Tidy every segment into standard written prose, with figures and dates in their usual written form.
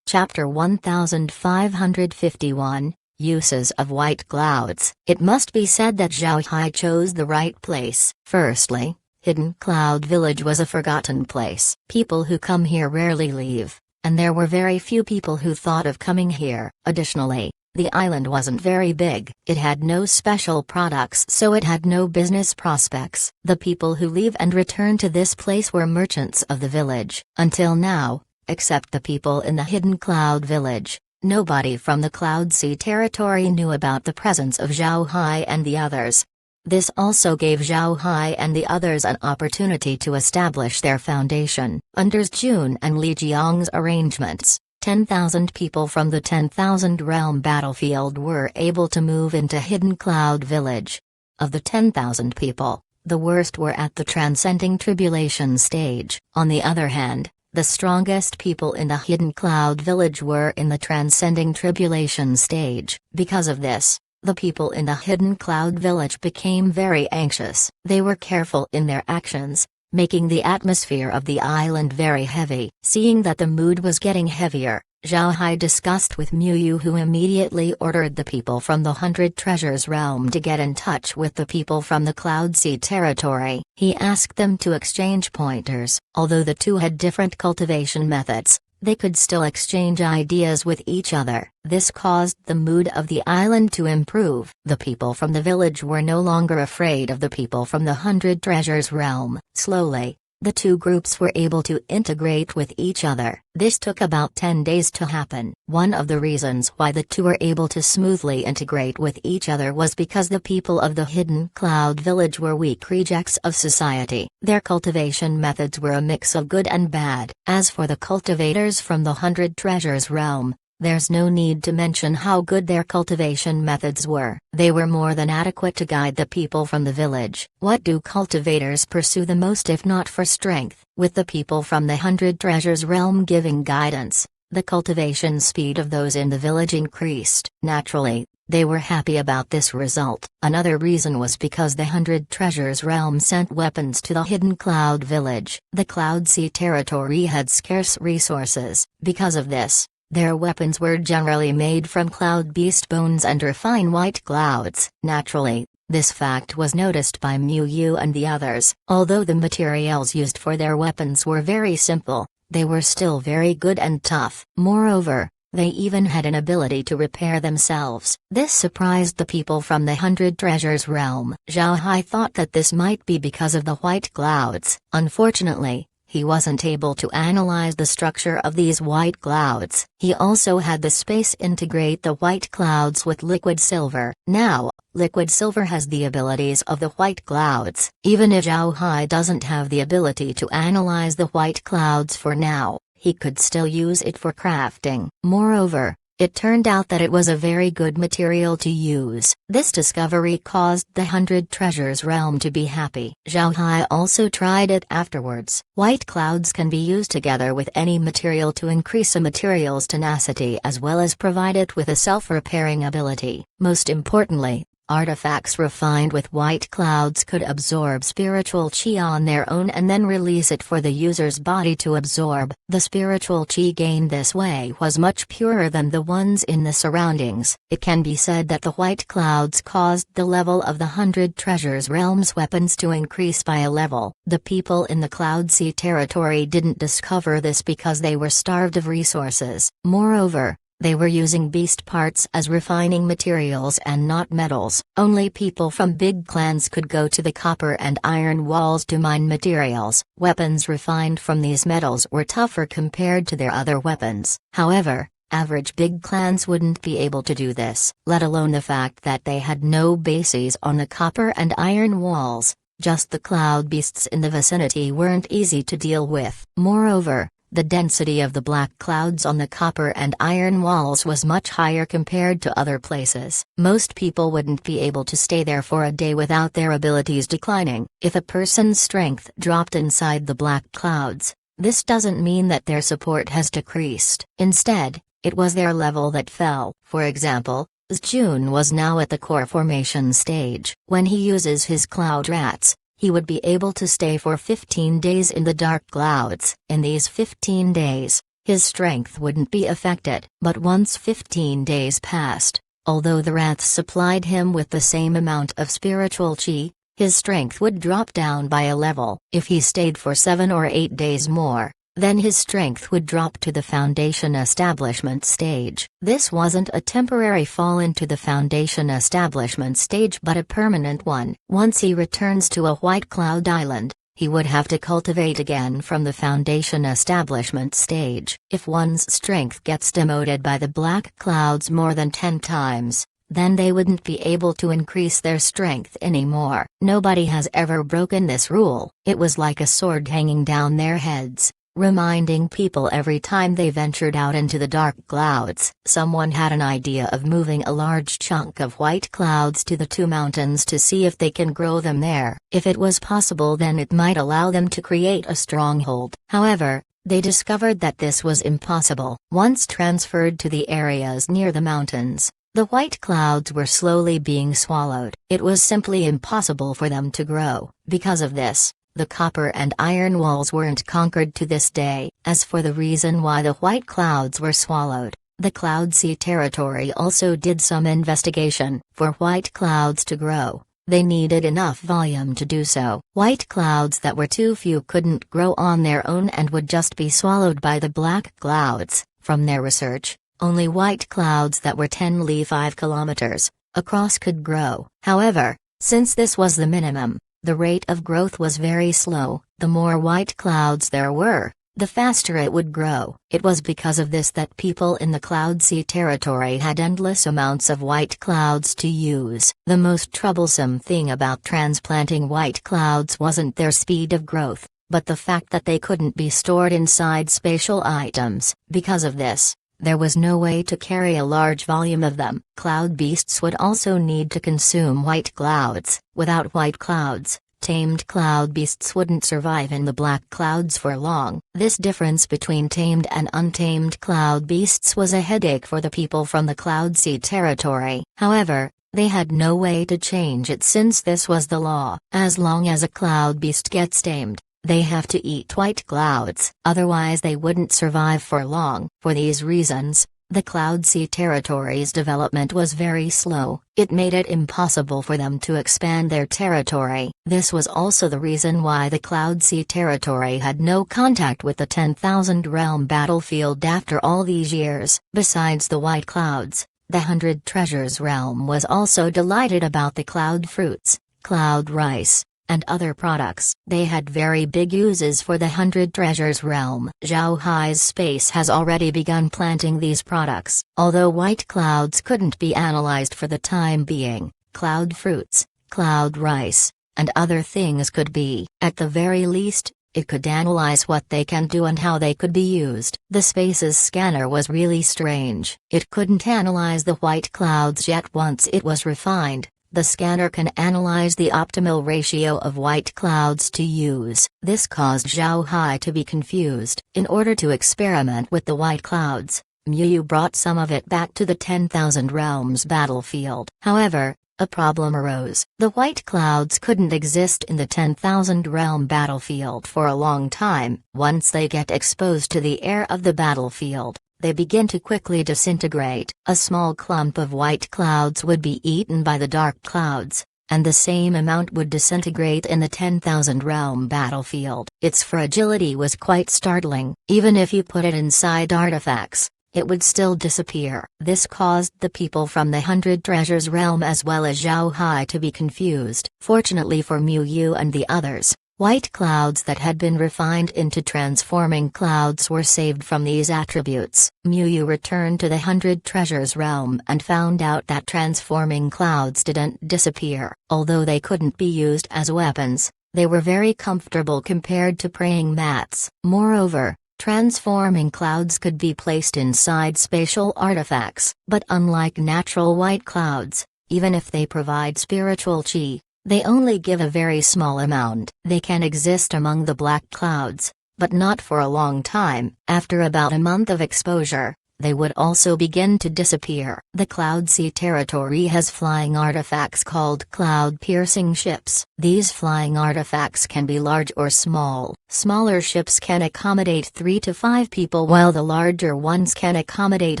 Chapter 1551, Uses of White Clouds. It must be said that Zhao Hai chose the right place. Firstly, Hidden Cloud Village was a forgotten place. People who come here rarely leave, and there were very few people who thought of coming here. Additionally, the island wasn't very big. It had no special products, so it had no business prospects. The people who leave and return to this place were merchants of the village. Until now, except the people in the Hidden Cloud Village, nobody from the Cloud Sea territory knew about the presence of Zhao Hai and the others. This also gave Zhao Hai and the others an opportunity to establish their foundation. Under Jun and Li Jiang's arrangements, 10,000 people from the 10,000 realm battlefield were able to move into Hidden Cloud Village. Of the 10,000 people, the worst were at the Transcending Tribulation stage. On the other hand, the strongest people in the Hidden Cloud Village were in the Transcending Tribulation stage. Because of this, the people in the Hidden Cloud Village became very anxious. They were careful in their actions, making the atmosphere of the island very heavy. Seeing that the mood was getting heavier, Zhao Hai discussed with Mu Yu, who immediately ordered the people from the 100 Treasures realm to get in touch with the people from the Cloud Sea territory. He asked them to exchange pointers. Although the two had different cultivation methods, they could still exchange ideas with each other. This caused the mood of the island to improve. The people from the village were no longer afraid of the people from the 100 Treasures realm. Slowly, the two groups were able to integrate with each other. This took about 10 days to happen. One of the reasons why the two were able to smoothly integrate with each other was because the people of the Hidden Cloud Village were weak rejects of society. Their cultivation methods were a mix of good and bad. As for the cultivators from the 100 Treasures realm, there's no need to mention how good their cultivation methods were. They were more than adequate to guide the people from the village. What do cultivators pursue the most if not for strength? With the people from the 100 Treasures realm giving guidance, the cultivation speed of those in the village increased. Naturally, they were happy about this result. Another reason was because the 100 Treasures realm sent weapons to the Hidden Cloud Village. The Cloud Sea territory had scarce resources. Because of this, their weapons were generally made from cloud beast bones and refine white clouds. Naturally, this fact was noticed by Mu Yu and the others. Although the materials used for their weapons were very simple, they were still very good and tough. Moreover, they even had an ability to repair themselves. This surprised the people from the 100 Treasures realm. Zhao Hai thought that this might be because of the white clouds. Unfortunately, he wasn't able to analyze the structure of these white clouds. He also had the space integrate the white clouds with liquid silver. Now, liquid silver has the abilities of the white clouds. Even if Zhao Hai doesn't have the ability to analyze the white clouds for now, he could still use it for crafting. Moreover, it turned out that it was a very good material to use. This discovery caused the 100 Treasures realm to be happy. Zhao Hai also tried it afterwards. White clouds can be used together with any material to increase a material's tenacity as well as provide it with a self-repairing ability. Most importantly, artifacts refined with white clouds could absorb spiritual chi on their own and then release it for the user's body to absorb. The spiritual chi gained this way was much purer than the ones in the surroundings. It can be said that the white clouds caused the level of the 100 Treasures realm's weapons to increase by a level. The people in the Cloud Sea territory didn't discover this because they were starved of resources. Moreover, they were using beast parts as refining materials and not metals. Only people from big clans could go to the copper and iron walls to mine materials. Weapons refined from these metals were tougher compared to their other weapons. However, average big clans wouldn't be able to do this, let alone the fact that they had no bases on the copper and iron walls. Just the cloud beasts in the vicinity weren't easy to deal with. Moreover, the density of the black clouds on the copper and iron walls was much higher compared to other places. Most people wouldn't be able to stay there for a day without their abilities declining. If a person's strength dropped inside the black clouds, this doesn't mean that their support has decreased. Instead, it was their level that fell. For example, Jun was now at the core formation stage. When he uses his cloud rats, he would be able to stay for 15 days in the dark clouds. In these 15 days, his strength wouldn't be affected. But once 15 days passed, although the rats supplied him with the same amount of spiritual chi, his strength would drop down by a level. If he stayed for 7 or 8 days more, then his strength would drop to the foundation establishment stage. This wasn't a temporary fall into the foundation establishment stage but a permanent one. Once he returns to a White Cloud Island, he would have to cultivate again from the foundation establishment stage. If one's strength gets demoted by the black clouds more than 10 times, then they wouldn't be able to increase their strength anymore. Nobody has ever broken this rule. It was like a sword hanging down their heads, reminding people every time they ventured out into the dark clouds. Someone had an idea of moving a large chunk of white clouds to the 2 mountains to see if they can grow them there. If it was possible, then it might allow them to create a stronghold. However, they discovered that this was impossible. Once transferred to the areas near the mountains, the white clouds were slowly being swallowed. It was simply impossible for them to grow. Because of this, the copper and iron walls weren't conquered to this day. As for the reason why the white clouds were swallowed, the Cloud Sea Territory also did some investigation. For white clouds to grow, they needed enough volume to do so. White clouds that were too few couldn't grow on their own and would just be swallowed by the black clouds. From their research, only white clouds that were 5 kilometers across could grow. However, since this was the minimum, the rate of growth was very slow. The more white clouds there were, the faster it would grow. It was because of this that people in the Cloud Sea Territory had endless amounts of white clouds to use. The most troublesome thing about transplanting white clouds wasn't their speed of growth, but the fact that they couldn't be stored inside spatial items. Because of this, there was no way to carry a large volume of them. Cloud beasts would also need to consume white clouds. Without white clouds, tamed cloud beasts wouldn't survive in the black clouds for long. This difference between tamed and untamed cloud beasts was a headache for the people from the Cloud Sea Territory. However, they had no way to change it since this was the law. As long as a cloud beast gets tamed, they have to eat white clouds, otherwise they wouldn't survive for long. For these reasons, the Cloud Sea Territory's development was very slow. It made it impossible for them to expand their territory. This was also the reason why the Cloud Sea Territory had no contact with the 10,000 Realm battlefield after all these years. Besides the white clouds, the 100 Treasures Realm was also delighted about the cloud fruits, cloud rice, and other products. They had very big uses for the 100 Treasures Realm. Zhao Hai's space has already begun planting these products. Although white clouds couldn't be analyzed for the time being, cloud fruits, cloud rice, and other things could be. At the very least, it could analyze what they can do and how they could be used. The space's scanner was really strange. It couldn't analyze the white clouds yet. Once it was refined, the scanner can analyze the optimal ratio of white clouds to use. This caused Zhao Hai to be confused. In order to experiment with the white clouds, Miu brought some of it back to the 10,000 Realms battlefield. However, a problem arose. The white clouds couldn't exist in the 10,000 Realm battlefield for a long time. Once they get exposed to the air of the battlefield, they begin to quickly disintegrate. A small clump of white clouds would be eaten by the dark clouds, and the same amount would disintegrate in the 10,000 Realm battlefield. Its fragility was quite startling. Even if you put it inside artifacts, it would still disappear. This caused the people from the 100 Treasures Realm as well as Zhao Hai to be confused. Fortunately for Miu and the others, white clouds that had been refined into transforming clouds were saved from these attributes. Miu returned to the 100 Treasures Realm and found out that transforming clouds didn't disappear. Although they couldn't be used as weapons, they were very comfortable compared to praying mats. Moreover, transforming clouds could be placed inside spatial artifacts. But unlike natural white clouds, even if they provide spiritual chi, they only give a very small amount. They can exist among the black clouds, but not for a long time. After about a month of exposure, they would also begin to disappear. The Cloud Sea territory has flying artifacts called cloud-piercing ships. These flying artifacts can be large or small. Smaller ships can accommodate 3 to 5 people while the larger ones can accommodate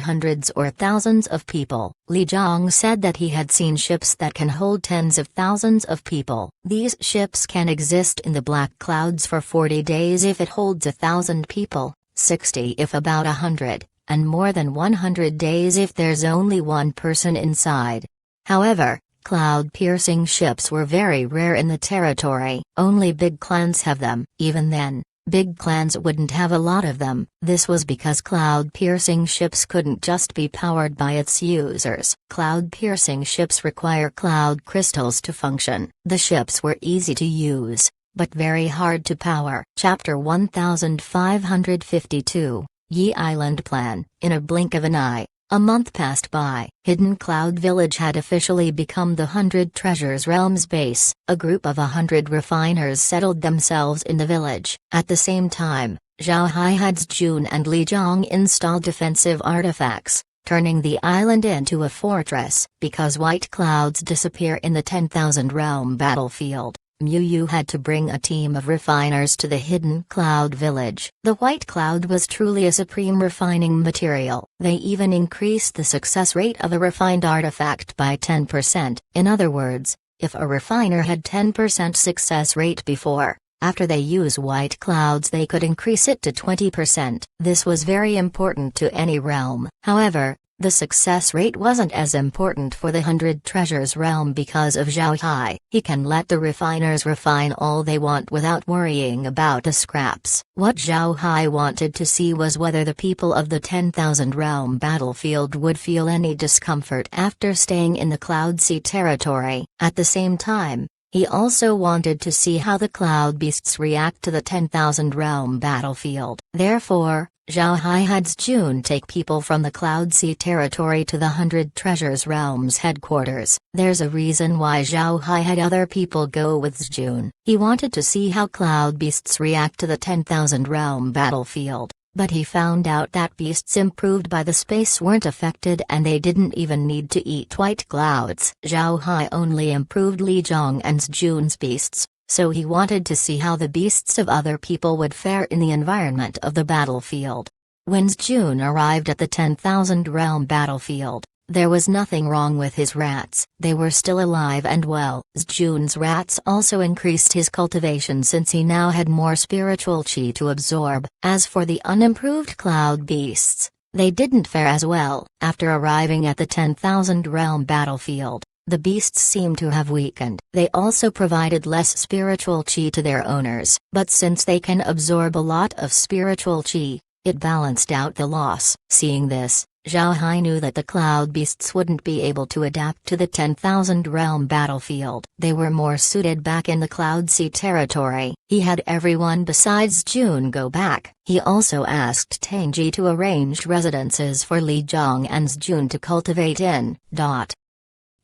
hundreds or thousands of people. Li Zhang said that he had seen ships that can hold tens of thousands of people. These ships can exist in the black clouds for 40 days if it holds 1,000 people, 60 if about 100, and more than 100 days if there's only one person inside. However, cloud-piercing ships were very rare in the territory. Only big clans have them. Even then, big clans wouldn't have a lot of them. This was because cloud-piercing ships couldn't just be powered by its users. Cloud-piercing ships require cloud crystals to function. The ships were easy to use, but very hard to power. Chapter 1552, Yi Island Plan. In a blink of an eye, a month passed by. Hidden Cloud Village had officially become the 100 Treasures Realms base. A group of 100 refiners settled themselves in the village. At the same time, Zhao Haihai's Jun and Li Zhang installed defensive artifacts, turning the island into a fortress. Because white clouds disappear in the 10,000 realm battlefield, Mu Yu had to bring a team of refiners to the Hidden Cloud Village. The white cloud was truly a supreme refining material. They even increased the success rate of a refined artifact by 10%. In other words, if a refiner had 10% success rate before, after they use white clouds they could increase it to 20%. This was very important to any realm. However, the success rate wasn't as important for the 100 Treasures realm because of Zhao Hai. He can let the refiners refine all they want without worrying about the scraps. What Zhao Hai wanted to see was whether the people of the 10,000 realm battlefield would feel any discomfort after staying in the Cloud Sea territory. At the same time, he also wanted to see how the cloud beasts react to the 10,000 realm battlefield. Therefore, Zhao Hai had Jun take people from the Cloud Sea territory to the 100 Treasures Realms headquarters. There's a reason why Zhao Hai had other people go with Jun. He wanted to see how cloud beasts react to the 10,000 realm battlefield, but he found out that beasts improved by the space weren't affected and they didn't even need to eat white clouds. Zhao Hai only improved Li Zhang and Jun's beasts, so he wanted to see how the beasts of other people would fare in the environment of the battlefield. When Jun arrived at the 10,000 realm battlefield, there was nothing wrong with his rats. They were still alive and well. Jun's rats also increased his cultivation since he now had more spiritual chi to absorb. As for the unimproved cloud beasts, they didn't fare as well. After arriving at the 10,000 realm battlefield, the beasts seemed to have weakened. They also provided less spiritual chi to their owners, but since they can absorb a lot of spiritual chi, it balanced out the loss. Seeing this, Zhao Hai knew that the cloud beasts wouldn't be able to adapt to the 10,000 realm battlefield. They were more suited back in the Cloud Sea territory. He had everyone besides Jun go back. He also asked Tangji to arrange residences for Li Zhang and Jun to cultivate in.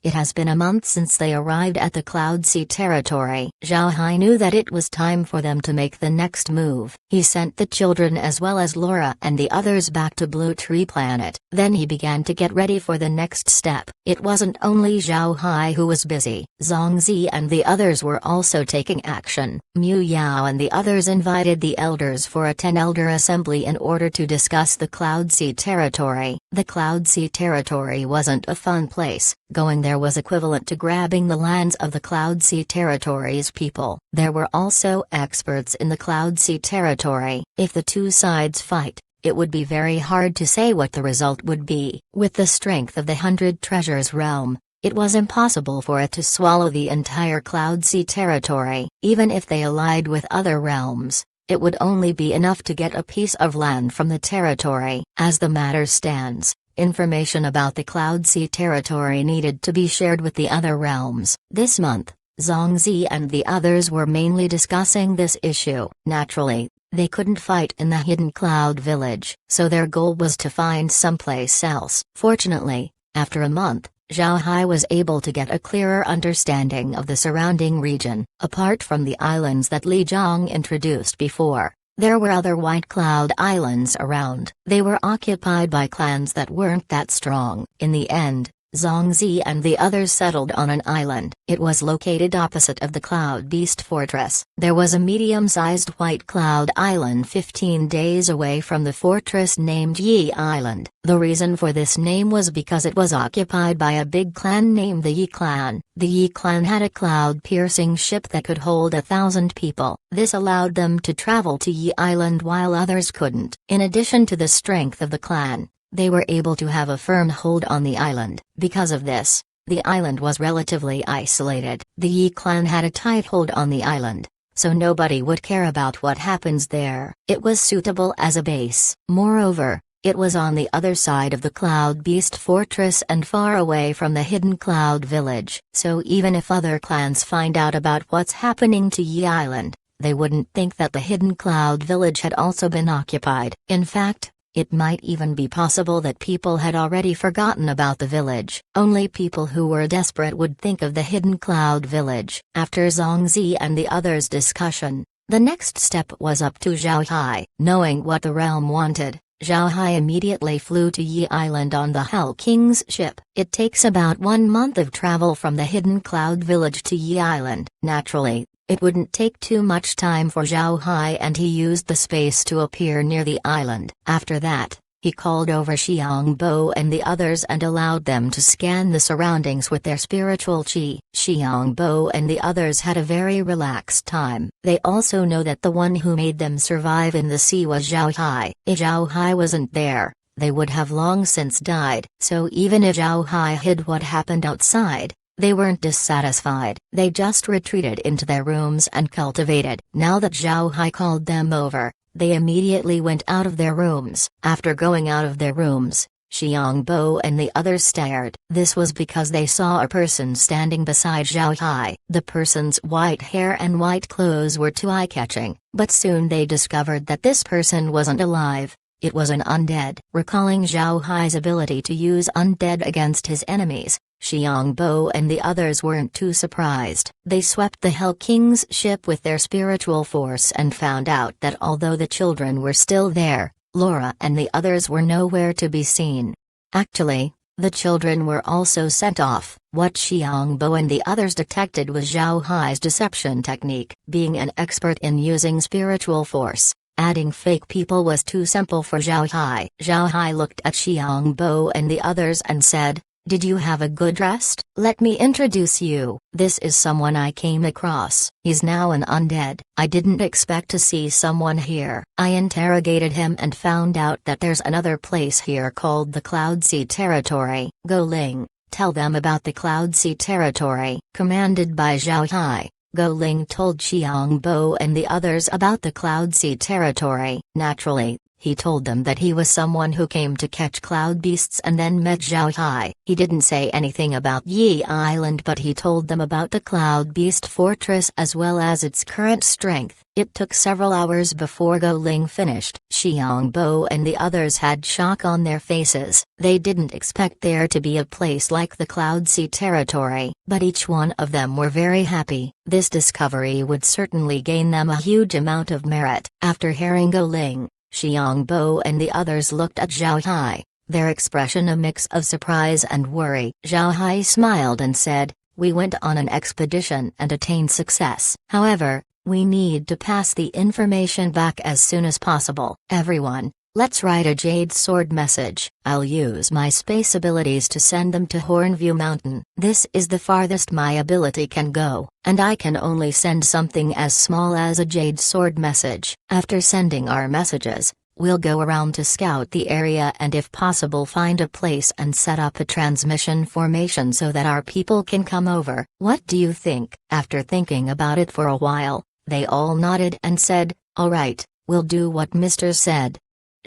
It has been a month since they arrived at the Cloud Sea territory. Zhao Hai knew that it was time for them to make the next move. He sent the children as well as Laura and the others back to Blue Tree Planet. Then he began to get ready for the next step. It wasn't only Zhao Hai who was busy. Zhang Zi and the others were also taking action. Mu Yao and the others invited the elders for a 10-elder assembly in order to discuss the Cloud Sea territory. The Cloud Sea territory wasn't a fun place. Going there was equivalent to grabbing the lands of the Cloud Sea territory's people. There were also experts in the Cloud Sea territory. If the two sides fight, it would be very hard to say what the result would be. With the strength of the 100 Treasures realm, it was impossible for it to swallow the entire Cloud Sea territory. Even if they allied with other realms, it would only be enough to get a piece of land from the territory. As the matter stands, information about the Cloud Sea territory needed to be shared with the other realms. This month, Zhang Zi and the others were mainly discussing this issue. Naturally, they couldn't fight in the Hidden Cloud Village, so their goal was to find someplace else. Fortunately, after a month, Zhao Hai was able to get a clearer understanding of the surrounding region. Apart from the islands that Li Zhang introduced before, There were other White Cloud Islands around. They were occupied by clans that weren't that strong. In the end, Zhongzi and the others settled on an island. It was located opposite of the Cloud Beast Fortress. There was a medium-sized White Cloud Island 15 days away from the fortress named Yi Island. The reason for this name was because it was occupied by a big clan named the Yi Clan. The Yi Clan had a cloud-piercing ship that could hold 1,000 people. This allowed them to travel to Yi Island while others couldn't. In addition to the strength of the clan, they were able to have a firm hold on the island. Because of this, the island was relatively isolated. The Yi clan had a tight hold on the island, so nobody would care about what happens there. It was suitable as a base. Moreover, it was on the other side of the Cloud Beast Fortress and far away from the hidden Cloud Village. So even if other clans find out about what's happening to Yi Island, they wouldn't think that the hidden Cloud Village had also been occupied. In fact, it might even be possible that people had already forgotten about the village. Only people who were desperate would think of the hidden Cloud Village. After Zhongzi and the others' discussion, the next step was up to Zhao Hai. Knowing what the realm wanted, Zhao Hai immediately flew to Yi Island on the Hell King's ship. It takes about 1 month of travel from the hidden Cloud Village to Yi Island. Naturally, it wouldn't take too much time for Zhao Hai, and he used the space to appear near the island. After that, he called over Xiang Bo and the others and allowed them to scan the surroundings with their spiritual qi. Xiang Bo and the others had a very relaxed time. They also know that the one who made them survive in the sea was Zhao Hai. If Zhao Hai wasn't there, they would have long since died. So even if Zhao Hai hid what happened outside, they weren't dissatisfied. They just retreated into their rooms and cultivated. Now that Zhao Hai called them over, they immediately went out of their rooms. After going out of their rooms, Xiang Bo and the others stared. This was because they saw a person standing beside Zhao Hai. The person's white hair and white clothes were too eye-catching, but soon they discovered that this person wasn't alive. It was an undead. Recalling Zhao Hai's ability to use undead against his enemies, Xiang Bo and the others weren't too surprised. They swept the Hell King's ship with their spiritual force and found out that although the children were still there, Laura and the others were nowhere to be seen. Actually, the children were also sent off. What Xiang Bo and the others detected was Zhao Hai's deception technique. Being an expert in using spiritual force, adding fake people was too simple for Zhao Hai. Zhao Hai looked at Xiang Bo and the others and said, "Did you have a good rest? Let me introduce you. This is someone I came across. He's now an undead. I didn't expect to see someone here. I interrogated him and found out that there's another place here called the Cloud Sea Territory. Go Ling, tell them about the Cloud Sea Territory." Commanded by Zhao Hai, Go Ling told Xiang Bo and the others about the Cloud Sea Territory. Naturally, he told them that he was someone who came to catch cloud beasts and then met Zhao Hai. He didn't say anything about Yi Island, but he told them about the Cloud Beast Fortress as well as its current strength. It took several hours before Go Ling finished. Xiang Bo and the others had shock on their faces. They didn't expect there to be a place like the Cloud Sea Territory, but each one of them were very happy. This discovery would certainly gain them a huge amount of merit. After hearing Go Ling, Xiang Bo and the others looked at Zhao Hai, their expression a mix of surprise and worry. Zhao Hai smiled and said, "We went on an expedition and attained success. However, we need to pass the information back as soon as possible. Everyone, let's write a Jade Sword message. I'll use my space abilities to send them to Hornview Mountain. This is the farthest my ability can go, and I can only send something as small as a Jade Sword message. After sending our messages, we'll go around to scout the area and if possible find a place and set up a transmission formation so that our people can come over. What do you think?" After thinking about it for a while, they all nodded and said, "All right, we'll do what Mr. said."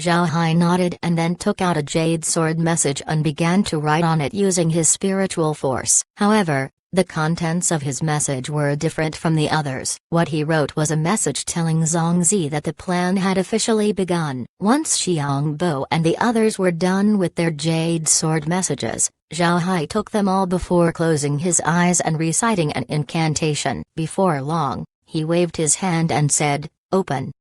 Zhao Hai nodded and then took out a Jade Sword message and began to write on it using his spiritual force. However, the contents of his message were different from the others. What he wrote was a message telling Zhongzi that the plan had officially begun. Once Xiang Bo and the others were done with their Jade Sword messages, Zhao Hai took them all before closing his eyes and reciting an incantation. Before long, he waved his hand and said, "Open."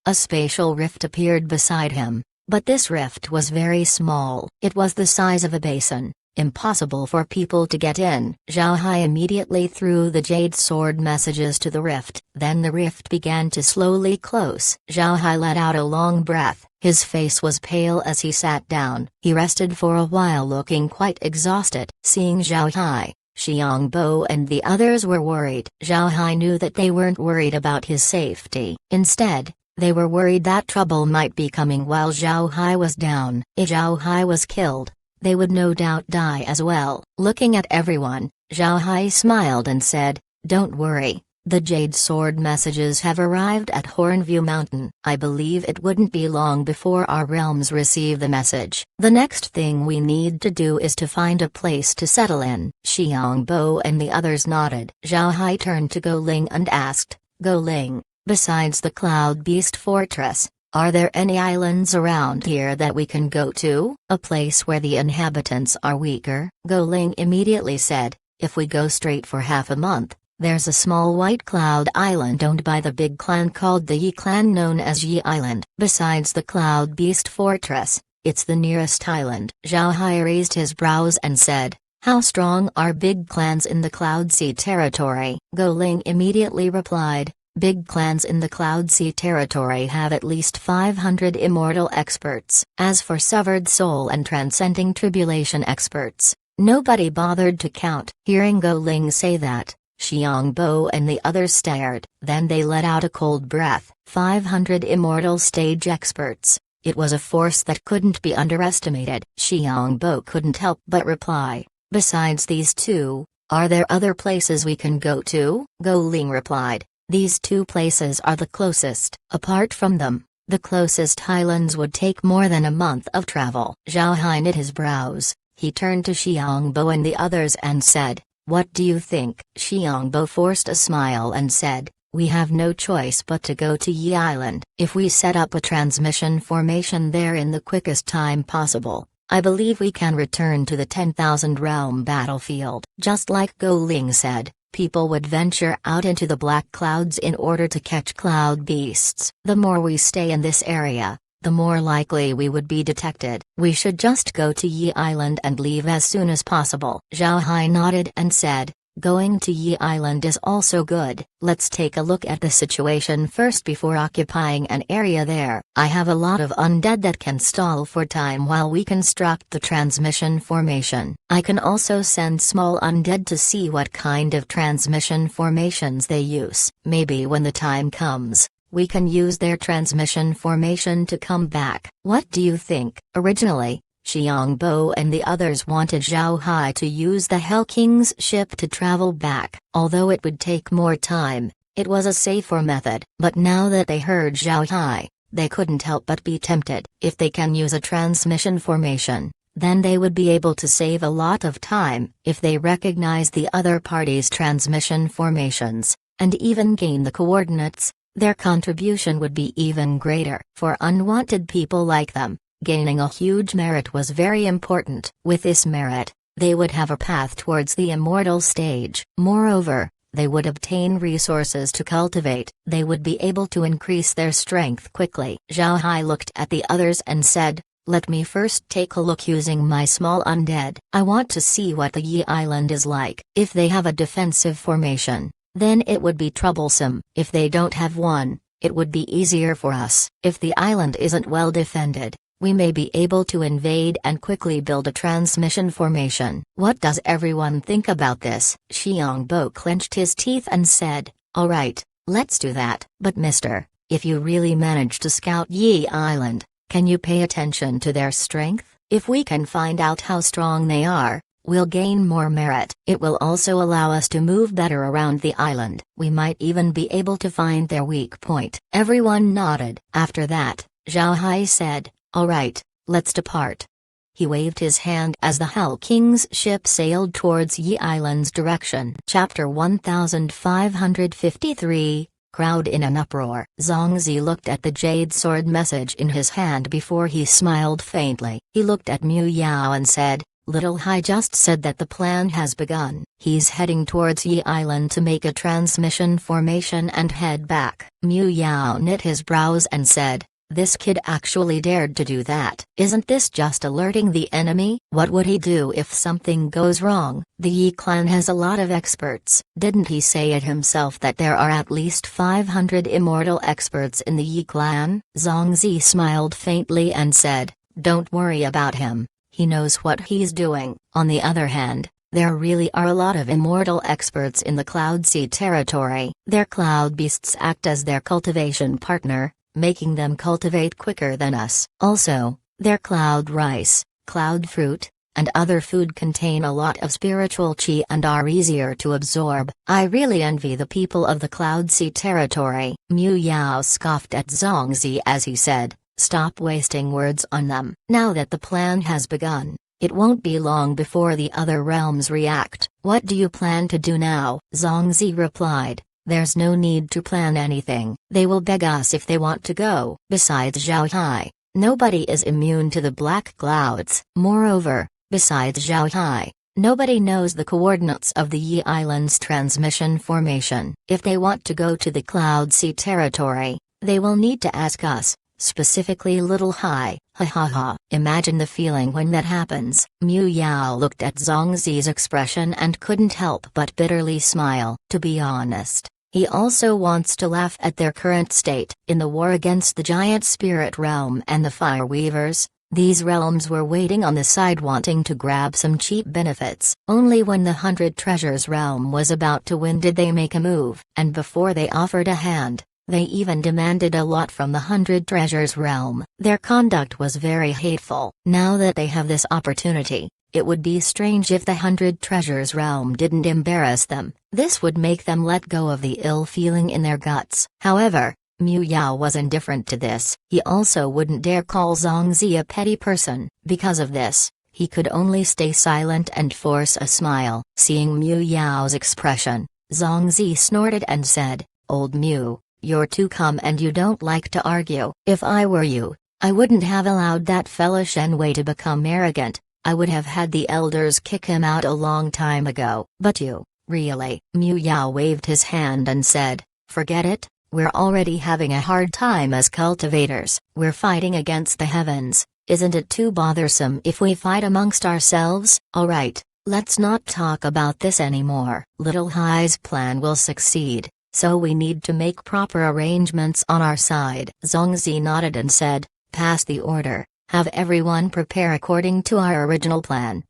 A spatial rift appeared beside him, but this rift was very small. It was the size of a basin, impossible for people to get in. Zhao Hai immediately threw the jade sword messages to the rift. Then the rift began to slowly close. Zhao Hai let out a long breath. His face was pale as he sat down. He rested for a while, looking quite exhausted. Seeing Zhao Hai, Xiangbo and the others were worried. Zhao Hai knew that they weren't worried about his safety. Instead, they were worried that trouble might be coming while Zhao Hai was down. If Zhao Hai was killed, they would no doubt die as well. Looking at everyone, Zhao Hai smiled and said, "Don't worry, the Jade Sword messages have arrived at Hornview Mountain. I believe it wouldn't be long before our realms receive the message. The next thing we need to do is to find a place to settle in." Xiangbo and the others nodded. Zhao Hai turned to Go Ling and asked, "Go Ling, besides the Cloud Beast Fortress, are there any islands around here that we can go to? A place where the inhabitants are weaker?" Go Ling immediately said, "If we go straight for half a month, there's a small white cloud island owned by the big clan called the Yi clan, known as Yi Island. Besides the Cloud Beast Fortress, it's the nearest island." Zhao Hai raised his brows and said, "How strong are big clans in the Cloud Sea territory?" Go Ling immediately replied, "Big clans in the Cloud Sea territory have at least 500 immortal experts. As for severed soul and transcending tribulation experts, nobody bothered to count." Hearing Go Ling say that, Xiangbo and the others stared. Then they let out a cold breath. 500 immortal stage experts. It was a force that couldn't be underestimated. Xiangbo couldn't help but reply, "Besides these two, are there other places we can go to?" Go Ling replied, "These two places are the closest. Apart from them, the closest islands would take more than a month of travel." Zhao Hai knit his brows. He turned to Xiangbo and the others and said, "What do you think?" Xiangbo forced a smile and said, "We have no choice but to go to Yi Island. If we set up a transmission formation there in the quickest time possible, I believe we can return to the 10,000 realm battlefield." Just like Go Ling said, people would venture out into the black clouds in order to catch cloud beasts. The more we stay in this area, the more likely we would be detected. We should just go to Yi Island and leave as soon as possible. Zhao Hai nodded and said, "Going to Yi Island is also good. Let's take a look at the situation first before occupying an area there. I have a lot of undead that can stall for time while we construct the transmission formation. I can also send small undead to see what kind of transmission formations they use. Maybe when the time comes, we can use their transmission formation to come back. What do you think?" Originally, Xiangbo and the others wanted Zhao Hai to use the Hell King's ship to travel back. Although it would take more time, it was a safer method. But now that they heard Zhao Hai, they couldn't help but be tempted. If they can use a transmission formation, then they would be able to save a lot of time. If they recognize the other party's transmission formations, and even gain the coordinates, their contribution would be even greater. For unwanted people like them, gaining a huge merit was very important. With this merit, they would have a path towards the immortal stage. Moreover, they would obtain resources to cultivate. They would be able to increase their strength quickly. Zhao Hai looked at the others and said, "Let me first take a look using my small undead. I want to see what the Yi Island is like. If they have a defensive formation, then it would be troublesome. If they don't have one, it would be easier for us. If the island isn't well defended, we may be able to invade and quickly build a transmission formation." "What does everyone think about this?" Xiangbo clenched his teeth and said, "All right, let's do that. But mister, if you really manage to scout Yi Island, can you pay attention to their strength? If we can find out how strong they are, we'll gain more merit. It will also allow us to move better around the island. We might even be able to find their weak point." Everyone nodded. After that, Zhao Hai said, "All right, let's depart." He waved his hand as the Hell King's ship sailed towards Yi Island's direction. Chapter 1553, Crowd in an Uproar. Zhongzi looked at the jade sword message in his hand before he smiled faintly. He looked at Mu Yao and said, Little Hai just said that the plan has begun. He's heading towards Yi Island to make a transmission formation and head back. Mu Yao knit his brows and said, "This kid actually dared to do that. Isn't this just alerting the enemy? What would he do if something goes wrong? The Yi clan has a lot of experts. Didn't he say it himself that there are at least 500 immortal experts in the Yi clan?" Zongzi smiled faintly and said, "Don't worry about him. He knows what he's doing." On the other hand, there really are a lot of immortal experts in the Cloud Sea territory. Their cloud beasts act as their cultivation partner, making them cultivate quicker than us. Also, their cloud rice, cloud fruit, and other food contain a lot of spiritual chi and are easier to absorb. I really envy the people of the Cloud Sea territory. Mu Yao scoffed at Zongzi as he said, "Stop wasting words on them. Now that the plan has begun, it won't be long before the other realms react." "What do you plan to do now?" Zongzi replied, "There's no need to plan anything. They will beg us if they want to go." Besides Zhao Hai, nobody is immune to the black clouds. Moreover, besides Zhao Hai, nobody knows the coordinates of the Yi Island's transmission formation. If they want to go to the Cloud Sea territory, they will need to ask us. Specifically Little Hai. Ha ha ha. Imagine the feeling when that happens. Mu Yao looked at Zongzi's expression and couldn't help but bitterly smile. To be honest, he also wants to laugh at their current state. In the war against the giant spirit realm and the fire weavers, these realms were waiting on the side wanting to grab some cheap benefits. Only when the 100 Treasures realm was about to win did they make a move. And before they offered a hand, they even demanded a lot from the 100 Treasures realm. Their conduct was very hateful. Now that they have this opportunity, it would be strange if the 100 Treasures realm didn't embarrass them. This would make them let go of the ill feeling in their guts. However, Mu Yao was indifferent to this. He also wouldn't dare call Zongzi a petty person. Because of this, he could only stay silent and force a smile. Seeing Mu Yao's expression, Zongzi snorted and said, "Old Mu, you're too calm and you don't like to argue. If I were you, I wouldn't have allowed that fella Shen Wei to become arrogant. I would have had the elders kick him out a long time ago. But you, really?" Mu Yao waved his hand and said, "Forget it. We're already having a hard time as cultivators. We're fighting against the heavens. Isn't it too bothersome if we fight amongst ourselves?" "Alright, let's not talk about this anymore. Little Hai's plan will succeed, so we need to make proper arrangements on our side." Zongzi nodded and said, "Pass the order. Have everyone prepare according to our original plan."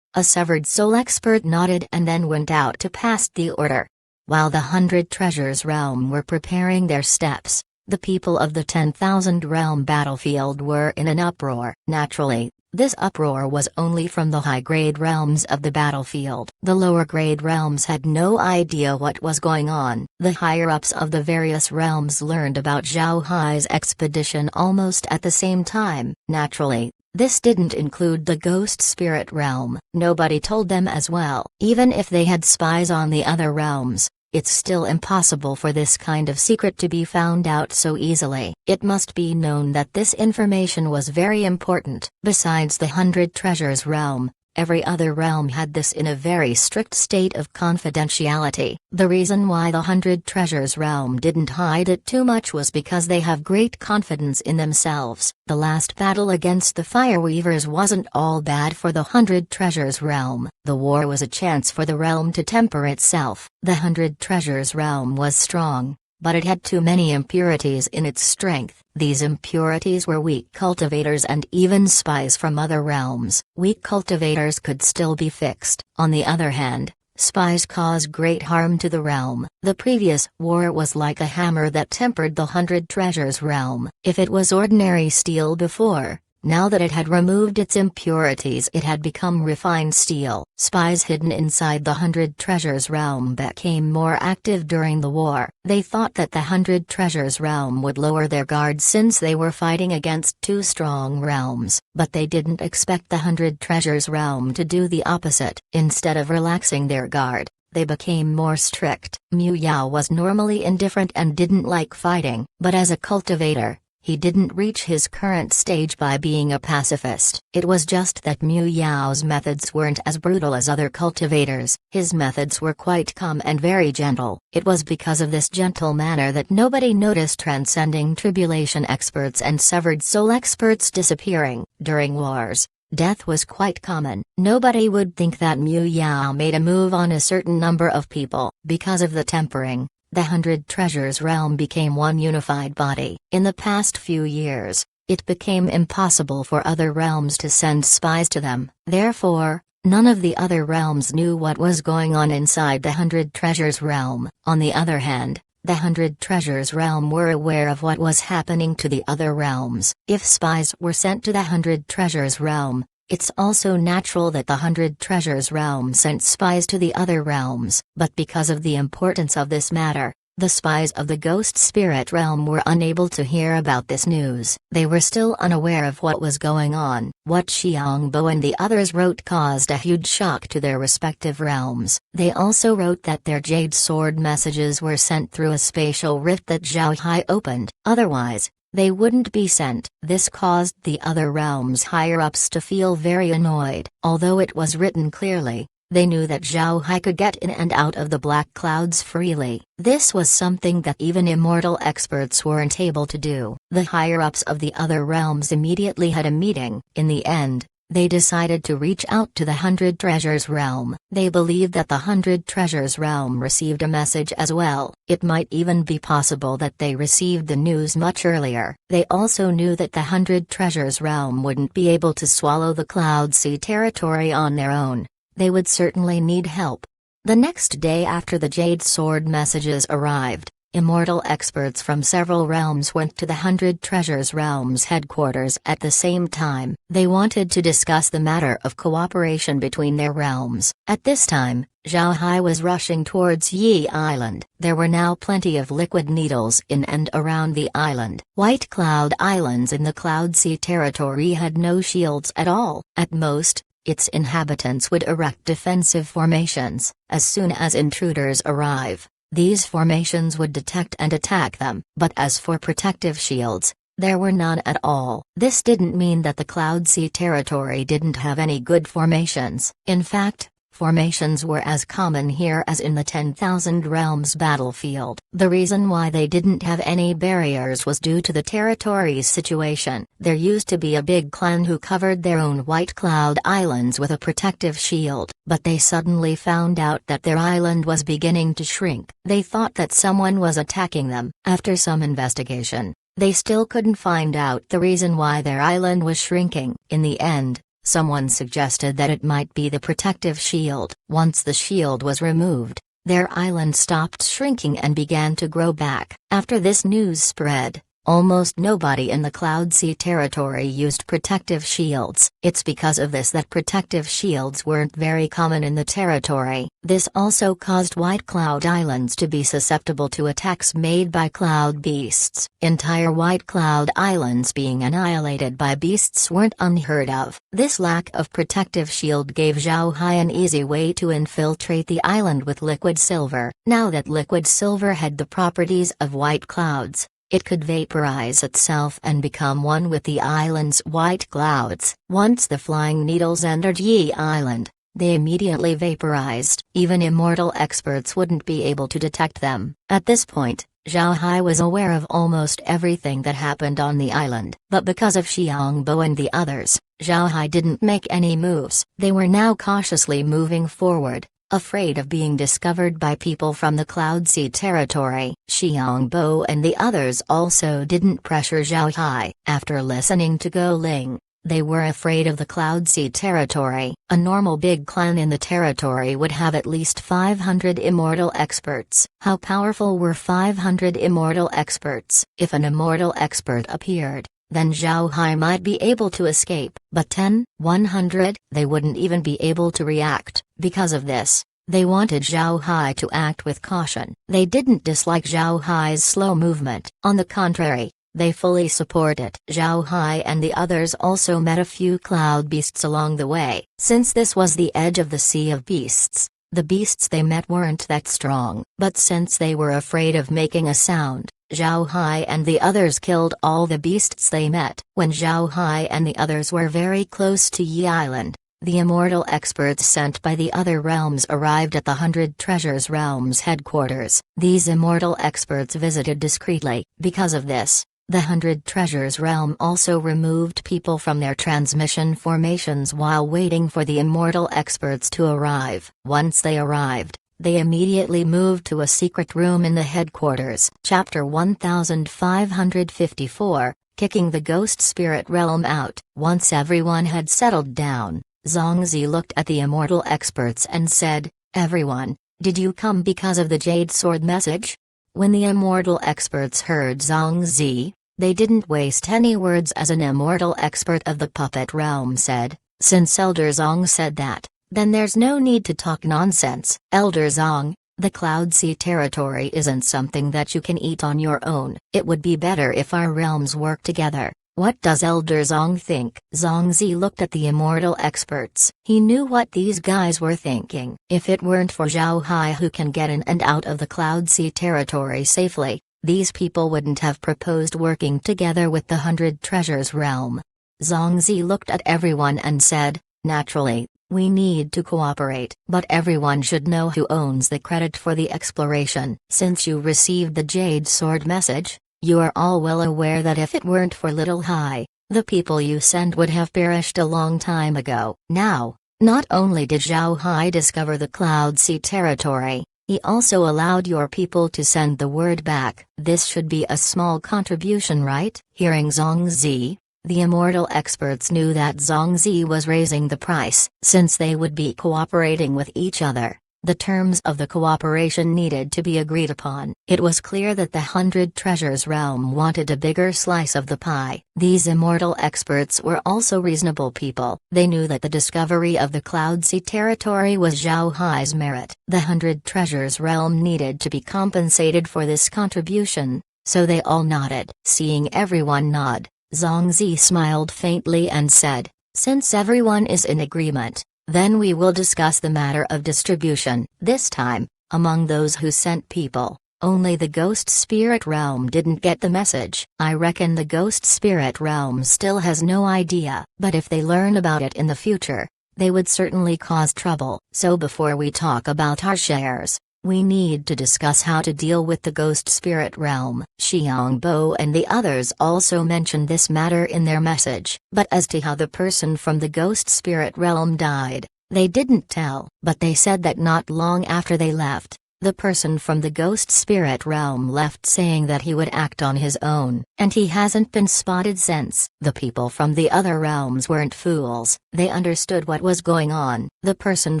A severed soul expert nodded and then went out to pass the order. While the 100 Treasures realm were preparing their steps, the people of the 10,000 realm battlefield were in an uproar. Naturally, this uproar was only from the high-grade realms of the battlefield. The lower-grade realms had no idea what was going on. The higher-ups of the various realms learned about Zhao Hai's expedition almost at the same time. Naturally, this didn't include the ghost spirit realm. Nobody told them as well. Even if they had spies on the other realms, it's still impossible for this kind of secret to be found out so easily. It must be known that this information was very important. Besides the 100 Treasures realm, every other realm had this in a very strict state of confidentiality. The reason why the 100 Treasures realm didn't hide it too much was because they have great confidence in themselves. The last battle against the Fireweavers wasn't all bad for the 100 Treasures realm. The war was a chance for the realm to temper itself. The 100 Treasures realm was strong, but it had too many impurities in its strength. These impurities were weak cultivators and even spies from other realms. Weak cultivators could still be fixed. On the other hand, spies cause great harm to the realm. The previous war was like a hammer that tempered the 100 Treasures realm. If it was ordinary steel before, now that it had removed its impurities, it had become refined steel. Spies hidden inside the 100 Treasures realm became more active during the war. They thought that the 100 Treasures realm would lower their guard since they were fighting against two strong realms, but they didn't expect the 100 Treasures realm to do the opposite. Instead of relaxing their guard, they became more strict. Mu Yao was normally indifferent and didn't like fighting, but as a cultivator, He didn't reach his current stage by being a pacifist. It was just that Mu Yao's methods weren't as brutal as other cultivators. His methods were quite calm and very gentle. It was because of this gentle manner that nobody noticed transcending tribulation experts and severed soul experts disappearing. During wars, death was quite common. Nobody would think that Mu Yao made a move on a certain number of people. Because of the tempering, the 100 Treasures realm became one unified body. In the past few years, it became impossible for other realms to send spies to them. Therefore, none of the other realms knew what was going on inside the 100 Treasures realm. On the other hand, the 100 Treasures realm were aware of what was happening to the other realms. If spies were sent to the 100 Treasures realm, it's also natural that the 100 Treasures realm sent spies to the other realms. But because of the importance of this matter, the spies of the Ghost Spirit realm were unable to hear about this news. They were still unaware of what was going on. What Xiangbo and the others wrote caused a huge shock to their respective realms. They also wrote that their Jade Sword messages were sent through a spatial rift that Zhao Hai opened. Otherwise, they wouldn't be sent. This caused the other realms' higher-ups to feel very annoyed. Although it was written clearly, they knew that Zhao Hai could get in and out of the black clouds freely. This was something that even immortal experts weren't able to do. The higher-ups of the other realms immediately had a meeting. In the end, they decided to reach out to the 100 Treasures realm. They believed that the 100 Treasures realm received a message as well. It might even be possible that they received the news much earlier. They also knew that the 100 Treasures realm wouldn't be able to swallow the Cloud Sea territory on their own. They would certainly need help. The next day after the Jade Sword messages arrived, immortal experts from several realms went to the 100 Treasures realm's headquarters at the same time. They wanted to discuss the matter of cooperation between their realms. At this time, Zhao Hai was rushing towards Yi Island. There were now plenty of liquid needles in and around the island. White Cloud Islands in the Cloud Sea territory had no shields at all. At most, its inhabitants would erect defensive formations. As soon as intruders arrive, these formations would detect and attack them. But as for protective shields, there were none at all. This didn't mean that the Cloud Sea territory didn't have any good formations. In fact, formations were as common here as in the 10,000 Realms battlefield. The reason why they didn't have any barriers was due to the territory's situation. There used to be a big clan who covered their own White Cloud Islands with a protective shield, but they suddenly found out that their island was beginning to shrink. They thought that someone was attacking them. After some investigation, they still couldn't find out the reason why their island was shrinking. In the end, someone suggested that it might be the protective shield. Once the shield was removed, their island stopped shrinking and began to grow back. After this news spread, almost nobody in the Cloud Sea territory used protective shields. It's because of this that protective shields weren't very common in the territory. This also caused White Cloud Islands to be susceptible to attacks made by cloud beasts. Entire White Cloud Islands being annihilated by beasts weren't unheard of. This lack of protective shield gave Zhao Hai an easy way to infiltrate the island with liquid silver. Now that liquid silver had the properties of white clouds, it could vaporize itself and become one with the island's white clouds. Once the flying needles entered Yi Island, they immediately vaporized. Even immortal experts wouldn't be able to detect them. At this point, Zhao Hai was aware of almost everything that happened on the island. But because of Xiangbo and the others, Zhao Hai didn't make any moves. They were now cautiously moving forward, afraid of being discovered by people from the Cloud Sea territory. Xiangbo and the others also didn't pressure Zhao Hai. After listening to Go Ling, they were afraid of the Cloud Sea territory. A normal big clan in the territory would have at least 500 immortal experts. How powerful were 500 immortal experts? If an immortal expert appeared, then Zhao Hai might be able to escape. But 10, 100, they wouldn't even be able to react. Because of this, they wanted Zhao Hai to act with caution. They didn't dislike Zhao Hai's slow movement. On the contrary, they fully support it. Zhao Hai and the others also met a few cloud beasts along the way. Since this was the edge of the Sea of Beasts, the beasts they met weren't that strong. But since they were afraid of making a sound, Zhao Hai and the others killed all the beasts they met. When Zhao Hai and the others were very close to Yi Island, the immortal experts sent by the other realms arrived at the 100 Treasures Realms headquarters. These immortal experts visited discreetly. Because of this, the 100 Treasures Realm also removed people from their transmission formations while waiting for the immortal experts to arrive. Once they arrived, they immediately moved to a secret room in the headquarters. Chapter 1554, Kicking the Ghost Spirit Realm Out. Once everyone had settled down, Zhongzi looked at the immortal experts and said, "Everyone, did you come because of the Jade Sword message?" When the immortal experts heard Zhongzi, they didn't waste any words as an immortal expert of the puppet realm said, "Since Elder Zong said that, then there's no need to talk nonsense. Elder Zong, the Cloud Sea territory isn't something that you can eat on your own. It would be better if our realms work together. What does Elder Zong think?" Zongzi looked at the immortal experts. He knew what these guys were thinking. If it weren't for Zhao Hai who can get in and out of the Cloud Sea territory safely, these people wouldn't have proposed working together with the 100 Treasures Realm. Zongzi looked at everyone and said, "Naturally, we need to cooperate. But everyone should know who owns the credit for the exploration. Since you received the Jade Sword message, you are all well aware that if it weren't for Little Hai, the people you sent would have perished a long time ago. Now, not only did Zhao Hai discover the Cloud Sea territory, he also allowed your people to send the word back. This should be a small contribution, right?" Hearing Zongzi, the immortal experts knew that Zongzi was raising the price. Since they would be cooperating with each other, the terms of the cooperation needed to be agreed upon. It was clear that the 100 Treasures Realm wanted a bigger slice of the pie. These immortal experts were also reasonable people. They knew that the discovery of the Cloud Sea territory was Zhao Hai's merit. The 100 Treasures Realm needed to be compensated for this contribution, so they all nodded. Seeing everyone nod, Zongzi smiled faintly and said, "Since everyone is in agreement, then we will discuss the matter of distribution." This time, among those who sent people, only the Ghost Spirit Realm didn't get the message. I reckon the Ghost Spirit Realm still has no idea. But if they learn about it in the future, they would certainly cause trouble. So before we talk about our shares, we need to discuss how to deal with the Ghost Spirit Realm. Xiangbo and the others also mentioned this matter in their message. But as to how the person from the Ghost Spirit Realm died, they didn't tell. But they said that not long after they left, the person from the Ghost Spirit Realm left saying that he would act on his own. And he hasn't been spotted since. The people from the other realms weren't fools. They understood what was going on. The person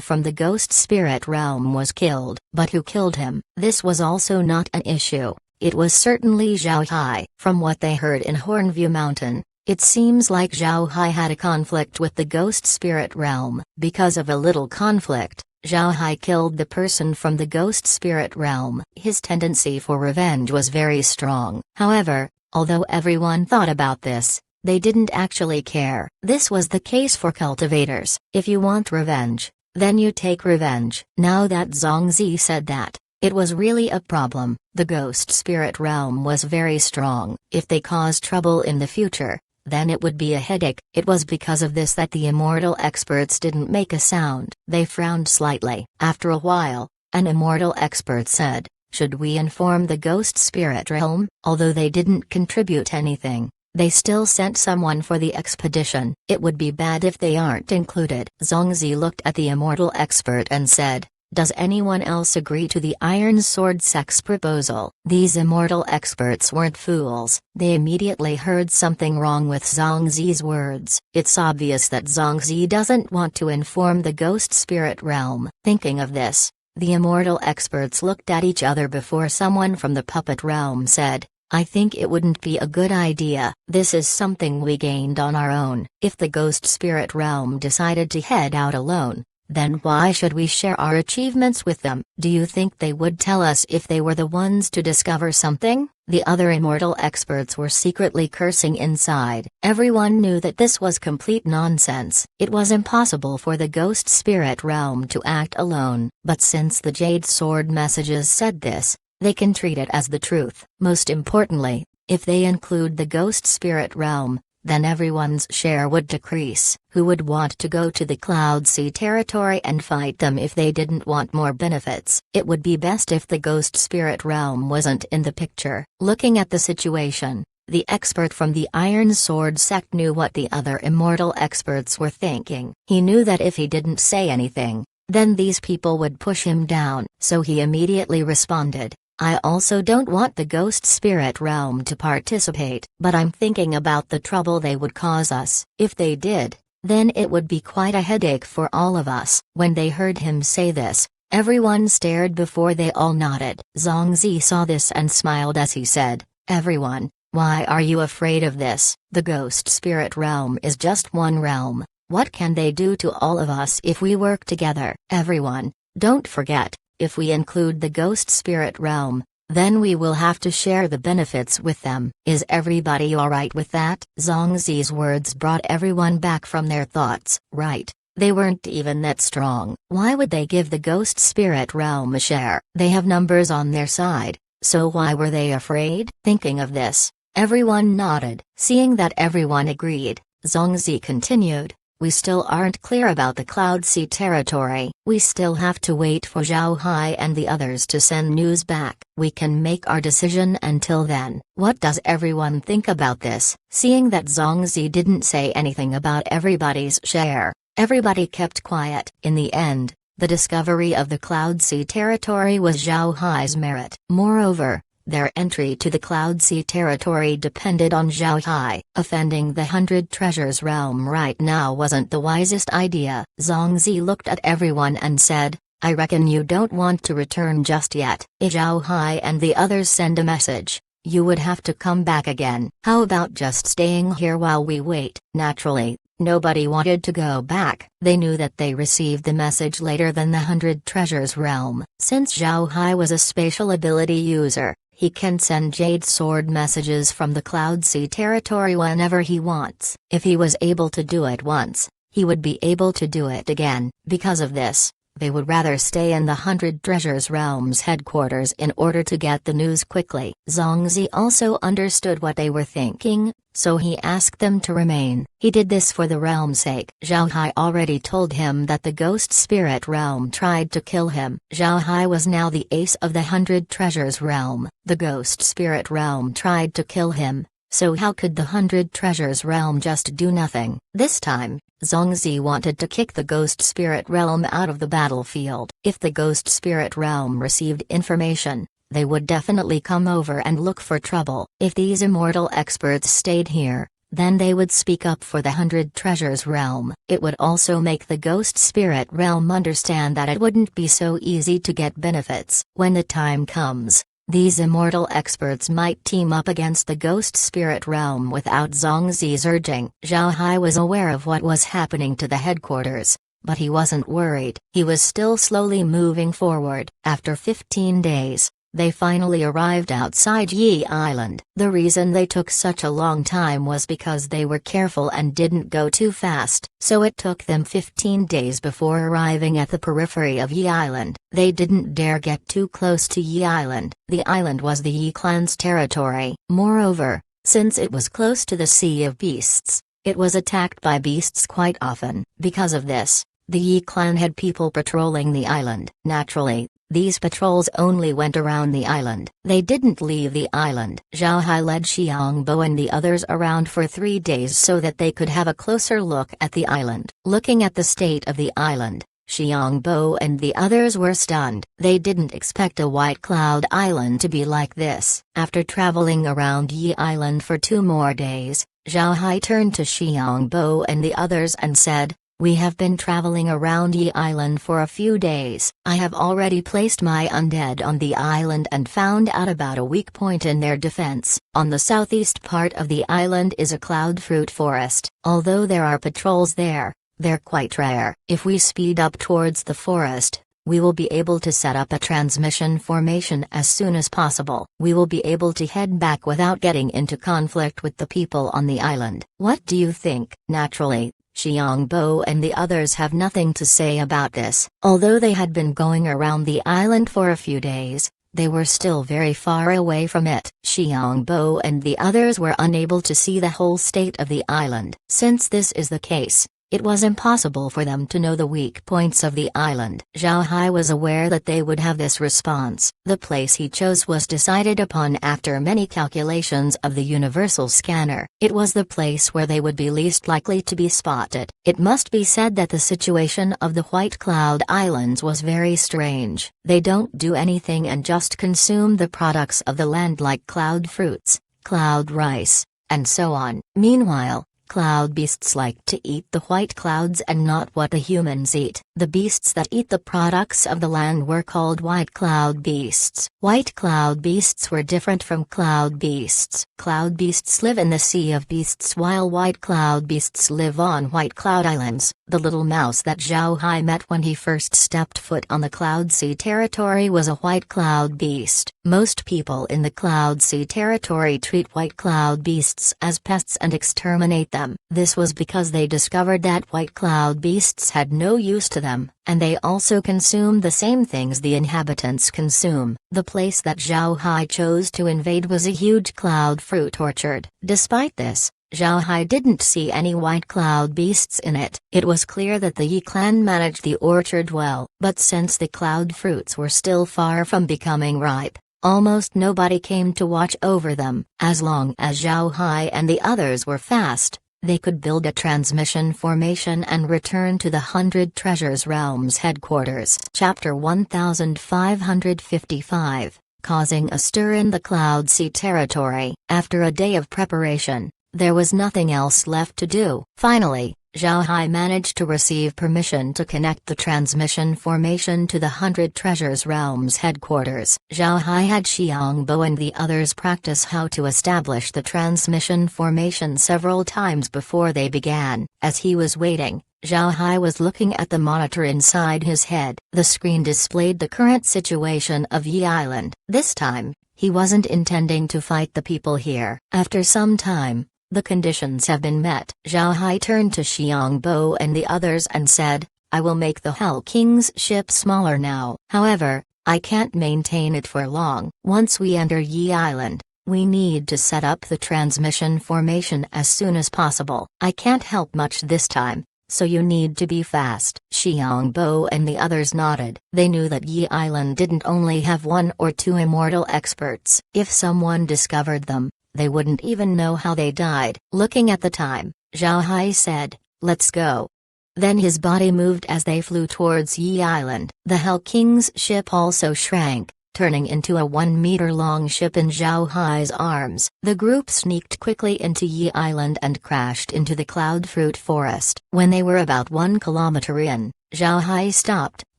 from the Ghost Spirit Realm was killed. But who killed him? This was also not an issue. It was certainly Zhao Hai. From what they heard in Hornview Mountain, it seems like Zhao Hai had a conflict with the Ghost Spirit Realm. Because of a little conflict, Zhao Hai killed the person from the Ghost Spirit Realm. His tendency for revenge was very strong. However, although everyone thought about this, they didn't actually care. This was the case for cultivators. If you want revenge, then you take revenge. Now that Zongzi said that, it was really a problem. The Ghost Spirit Realm was very strong. If they caused trouble in the future, then it would be a headache. It was because of this that the immortal experts didn't make a sound. They frowned slightly. After a while, an immortal expert said, "Should we inform the Ghost Spirit Realm?" Although they didn't contribute anything, they still sent someone for the expedition. It would be bad if they aren't included. Zongzi looked at the immortal expert and said, "Does anyone else agree to the Iron Sword Sex proposal?" These immortal experts weren't fools. They immediately heard something wrong with Zongzi's words. It's obvious that Zongzi doesn't want to inform the Ghost Spirit Realm. Thinking of this, the immortal experts looked at each other before someone from the puppet realm said, "I think it wouldn't be a good idea. This is something we gained on our own. If the Ghost Spirit Realm decided to head out alone, then why should we share our achievements with them?" "Do you think they would tell us if they were the ones to discover something?" The other immortal experts were secretly cursing inside. Everyone knew that this was complete nonsense. It was impossible for the Ghost Spirit Realm to act alone. But since the Jade Sword messages said this, they can treat it as the truth. Most importantly, if they include the ghost spirit realm, then everyone's share would decrease. Who would want to go to the Cloud Sea territory and fight them if they didn't want more benefits? It would be best if the ghost spirit realm wasn't in the picture. Looking at the situation, the expert from the Iron Sword sect knew what the other immortal experts were thinking. He knew that if he didn't say anything, then these people would push him down. So he immediately responded, I also don't want the ghost spirit realm to participate, but I'm thinking about the trouble they would cause us. If they did, then it would be quite a headache for all of us. When they heard him say this, everyone stared before they all nodded. Zhongzi saw this and smiled as he said, everyone, why are you afraid of this? The ghost spirit realm is just one realm. What can they do to all of us if we work together? Everyone, don't forget, if we include the ghost spirit realm, then we will have to share the benefits with them. Is everybody alright with that? Zhongzi's words brought everyone back from their thoughts. Right, they weren't even that strong. Why would they give the ghost spirit realm a share? They have numbers on their side, so why were they afraid? Thinking of this, everyone nodded. Seeing that everyone agreed, Zhongzi continued, we still aren't clear about the Cloud Sea territory. We still have to wait for Zhao Hai and the others to send news back. We can make our decision until then. What does everyone think about this? Seeing that Zhongzi didn't say anything about everybody's share, everybody kept quiet. In the end, the discovery of the Cloud Sea territory was Zhao Hai's merit. Moreover, their entry to the Cloud Sea territory depended on Zhao Hai. Offending the 100 Treasures realm right now wasn't the wisest idea. Zhongzi looked at everyone and said, I reckon you don't want to return just yet. If Zhao Hai and the others send a message, you would have to come back again. How about just staying here while we wait? Naturally, nobody wanted to go back. They knew that they received the message later than the 100 Treasures realm. Since Zhao Hai was a spatial ability user, he can send Jade Sword messages from the Cloud Sea territory whenever he wants. If he was able to do it once, he would be able to do it again. Because of this, they would rather stay in the 100 Treasures realm's headquarters in order to get the news quickly. Zhongzi also understood what they were thinking, so he asked them to remain. He did this for the realm's sake. Zhao Hai already told him that the ghost spirit realm tried to kill him. Zhao Hai was now the ace of the 100 Treasures realm. The ghost spirit realm tried to kill him, so how could the 100 Treasures realm just do nothing? This time, Zhongzi wanted to kick the ghost spirit realm out of the battlefield. If the ghost spirit realm received information, they would definitely come over and look for trouble. If these immortal experts stayed here, then they would speak up for the 100 Treasures realm. It would also make the ghost spirit realm understand that it wouldn't be so easy to get benefits. When the time comes, these immortal experts might team up against the ghost spirit realm without Zhongzi's urging. Zhao Hai was aware of what was happening to the headquarters, but he wasn't worried. He was still slowly moving forward. After 15 days, they finally arrived outside Yi Island. The reason they took such a long time was because they were careful and didn't go too fast. So it took them 15 days before arriving at the periphery of Yi Island. They didn't dare get too close to Yi Island. The island was the Yi clan's territory. Moreover, since it was close to the Sea of Beasts, it was attacked by beasts quite often. Because of this, the Yi clan had people patrolling the island. Naturally, these patrols only went around the island. They didn't leave the island. Zhao Hai led Xiangbo and the others around for 3 days so that they could have a closer look at the island. Looking at the state of the island, Xiangbo and the others were stunned. They didn't expect a White Cloud Island to be like this. After traveling around Yi Island for 2 more days, Zhao Hai turned to Xiangbo and the others and said, we have been traveling around Yi Island for a few days. I have already placed my undead on the island and found out about a weak point in their defense. On the southeast part of the island is a cloud fruit forest. Although there are patrols there, they're quite rare. If we speed up towards the forest, we will be able to set up a transmission formation as soon as possible. We will be able to head back without getting into conflict with the people on the island. What do you think? Naturally, Xiangbo and the others have nothing to say about this. Although they had been going around the island for a few days, They were still very far away from it. Xiangbo and the others were unable to see the whole state of the island. Since this is the case, it was impossible for them to know the weak points of the island. Zhao Hai was aware that they would have this response. The place he chose was decided upon after many calculations of the universal scanner. It was the place where they would be least likely to be spotted. It must be said that the situation of the White Cloud Islands was very strange. They don't do anything and just consume the products of the land like cloud fruits, cloud rice, and so on. Meanwhile, cloud beasts like to eat the white clouds and not what the humans eat. The beasts that eat the products of the land were called white cloud beasts. White cloud beasts were different from cloud beasts. Cloud beasts live in the sea of beasts while white cloud beasts live on White Cloud Islands. The little mouse that Zhao Hai met when he first stepped foot on the Cloud Sea territory was a white cloud beast. Most people in the Cloud Sea territory treat white cloud beasts as pests and exterminate them. This was because they discovered that white cloud beasts had no use to them, and they also consumed the same things the inhabitants consume. The place that Zhao Hai chose to invade was a huge cloud fruit orchard. Despite this, Zhao Hai didn't see any white cloud beasts in it. It was clear that the Yi clan managed the orchard well, but since the cloud fruits were still far from becoming ripe, almost nobody came to watch over them. As long as Zhao Hai and the others were fast, they could build a transmission formation and return to the 100 Treasures Realms headquarters. Chapter 1555, Causing a Stir in the Cloud Sea Territory. After a day of preparation, there was nothing else left to do. Finally, Zhao Hai managed to receive permission to connect the transmission formation to the 100 Treasures Realms headquarters. Zhao Hai had Xiangbo and the others practice how to establish the transmission formation several times before they began. As he was waiting, Zhao Hai was looking at the monitor inside his head. The screen displayed the current situation of Yi Island. This time, he wasn't intending to fight the people here. After some time, the conditions have been met. Zhao Hai turned to Xiangbo and the others and said, I will make the Hell King's ship smaller now. However, I can't maintain it for long. Once we enter Yi Island, we need to set up the transmission formation as soon as possible. I can't help much this time, so you need to be fast. Xiangbo and the others nodded. They knew that Yi Island didn't only have one or two immortal experts. If someone discovered them, they wouldn't even know how they died. Looking at the time, Zhao Hai said, let's go. Then his body moved as they flew towards Yi Island. The Hell King's ship also shrank, turning into a 1-meter-long ship in Zhao Hai's arms. The group sneaked quickly into Yi Island and crashed into the cloud fruit forest. When they were about 1 kilometer in, Zhao Hai stopped,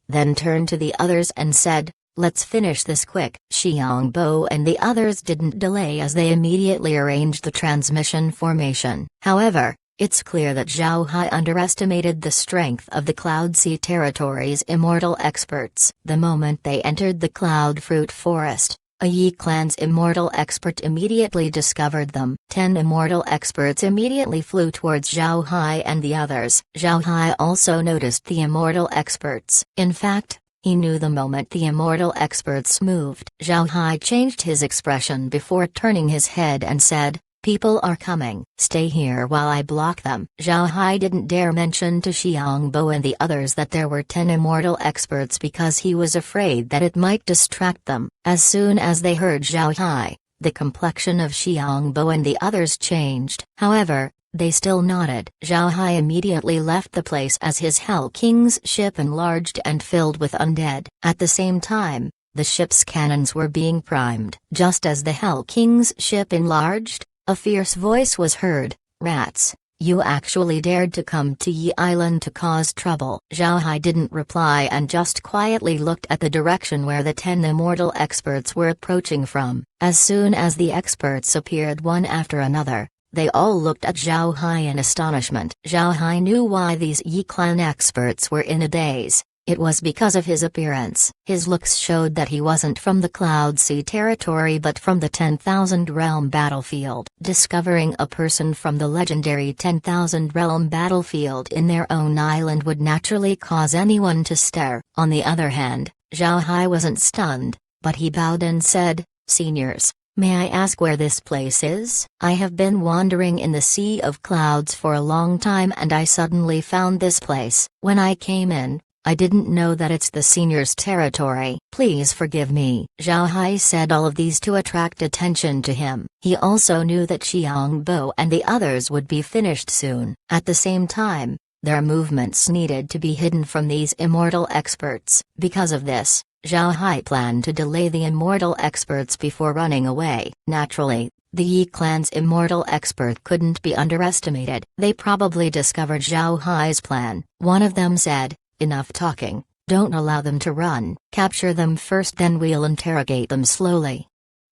then turned to the others and said, let's finish this quick. Xiangbo and the others didn't delay as they immediately arranged the transmission formation. However, it's clear that Zhao Hai underestimated the strength of the Cloud Sea territory's immortal experts. The moment they entered the cloud fruit forest, a Yi clan's immortal expert immediately discovered them. 10 immortal experts immediately flew towards Zhao Hai and the others. Zhao Hai also noticed the immortal experts. In fact, he knew the moment the immortal experts moved. Zhao Hai changed his expression before turning his head and said, people are coming. Stay here while I block them. Zhao Hai didn't dare mention to Xiangbo and the others that there were 10 immortal experts because he was afraid that it might distract them. As soon as they heard Zhao Hai, the complexion of Xiangbo and the others changed. However, they still nodded. Zhao Hai immediately left the place as his Hell King's ship enlarged and filled with undead. At the same time, the ship's cannons were being primed. Just as the Hell King's ship enlarged, a fierce voice was heard, rats, you actually dared to come to Yi Island to cause trouble. Zhao Hai didn't reply and just quietly looked at the direction where the 10 immortal experts were approaching from. As soon as the experts appeared one after another, they all looked at Zhao Hai in astonishment. Zhao Hai knew why these Yi clan experts were in a daze. It was because of his appearance. His looks showed that he wasn't from the Cloud Sea territory but from the 10,000 Realm battlefield. Discovering a person from the legendary 10,000 Realm battlefield in their own island would naturally cause anyone to stare. On the other hand, Zhao Hai wasn't stunned. but he bowed and said, "Seniors, may I ask where this place is? I have been wandering in the Sea of Clouds for a long time and I suddenly found this place. When I came in, I didn't know that it's the seniors' territory. Please forgive me." Zhao Hai said all of these to attract attention to him. He also knew that Xiang Bo and the others would be finished soon. At the same time, their movements needed to be hidden from these immortal experts. Because of this, Zhao Hai planned to delay the immortal experts before running away. Naturally, the Yi clan's immortal expert couldn't be underestimated. They probably discovered Zhao Hai's plan. One of them said, "Enough talking, don't allow them to run. Capture them first, then we'll interrogate them slowly."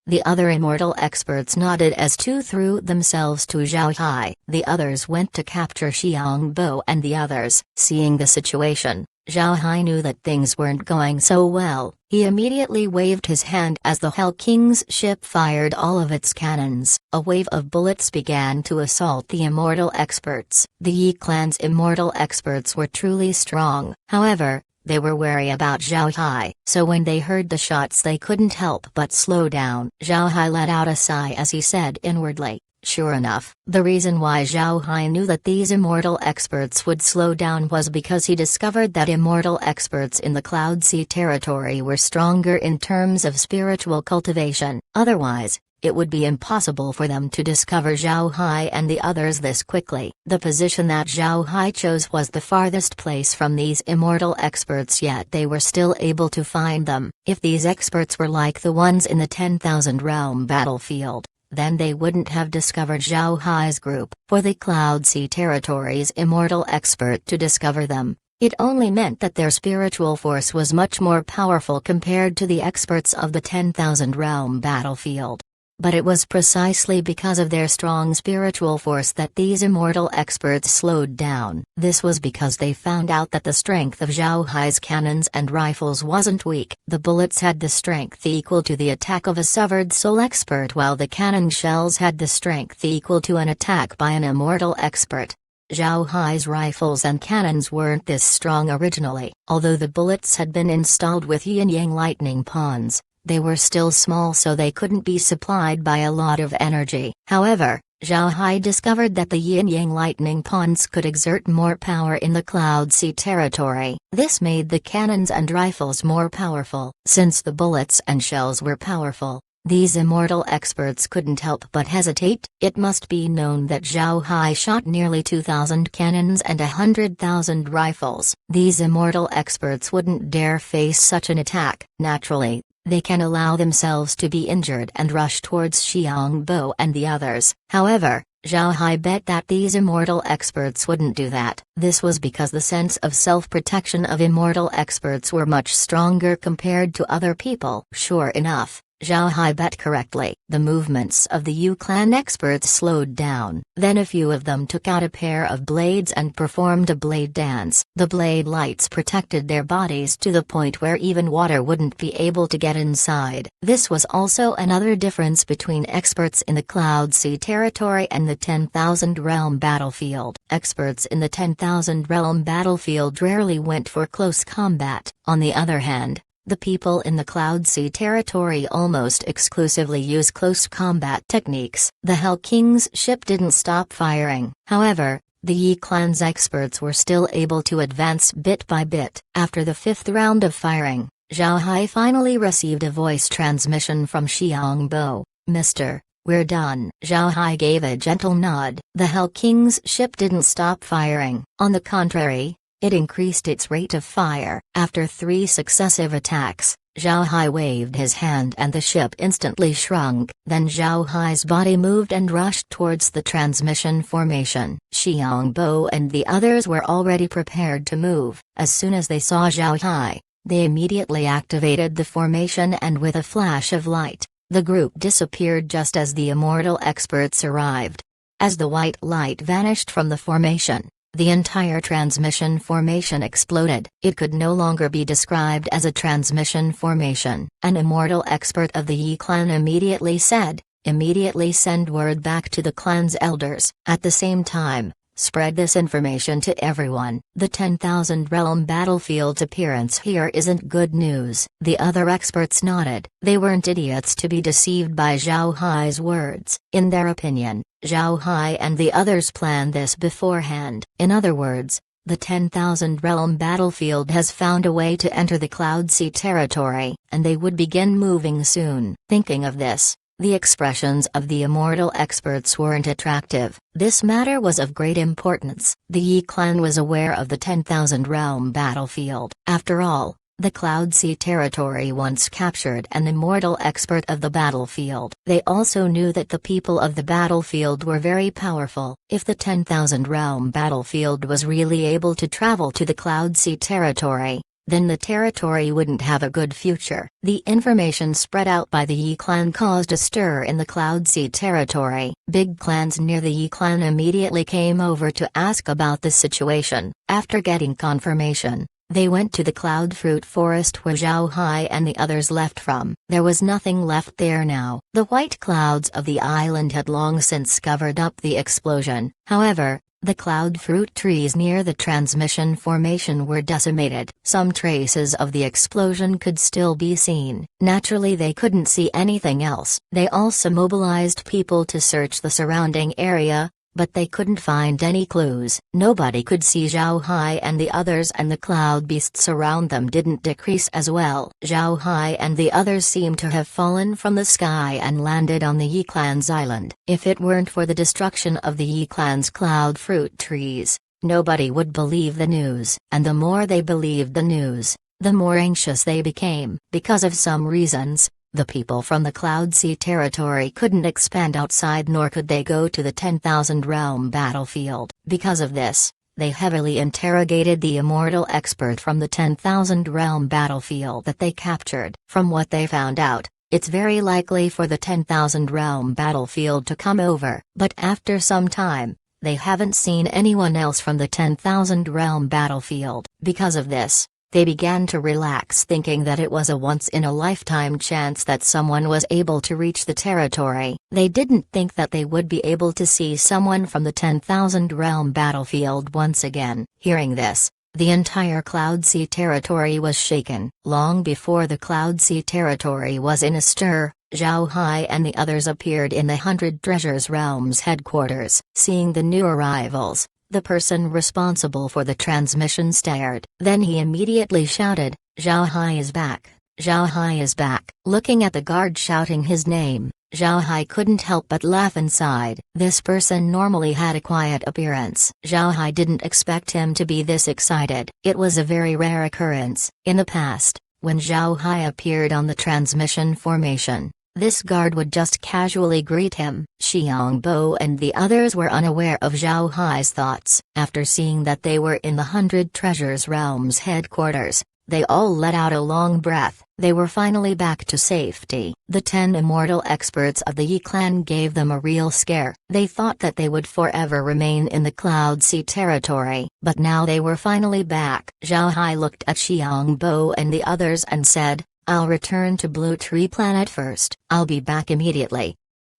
The other immortal experts nodded as two threw themselves to Zhao Hai. The others went to capture Xiang Bo and the others. Seeing the situation, Zhao Hai knew that things weren't going so well. He immediately waved his hand as the Hell King's ship fired all of its cannons. A wave of bullets began to assault the immortal experts. The Yi clan's immortal experts were truly strong. However, they were wary about Zhao Hai, so when they heard the shots they couldn't help but slow down. Zhao Hai let out a sigh as he said inwardly, "Sure enough." The reason why Zhao Hai knew that these immortal experts would slow down was because he discovered that immortal experts in the Cloud Sea territory were stronger in terms of spiritual cultivation. Otherwise, it would be impossible for them to discover Zhao Hai and the others this quickly. The position that Zhao Hai chose was the farthest place from these immortal experts, yet they were still able to find them. If these experts were like the ones in the 10,000 realm battlefield, then they wouldn't have discovered Zhao Hai's group. For the Cloud Sea territory's immortal expert to discover them, it only meant that their spiritual force was much more powerful compared to the experts of the 10,000 realm battlefield. But it was precisely because of their strong spiritual force that these immortal experts slowed down. This was because they found out that the strength of Zhao Hai's cannons and rifles wasn't weak. The bullets had the strength equal to the attack of a severed soul expert, while the cannon shells had the strength equal to an attack by an immortal expert. Zhao Hai's rifles and cannons weren't this strong originally. Although the bullets had been installed with yin-yang lightning pawns, they were still small, so they couldn't be supplied by a lot of energy. However, Zhao Hai discovered that the yin-yang lightning pawns could exert more power in the Cloud Sea territory. This made the cannons and rifles more powerful. Since the bullets and shells were powerful, these immortal experts couldn't help but hesitate. It must be known that Zhao Hai shot nearly 2,000 cannons and 100,000 rifles. These immortal experts wouldn't dare face such an attack. Naturally, they can allow themselves to be injured and rush towards Xiang Bo and the others. However, Zhao Hai bet that these immortal experts wouldn't do that. This was because the sense of self-protection of immortal experts were much stronger compared to other people. Sure enough, Zhao Hai bet correctly. The movements of the Yu clan experts slowed down. Then a few of them took out a pair of blades and performed a blade dance. The blade lights protected their bodies to the point where even water wouldn't be able to get inside. This was also another difference between experts in the Cloud Sea territory and the 10,000 realm battlefield. Experts in the 10,000 realm battlefield rarely went for close combat. On the other hand, the people in the Cloud Sea territory almost exclusively use close combat techniques. The Hell King's ship didn't stop firing. However, the Yi clan's experts were still able to advance bit by bit. After the 5th round of firing, Zhao Hai finally received a voice transmission from Xiang Bo. "Mister, we're done." Zhao Hai gave a gentle nod. The Hell King's ship didn't stop firing. On the contrary, it increased its rate of fire. After 3 successive attacks, Zhao Hai waved his hand and the ship instantly shrunk. Then Zhao Hai's body moved and rushed towards the transmission formation. Xiang Bo and the others were already prepared to move. As soon as they saw Zhao Hai, they immediately activated the formation, and with a flash of light, the group disappeared just as the immortal experts arrived. As the white light vanished from the formation, the entire transmission formation exploded. It could no longer be described as a transmission formation. An immortal expert of the Yi clan immediately said, "Immediately send word back to the clan's elders." At the same time, Spread this information to everyone. The 10,000 Realm Battlefield's appearance here isn't good news." The other experts nodded. They weren't idiots to be deceived by Zhao Hai's words. In their opinion, Zhao Hai and the others planned this beforehand. In other words, the 10,000 Realm Battlefield has found a way to enter the Cloud Sea territory, and they would begin moving soon. Thinking of this, the expressions of the immortal experts weren't attractive. This matter was of great importance. The Yi clan was aware of the 10,000 Realm Battlefield. After all, the Cloud Sea territory once captured an immortal expert of the battlefield. They also knew that the people of the battlefield were very powerful. If the 10,000 Realm Battlefield was really able to travel to the Cloud Sea territory, then the territory wouldn't have a good future. The information spread out by the Yi clan caused a stir in the Cloud Sea territory. Big clans near the Yi clan immediately came over to ask about the situation. After getting confirmation, they went to the Cloud Fruit Forest where Zhao Hai and the others left from. There was nothing left there now. The white clouds of the island had long since covered up the explosion. However, the cloud fruit trees near the transmission formation were decimated. Some traces of the explosion could still be seen. Naturally, they couldn't see anything else. They also mobilized people to search the surrounding area, but they couldn't find any clues. Nobody could see Zhao Hai and the others, and the cloud beasts around them didn't decrease as well. Zhao Hai and the others seemed to have fallen from the sky and landed on the Yi clan's island. If it weren't for the destruction of the Yi clan's cloud fruit trees, nobody would believe the news. And the more they believed the news, the more anxious they became. Because of some reasons, the people from the Cloud Sea territory couldn't expand outside, nor could they go to the 10,000 Realm Battlefield. Because of this, they heavily interrogated the immortal expert from the 10,000 Realm Battlefield that they captured. From what they found out, it's very likely for the 10,000 Realm Battlefield to come over. But after some time, they haven't seen anyone else from the 10,000 Realm Battlefield. Because of this, they began to relax, thinking that it was a once-in-a-lifetime chance that someone was able to reach the territory. They didn't think that they would be able to see someone from the 10,000 Realm Battlefield once again. Hearing this, the entire Cloud Sea territory was shaken. Long before the Cloud Sea territory was in a stir, Zhao Hai and the others appeared in the 100 Treasures Realms headquarters. Seeing the new arrivals, the person responsible for the transmission stared. Then he immediately shouted, "Zhao Hai is back! Zhao Hai is back!" Looking at the guard shouting his name, Zhao Hai couldn't help but laugh inside. This person normally had a quiet appearance. Zhao Hai didn't expect him to be this excited. It was a very rare occurrence. In the past, when Zhao Hai appeared on the transmission formation, this guard would just casually greet him. Xiang Bo and the others were unaware of Zhao Hai's thoughts. After seeing that they were in the 100 Treasures Realms headquarters, they all let out a long breath. They were finally back to safety. The 10 immortal experts of the Yi clan gave them a real scare. They thought that they would forever remain in the Cloud Sea territory, but now they were finally back. Zhao Hai looked at Xiang Bo and the others and said, "I'll return to Blue Tree Planet first. I'll be back immediately."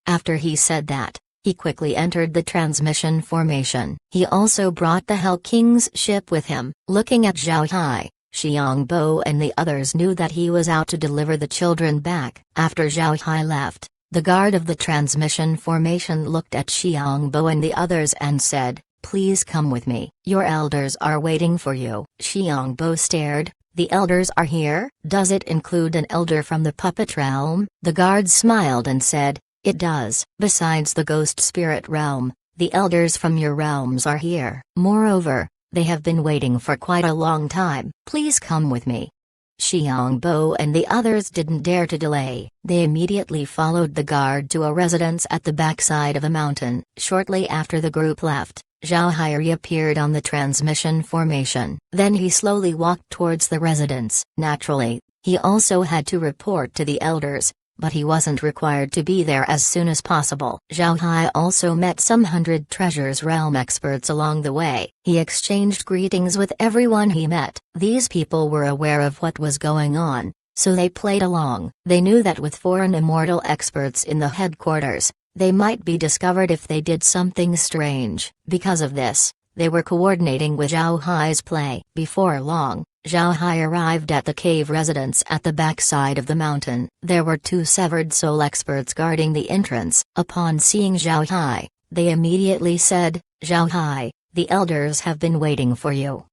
After he said that, he quickly entered the transmission formation. He also brought the Hell King's ship with him. Looking at Zhao Hai, Xiang Bo and the others knew that he was out to deliver the children back. After Zhao Hai left, the guard of the transmission formation looked at Xiang Bo and the others and said, "Please come with me. Your elders are waiting for you." Xiang Bo stared. "The elders are here? Does it include an elder from the puppet realm?" The guard smiled and said, "It does. Besides the ghost spirit realm, the elders from your realms are here. Moreover, they have been waiting for quite a long time. Please come with me." Xiang Bo and the others didn't dare to delay. They immediately followed the guard to a residence at the backside of a mountain. Shortly after the group left, Zhao Hai reappeared on the transmission formation. Then he slowly walked towards the residence. Naturally, he also had to report to the elders, but he wasn't required to be there as soon as possible. Zhao Hai also met some 100 Treasures Realm experts along the way. He exchanged greetings with everyone he met. These people were aware of what was going on, so they played along. They knew that with foreign immortal experts in the headquarters, They might be discovered if they did something strange. Because of this, they were coordinating with Zhao Hai's play. Before long, Zhao Hai arrived at the cave residence at the backside of the mountain. There were 2 severed soul experts guarding the entrance. Upon seeing Zhao Hai, they immediately said, "Zhao Hai, the elders have been waiting for you."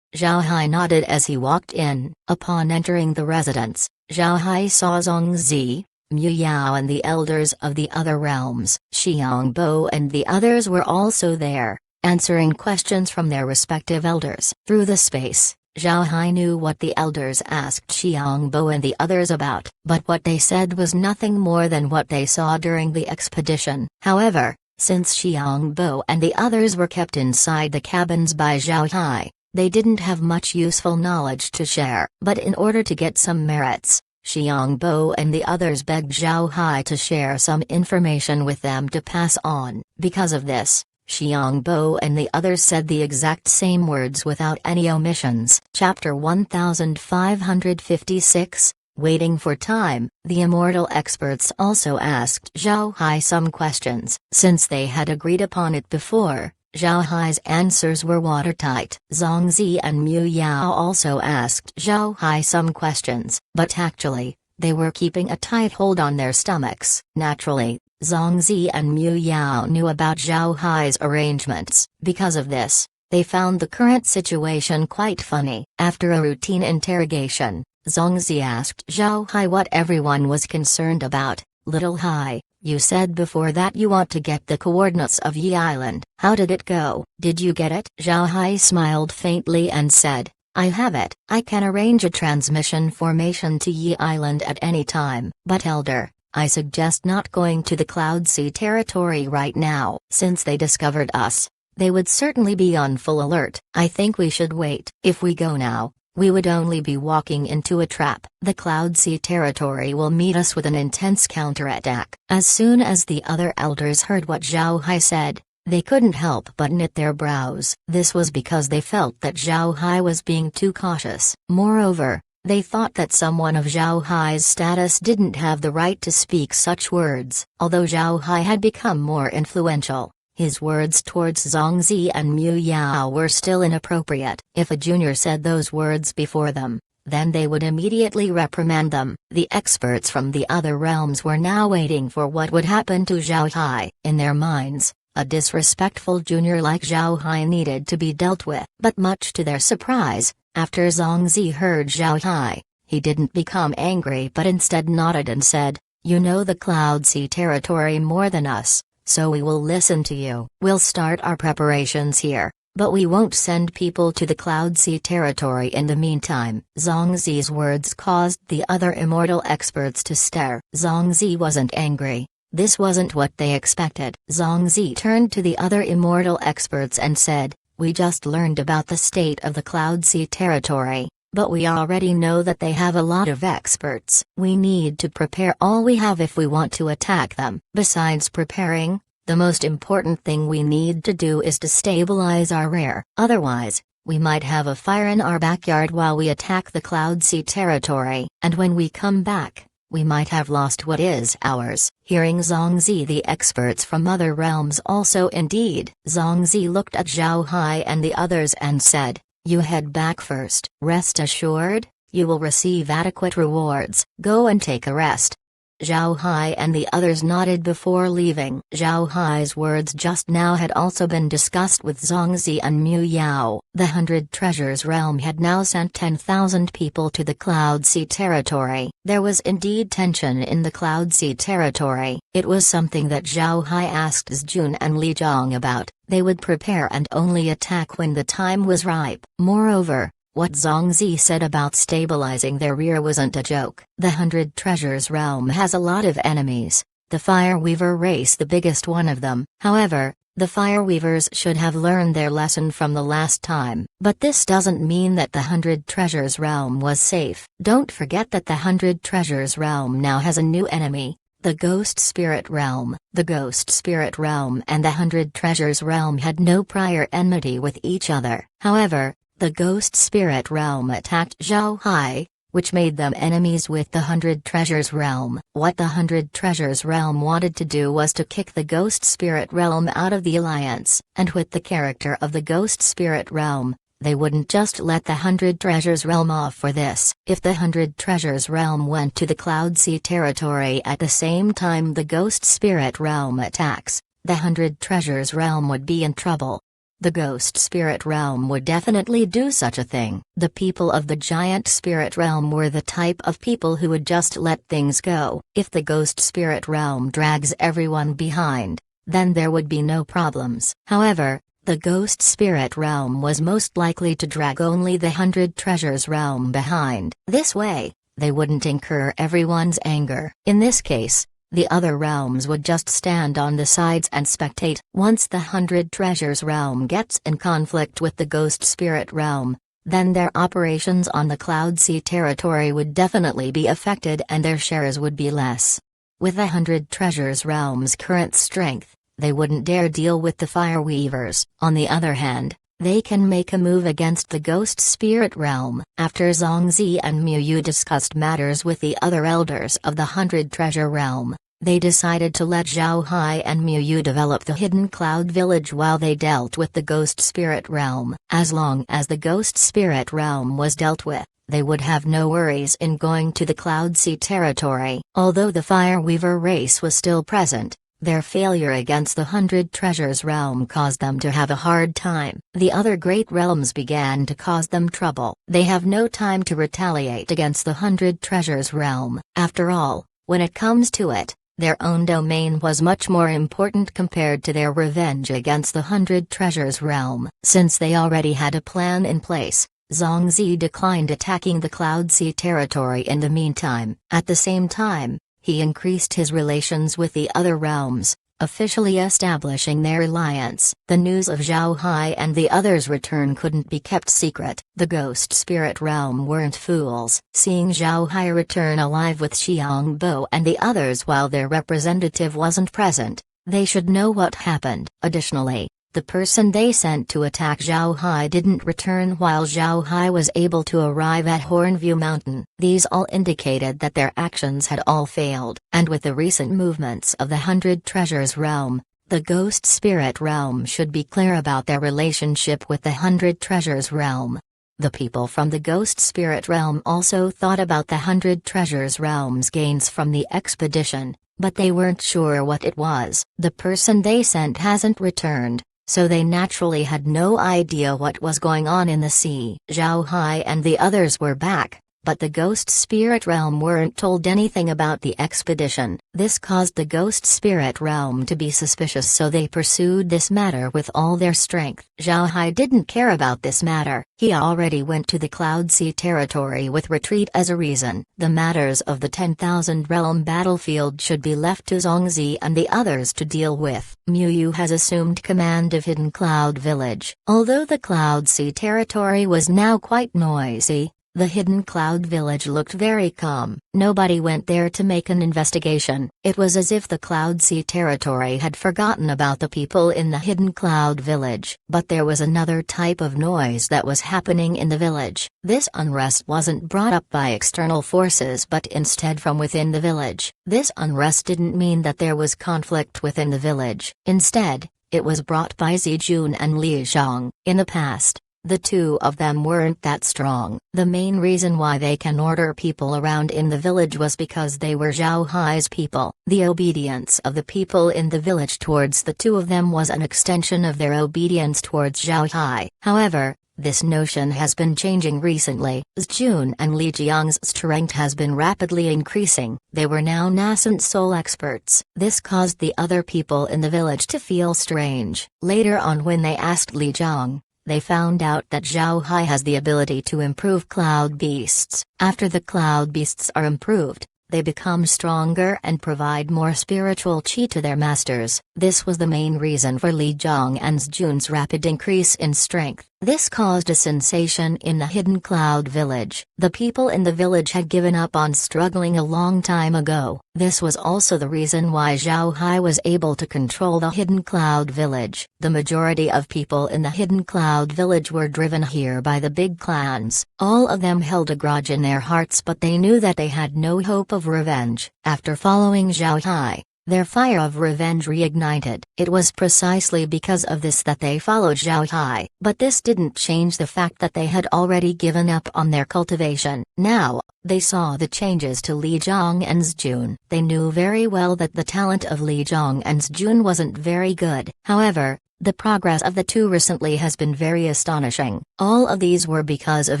Zhao Hai nodded as he walked in. Upon entering the residence, Zhao Hai saw Zongzi, Mu Yao and the elders of the other realms. Xiangbo and the others were also there, answering questions from their respective elders. Through the space, Zhao Hai knew what the elders asked Xiangbo and the others about, but what they said was nothing more than what they saw during the expedition. However, since Xiangbo and the others were kept inside the cabins by Zhao Hai, they didn't have much useful knowledge to share. But in order to get some merits, Xiangbo and the others begged Zhao Hai to share some information with them to pass on. Because of this, Xiangbo and the others said the exact same words without any omissions. Chapter 1556, Waiting for Time. The immortal experts also asked Zhao Hai some questions. Since they had agreed upon it before, Zhao Hai's answers were watertight. Zongzi and Mu Yao also asked Zhao Hai some questions, but actually, they were keeping a tight hold on their stomachs. Naturally, Zongzi and Mu Yao knew about Zhao Hai's arrangements. Because of this, they found the current situation quite funny. After a routine interrogation, Zongzi asked Zhao Hai what everyone was concerned about. "Little Hai, you said before that you want to get the coordinates of Yi Island. How did it go? Did you get it?" Zhao Hai smiled faintly and said, "I have it. I can arrange a transmission formation to Yi Island at any time. But Elder, I suggest not going to the Cloud Sea territory right now. Since they discovered us, they would certainly be on full alert. I think we should wait. If we go now, we would only be walking into a trap. The Cloud Sea territory will meet us with an intense counterattack." As soon as the other elders heard what Zhao Hai said, they couldn't help but knit their brows. This was because they felt that Zhao Hai was being too cautious. Moreover, they thought that someone of Zhao Hai's status didn't have the right to speak such words. Although Zhao Hai had become more influential, his words towards Zongzi and Mu Yao were still inappropriate. If a junior said those words before them, then they would immediately reprimand them. The experts from the other realms were now waiting for what would happen to Zhao Hai. In their minds, a disrespectful junior like Zhao Hai needed to be dealt with. But much to their surprise, after Zongzi heard Zhao Hai, he didn't become angry but instead nodded and said, "You know the Cloud Sea territory more than us, so we will listen to you. We'll start our preparations here, but we won't send people to the Cloud Sea territory in the meantime." Zongzi's words caused the other immortal experts to stare. Zongzi wasn't angry. This wasn't what they expected. Zongzi turned to the other immortal experts and said, "We just learned about the state of the Cloud Sea territory, but we already know that they have a lot of experts. We need to prepare all we have if we want to attack them. Besides preparing, the most important thing we need to do is to stabilize our rear. Otherwise, we might have a fire in our backyard while we attack the Cloud Sea territory, and when we come back, we might have lost what is ours." Hearing Zongzi, the experts from other realms also indeed. Zongzi looked at Zhao Hai and the others and said, "You head back first. Rest assured, you will receive adequate rewards. Go and take a rest." Zhao Hai and the others nodded before leaving. Zhao Hai's words just now had also been discussed with Zongzi and Mu Yao. The 100 Treasures realm had now sent 10,000 people to the Cloud Sea territory. There was indeed tension in the Cloud Sea territory. It was something that Zhao Hai asked Zjun and Li Zhang about. They would prepare and only attack when the time was ripe. Moreover, what Zongzi said about stabilizing their rear wasn't a joke. The 100 Treasures realm has a lot of enemies, the Fireweaver race the biggest one of them. However, the Fireweavers should have learned their lesson from the last time. But this doesn't mean that the 100 Treasures realm was safe. Don't forget that the 100 Treasures realm now has a new enemy, the Ghost Spirit realm. The Ghost Spirit realm and the 100 Treasures realm had no prior enmity with each other. However, the Ghost Spirit realm attacked Zhao Hai, which made them enemies with the Hundred Treasures Realm. What the Hundred Treasures Realm wanted to do was to kick the Ghost Spirit Realm out of the alliance, and with the character of the Ghost Spirit Realm, they wouldn't just let the Hundred Treasures Realm off for this. If the Hundred Treasures Realm went to the Cloud Sea territory at the same time the Ghost Spirit Realm attacks, the Hundred Treasures Realm would be in trouble. The Ghost Spirit Realm would definitely do such a thing. The people of the Giant Spirit Realm were the type of people who would just let things go. If the Ghost Spirit Realm drags everyone behind, then there would be no problems. However, the Ghost Spirit Realm was most likely to drag only the Hundred Treasures Realm behind. This way, they wouldn't incur everyone's anger. In this case, the other realms would just stand on the sides and spectate. Once the Hundred Treasures Realm gets in conflict with the Ghost Spirit Realm, then their operations on the Cloud Sea territory would definitely be affected and their shares would be less. With the Hundred Treasures Realm's current strength, they wouldn't dare deal with the Fire Weavers. On the other hand, they can make a move against the Ghost Spirit Realm. After Zhongzi and Miu Yu discussed matters with the other elders of the Hundred Treasure Realm, they decided to let Zhao Hai and Miu Yu develop the Hidden Cloud Village while they dealt with the Ghost Spirit Realm. As long as the Ghost Spirit Realm was dealt with, they would have no worries in going to the Cloud Sea territory. Although the Fire Weaver race was still present, their failure against the Hundred Treasures Realm caused them to have a hard time. The other great realms began to cause them trouble. They have no time to retaliate against the Hundred Treasures Realm. After all, when it comes to it, their own domain was much more important compared to their revenge against the Hundred Treasures Realm. Since they already had a plan in place, Zhongzi declined attacking the Cloud Sea territory in the meantime. At the same time, he increased his relations with the other realms, officially establishing their alliance. The news of Zhao Hai and the others' return couldn't be kept secret. The Ghost Spirit Realm weren't fools. Seeing Zhao Hai return alive with Xiang Bo and the others while their representative wasn't present, they should know what happened. Additionally, the person they sent to attack Zhao Hai didn't return while Zhao Hai was able to arrive at Hornview Mountain. These all indicated that their actions had all failed. And with the recent movements of the Hundred Treasures Realm, the Ghost Spirit Realm should be clear about their relationship with the Hundred Treasures Realm. The people from the Ghost Spirit Realm also thought about the Hundred Treasures Realm's gains from the expedition, but they weren't sure what it was. The person they sent hasn't returned, so they naturally had no idea what was going on in the sea. Zhao Hai and the others were back, but the Ghost Spirit Realm weren't told anything about the expedition. This caused the Ghost Spirit Realm to be suspicious, so they pursued this matter with all their strength. Zhao Hai didn't care about this matter. He already went to the Cloud Sea territory with retreat as a reason. The matters of the 10,000 realm battlefield should be left to Zhongzi and the others to deal with. Miu Yu has assumed command of Hidden Cloud Village. Although the Cloud Sea territory was now quite noisy, the Hidden Cloud Village looked very calm. Nobody went there to make an investigation. It was as if the Cloud Sea territory had forgotten about the people in the Hidden Cloud Village. But there was another type of noise that was happening in the village. This unrest wasn't brought up by external forces but instead from within the village. This unrest didn't mean that there was conflict within the village. Instead, it was brought by Zijun and Li Zhang. In the past, the two of them weren't that strong. The main reason why they can order people around in the village was because they were Zhao Hai's people. The obedience of the people in the village towards the two of them was an extension of their obedience towards Zhao Hai. However, this notion has been changing recently. Zijun and Li Jiang's strength has been rapidly increasing. They were now nascent soul experts. This caused the other people in the village to feel strange. Later on, when they asked Li Jiang, they found out that Zhao Hai has the ability to improve cloud beasts. After the cloud beasts are improved, they become stronger and provide more spiritual chi to their masters. This was the main reason for Li Jiang and Zijun's rapid increase in strength. This caused a sensation in the Hidden Cloud Village. The people in the village had given up on struggling a long time ago. This was also the reason why Zhao Hai was able to control the Hidden Cloud Village. The majority of people in the Hidden Cloud Village were driven here by the big clans. All of them held a grudge in their hearts, but they knew that they had no hope of revenge. After following Zhao Hai, their fire of revenge reignited. It was precisely because of this that they followed Zhao Hai, but this didn't change the fact that they had already given up on their cultivation. Now, they saw the changes to Li Zhong and Zjun. They knew very well that the talent of Li Zhong and Zjun wasn't very good. However, the progress of the two recently has been very astonishing. All of these were because of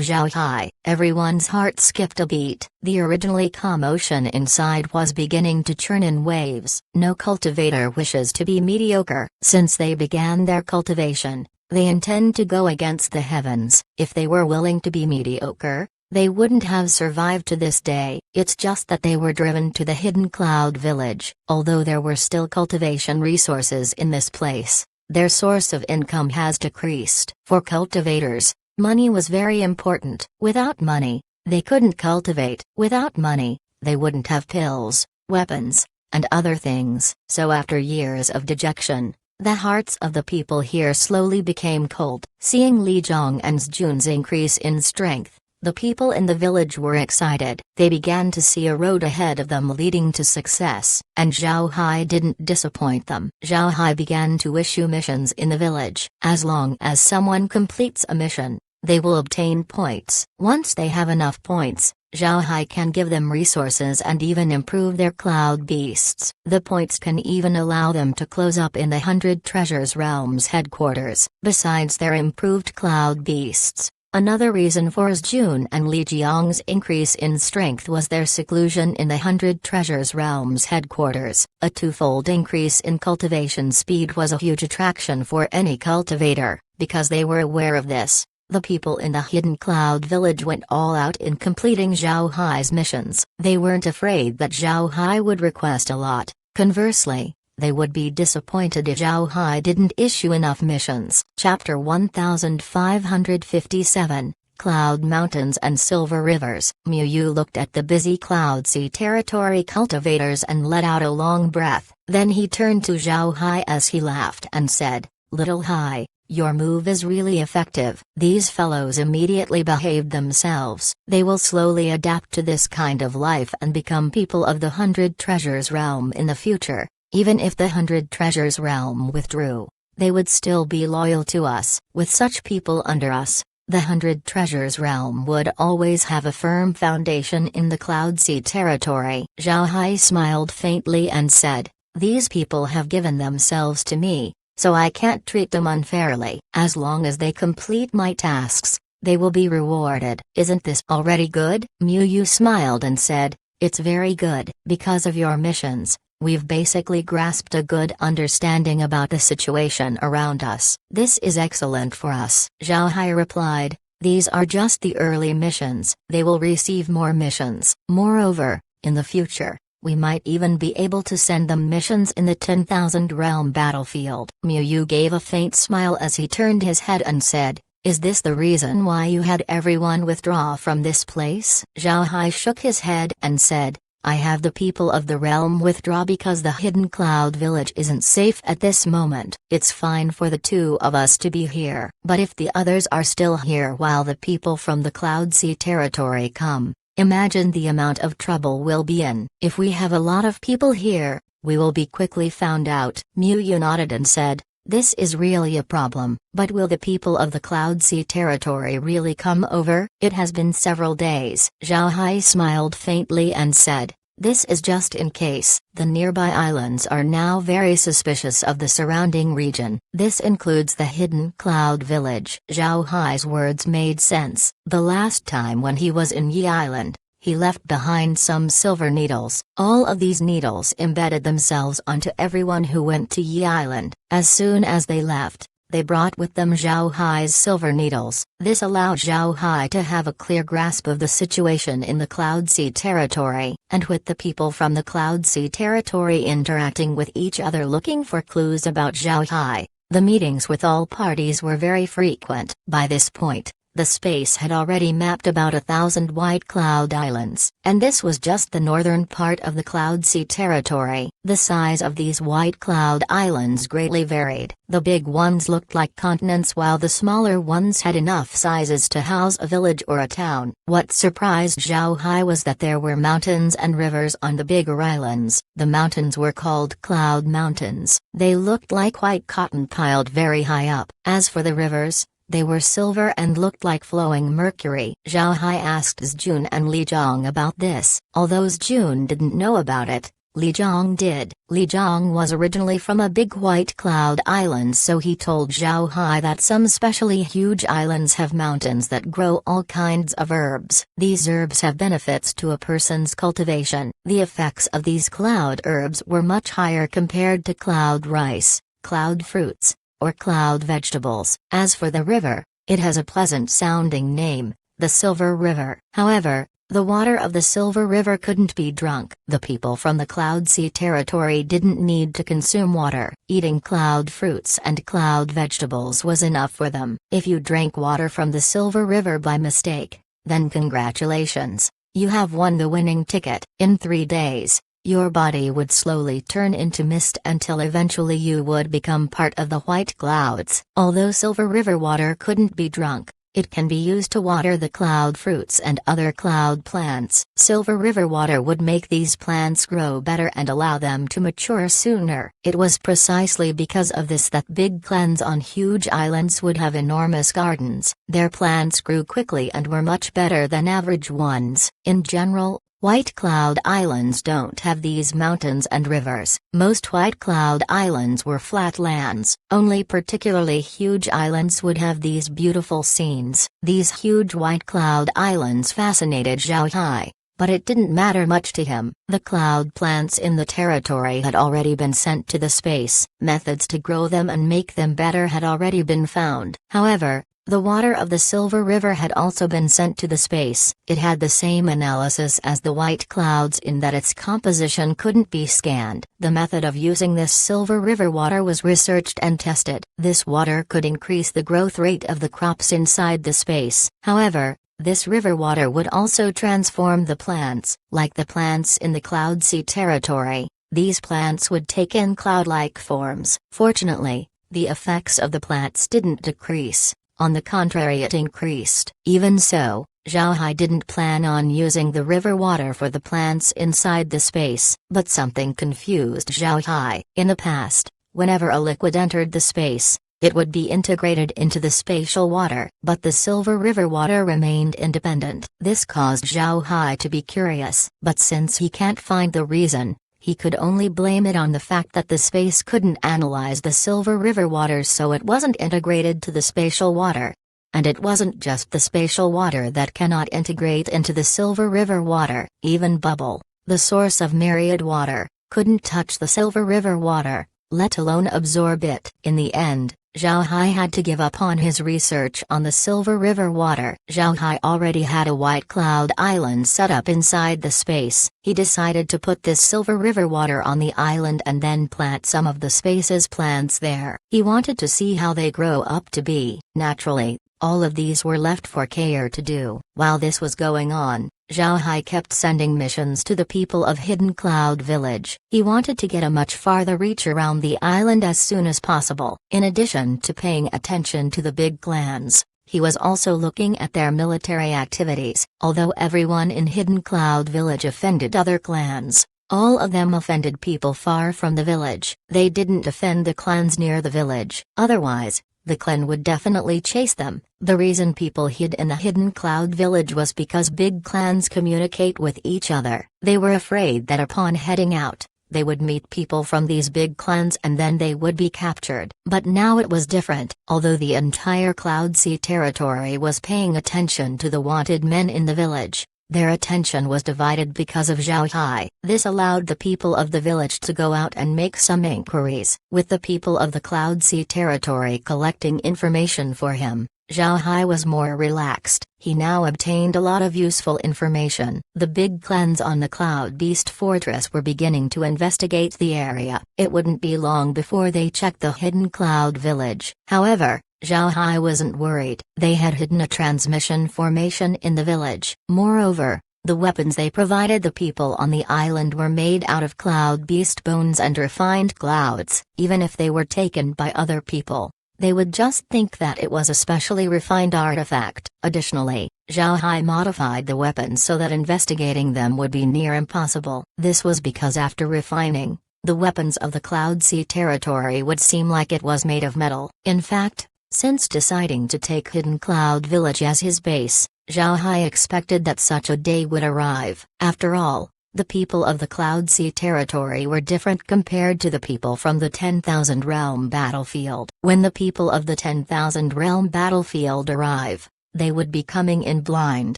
Zhao Hai. Everyone's heart skipped a beat. The originally calm ocean inside was beginning to churn in waves. No cultivator wishes to be mediocre. Since they began their cultivation, they intend to go against the heavens. If they were willing to be mediocre, they wouldn't have survived to this day. It's just that they were driven to the Hidden Cloud Village. Although there were still cultivation resources in this place, their source of income has decreased. For cultivators, money was very important. Without money, they couldn't cultivate. Without money, they wouldn't have pills, weapons, and other things. So after years of dejection, the hearts of the people here slowly became cold. Seeing Li Zhong and Zjun's increase in strength, the people in the village were excited. They began to see a road ahead of them leading to success, and Zhao Hai didn't disappoint them. Zhao Hai began to issue missions in the village. As long as someone completes a mission, they will obtain points. Once they have enough points, Zhao Hai can give them resources and even improve their cloud beasts. The points can even allow them to close up in the 100 Treasures Realms headquarters. Besides their improved cloud beasts, another reason for Zjun and Li Jiang's increase in strength was their seclusion in the 100 Treasures Realms headquarters. A twofold increase in cultivation speed was a huge attraction for any cultivator. Because they were aware of this, the people in the Hidden Cloud Village went all out in completing Zhao Hai's missions. They weren't afraid that Zhao Hai would request a lot. Conversely, they would be disappointed if Zhao Hai didn't issue enough missions. Chapter 1557, Cloud Mountains and Silver Rivers. Miu Yu looked at the busy Cloud Sea territory cultivators and let out a long breath. Then he turned to Zhao Hai as he laughed and said, "Little Hai, your move is really effective." These fellows immediately behaved themselves. They will slowly adapt to this kind of life and become people of the 100 Treasures Realm in the future. Even if the 100 Treasures Realm withdrew, they would still be loyal to us. With such people under us, the 100 Treasures Realm would always have a firm foundation in the Cloud Sea territory. Zhao Hai smiled faintly and said, "These people have given themselves to me, so I can't treat them unfairly. As long as they complete my tasks, they will be rewarded." "Isn't this already good?" Miu Yu smiled and said, "It's very good. Because of your missions, we've basically grasped a good understanding about the situation around us. This is excellent for us." Zhao Hai replied, "These are just the early missions. They will receive more missions. Moreover, in the future, we might even be able to send them missions in the 10,000 realm battlefield." Miu Yu gave a faint smile as he turned his head and said, "Is this the reason why you had everyone withdraw from this place?" Zhao Hai shook his head and said, "I have the people of the realm withdraw because the Hidden Cloud Village isn't safe at this moment. It's fine for the two of us to be here. But if the others are still here while the people from the Cloud Sea territory come, imagine the amount of trouble we'll be in. If we have a lot of people here, we will be quickly found out." Miu Yu nodded and said, "This is really a problem. But will the people of the Cloud Sea territory really come over?" "It has been several days." Zhao Hai smiled faintly and said, "This is just in case. The nearby islands are now very suspicious of the surrounding region. This includes the Hidden Cloud Village." Zhao Hai's words made sense. The last time when he was in Yi Island, he left behind some silver needles. All of these needles embedded themselves onto everyone who went to Yi Island. As soon as they left, they brought with them Zhao Hai's silver needles. This allowed Zhao Hai to have a clear grasp of the situation in the Cloud Sea territory, and with the people from the Cloud Sea territory interacting with each other looking for clues about Zhao Hai, The meetings with all parties were very frequent. By this point, the space had already mapped about 1,000 White Cloud Islands, and this was just the northern part of the Cloud Sea territory. The size of these White Cloud Islands greatly varied. The big ones looked like continents while the smaller ones had enough sizes to house a village or a town. What surprised Zhao Hai was that there were mountains and rivers on the bigger islands. The mountains were called Cloud Mountains. They looked like white cotton piled very high up. As for the rivers, they were silver and looked like flowing mercury. Zhao Hai asked Zjun and Li Zhong about this. Although Zjun didn't know about it, Li Zhong did. Li Zhong was originally from a big White Cloud Island, so he told Zhao Hai that some specially huge islands have mountains that grow all kinds of herbs. These herbs have benefits to a person's cultivation. The effects of these cloud herbs were much higher compared to cloud rice, cloud fruits, or cloud vegetables. As for the river, it has a pleasant-sounding name, the Silver River. However, the water of the Silver River couldn't be drunk. The people from the Cloud Sea territory didn't need to consume water. Eating cloud fruits and cloud vegetables was enough for them. If you drank water from the Silver River by mistake, then congratulations, you have won the winning ticket. In 3 days, your body would slowly turn into mist until eventually you would become part of the white clouds. Although Silver River water couldn't be drunk, it can be used to water the cloud fruits and other cloud plants. Silver River water would make these plants grow better and allow them to mature sooner. It was precisely because of this that big clans on huge islands would have enormous gardens. Their plants grew quickly and were much better than average ones. In general, White Cloud Islands don't have these mountains and rivers. Most White Cloud Islands were flat lands. Only particularly huge islands would have these beautiful scenes. These huge White Cloud Islands fascinated Zhao Hai, but it didn't matter much to him. The cloud plants in the territory had already been sent to the space. Methods to grow them and make them better had already been found. However, the water of the Silver River had also been sent to the space. It had the same analysis as the white clouds in that its composition couldn't be scanned. The method of using this Silver River water was researched and tested. This water could increase the growth rate of the crops inside the space. However, this river water would also transform the plants. Like the plants in the Cloud Sea territory, these plants would take in cloud-like forms. Fortunately, the effects of the plants didn't decrease. On the contrary, it increased. Even so, Zhao Hai didn't plan on using the river water for the plants inside the space. But something confused Zhao Hai. In the past, whenever a liquid entered the space, it would be integrated into the spatial water. But the Silver River water remained independent. This caused Zhao Hai to be curious. But since he can't find the reason, he could only blame it on the fact that the space couldn't analyze the Silver River water, so it wasn't integrated to the spatial water. And it wasn't just the spatial water that cannot integrate into the Silver River water. Even Bubble, the source of myriad water, couldn't touch the Silver River water, let alone absorb it. In the end, Zhao Hai had to give up on his research on the Silver River water. Zhao Hai already had a White Cloud Island set up inside the space. He decided to put this Silver River water on the island and then plant some of the space's plants there. He wanted to see how they grow up to be. Naturally, all of these were left for Kair to do. While this was going on, Zhao Hai kept sending missions to the people of Hidden Cloud Village. He wanted to get a much farther reach around the island as soon as possible. In addition to paying attention to the big clans, he was also looking at their military activities. Although everyone in Hidden Cloud Village offended other clans, all of them offended people far from the village. They didn't offend the clans near the village. Otherwise, the clan would definitely chase them. The reason people hid in the Hidden Cloud Village was because big clans communicate with each other. They were afraid that upon heading out, they would meet people from these big clans and then they would be captured. But now it was different. Although the entire Cloud Sea territory was paying attention to the wanted men in the village, their attention was divided because of Zhao Hai. This allowed the people of the village to go out and make some inquiries. With the people of the Cloud Sea territory collecting information for him, Zhao Hai was more relaxed. He now obtained a lot of useful information. The big clans on the Cloud Beast Fortress were beginning to investigate the area. It wouldn't be long before they checked the hidden Cloud Village. However, Zhao Hai wasn't worried. They had hidden a transmission formation in the village. Moreover, the weapons they provided the people on the island were made out of cloud beast bones and refined clouds. Even if they were taken by other people, they would just think that it was a specially refined artifact. Additionally, Zhao Hai modified the weapons so that investigating them would be near impossible. This was because after refining, the weapons of the Cloud Sea territory would seem like it was made of metal. In fact, since deciding to take Hidden Cloud Village as his base, Zhao Hai expected that such a day would arrive. After all, the people of the Cloud Sea territory were different compared to the people from the 10,000 Realm battlefield. When the people of the 10,000 Realm battlefield arrive, they would be coming in blind.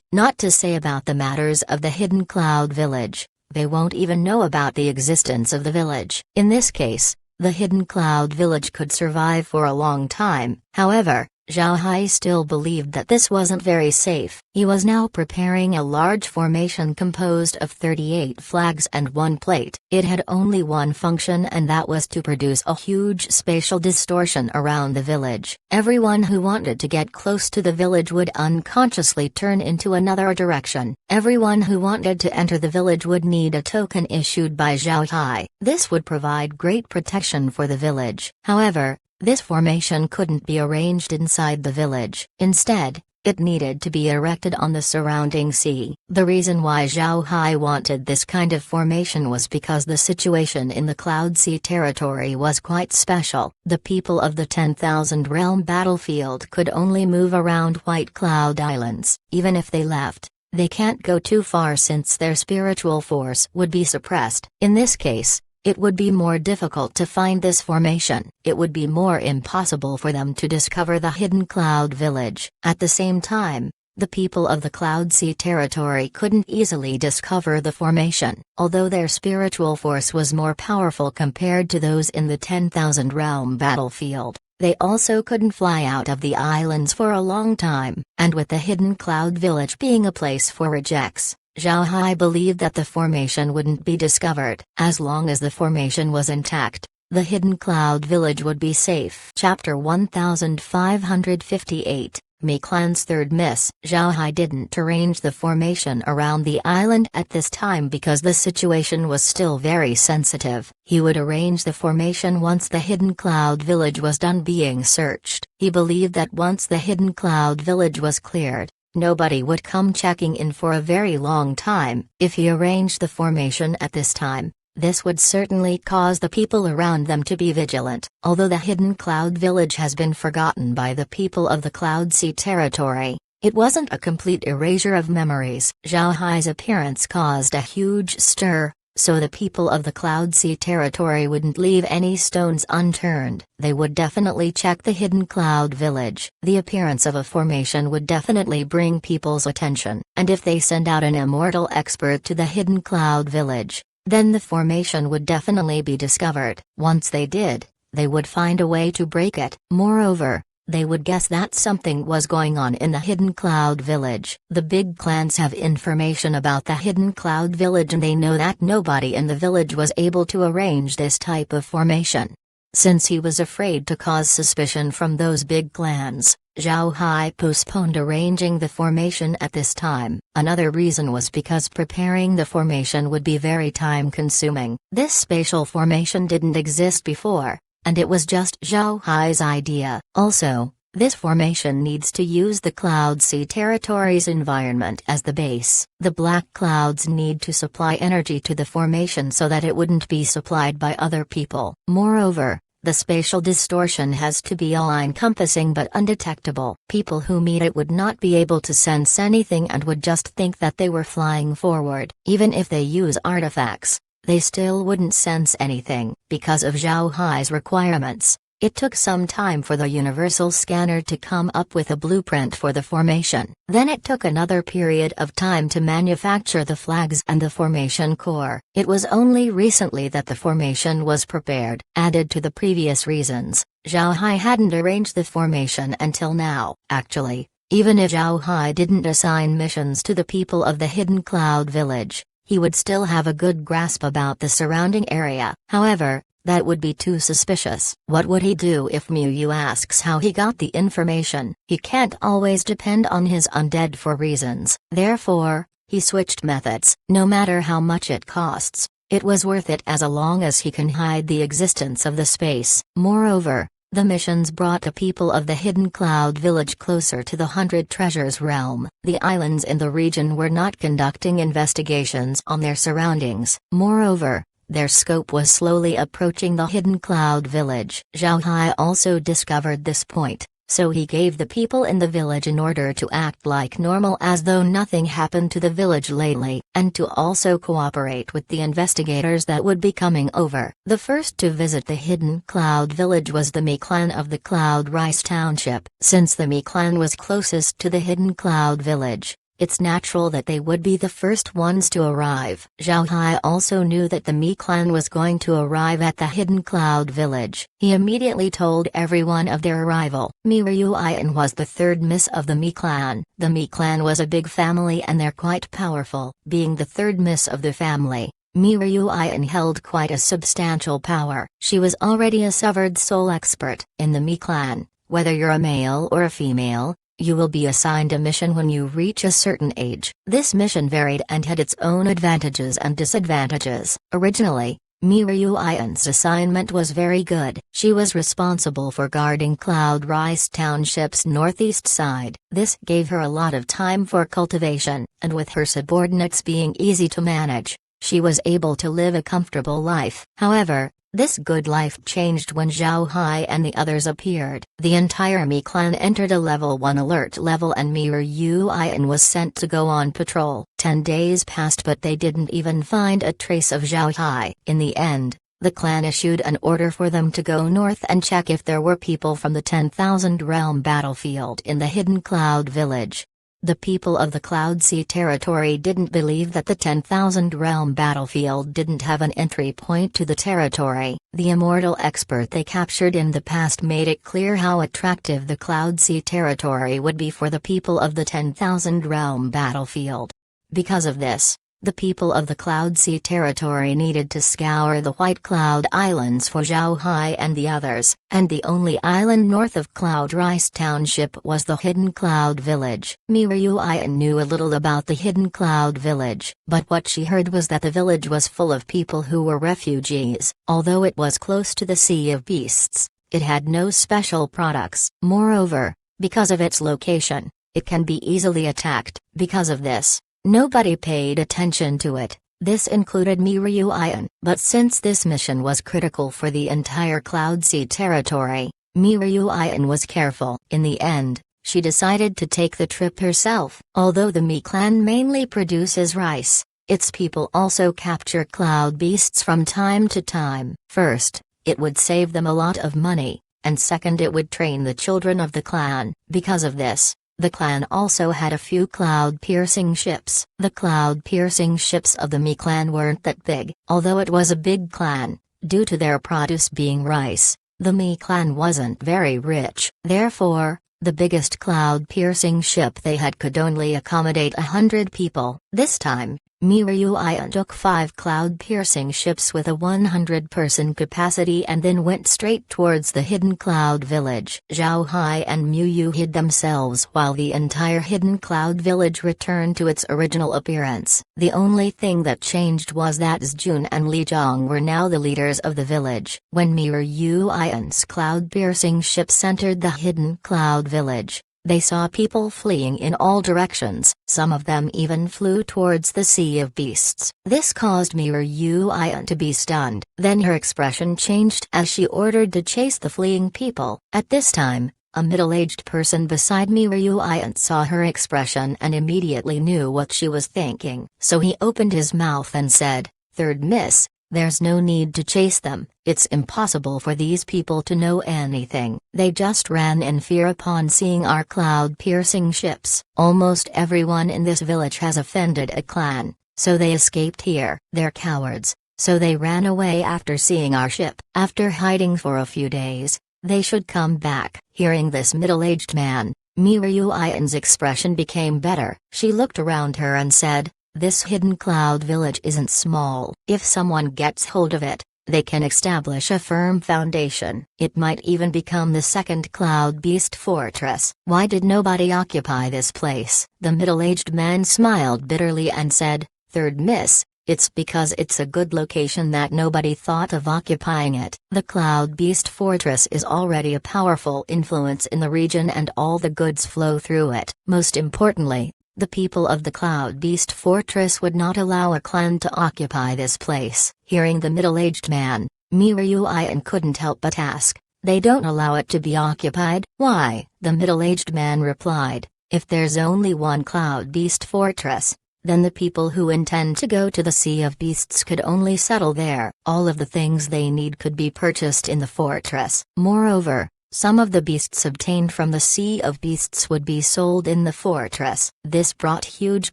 Not to say about the matters of the Hidden Cloud Village, they won't even know about the existence of the village. In this case, the Hidden Cloud Village could survive for a long time. However, Zhao Hai still believed that this wasn't very safe. He was now preparing a large formation composed of 38 flags and one plate. It had only one function, and that was to produce a huge spatial distortion around the village. Everyone who wanted to get close to the village would unconsciously turn into another direction. Everyone who wanted to enter the village would need a token issued by Zhao Hai. This would provide great protection for the village. However, this formation couldn't be arranged inside the village. Instead, it needed to be erected on the surrounding sea. The reason why Zhao Hai wanted this kind of formation was because the situation in the Cloud Sea territory was quite special. The people of the 10,000 Realm battlefield could only move around White Cloud Islands. Even if they left, they can't go too far since their spiritual force would be suppressed. In this case, it would be more difficult to find this formation. It would be more impossible for them to discover the Hidden Cloud Village. At the same time, the people of the Cloud Sea territory couldn't easily discover the formation. Although their spiritual force was more powerful compared to those in the 10,000 Realm battlefield, they also couldn't fly out of the islands for a long time. And with the Hidden Cloud Village being a place for rejects, Zhao Hai believed that the formation wouldn't be discovered. As long as the formation was intact, the Hidden Cloud Village would be safe. Chapter 1558, Mi Clan's Third Miss. Zhao Hai didn't arrange the formation around the island at this time because the situation was still very sensitive. He would arrange the formation once the Hidden Cloud Village was done being searched. He believed that once the Hidden Cloud Village was cleared, nobody would come checking in for a very long time. If he arranged the formation at this time, this would certainly cause the people around them to be vigilant. Although the Hidden Cloud Village has been forgotten by the people of the Cloud Sea territory, it wasn't a complete erasure of memories. Zhao Hai's appearance caused a huge stir, so the people of the Cloud Sea territory wouldn't leave any stones unturned. They would definitely check the Hidden Cloud Village. The appearance of a formation would definitely bring people's attention, and if they send out an immortal expert to the Hidden Cloud Village, then the formation would definitely be discovered. Once they did, they would find a way to break it. Moreover, they would guess that something was going on in the Hidden Cloud Village. The big clans have information about the Hidden Cloud Village, and they know that nobody in the village was able to arrange this type of formation. Since he was afraid to cause suspicion from those big clans, Zhao Hai postponed arranging the formation at this time. Another reason was because preparing the formation would be very time-consuming. This spatial formation didn't exist before, and it was just Zhao Hai's idea. Also, this formation needs to use the Cloud Sea territory's environment as the base. The black clouds need to supply energy to the formation so that it wouldn't be supplied by other people. Moreover, the spatial distortion has to be all-encompassing but undetectable. People who meet it would not be able to sense anything and would just think that they were flying forward. Even if they use artifacts, they still wouldn't sense anything. Because of Zhao Hai's requirements, It took some time for the universal scanner to come up with a blueprint for the formation. Then it took another period of time to manufacture the flags and the formation core. It was only recently that the formation was prepared. Added to the previous reasons, Zhao Hai hadn't arranged the formation until now. Actually, even if Zhao Hai didn't assign missions to the people of the Hidden Cloud Village, he would still have a good grasp about the surrounding area. However, that would be too suspicious. What would he do if Miu Yu asks how he got the information? He can't always depend on his undead for reasons. Therefore, he switched methods. No matter how much it costs, it was worth it as long as he can hide the existence of the space. Moreover, the missions brought the people of the Hidden Cloud Village closer to the 100 Treasures realm. The islands in the region were not conducting investigations on their surroundings. Moreover, their scope was slowly approaching the Hidden Cloud Village. Zhao Hai also discovered this point, so he gave the people in the village an order to act like normal as though nothing happened to the village lately, and to also cooperate with the investigators that would be coming over. The first to visit the Hidden Cloud Village was the Mi clan of the Cloud Rice Township. Since the Mi clan was closest to the Hidden Cloud Village, it's natural that they would be the first ones to arrive. Zhao Hai also knew that the Mi clan was going to arrive at the Hidden Cloud Village. He immediately told everyone of their arrival. Mi Ryuan was the third miss of the Mi clan. The Mi clan was a big family and they're quite powerful. Being the third miss of the family, Mi Ryuan held quite a substantial power. She was already a severed soul expert. In the Mi clan, whether you're a male or a female, you will be assigned a mission when you reach a certain age. This mission varied and had its own advantages and disadvantages. Originally, Mi Ryuan's assignment was very good. She was responsible for guarding Cloud Rice Township's northeast side. This gave her a lot of time for cultivation, and with her subordinates being easy to manage, she was able to live a comfortable life. However, this good life changed when Zhao Hai and the others appeared. The entire Mi clan entered a level 1 alert level and Mi Ryuan was sent to go on patrol. 10 days passed but they didn't even find a trace of Zhao Hai. In the end, the clan issued an order for them to go north and check if there were people from the 10,000 Realm battlefield in the Hidden Cloud Village. The people of the Cloud Sea territory didn't believe that the 10,000 Realm battlefield didn't have an entry point to the territory. The immortal expert they captured in the past made it clear how attractive the Cloud Sea territory would be for the people of the 10,000 Realm battlefield. Because of this, the people of the Cloud Sea territory needed to scour the White Cloud Islands for Zhao Hai and the others, and the only island north of Cloud Rice Township was the Hidden Cloud Village. Mi Ryuan knew a little about the Hidden Cloud Village, but what she heard was that the village was full of people who were refugees. Although it was close to the Sea of Beasts, it had no special products. Moreover, because of its location, it can be easily attacked. Because of this, nobody paid attention to it. This included Mi Ryuan. But since this mission was critical for the entire Cloud Sea territory, Mi Ryuan was careful. In the end, she decided to take the trip herself. Although the Mi clan mainly produces rice, its people also capture cloud beasts from time to time. First, it would save them a lot of money, and second it would train the children of the clan. Because of this, the clan also had a few cloud-piercing ships. The cloud-piercing ships of the Mi clan weren't that big. Although it was a big clan, due to their produce being rice, the Mi clan wasn't very rich. Therefore, the biggest cloud-piercing ship they had could only accommodate 100 people. This time, Mi Ryuan took 5 cloud-piercing ships with a 100-person capacity and then went straight towards the Hidden Cloud Village. Zhao Hai and Miu Yu hid themselves while the entire Hidden Cloud Village returned to its original appearance. The only thing that changed was that Zjun and Li Zhang were now the leaders of the village. When Mi Ryuan's cloud-piercing ships entered the Hidden Cloud Village, they saw people fleeing in all directions. Some of them even flew towards the Sea of Beasts. This caused Mi Ryuan to be stunned. Then her expression changed as she ordered to chase the fleeing people. At this time, a middle-aged person beside Mi Ryuan saw her expression and immediately knew what she was thinking. So he opened his mouth and said, "Third miss, There's no need to chase them, it's impossible for these people to know anything. They just ran in fear upon seeing our cloud-piercing ships. Almost everyone in this village has offended a clan, so they escaped here. They're cowards, so they ran away after seeing our ship. After hiding for a few days, they should come back. Hearing this middle-aged man, Miryuian's expression became better. She looked around her and said, "This hidden cloud village isn't small. If someone gets hold of it, they can establish a firm foundation. It might even become the second Cloud Beast Fortress. Why did nobody occupy this place?" The middle-aged man smiled bitterly and said, "Third Miss, it's because it's a good location that nobody thought of occupying it. The Cloud Beast Fortress is already a powerful influence in the region and all the goods flow through it. Most importantly, the people of the Cloud Beast Fortress would not allow a clan to occupy this place." Hearing the middle-aged man, Miryuian couldn't help but ask, "They don't allow it to be occupied? Why?" The middle-aged man replied, "If there's only one Cloud Beast Fortress, then the people who intend to go to the Sea of Beasts could only settle there. All of the things they need could be purchased in the fortress. Moreover, some of the beasts obtained from the Sea of Beasts would be sold in the fortress. This brought huge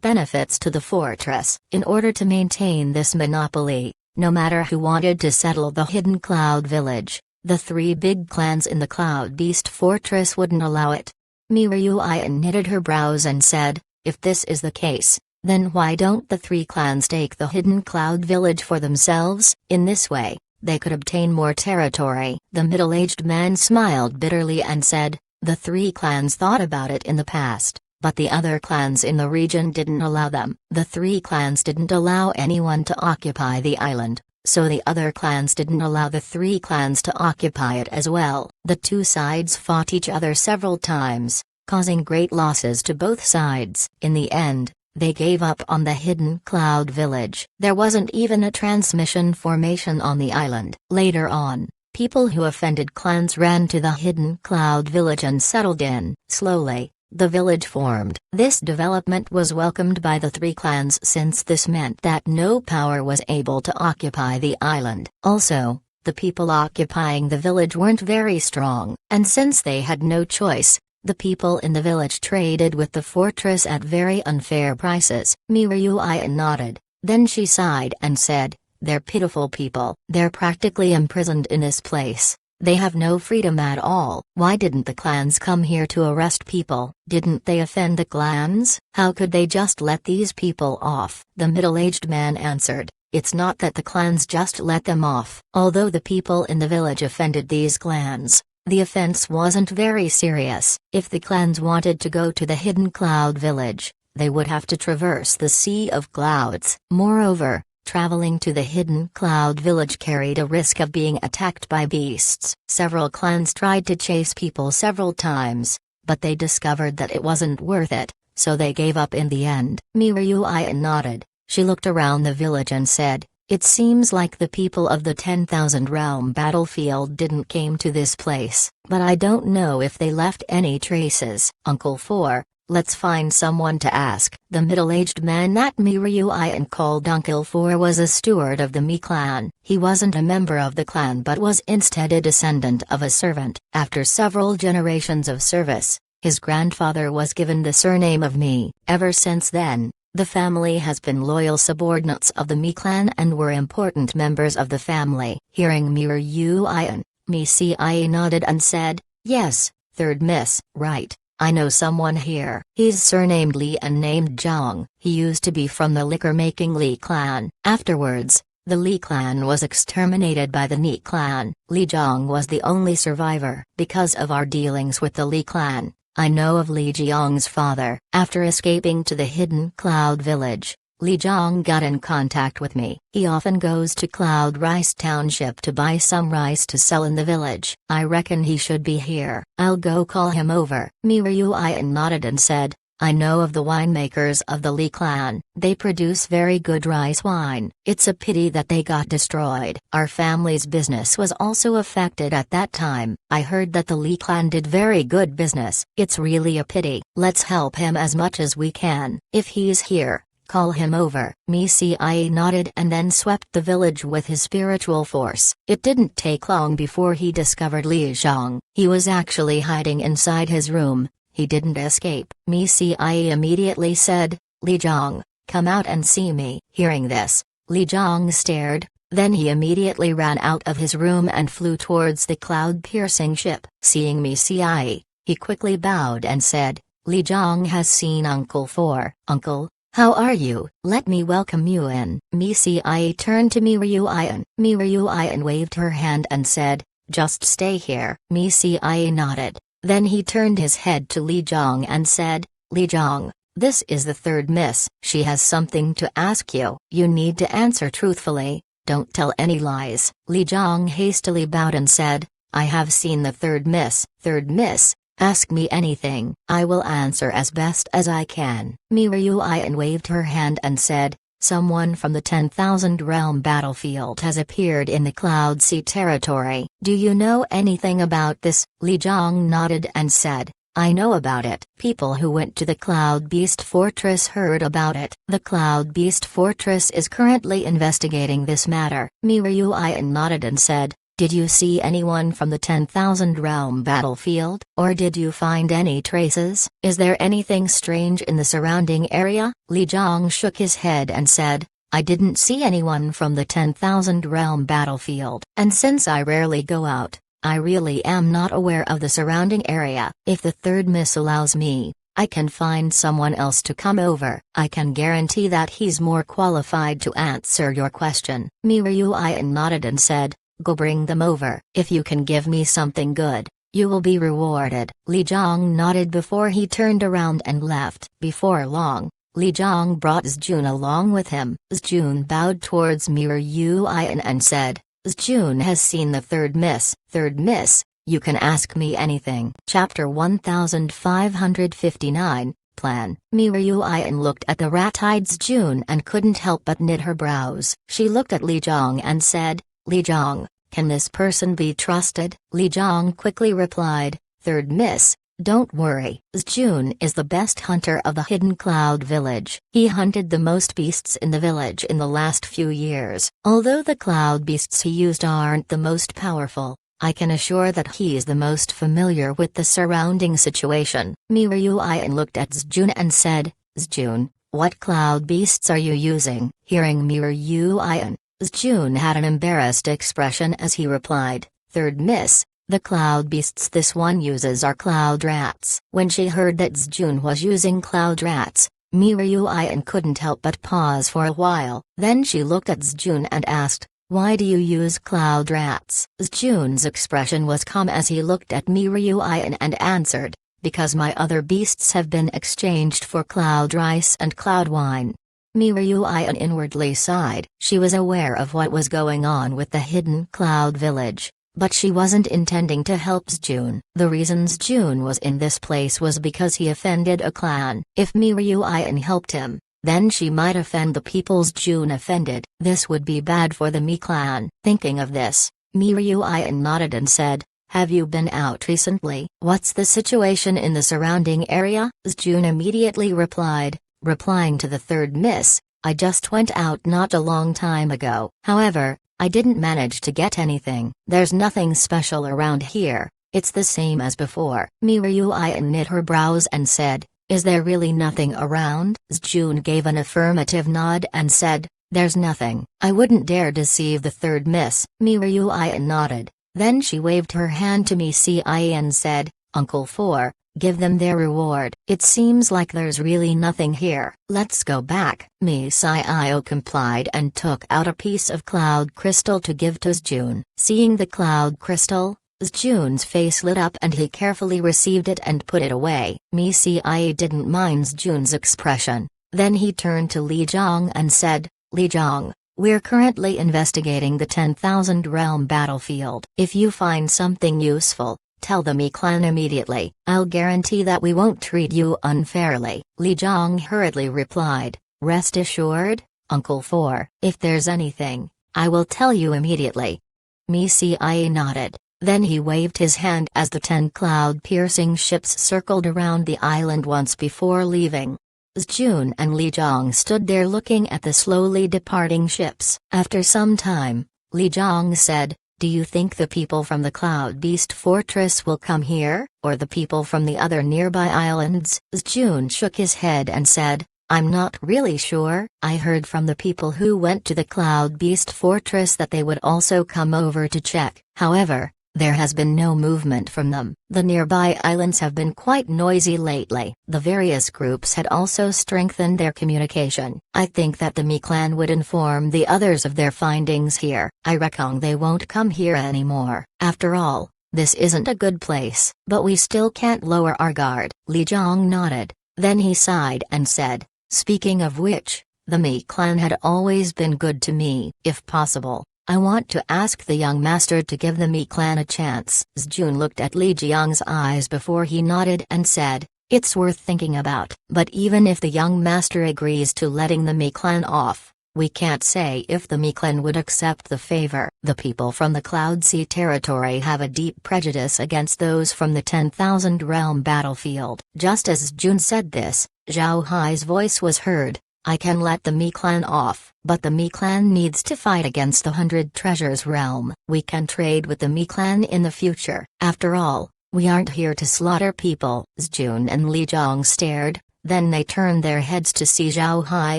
benefits to the fortress. In order to maintain this monopoly, no matter who wanted to settle the hidden cloud village, the three big clans in the Cloud Beast Fortress wouldn't allow it." Miryuian knitted her brows and said, "If this is the case, then why don't the three clans take the hidden cloud village for themselves? In this way, they could obtain more territory." The middle-aged man smiled bitterly and said, "The three clans thought about it in the past, but the other clans in the region didn't allow them. The three clans didn't allow anyone to occupy the island, so the other clans didn't allow the three clans to occupy it as well." The two sides fought each other several times, causing great losses to both sides. In the end, they gave up on the hidden cloud village. There wasn't even a transmission formation on the island. Later on, people who offended clans ran to the hidden cloud village and settled in. Slowly, the village formed. This development was welcomed by the three clans since this meant that no power was able to occupy the island. Also, the people occupying the village weren't very strong, and since they had no choice, the people in the village traded with the fortress at very unfair prices. Miryuian nodded, then she sighed and said, "They're pitiful people. They're practically imprisoned in this place. They have no freedom at all." "Why didn't the clans come here to arrest people? Didn't they offend the clans? How could they just let these people off?" The middle-aged man answered, "It's not that the clans just let them off. Although the people in the village offended these clans, the offense wasn't very serious. If the clans wanted to go to the hidden cloud village, they would have to traverse the Sea of Clouds. Moreover, traveling to the hidden cloud village carried a risk of being attacked by beasts. Several clans tried to chase people several times, but they discovered that it wasn't worth it, so they gave up in the end." Miryuian nodded. She looked around the village and said, "It seems like the people of the 10,000 Realm battlefield didn't came to this place, but I don't know if they left any traces." "Uncle Four, let's find someone to ask." The middle-aged man that Miryuian called Uncle Four was a steward of the Mi clan. He wasn't a member of the clan but was instead a descendant of a servant. After several generations of service, his grandfather was given the surname of Mi. Ever since then, the family has been loyal subordinates of the Mi clan and were important members of the family. Hearing Miryuian, Mici nodded and said, "Yes, Third Miss, right. I know someone here. He's surnamed Li and named Zhang. He used to be from the liquor-making Li clan. Afterwards, the Li clan was exterminated by the Ni clan. Li Zhang was the only survivor. Because of our dealings with the Li clan, I know of Li Jiang's father. After escaping to the hidden cloud village, Li Jiang got in contact with me. He often goes to Cloud Rice Township to buy some rice to sell in the village. I reckon he should be here. I'll go call him over." Miryuian nodded and said, "I know of the winemakers of the Li clan. They produce very good rice wine. It's a pity that they got destroyed. Our family's business was also affected at that time. I heard that the Li clan did very good business. It's really a pity. Let's help him as much as we can." "If he's here, Call him over. Messiah nodded and then swept the village with his spiritual force. It didn't take long before he discovered Li Zhang. He was actually hiding inside his room. He didn't escape. Messiah immediately said, Li Zhang, come out and see me. Hearing this, Li Zhang stared, then he immediately ran out of his room and flew towards the cloud-piercing ship. Seeing Messiah, he quickly bowed and said, Li Zhang has seen Uncle 4. Uncle, how are you? Let me welcome you in. Messiah turned to Miryuian. Miryuian waved her hand and said, just stay here. Messiah nodded. Then he turned his head to Li Zhang and said, Li Zhang, this is the third miss. She has something to ask you. You need to answer truthfully. Don't tell any lies. Li Zhang hastily bowed and said, I have seen the third miss. Third miss? Ask me anything. I will answer as best as I can. Miryuian waved her hand and said, someone from the 10,000 realm battlefield has appeared in the Cloud Sea territory. Do you know anything about this? Li Zhang nodded and said, I know about it. People who went to the Cloud Beast Fortress heard about it. The Cloud Beast Fortress is currently investigating this matter. Miryuian nodded and said, did you see anyone from the 10,000 realm battlefield? Or did you find any traces? Is there anything strange in the surrounding area? Li Zhang shook his head and said, I didn't see anyone from the 10,000 realm battlefield. And since I rarely go out, I really am not aware of the surrounding area. If the third miss allows me, I can find someone else to come over. I can guarantee that he's more qualified to answer your question. Miryuian nodded and said, go bring them over. If you can give me something good, you will be rewarded. Li Zhang nodded before he turned around and left. Before long, Li Zhang brought Zjun along with him. Zjun bowed towards Miryuian and said, Zjun has seen the third miss. Third miss, you can ask me anything. Chapter 1559, Plan. Miryuian looked at the rat-eyed Zjun and couldn't help but knit her brows. She looked at Li Zhang and said, Li Zhang, can this person be trusted? Li Zhang quickly replied, third miss, don't worry. Zjun is the best hunter of the Hidden Cloud Village. He hunted the most beasts in the village in the last few years. Although the cloud beasts he used aren't the most powerful, I can assure that he is the most familiar with the surrounding situation. Miryuian looked at Zjun and said, Zjun, what cloud beasts are you using? Hearing Miryuian, Zjun had an embarrassed expression as he replied, third miss, the cloud beasts this one uses are cloud rats. When she heard that Zjun was using cloud rats, Miryuian couldn't help but pause for a while. Then she looked at Zjun and asked, why do you use cloud rats? Zjun's expression was calm as he looked at Miryuian and answered, because my other beasts have been exchanged for cloud rice and cloud wine. Miryuian inwardly sighed. She was aware of what was going on with the Hidden Cloud Village, but she wasn't intending to help Zjun. The reason Zjun was in this place was because he offended a clan. If Miryuian helped him, then she might offend the peoples Zjun offended. This would be bad for the Mi clan. Thinking of this, Miryuian nodded and said, have you been out recently? What's the situation in the surrounding area? Zjun immediately replied, replying to the third miss, I just went out not a long time ago. However, I didn't manage to get anything. There's nothing special around here. It's the same as before. Miryuian knit her brows and said, is there really nothing around? Zjun gave an affirmative nod and said, there's nothing. I wouldn't dare deceive the third miss. Miryuian nodded. Then she waved her hand to Messiah and said, Uncle 4, give them their reward. It seems like there's really nothing here. Let's go back. Messiah complied and took out a piece of cloud crystal to give to Zjun. Seeing the cloud crystal, Zjun's face lit up and he carefully received it and put it away. Messiah didn't mind Zjun's expression. Then he turned to Li Zhang and said, Li Zhang, we're currently investigating the 10,000 realm battlefield. If you find something useful, tell the Mi clan immediately. I'll guarantee that we won't treat you unfairly. Li Zhang hurriedly replied, rest assured, Uncle 4. If there's anything, I will tell you immediately. Messiah nodded. Then he waved his hand as the 10 cloud-piercing ships circled around the island once before leaving. Jun and Li Jiang stood there looking at the slowly departing ships. After some time, Li Jiang said, "Do you think the people from the Cloud Beast Fortress will come here, or the people from the other nearby islands?" Jun shook his head and said, "I'm not really sure. I heard from the people who went to the Cloud Beast Fortress that they would also come over to check. However, there has been no movement from them. The nearby islands have been quite noisy lately." The various groups had also strengthened their communication. "I think that the Mi clan would inform the others of their findings here. I reckon they won't come here anymore. After all, this isn't a good place. But we still can't lower our guard." Li Jiang nodded. Then he sighed and said, "Speaking of which, the Mi clan had always been good to me. If possible, I want to ask the young master to give the Mi clan a chance." Jun looked at Li Jiang's eyes before he nodded and said, "It's worth thinking about. But even if the young master agrees to letting the Mi clan off, we can't say if the Mi clan would accept the favor. The people from the Cloud Sea territory have a deep prejudice against those from the 10,000 realm battlefield." Just as Jun said this, Zhao Hai's voice was heard. "I can let the Mi clan off, but the Mi clan needs to fight against the 100 Treasures realm. We can trade with the Mi clan in the future. After all, we aren't here to slaughter people." Jun and Li Jiang stared, then they turned their heads to see Zhao Hai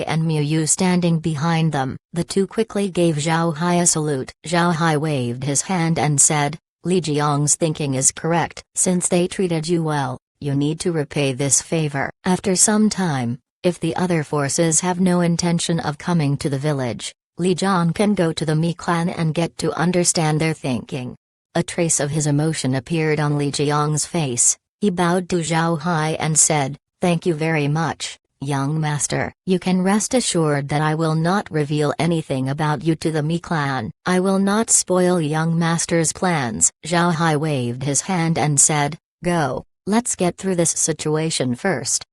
and Miu Yu standing behind them. The two quickly gave Zhao Hai a salute. Zhao Hai waved his hand and said, "Li Jiang's thinking is correct. Since they treated you well, you need to repay this favor." After some time, if the other forces have no intention of coming to the village, Li Jiang can go to the Mi clan and get to understand their thinking. A trace of his emotion appeared on Li Jiang's face. He bowed to Zhao Hai and said, "Thank you very much, young master. You can rest assured that I will not reveal anything about you to the Mi clan. I will not spoil young master's plans." Zhao Hai waved his hand and said, "Go, let's get through this situation first."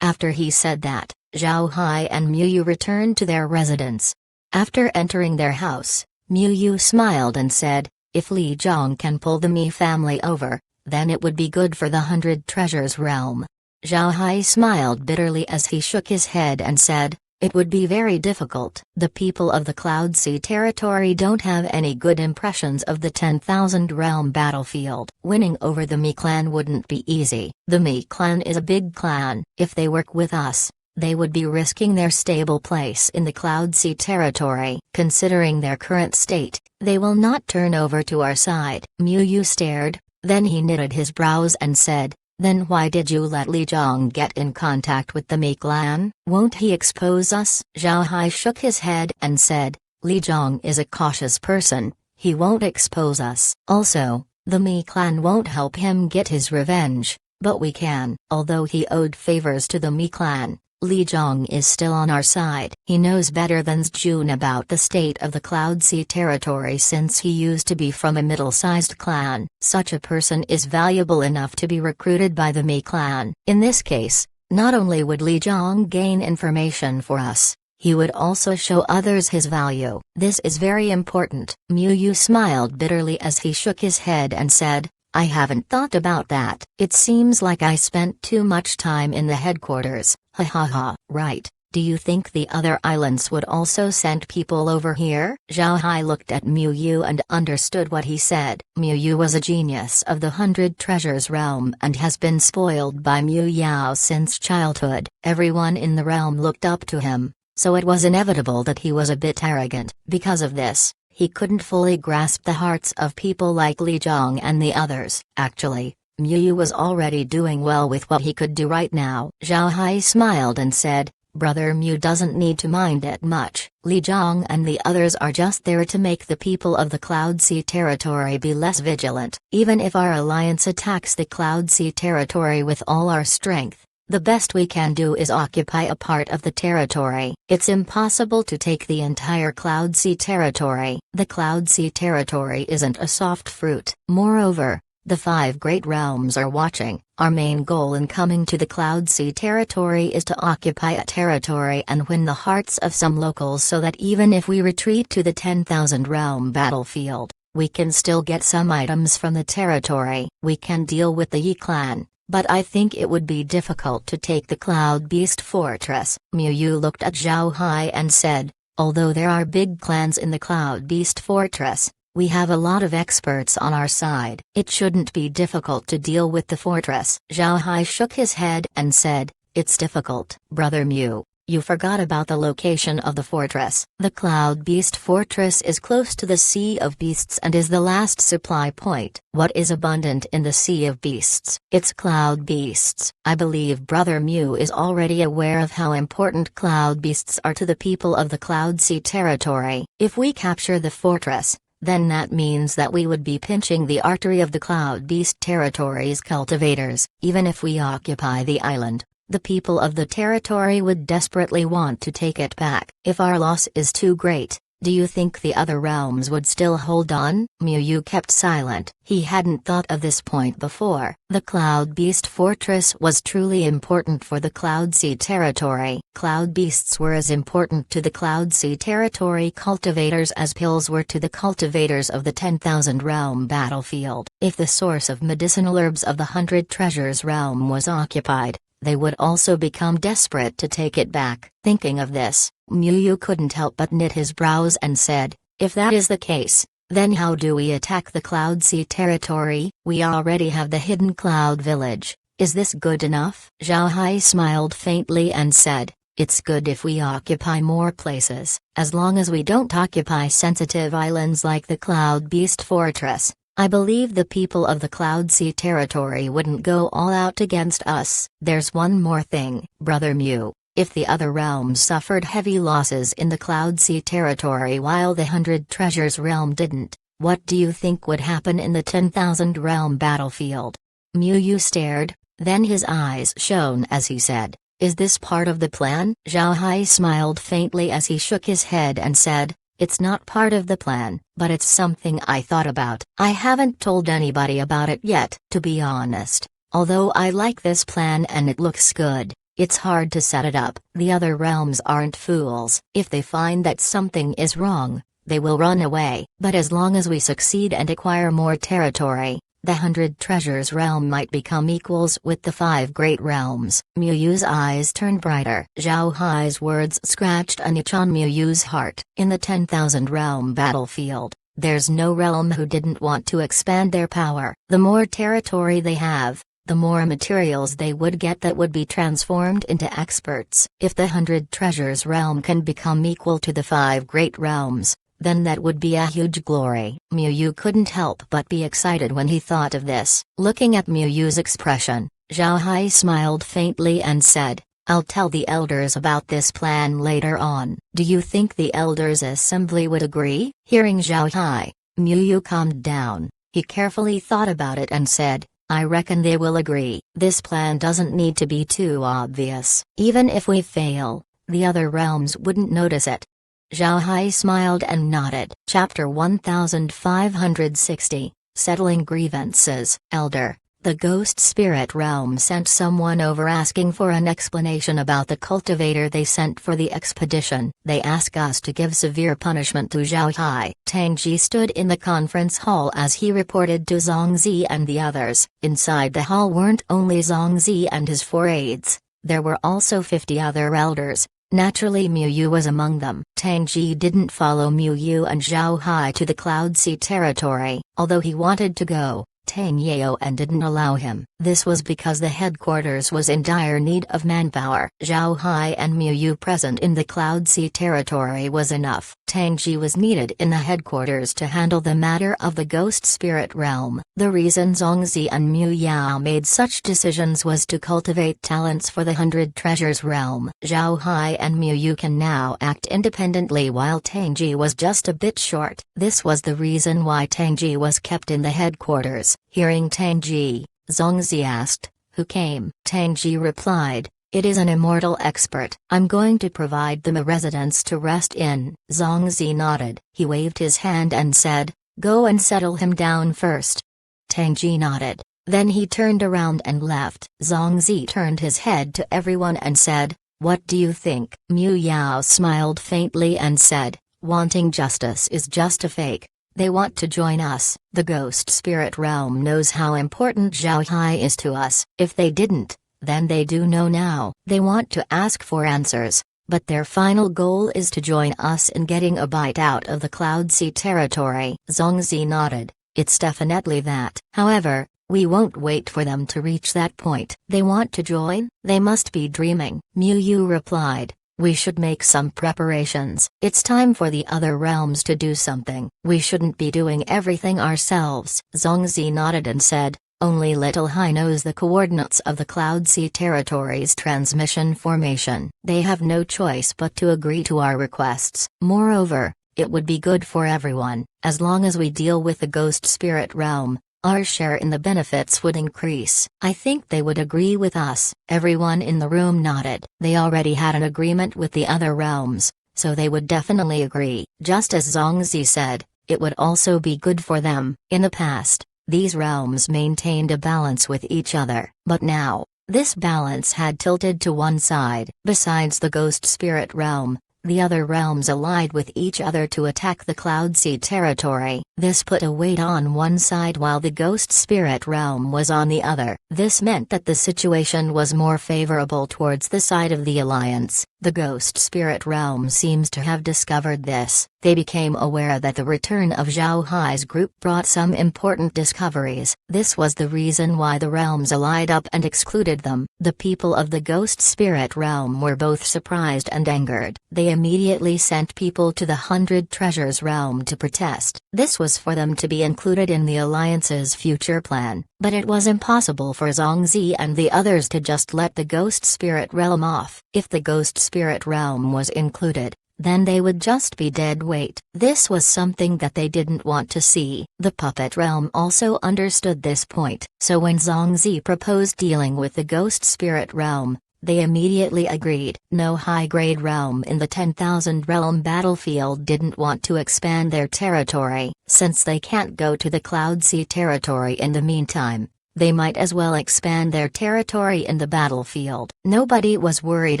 After he said that, Zhao Hai and Miu Yu returned to their residence. After entering their house, Miu Yu smiled and said, "If Li Jiang can pull the Mi family over, then it would be good for the 100 Treasures realm." Zhao Hai smiled bitterly as he shook his head and said, "It would be very difficult. The people of the Cloud Sea territory don't have any good impressions of the 10,000 realm battlefield. Winning over the Mi clan wouldn't be easy. The Mi clan is a big clan. If they work with us, they would be risking their stable place in the Cloud Sea territory. Considering their current state, they will not turn over to our side." Miu Yu stared, then he knitted his brows and said, "Then why did you let Li Jiang get in contact with the Mi clan? Won't he expose us?" Zhao Hai shook his head and said, "Li Jiang is a cautious person, he won't expose us. Also, the Mi clan won't help him get his revenge, but we can." Although he owed favors to the Mi clan, Li Jiang is still on our side. He knows better than Jun about the state of the Cloud Sea territory since he used to be from a middle-sized clan. Such a person is valuable enough to be recruited by the Mi clan. In this case, not only would Li Jiang gain information for us, he would also show others his value. This is very important. Miu Yu smiled bitterly as he shook his head and said, "I haven't thought about that. It seems like I spent too much time in the headquarters. Ha ha ha." "Right. Do you think the other islands would also send people over here?" Zhao Hai looked at Miu Yu and understood what he said. Miu Yu was a genius of the 100 Treasures realm and has been spoiled by Miu Yao since childhood. Everyone in the realm looked up to him, so it was inevitable that he was a bit arrogant. Because of this, he couldn't fully grasp the hearts of people like Li Jiang and the others. Actually, Miu Yu was already doing well with what he could do right now. Zhao Hai smiled and said, "Brother Miu doesn't need to mind it much. Li Jiang and the others are just there to make the people of the Cloud Sea territory be less vigilant. Even if our alliance attacks the Cloud Sea territory with all our strength, the best we can do is occupy a part of the territory. It's impossible to take the entire Cloud Sea territory. The Cloud Sea territory isn't a soft fruit. Moreover, the 5 great realms are watching. Our main goal in coming to the Cloud Sea territory is to occupy a territory and win the hearts of some locals so that even if we retreat to the 10,000 realm battlefield, we can still get some items from the territory. We can deal with the Yi clan, but I think it would be difficult to take the Cloud Beast Fortress. Miu Yu looked at Zhao Hai and said, although there are big clans in the Cloud Beast Fortress, we have a lot of experts on our side. It shouldn't be difficult to deal with the fortress. Zhao Hai shook his head and said, it's difficult. Brother Miu, you forgot about the location of the fortress. The Cloud Beast Fortress is close to the Sea of Beasts and is the last supply point. What is abundant in the Sea of Beasts? It's Cloud Beasts. I believe Brother Miu is already aware of how important Cloud Beasts are to the people of the Cloud Sea territory. If we capture the fortress, then that means that we would be pinching the artery of the Cloud Beast territory's cultivators. Even if we occupy the island, the people of the territory would desperately want to take it back. If our loss is too great, do you think the other realms would still hold on? Miu Yu kept silent. He hadn't thought of this point before. The Cloud Beast Fortress was truly important for the Cloud Sea territory. Cloud Beasts were as important to the Cloud Sea territory cultivators as pills were to the cultivators of the 10,000 realm battlefield. If the source of medicinal herbs of the 100 treasures realm was occupied, they would also become desperate to take it back. Thinking of this, Miu Yu couldn't help but knit his brows and said, if that is the case, then how do we attack the Cloud Sea territory? We already have the hidden Cloud Village. Is this good enough? Zhao Hai smiled faintly and said, it's good if we occupy more places, as long as we don't occupy sensitive islands like the Cloud Beast Fortress. I believe the people of the Cloud Sea territory wouldn't go all out against us. There's one more thing, Brother Miu. If the other realms suffered heavy losses in the Cloud Sea territory while the 100 Treasures realm didn't, what do you think would happen in the 10,000 realm battlefield? Miu Yu stared, then his eyes shone as he said, is this part of the plan? Zhao Hai smiled faintly as he shook his head and said, it's not part of the plan, but it's something I thought about. I haven't told anybody about it yet. To be honest, although I like this plan and it looks good, it's hard to set it up. The other realms aren't fools. If they find that something is wrong, they will run away. But as long as we succeed and acquire more territory, the 100 Treasures realm might become equals with the 5 great realms. Miu Yu's eyes turned brighter. Zhao Hai's words scratched an itch on Miu Yu's heart. In the 10,000 realm battlefield, there's no realm who didn't want to expand their power. The more territory they have, the more materials they would get that would be transformed into experts. If the 100 Treasures realm can become equal to the 5 great realms, then that would be a huge glory. Miu Yu couldn't help but be excited when he thought of this. Looking at Miu Yu's expression, Zhao Hai smiled faintly and said, I'll tell the elders about this plan later on. Do you think the elders' assembly would agree? Hearing Zhao Hai, Miu Yu calmed down. He carefully thought about it and said, I reckon they will agree. This plan doesn't need to be too obvious. Even if we fail, the other realms wouldn't notice it. Zhao Hai smiled and nodded. Chapter 1560, Settling Grievances. Elder, the Ghost Spirit Realm sent someone over asking for an explanation about the cultivator they sent for the expedition. They ask us to give severe punishment to Zhao Hai. Tang Ji stood in the conference hall as he reported to Zhong Zi and the others. Inside the hall weren't only Zhong Zi and his 4 aides, there were also 50 other elders. Naturally Miu Yu was among them. Tang Ji didn't follow Miu Yu and Zhao Hai to the Cloud Sea territory, although he wanted to go. Tang Yao and didn't allow him. This was because the headquarters was in dire need of manpower. Zhao Hai and Miu Yu present in the Cloud Sea territory was enough. Tang Ji was needed in the headquarters to handle the matter of the Ghost Spirit Realm. The reason Zhong Zi and Miu Yao made such decisions was to cultivate talents for the 100 Treasures Realm. Zhao Hai and Miu Yu can now act independently while Tang Ji was just a bit short. This was the reason why Tang Ji was kept in the headquarters. Hearing Tang Ji, Zhong Zi asked, who came? Tang Ji replied, it is an immortal expert. I'm going to provide them a residence to rest in. Zhong Zi nodded. He waved his hand and said, go and settle him down first. Tang Ji nodded. Then he turned around and left. Zhong Zi turned his head to everyone and said, what do you think? Miu Yao smiled faintly and said, wanting justice is just a fake. They want to join us. The ghost spirit realm knows how important Zhao Hai is to us. If they didn't, then they do know now. They want to ask for answers, but their final goal is to join us in getting a bite out of the Cloud Sea territory. Zongzi nodded. It's definitely that. However, we won't wait for them to reach that point. They want to join? They must be dreaming. Mu Yu replied. We should make some preparations. It's time for the other realms to do something. We shouldn't be doing everything ourselves. Zongzi nodded and said, only Little Hai knows the coordinates of the Cloud Sea territory's transmission formation. They have no choice but to agree to our requests. Moreover, it would be good for everyone. As long as we deal with the ghost spirit realm, our share in the benefits would increase. I think they would agree with us. Everyone in the room nodded. They already had an agreement with the other realms, so they would definitely agree. Just as Zongzi said, it would also be good for them. In the past, these realms maintained a balance with each other, but now, this balance had tilted to one side. Besides the ghost spirit realm, the other realms allied with each other to attack the Cloud Sea territory. This put a weight on one side while the ghost spirit realm was on the other. This meant that the situation was more favorable towards the side of the alliance. The ghost spirit realm seems to have discovered this. They became aware that the return of Zhao Hai's group brought some important discoveries. This was the reason why the realms allied up and excluded them. The people of the ghost spirit realm were both surprised and angered. They immediately sent people to the 100 Treasures realm to protest. This was for them to be included in the alliance's future plan, but it was impossible for Zongzi and the others to just let the ghost spirit realm off. If the ghost spirit realm was included, then they would just be dead weight. This was something that they didn't want to see. The puppet realm also understood this point, so when Zongzi proposed dealing with the ghost spirit realm, they immediately agreed. No high-grade realm in the 10,000 realm battlefield didn't want to expand their territory. Since they can't go to the Cloud Sea territory in the meantime, they might as well expand their territory in the battlefield. Nobody was worried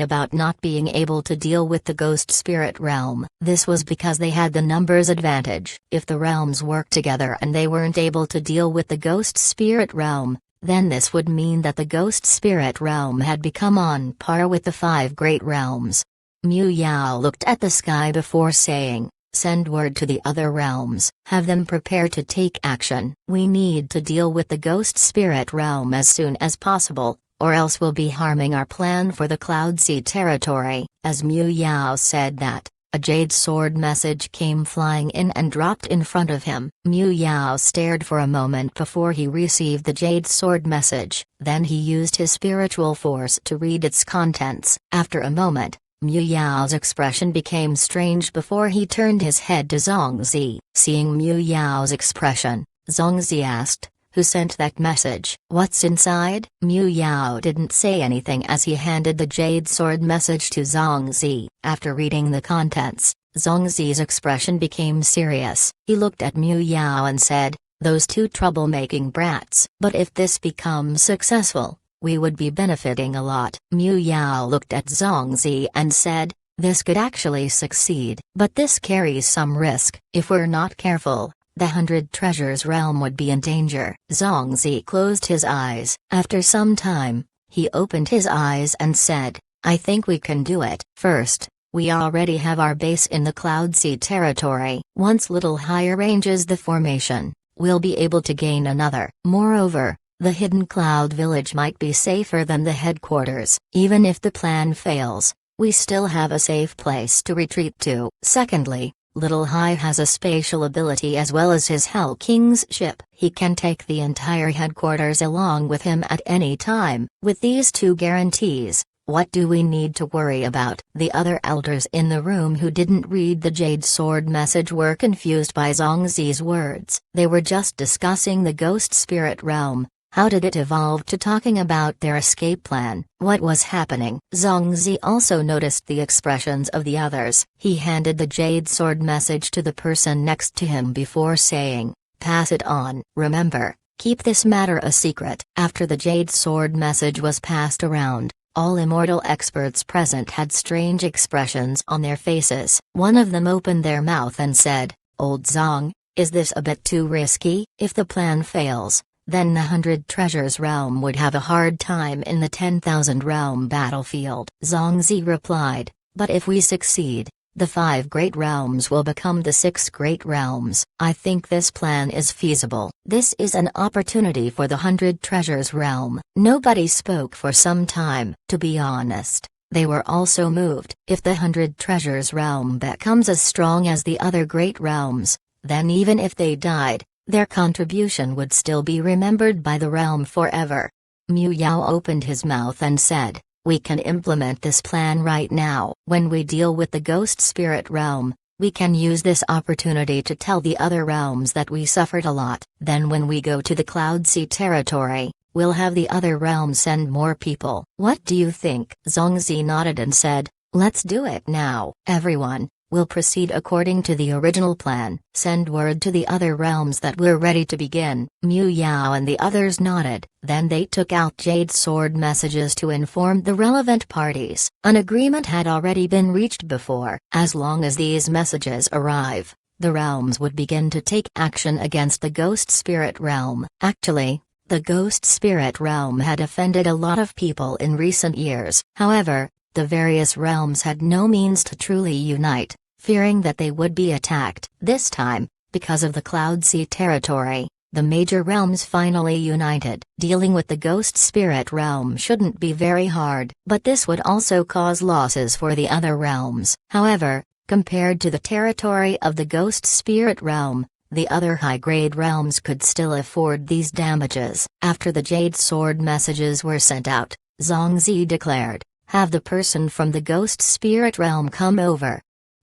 about not being able to deal with the ghost spirit realm. This was because they had the numbers advantage. If the realms worked together and they weren't able to deal with the ghost spirit realm, then this would mean that the ghost spirit realm had become on par with the 5 great realms. Mu Yao looked at the sky before saying, send word to the other realms, have them prepare to take action. We need to deal with the ghost spirit realm as soon as possible, or else we'll be harming our plan for the Cloud Sea territory. As Mu Yao said that, a jade sword message came flying in and dropped in front of him. Mu Yao stared for a moment before he received the jade sword message, then he used his spiritual force to read its contents. After a moment, Mu Yao's expression became strange before he turned his head to Zongzi. Seeing Mu Yao's expression, Zongzi asked, who sent that message? What's inside? Mu Yao didn't say anything as he handed the jade sword message to Zongzi. After reading the contents, Zongzi's expression became serious. He looked at Mu Yao and said, those 2 troublemaking brats. But if this becomes successful, we would be benefiting a lot. Mu Yao looked at Zongzi and said, this could actually succeed. But this carries some risk. If we're not careful, the 100 Treasures realm would be in danger. Zongzi closed his eyes. After some time, he opened his eyes and said, I think we can do it. First, we already have our base in the Cloud Sea territory. Once Little Hai arranges the formation, we'll be able to gain another. Moreover, the hidden cloud village might be safer than the headquarters. Even if the plan fails, we still have a safe place to retreat to. Secondly, Little Hai has a spatial ability as well as his Hell King's ship. He can take the entire headquarters along with him at any time. With these 2 guarantees, what do we need to worry about? The other elders in the room who didn't read the jade sword message were confused by Zongzi's words. They were just discussing the ghost spirit realm. How did it evolve to talking about their escape plan? What was happening? Zongzi also noticed the expressions of the others. He handed the jade sword message to the person next to him before saying, pass it on. Remember, keep this matter a secret. After the jade sword message was passed around, all immortal experts present had strange expressions on their faces. One of them opened their mouth and said, Old Zong, Is this a bit too risky? If the plan fails, then the 100 Treasures realm would have a hard time in the 10,000 realm battlefield. Zongzi replied, but if we succeed, the 5 great realms will become the 6 great realms. I think this plan is feasible. This is an opportunity for the 100 Treasures realm. Nobody spoke for some time. To be honest, they were also moved. If the 100 Treasures realm becomes as strong as the other great realms, then even if they died, their contribution would still be remembered by the realm forever. Mu Yao opened his mouth and said, we can implement this plan right now. When we deal with the Ghost Spirit realm, we can use this opportunity to tell the other realms that we suffered a lot. Then when we go to the Cloud Sea territory, we'll have the other realms send more people. What do you think? Zongzi nodded and said, let's do it now. Everyone, we'll proceed according to the original plan. Send word to the other realms that we're ready to begin. Mu Yao and the others nodded. Then they took out Jade Sword messages to inform the relevant parties. An agreement had already been reached before. As long as these messages arrive, the realms would begin to take action against the Ghost Spirit realm. Actually, the Ghost Spirit realm had offended a lot of people in recent years. However, the various realms had no means to truly unite, fearing that they would be attacked. This time, because of the Cloud Sea territory, the major realms finally united. Dealing with the Ghost Spirit realm shouldn't be very hard, but this would also cause losses for the other realms. However, compared to the territory of the Ghost Spirit realm, the other high-grade realms could still afford these damages. After the Jade Sword messages were sent out, Zongzi declared, have the person from the Ghost Spirit realm come over.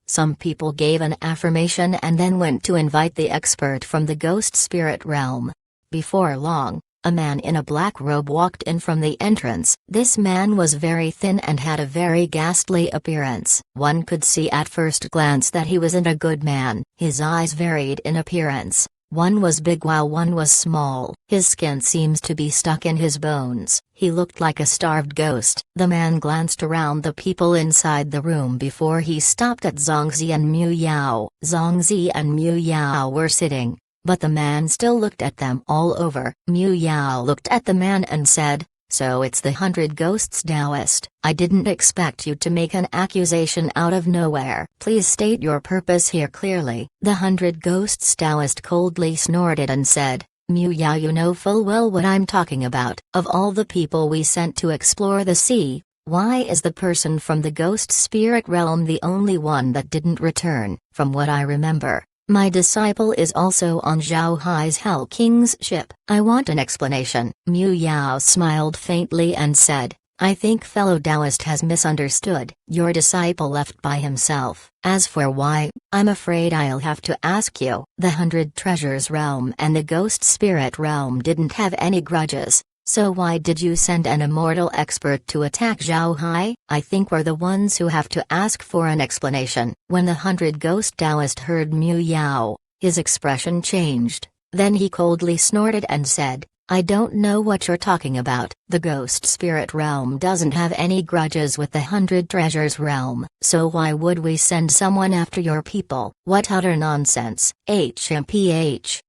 Some people gave an affirmation and then went to invite the expert from the Ghost Spirit realm. Before long, a man in a black robe walked in from the entrance. This man was very thin and had a very ghastly appearance. One could see at first glance that he wasn't a good man. His eyes varied in appearance. One was big while one was small. His skin seems to be stuck in his bones. He looked like a starved ghost. The man glanced around the people inside the room before he stopped at Zongzi and Mu Yao. Zongzi and Mu Yao were sitting, but the man still looked at them all over. Mu Yao looked at the man and said, so it's the 100 Ghosts Taoist. I didn't expect you to make an accusation out of nowhere. Please state your purpose here clearly. The 100 Ghosts Taoist coldly snorted and said, Mu Yao, you know full well what I'm talking about. Of all the people we sent to explore the sea, why is the person from the Ghost Spirit realm the only one that didn't return? From what I remember, my disciple is also on Zhao Hai's Hell King's ship. I want an explanation. Mu Yao smiled faintly and said, I think fellow Taoist has misunderstood. Your disciple left by himself. As for why, I'm afraid I'll have to ask you. The 100 Treasures realm and the Ghost Spirit realm didn't have any grudges. So why did you send an immortal expert to attack Zhao Hai? I think we're the ones who have to ask for an explanation. When the 100 Ghost Taoist heard Mu Yao, his expression changed. Then he coldly snorted and said, I don't know what you're talking about. The Ghost Spirit realm doesn't have any grudges with the 100 Treasures realm. So why would we send someone after your people? What utter nonsense. HMPH.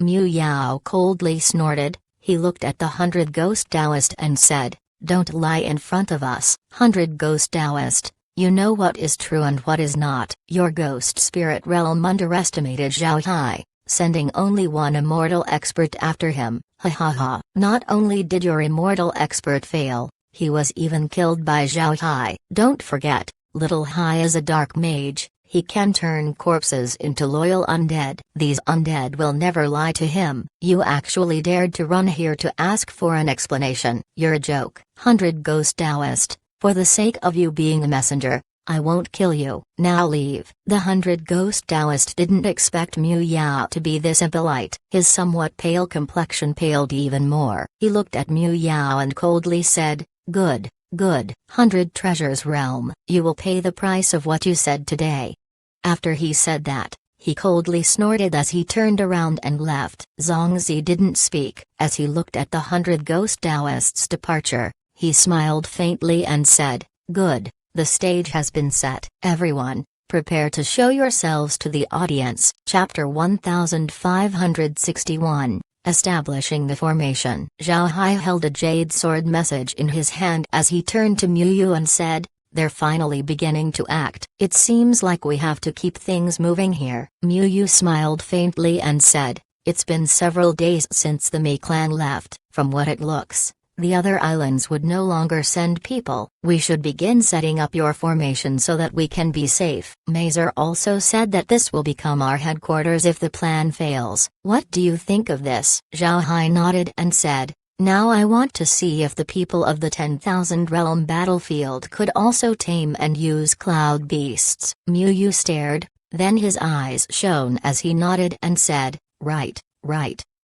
Mu Yao coldly snorted. He looked at the 100 Ghost Taoist and said, don't lie in front of us. 100 Ghost Taoist, you know what is true and what is not. Your Ghost Spirit realm underestimated Zhao Hai, sending only one immortal expert after him. Ha ha ha. Not only did your immortal expert fail, he was even killed by Zhao Hai. Don't forget, Little Hai is a dark mage. He can turn corpses into loyal undead. These undead will never lie to him. You actually dared to run here to ask for an explanation. You're a joke. 100 Ghost Taoist, for the sake of you being a messenger, I won't kill you. Now leave. The 100 Ghost Taoist didn't expect Mu Yao to be this impolite. His somewhat pale complexion paled even more. He looked at Mu Yao and coldly said, good. Good. 100 Treasures realm, you will pay the price of what you said today. After he said that, he coldly snorted as he turned around and left. Zongzi didn't speak. As he looked at the 100 Ghost Taoist's departure, he smiled faintly and said, good, the stage has been set. Everyone, Prepare to show yourselves to the audience. Chapter 1561. Establishing the formation. Zhao Hai held a jade sword message in his hand as he turned to Mu Yu and said, "They're finally beginning to act. It seems like we have to keep things moving here." Mu Yu smiled faintly and said, "It's been several days since the Mi clan left. From what it looks, the other islands would no longer send people. We should begin setting up your formation so that we can be safe." Mazer also said that this will become our headquarters if the plan fails. "What do you think of this?" Zhao Hai nodded and said, "Now I want to see if the people of the 10,000 realm battlefield could also tame and use cloud beasts." Mu Yu stared, then his eyes shone as he nodded and said, Right.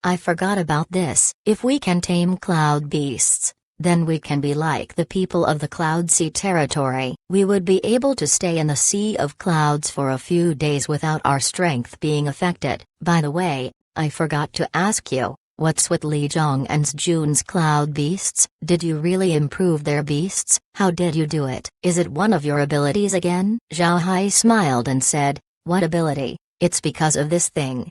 I forgot about this. If we can tame cloud beasts, then we can be like the people of the Cloud Sea territory. We would be able to stay in the Sea of Clouds for a few days without our strength being affected. By the way, I forgot to ask you, what's with Li Zhong and Jun's cloud beasts? Did you really improve their beasts? How did you do it? Is it one of your abilities again? Zhao Hai smiled and said, "What ability? It's because of this thing."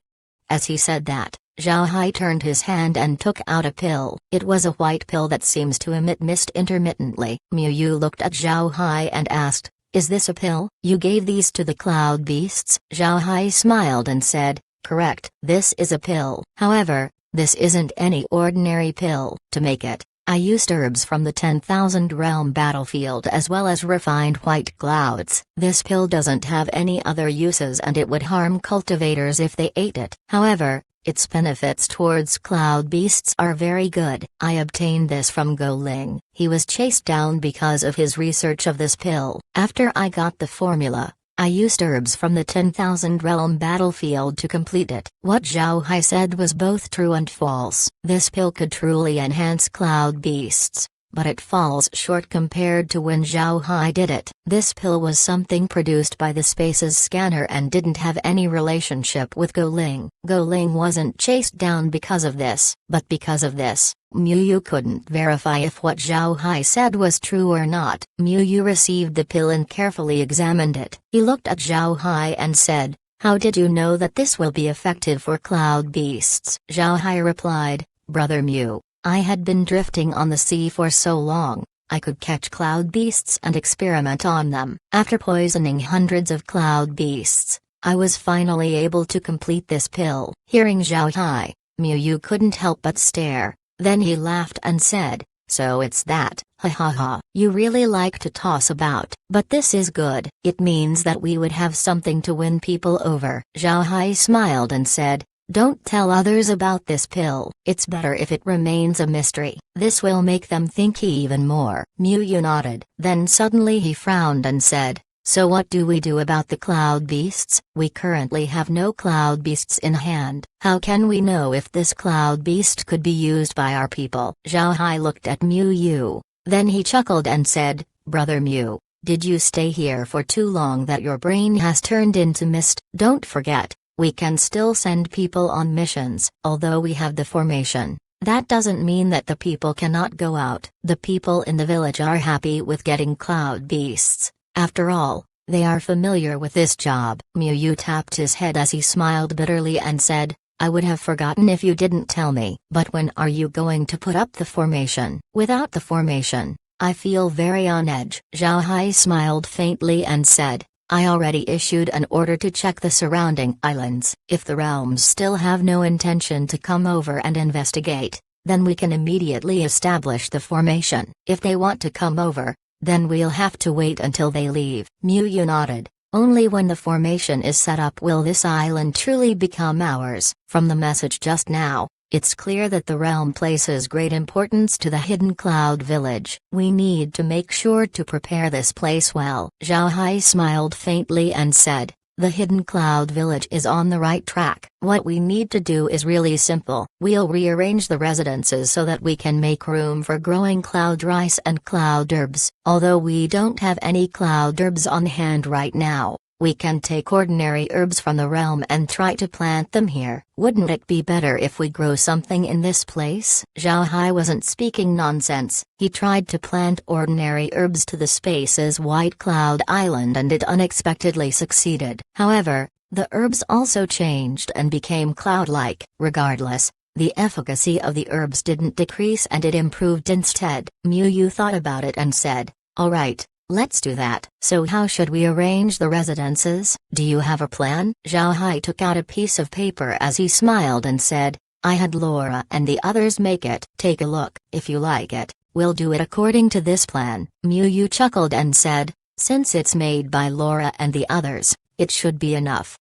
As he said that, Zhao Hai turned his hand and took out a pill. It was a white pill that seems to emit mist intermittently. Mu Yu looked at Zhao Hai and asked, "Is this a pill? You gave these to the cloud beasts?" Zhao Hai smiled and said, "Correct. This is a pill. However, this isn't any ordinary pill. To make it, I used herbs from the 10,000 realm battlefield as well as refined white clouds. This pill doesn't have any other uses and it would harm cultivators if they ate it. However, its benefits towards cloud beasts are very good. I obtained this from Go Ling. He was chased down because of his research of this pill. After I got the formula, I used herbs from the 10,000 realm battlefield to complete it." What Zhao Hai said was both true and false. This pill could truly enhance cloud beasts, but it falls short compared to when Zhao Hai did it. This pill was something produced by the Spaces scanner and didn't have any relationship with Go Ling. Go Ling wasn't chased down because of this, but because of this. Mu Yu couldn't verify if what Zhao Hai said was true or not. Mu Yu received the pill and carefully examined it. He looked at Zhao Hai and said, "How did you know that this will be effective for cloud beasts?" Zhao Hai replied, "Brother Mu, I had been drifting on the sea for so long, I could catch cloud beasts and experiment on them. After poisoning hundreds of cloud beasts, I was finally able to complete this pill." Hearing Zhao Hai, Mu Yu couldn't help but stare. Then he laughed and said, "So it's that, ha ha ha. You really like to toss about. But this is good. It means that we would have something to win people over." Zhao Hai smiled and said, "Don't tell others about this pill. It's better if it remains a mystery. This will make them think even more." Mu Yu nodded. Then suddenly he frowned and said, "So what do we do about the cloud beasts? We currently have no cloud beasts in hand. How can we know if this cloud beast could be used by our people?" Zhao Hai looked at Mu Yu. Then he chuckled and said, "Brother Mu, did you stay here for too long that your brain has turned into mist? Don't forget, we can still send people on missions. Although we have the formation, that doesn't mean that the people cannot go out. The people in the village are happy with getting cloud beasts. After all, they are familiar with this job." Mu Yu tapped his head as he smiled bitterly and said, "I would have forgotten if you didn't tell me. But when are you going to put up the formation?" "Without the formation, I feel very on edge." Zhao Hai smiled faintly and said, "I already issued an order to check the surrounding islands. If the realms still have no intention to come over and investigate, then we can immediately establish the formation. If they want to come over, then we'll have to wait until they leave." Mu Yu nodded. "Only when the formation is set up will this island truly become ours." From the message just now, it's clear that the realm places great importance to the Hidden Cloud Village. We need to make sure to prepare this place well. Zhao Hai smiled faintly and said, "The Hidden Cloud Village is on the right track. What we need to do is really simple. We'll rearrange the residences so that we can make room for growing cloud rice and cloud herbs. Although we don't have any cloud herbs on hand right now, We can take ordinary herbs from the realm and try to plant them here. Wouldn't it be better if we grow something in this place? Zhao Hai wasn't speaking nonsense. He tried to plant ordinary herbs to the space's White Cloud Island and it unexpectedly succeeded. However, the herbs also changed and became cloud-like. Regardless, the efficacy of the herbs didn't decrease and it improved instead. Miu Yu thought about it and said, "Alright, let's do that." "So how should we arrange the residences? Do you have a plan?" Zhao Hai took out a piece of paper as he smiled and said, "I had Laura and the others make it. Take a look. If you like it, we'll do it according to this plan." Miu Yu chuckled and said, "Since it's made by Laura and the others, it should be enough."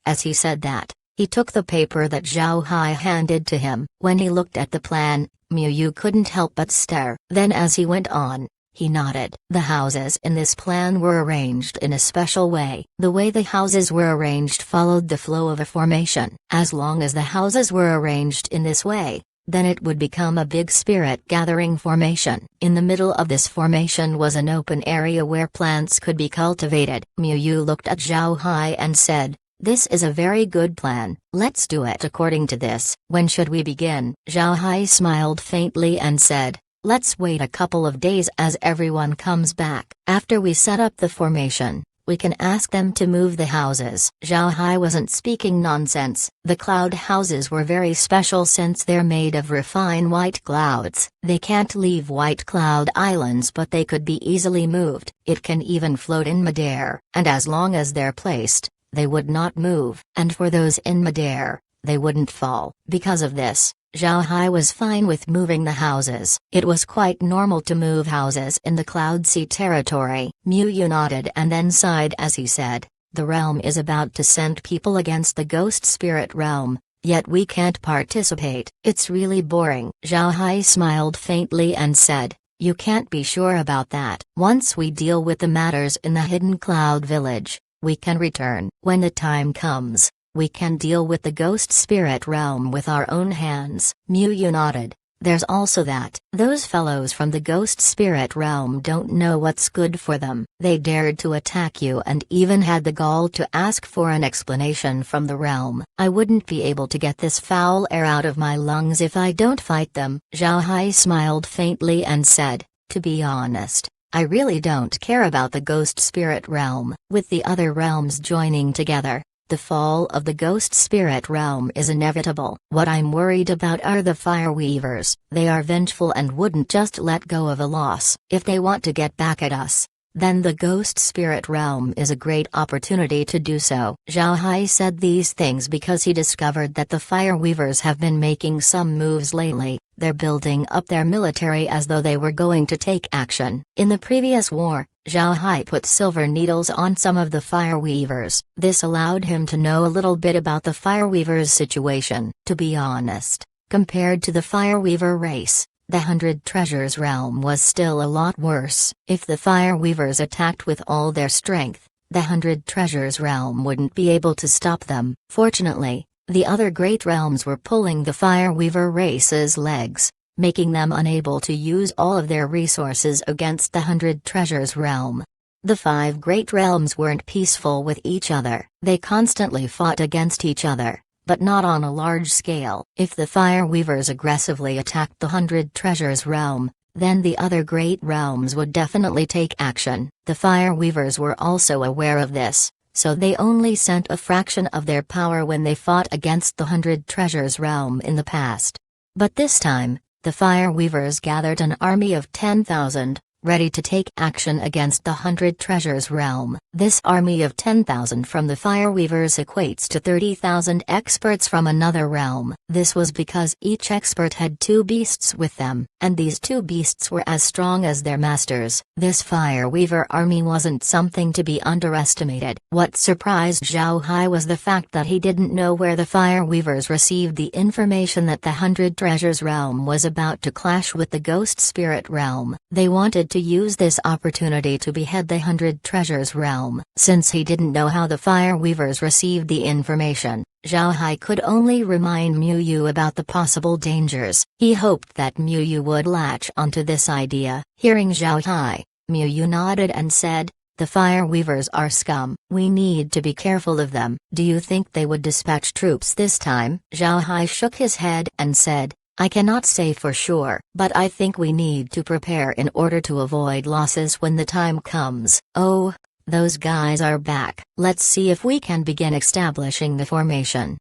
As he said that, he took the paper that Zhao Hai handed to him. When he looked at the plan, Miu Yu couldn't help but stare. Then as he went on, he nodded. The houses in this plan were arranged in a special way. The way the houses were arranged followed the flow of a formation. As long as the houses were arranged in this way, then it would become a big spirit gathering formation. In the middle of this formation was an open area where plants could be cultivated. Miu Yu looked at Zhao Hai and said, "This is a very good plan. Let's do it according to this." "When should we begin?" Zhao Hai smiled faintly and said, "Let's wait a couple of days as everyone comes back. After we set up the formation, we can ask them to move the houses." Zhao Hai wasn't speaking nonsense. The cloud houses were very special since they're made of refined white clouds. They can't leave White Cloud Islands but they could be easily moved. It can even float in midair, and as long as they're placed, they would not move. And for those in midair, they wouldn't fall. Because of this, Zhao Hai was fine with moving the houses. It was quite normal to move houses in the Cloud Sea territory. Miu Yu nodded and then sighed as he said, "The realm is about to send people against the ghost spirit realm, yet we can't participate. It's really boring." Zhao Hai smiled faintly and said, "You can't be sure about that. Once we deal with the matters in the Hidden Cloud Village, we can return. When the time comes, we can deal with the ghost spirit realm with our own hands." Miu Yu nodded. "There's also that. Those fellows from the ghost spirit realm don't know what's good for them. They dared to attack you and even had the gall to ask for an explanation from the realm. I wouldn't be able to get this foul air out of my lungs if I don't fight them." Zhao Hai smiled faintly and said, "To be honest, I really don't care about the ghost spirit realm. With the other realms joining together, the fall of the ghost spirit realm is inevitable. What I'm worried about are the Fire Weavers. They are vengeful and wouldn't just let go of a loss. If they want to get back at us, then the ghost spirit realm is a great opportunity to do so." Zhao Hai said these things because he discovered that the Fire Weavers have been making some moves lately. They're building up their military as though they were going to take action. In the previous war, Zhao Hai put silver needles on some of the Fire Weavers. This allowed him to know a little bit about the Fire Weavers' situation. To be honest, compared to the Fire Weaver race, the 100 Treasures realm was still a lot worse. If the Fire Weavers attacked with all their strength, the 100 Treasures realm wouldn't be able to stop them. Fortunately, the other great realms were pulling the Fire Weaver race's legs, making them unable to use all of their resources against the 100 Treasures realm. The 5 great realms weren't peaceful with each other. They constantly fought against each other, but not on a large scale. If the Fire Weavers aggressively attacked the 100 Treasures realm, then the other great realms would definitely take action. The Fire Weavers were also aware of this, so they only sent a fraction of their power when they fought against the 100 Treasures realm in the past. But this time, the Fire Weavers gathered an army of 10,000, ready to take action against the 100 Treasures realm. This army of 10,000 from the Fire Weavers equates to 30,000 experts from another realm. This was because each expert had 2 beasts with them, and these 2 beasts were as strong as their masters. This Fire Weaver army wasn't something to be underestimated. What surprised Zhao Hai was the fact that he didn't know where the Fire Weavers received the information that the 100 Treasures realm was about to clash with the Ghost Spirit realm. They wanted to use this opportunity to behead the 100 Treasures realm. Since he didn't know how the Fire Weavers received the information, Zhao Hai could only remind Miu Yu about the possible dangers. He hoped that Miu Yu would latch onto this idea. Hearing Zhao Hai, Miu Yu nodded and said, The fire weavers are scum. We need to be careful of them. Do you think they would dispatch troops this time? Zhao Hai shook his head and said, I cannot say for sure, but I think we need to prepare in order to avoid losses when the time comes. Oh, those guys are back. Let's see if we can begin establishing the formation.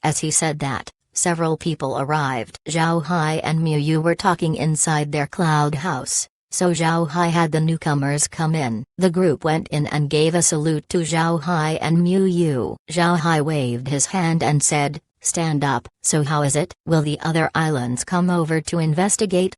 As he said that, several people arrived. Zhao Hai and Miu Yu were talking inside their cloud house. So Zhao Hai had the newcomers come in. The group went in and gave a salute to Zhao Hai and Miu Yu. Zhao Hai waved his hand and said, Stand up. So how is it? Will the other islands come over to investigate?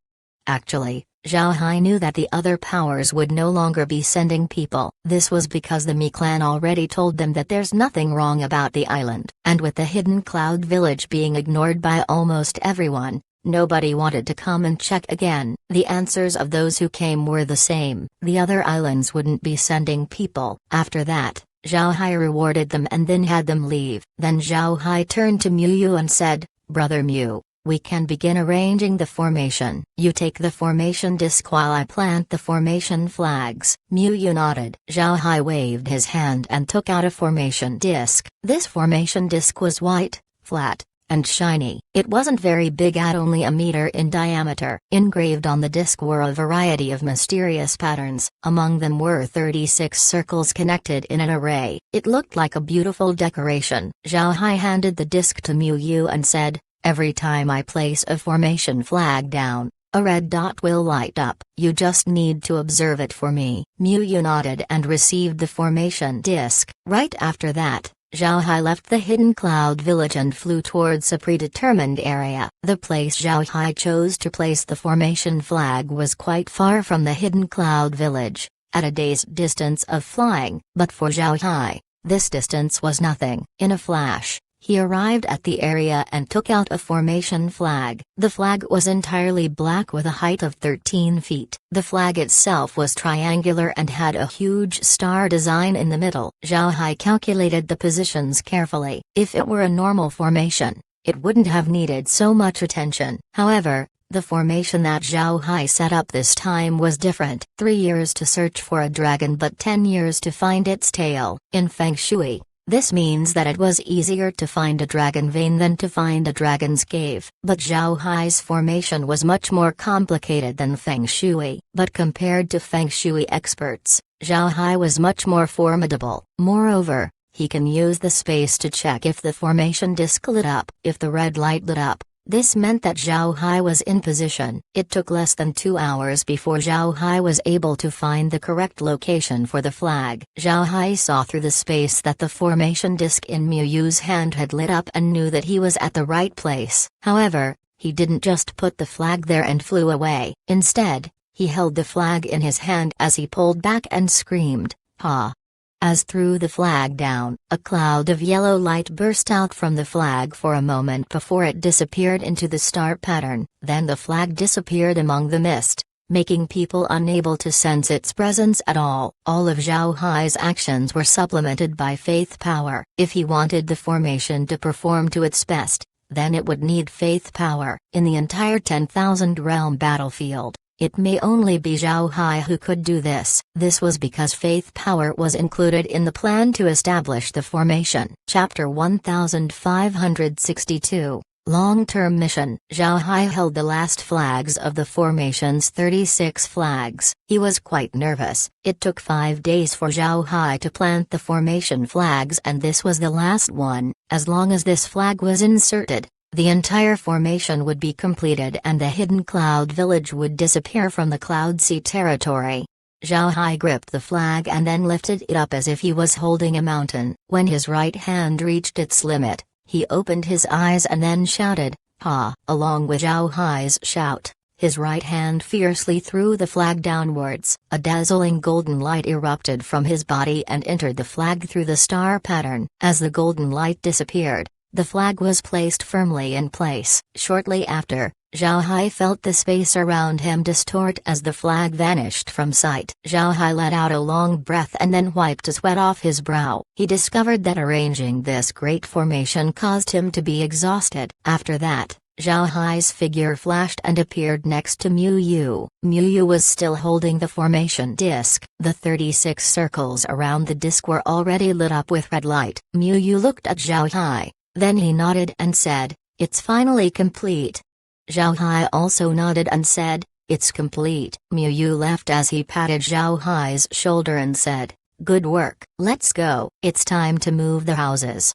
Actually, Zhao Hai knew that the other powers would no longer be sending people. This was because the Mi clan already told them that there's nothing wrong about the island. And with the hidden cloud village being ignored by almost everyone, nobody wanted to come and check again. The answers of those who came were the same. The other islands wouldn't be sending people. After that, Zhao Hai rewarded them and then had them leave. Then Zhao Hai turned to Miu Yu and said, Brother Miu, we can begin arranging the formation. You take the formation disc while I plant the formation flags. Miu Yu nodded. Zhao Hai waved his hand and took out a formation disc. This formation disc was white, flat, and shiny. It wasn't very big, at only a meter in diameter. Engraved on the disc were a variety of mysterious patterns. Among them were 36 circles connected in an array. It looked like a beautiful decoration. Zhao Hai handed the disc to Miu Yu and said, Every time I place a formation flag down, a red dot will light up. You just need to observe it for me. Miu Yu nodded and received the formation disc. Right after that, Zhao Hai left the hidden cloud village and flew towards a predetermined area. The place Zhao Hai chose to place the formation flag was quite far from the hidden cloud village, at a day's distance of flying. But for Zhao Hai, this distance was nothing. In a flash, he arrived at the area and took out a formation flag. The flag was entirely black with a height of 13 feet. The flag itself was triangular and had a huge star design in the middle. Zhao Hai calculated the positions carefully. If it were a normal formation, it wouldn't have needed so much attention. However, the formation that Zhao Hai set up this time was different. 3 years to search for a dragon but 10 years to find its tail. In Feng Shui, this means that it was easier to find a dragon vein than to find a dragon's cave. But Zhao Hai's formation was much more complicated than Feng Shui. But compared to Feng Shui experts, Zhao Hai was much more formidable. Moreover, he can use the space to check if the formation disc lit up. If the red light lit up, this meant that Zhao Hai was in position. It took less than 2 hours before Zhao Hai was able to find the correct location for the flag. Zhao Hai saw through the space that the formation disc in Miu Yu's hand had lit up and knew that he was at the right place. However, he didn't just put the flag there and flew away. Instead, he held the flag in his hand as he pulled back and screamed, "Ha!" As threw the flag down, a cloud of yellow light burst out from the flag for a moment before it disappeared into the star pattern. Then the flag disappeared among the mist, making people unable to sense its presence at all. All of Zhao Hai's actions were supplemented by faith power. If he wanted the formation to perform to its best, then it would need faith power. In the entire 10,000 realm battlefield, it may only be Zhao Hai who could do this. This was because faith power was included in the plan to establish the formation. Chapter 1562, Long-Term Mission. Zhao Hai held the last flags of the formation's 36 flags. He was quite nervous. It took 5 days for Zhao Hai to plant the formation flags, and this was the last one. As long as this flag was inserted, the entire formation would be completed and the hidden cloud village would disappear from the Cloud Sea territory. Zhao Hai gripped the flag and then lifted it up as if he was holding a mountain. When his right hand reached its limit, he opened his eyes and then shouted, "Ha!" Along with Zhao Hai's shout, his right hand fiercely threw the flag downwards. A dazzling golden light erupted from his body and entered the flag through the star pattern. As the golden light disappeared, the flag was placed firmly in place. Shortly after, Zhao Hai felt the space around him distort as the flag vanished from sight. Zhao Hai let out a long breath and then wiped a sweat off his brow. He discovered that arranging this great formation caused him to be exhausted. After that, Zhao Hai's figure flashed and appeared next to Mu Yu. Mu Yu was still holding the formation disc. The 36 circles around the disc were already lit up with red light. Mu Yu looked at Zhao Hai, then he nodded and said, "It's finally complete." Zhao Hai also nodded and said, "It's complete." Mu Yu left as he patted Zhao Hai's shoulder and said, "Good work. Let's go. It's time to move the houses."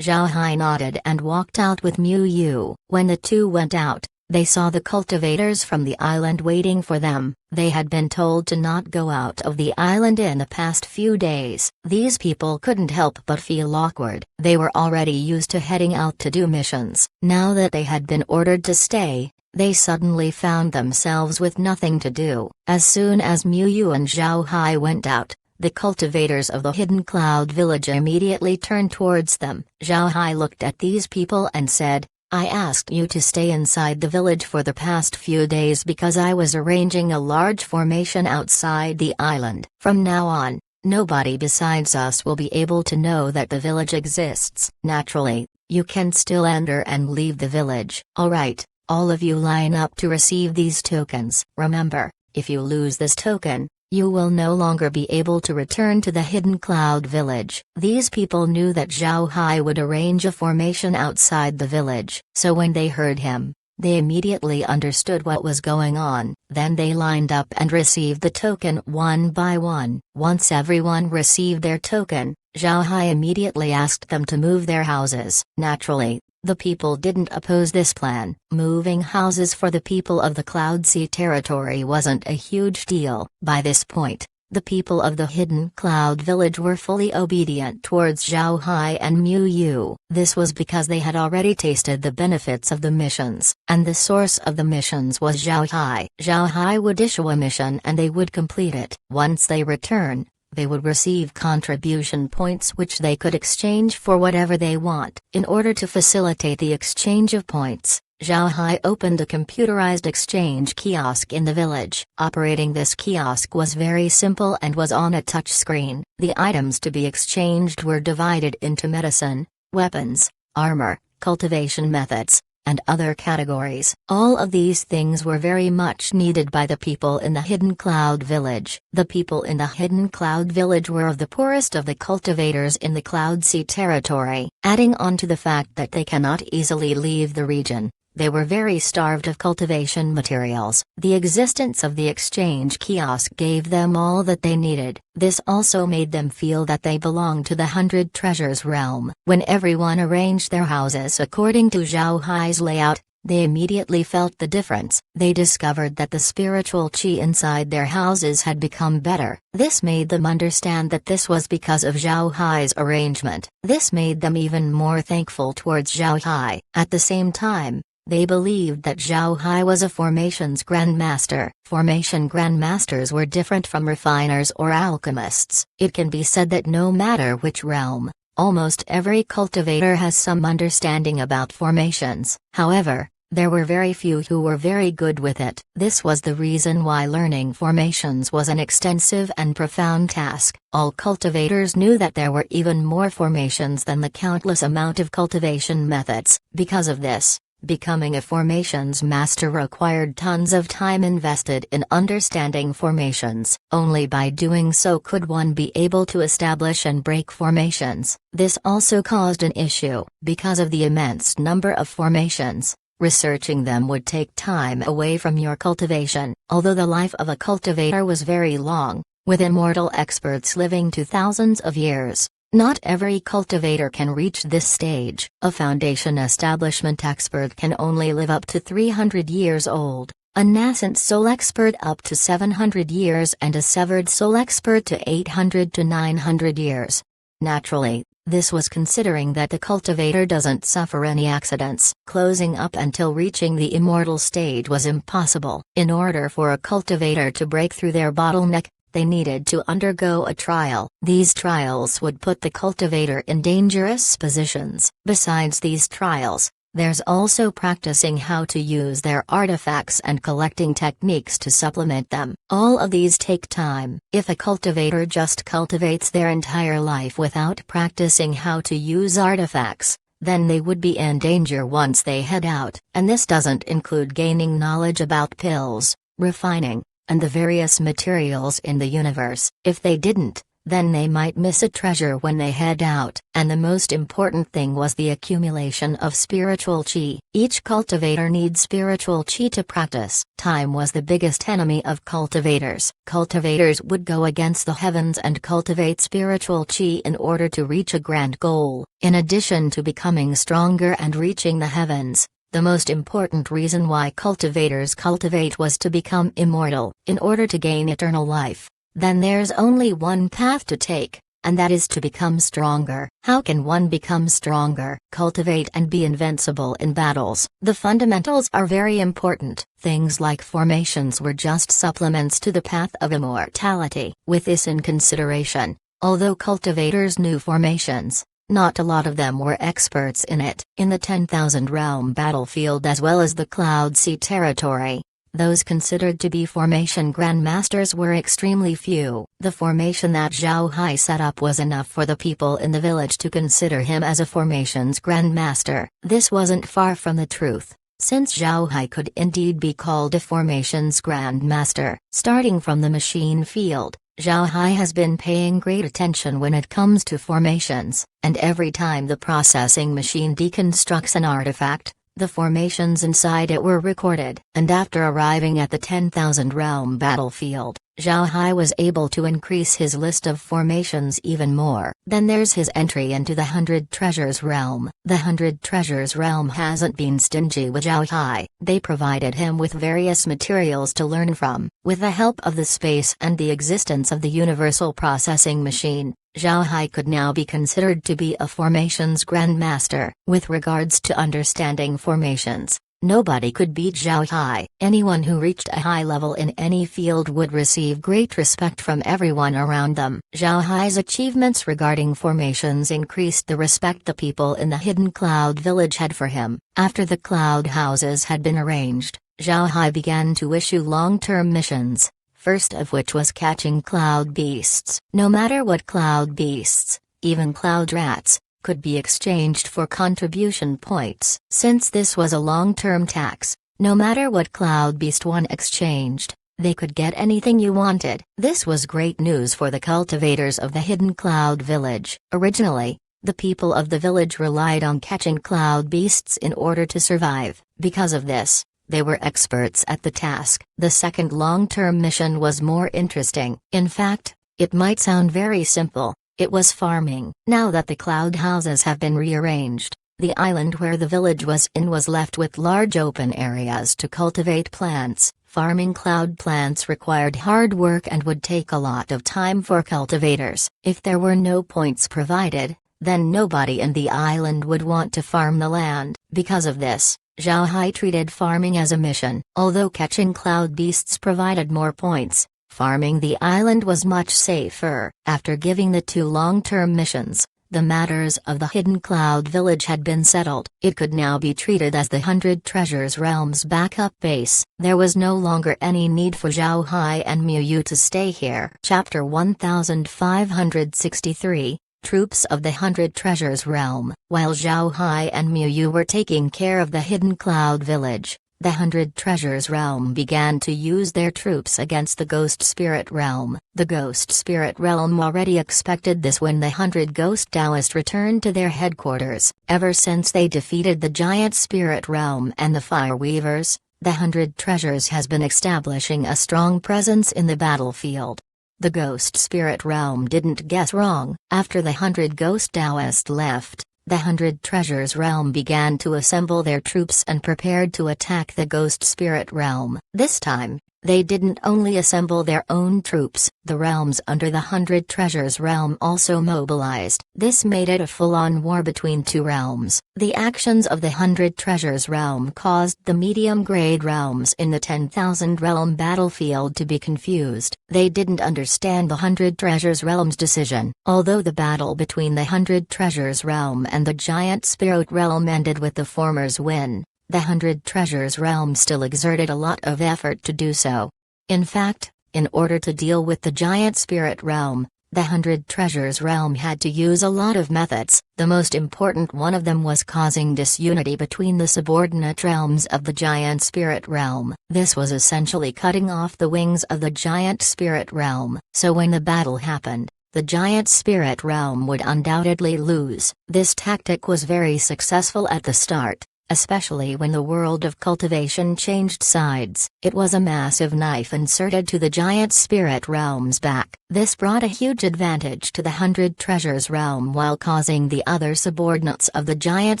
Zhao Hai nodded and walked out with Mu Yu. When the two went out, they saw the cultivators from the island waiting for them. They had been told to not go out of the island in the past few days. These people couldn't help but feel awkward. They were already used to heading out to do missions. Now that they had been ordered to stay, they suddenly found themselves with nothing to do. As soon as Mu Yu and Zhao Hai went out, the cultivators of the Hidden Cloud Village immediately turned towards them. Zhao Hai looked at these people and said, "I asked you to stay inside the village for the past few days because I was arranging a large formation outside the island. From now on, nobody besides us will be able to know that the village exists. Naturally, you can still enter and leave the village. Alright, all of you line up to receive these tokens. Remember, if you lose this token, you will no longer be able to return to the Hidden Cloud Village." These people knew that Zhao Hai would arrange a formation outside the village, so when they heard him, they immediately understood what was going on. Then they lined up and received the token one by one. Once everyone received their token, Zhao Hai immediately asked them to move their houses. Naturally, the people didn't oppose this plan. Moving houses for the people of the Cloud Sea territory wasn't a huge deal. By this point, the people of the Hidden Cloud Village were fully obedient towards Zhao Hai and Mu Yu. This was because they had already tasted the benefits of the missions, and the source of the missions was Zhao Hai. Zhao Hai would issue a mission and they would complete it. Once they return, they would receive contribution points which they could exchange for whatever they want. In order to facilitate the exchange of points, Zhao Hai opened a computerized exchange kiosk in the village. Operating this kiosk was very simple and was on a touch screen. The items to be exchanged were divided into medicine, weapons, armor, cultivation methods, and other categories. All of these things were very much needed by the people in the Hidden Cloud Village. The people in the Hidden Cloud Village were of the poorest of the cultivators in the Cloud Sea territory. Adding on to the fact that they cannot easily leave the region, they were very starved of cultivation materials. The existence of the exchange kiosk gave them all that they needed. This also made them feel that they belonged to the 100 Treasures realm. When everyone arranged their houses according to Zhao Hai's layout, they immediately felt the difference. They discovered that the spiritual qi inside their houses had become better. This made them understand that this was because of Zhao Hai's arrangement. This made them even more thankful towards Zhao Hai. At the same time, they believed that Zhao Hai was a formations grandmaster. Formation grandmasters were different from refiners or alchemists. It can be said that no matter which realm, almost every cultivator has some understanding about formations. However, there were very few who were very good with it. This was the reason why learning formations was an extensive and profound task. All cultivators knew that there were even more formations than the countless amount of cultivation methods. Because of this, becoming a formations master required tons of time invested in understanding formations. Only by doing so could one be able to establish and break formations. This also caused an issue. Because of the immense number of formations, researching them would take time away from your cultivation. Although the life of a cultivator was very long, with immortal experts living to thousands of years, not every cultivator can reach this stage. A foundation establishment expert can only live up to 300 years old, a nascent soul expert up to 700 years, and a severed soul expert to 800 to 900 years. Naturally, this was considering that the cultivator doesn't suffer any accidents. Closing up until reaching the immortal stage was impossible. In order for a cultivator to break through their bottleneck, they needed to undergo a trial. These trials would put the cultivator in dangerous positions. Besides these trials, there's also practicing how to use their artifacts and collecting techniques to supplement them. All of these take time. If a cultivator just cultivates their entire life without practicing how to use artifacts, then they would be in danger once they head out. And this doesn't include gaining knowledge about pills, refining, and the various materials in the universe. If they didn't, then they might miss a treasure when they head out. And the most important thing was the accumulation of spiritual chi. Each cultivator needs spiritual chi to practice. Time was the biggest enemy of cultivators. Cultivators would go against the heavens and cultivate spiritual chi in order to reach a grand goal. In addition to becoming stronger and reaching the heavens, the most important reason why cultivators cultivate was to become immortal. In order to gain eternal life, then there's only one path to take, and that is to become stronger. How can one become stronger? Cultivate and be invincible in battles. The fundamentals are very important. Things like formations were just supplements to the path of immortality. With this in consideration, although cultivators knew formations, not a lot of them were experts in it. In the 10,000 realm battlefield as well as the Cloud Sea territory, those considered to be formation grandmasters were extremely few. The formation that Zhao Hai set up was enough for the people in the village to consider him as a formations grandmaster. This wasn't far from the truth, since Zhao Hai could indeed be called a formations grandmaster. Starting from the machine field, Zhao Hai has been paying great attention when it comes to formations, and every time the processing machine deconstructs an artifact, the formations inside it were recorded. And after arriving at the 10,000 realm battlefield, Zhao Hai was able to increase his list of formations even more. Then there's his entry into the 100 Treasures realm. The 100 Treasures realm hasn't been stingy with Zhao Hai. They provided him with various materials to learn from. With the help of the space and the existence of the universal processing machine, Zhao Hai could now be considered to be a formations grandmaster. With regards to understanding formations, nobody could beat Zhao Hai. Anyone who reached a high level in any field would receive great respect from everyone around them. Zhao Hai's achievements regarding formations increased the respect the people in the Hidden Cloud village had for him. After the cloud houses had been arranged, Zhao Hai began to issue long-term missions, first of which was catching cloud beasts. No matter what cloud beasts, even cloud rats, could be exchanged for contribution points. Since this was a long-term tax, no matter what cloud beast one exchanged, they could get anything you wanted. This was great news for the cultivators of the Hidden Cloud village. Originally, the people of the village relied on catching cloud beasts in order to survive. Because of this, they were experts at the task. The second long-term mission was more interesting. In fact, it might sound very simple. It was farming. Now that the cloud houses have been rearranged, the island where the village was in was left with large open areas to cultivate plants. Farming cloud plants required hard work and would take a lot of time for cultivators. If there were no points provided, then nobody in the island would want to farm the land. Because of this, Zhao Hai treated farming as a mission. Although catching cloud beasts provided more points, farming the island was much safer. After giving the two long-term missions, the matters of the Hidden Cloud village had been settled. It could now be treated as the 100 Treasures realm's backup base. There was no longer any need for Zhao Hai and Miu Yu to stay here. Chapter 1563, Troops of the 100 Treasures realm. While Zhao Hai and Miu Yu were taking care of the Hidden Cloud village, the 100 Treasures realm began to use their troops against the Ghost Spirit realm. The Ghost Spirit realm already expected this when the 100 Ghost Taoists returned to their headquarters. Ever since they defeated the Giant Spirit realm and the Fire Weavers, the 100 Treasures has been establishing a strong presence in the battlefield. The Ghost Spirit realm didn't guess wrong. After the 100 Ghost Taoists left, the 100 Treasures realm began to assemble their troops and prepared to attack the Ghost Spirit realm. This time, they didn't only assemble their own troops, the realms under the 100 Treasures realm also mobilized. This made it a full-on war between two realms. The actions of the 100 Treasures realm caused the medium-grade realms in the 10,000 realm battlefield to be confused. They didn't understand the 100 Treasures realm's decision. Although the battle between the 100 Treasures realm and the Giant Spirit realm ended with the former's win, the 100 Treasures realm still exerted a lot of effort to do so. In fact, in order to deal with the Giant Spirit realm, The Hundred Treasures realm had to use a lot of methods. The most important one of them was causing disunity between the subordinate realms of the giant spirit realm. This was essentially cutting off the wings of the giant spirit realm, so when the battle happened, the giant spirit realm would undoubtedly lose. This tactic was very successful at the start, especially when the world of cultivation changed sides. It was a massive knife inserted to the giant spirit realm's back. This brought a huge advantage to the Hundred Treasures realm while causing the other subordinates of the giant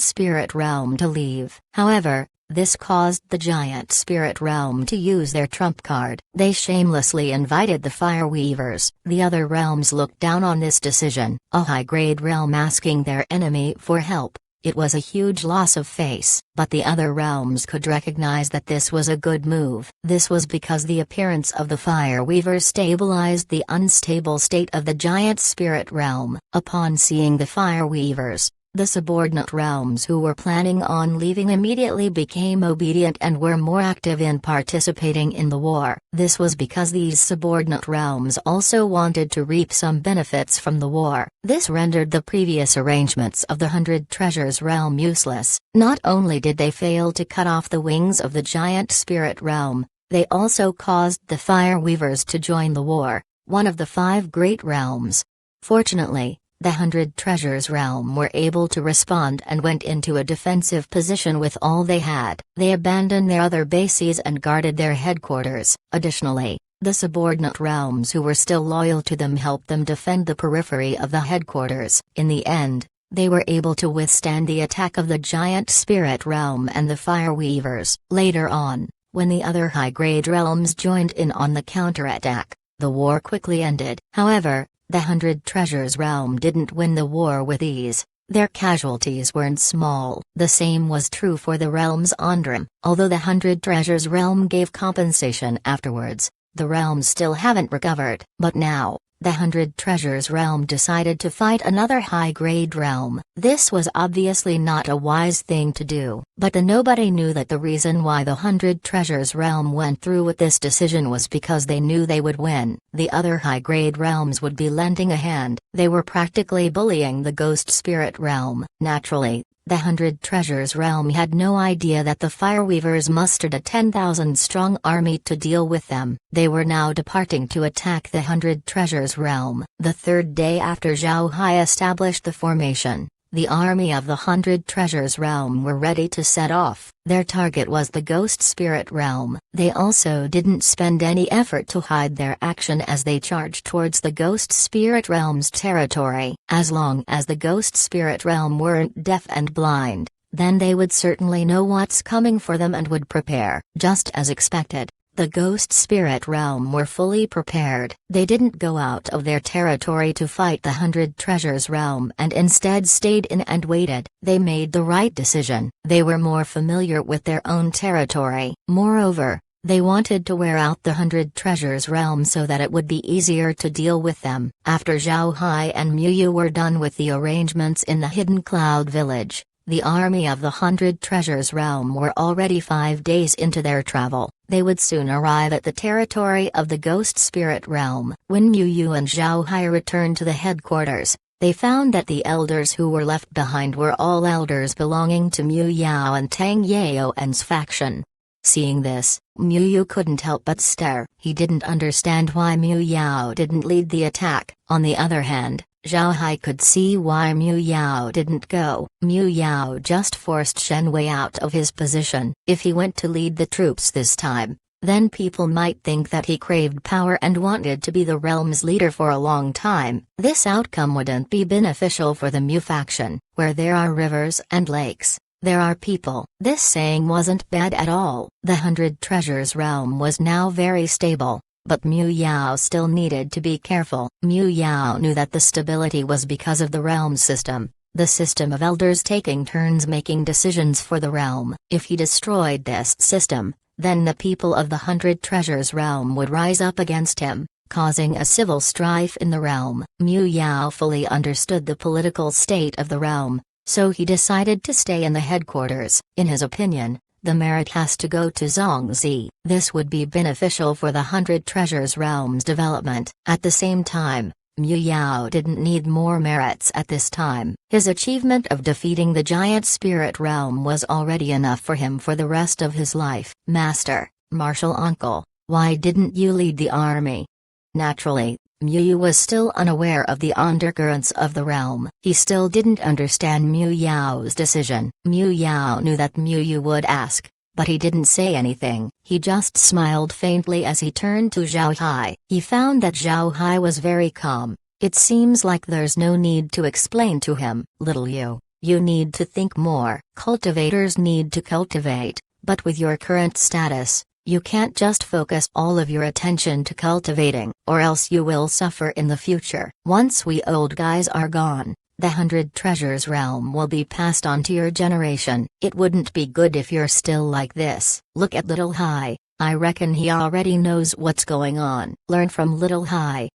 spirit realm to leave. However, this caused the giant spirit realm to use their trump card. They shamelessly invited the Fire Weavers. The other realms looked down on this decision, a high-grade realm asking their enemy for help. It was a huge loss of face, but the other realms could recognize that this was a good move. This was because the appearance of the Fire Weavers stabilized the unstable state of the giant spirit realm. Upon seeing the Fire Weavers, the subordinate realms who were planning on leaving immediately became obedient and were more active in participating in the war. This was because these subordinate realms also wanted to reap some benefits from the war. This rendered the previous arrangements of the Hundred Treasures realm useless. Not only did they fail to cut off the wings of the giant spirit realm, they also caused the Fire Weavers to join the war, one of the 5 great realms. Fortunately, the Hundred Treasures realm were able to respond and went into a defensive position with all they had. They abandoned their other bases and guarded their headquarters. Additionally, the subordinate realms who were still loyal to them helped them defend the periphery of the headquarters. In the end, they were able to withstand the attack of the giant spirit realm and the Fire Weavers. Later on, when the other high-grade realms joined in on the counterattack, the war quickly ended. However, the Hundred Treasures realm didn't win the war with ease. Their casualties weren't small. The same was true for the realms Ondrim. Although the Hundred Treasures realm gave compensation afterwards, the realms still haven't recovered. But now, the Hundred Treasures realm decided to fight another high-grade realm. This was obviously not a wise thing to do, but nobody knew that the reason why the Hundred Treasures realm went through with this decision was because they knew they would win. The other high-grade realms would be lending a hand. They were practically bullying the Ghost Spirit realm. Naturally, the Hundred Treasures realm had no idea that the Fire Weavers mustered a 10,000-strong army to deal with them. They were now departing to attack the Hundred Treasures realm. The third day after Zhao Hai established the formation, the army of the Hundred Treasures realm were ready to set off. Their target was the Ghost Spirit realm. They also didn't spend any effort to hide their action as they charged towards the Ghost Spirit realm's territory. As long as the Ghost Spirit realm weren't deaf and blind, then they would certainly know what's coming for them and would prepare. Just as expected, the Ghost Spirit realm were fully prepared. They didn't go out of their territory to fight the Hundred Treasures realm and instead stayed in and waited. They made the right decision. They were more familiar with their own territory. Moreover, they wanted to wear out the Hundred Treasures realm so that it would be easier to deal with them. After Zhao Hai and Mu Yu were done with the arrangements in the Hidden Cloud Village, the army of the Hundred Treasures realm were already 5 days into their travel. They would soon arrive at the territory of the Ghost Spirit realm. When Mu Yu and Zhao Hai returned to the headquarters, they found that the elders who were left behind were all elders belonging to Mu Yao and Tang Yaoan's faction. Seeing this, Mu Yu couldn't help but stare. He didn't understand why Mu Yao didn't lead the attack. On the other hand, Zhao Hai could see why Mu Yao didn't go. Mu Yao just forced Shen Wei out of his position. If he went to lead the troops this time, then people might think that he craved power and wanted to be the realm's leader for a long time. This outcome wouldn't be beneficial for the Mu faction. Where there are rivers and lakes, there are people. This saying wasn't bad at all. The Hundred Treasures realm was now very stable. But Mu Yao still needed to be careful. Mu Yao knew that the stability was because of the realm system, the system of elders taking turns making decisions for the realm. If he destroyed this system, then the people of the Hundred Treasures realm would rise up against him, causing a civil strife in the realm. Mu Yao fully understood the political state of the realm, so he decided to stay in the headquarters. In his opinion, the merit has to go to Zhongzi. This would be beneficial for the Hundred Treasures realm's development. At the same time, Mu Yao didn't need more merits at this time. His achievement of defeating the giant spirit realm was already enough for him for the rest of his life. Master, martial uncle, why didn't you lead the army? Naturally, Mu Yu was still unaware of the undercurrents of the realm. He still didn't understand Mu Yao's decision. Mu Yao knew that Mu Yu would ask, but he didn't say anything. He just smiled faintly as he turned to Zhao Hai. He found that Zhao Hai was very calm. It seems like there's no need to explain to him. Little Yu, you need to think more. Cultivators need to cultivate, but with your current status, you can't just focus all of your attention to cultivating, or else you will suffer in the future. Once we old guys are gone, the 100 Treasures realm will be passed on to your generation. It wouldn't be good if you're still like this. Look at Little Hai, I reckon he already knows what's going on. Learn from Little Hai.